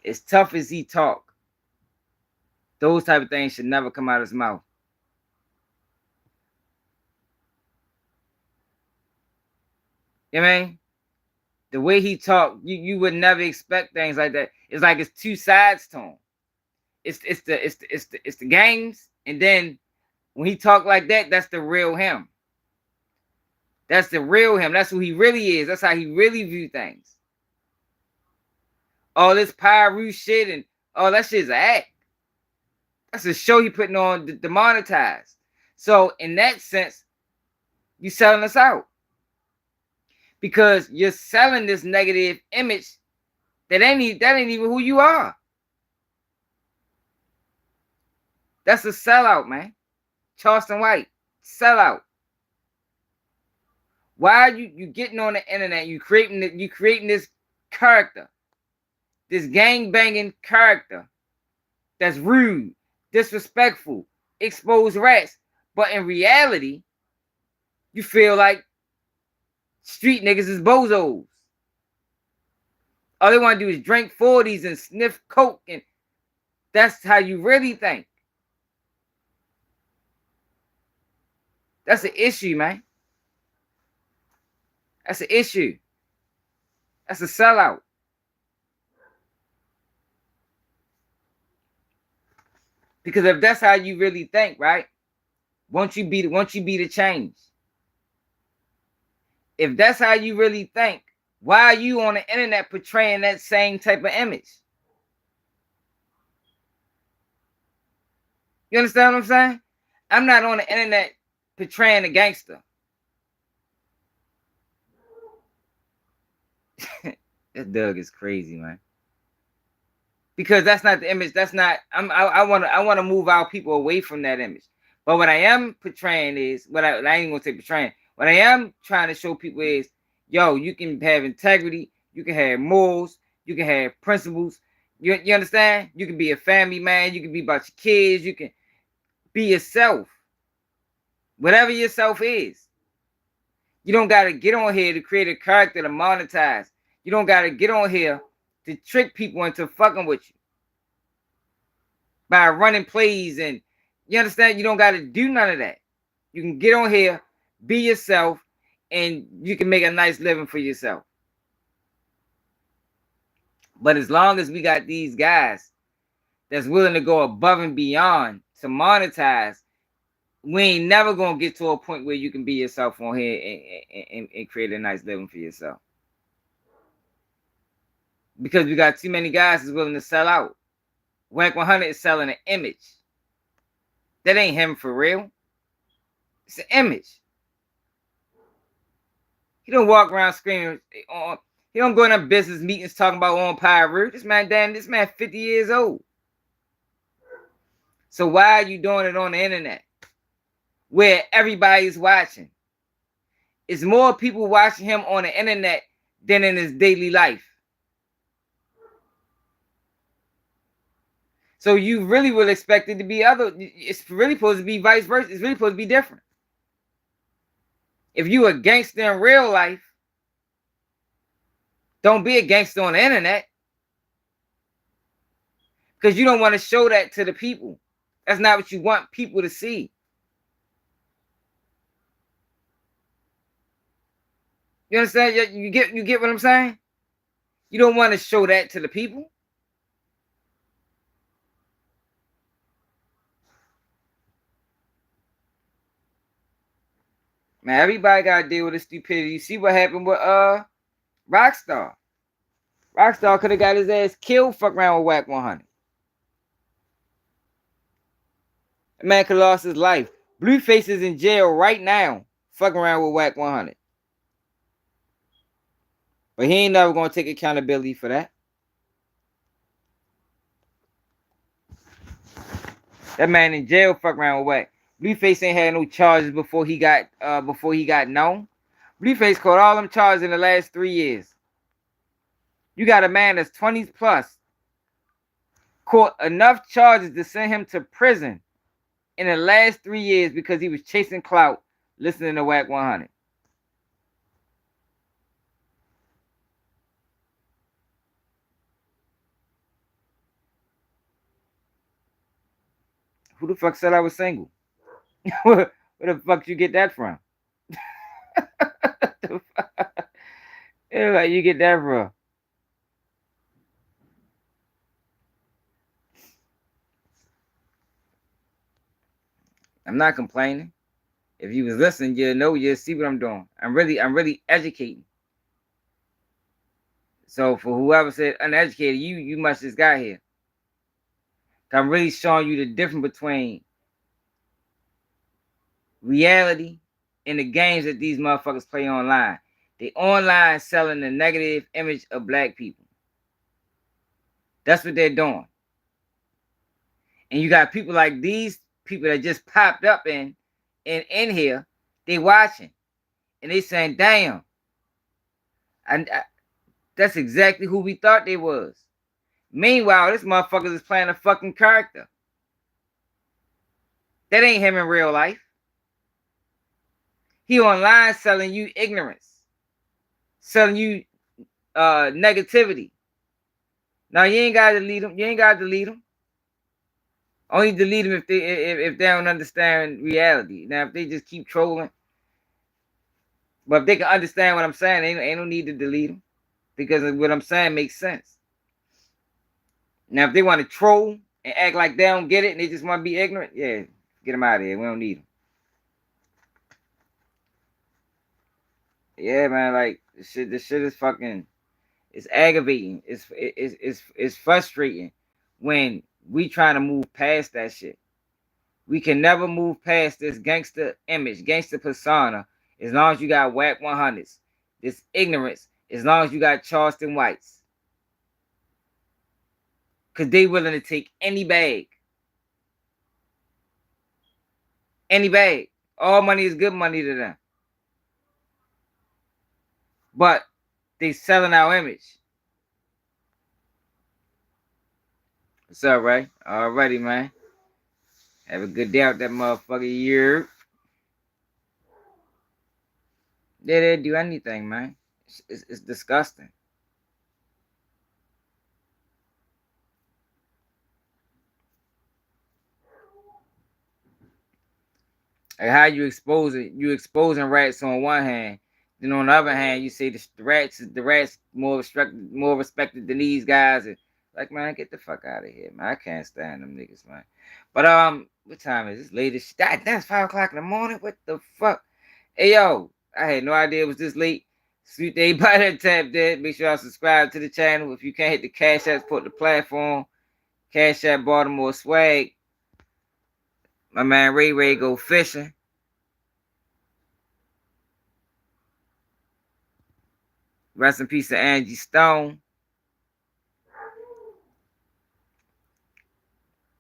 A: as tough as he talk, those type of things should never come out of his mouth. You know what I mean? The way he talked, you would never expect things like that. It's like it's two sides to him. It's the games, and then when he talk like that, that's the real him. That's the real him. That's who he really is. That's how he really view things. All this Pyru shit and all that shit's an act. That's a show he putting on to monetize. So in that sense, you selling us out. Because you're selling this negative image that ain't even who you are. That's a sellout, man. Charleston White, sellout. Why are you getting on the internet? You creating this character, this gang banging character that's rude, disrespectful, expose rats. But in reality, you feel like street niggas is bozos. All they want to do is drink 40s and sniff coke, and that's how you really think. That's an issue, man. That's an issue. That's a sellout. Because if that's how you really think, right? Won't you be the change? If that's how you really think, why are you on the internet portraying that same type of image? You understand what I'm saying? I'm not on the internet portraying a gangster. That Doug is crazy, man. Because that's not the image. That's not. I want to move our people away from that image. But what I am portraying is what I ain't gonna say portraying. What I am trying to show people is, yo, you can have integrity, you can have morals, you can have principles. You understand? You can be a family man. You can be about your kids. You can be yourself. Whatever yourself is. You don't got to get on here to create a character to monetize. You don't got to get on here to trick people into fucking with you. By running plays and, you understand? You don't got to do none of that. You can get on here, be yourself, and you can make a nice living for yourself. But as long as we got these guys that's willing to go above and beyond to monetize, we ain't never gonna get to a point where you can be yourself on here and create a nice living for yourself. Because we got too many guys that's willing to sell out. Wack 100 is selling an image. That ain't him for real. It's an image. He don't walk around screaming on. He don't go in business meetings talking about on Pyru. This man 50 years old. So why are you doing it on the internet? Where everybody's watching. It's more people watching him on the internet than in his daily life. So you really will expect it to be other. It's really supposed to be vice versa. It's really supposed to be different. If you a gangster in real life, don't be a gangster on the internet. Because you don't want to show that to the people. That's not what you want people to see. You understand? You get what I'm saying? You don't want to show that to the people. Man, everybody got to deal with this stupidity. You see what happened with Rockstar. Rockstar could have got his ass killed fucking around with Wack 100. That man could have lost his life. Blueface is in jail right now fucking around with Wack 100. But he ain't never going to take accountability for that. That man in jail fucking around with Wack. Blueface ain't had no charges before he got known. Blueface caught all them charges in the last 3 years. You got a man that's 20s plus, caught enough charges to send him to prison in the last 3 years because he was chasing clout, listening to Wack 100. Who the fuck said I was single? Where the fuck you get that from? Yeah, Yeah, like you get that from? I'm not complaining. If you was listening, you'll know, you'll see what I'm doing. I'm really educating. So for whoever said uneducated, you must just got here. I'm really showing you the difference between reality and the games that these motherfuckers play online. They online selling the negative image of black people. That's what they're doing. And you got people like these people that just popped up in here. They watching and they saying, "Damn, and that's exactly who we thought they was." Meanwhile, this motherfucker is playing a fucking character. That ain't him in real life. He online selling you ignorance, selling you negativity. Now you ain't gotta delete them. You ain't gotta delete them. Only delete them if they don't understand reality. Now if they just keep trolling, but if they can understand what I'm saying, ain't no need to delete them because what I'm saying makes sense. Now if they want to troll and act like they don't get it and they just want to be ignorant, yeah, get them out of here. We don't need them. Yeah, man, like this shit is fucking. It's aggravating. It's frustrating when we trying to move past that shit. We can never move past this gangster image, gangster persona, as long as you got Wack 100s. This ignorance, as long as you got Charleston Whites. Because they willing to take any bag. Any bag. All money is good money to them. But they selling our image. What's up, Ray? Alrighty, man. Have a good day out that motherfucker year. They didn't do anything, man. It's disgusting. Like how you exposing rats on one hand, then on the other hand you say the rats more respected than these guys. And like, man, get the fuck out of here, man. I can't stand them niggas, man. But what time is this? Late as that's 5 o'clock in the morning. What the fuck? Hey yo, I had no idea it was this late. Sweet day by that tab there. Make sure y'all subscribe to the channel. If you can't hit the Cash App, support the platform. Cash App Baltimore Swag. My man Ray go fishing. Rest in peace to Angie Stone.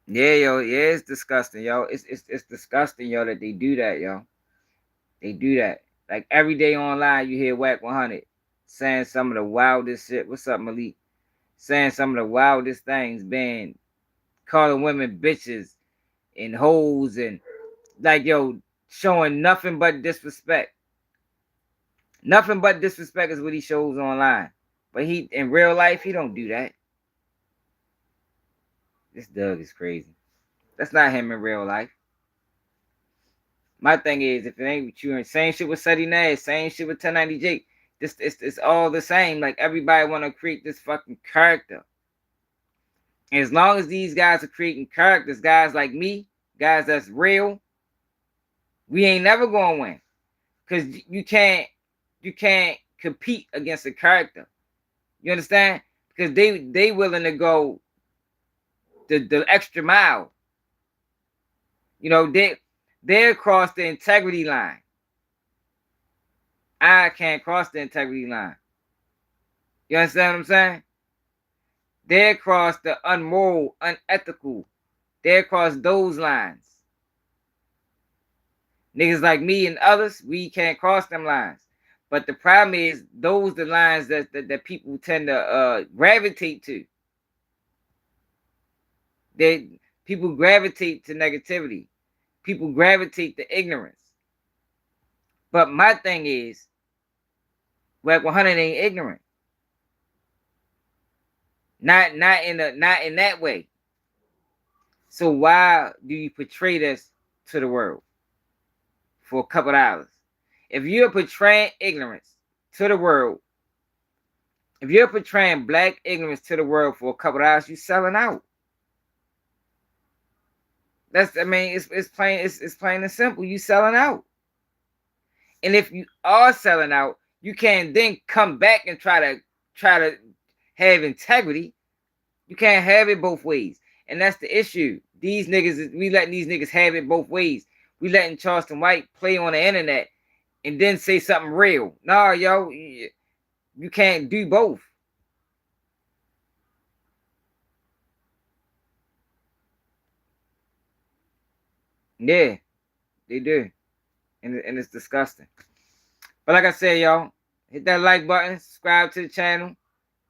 A: Yeah, yo, yeah, it's disgusting, yo. It's disgusting, yo, that they do that, yo. They do that. Like every day online, you hear Wack 100 saying some of the wildest shit. What's up, Malik? Saying some of the wildest things, being calling women bitches and hoes and like, yo, showing nothing but disrespect. Nothing but disrespect is what he shows online. But he, in real life, he don't do that. This Doug is crazy. That's not him in real life. My thing is, if it ain't with you, and same shit with Suddy Nash, same shit with 1090 Jake. It's all the same. Like everybody want to create this fucking character. And as long as these guys are creating characters, guys like me, guys that's real, we ain't never gonna win. Cause you can't compete against a character. You understand? Because they willing to go the extra mile. You know, they cross the integrity line. I can't cross the integrity line. You understand what I'm saying? They cross the unmoral, unethical. They cross those lines. Niggas like me and others, we can't cross them lines. But the problem is, those the lines that people tend to gravitate to. People gravitate to negativity. People gravitate to ignorance. But my thing is, Wack 100 ain't ignorant. Not in that way. So why do you portray this to the world for a couple dollars? If you're portraying ignorance to the world If you're portraying black ignorance to the world for a couple of hours, you selling out. It's plain and simple. You selling out. And if you are selling out, you can't then come back and try to have integrity. You can't have it both ways. And that's the issue. These niggas, we letting these niggas have it both ways. We letting Charleston White play on the internet and then say something real. Nah, yo, you can't do both. Yeah, they do. And it's disgusting. But like I said, y'all, hit that like button, subscribe to the channel.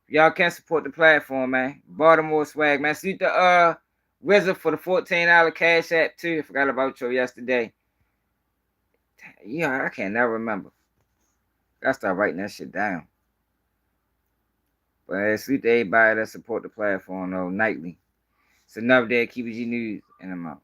A: Y'all can support the platform, man. Baltimore swag, man. Salute the Wizard for the $14 cash app too. I forgot about you yesterday. Yeah, I can't never remember. Gotta start writing that shit down. But salute to everybody that support the platform though nightly. It's another day of Keep It G News, and I'm out.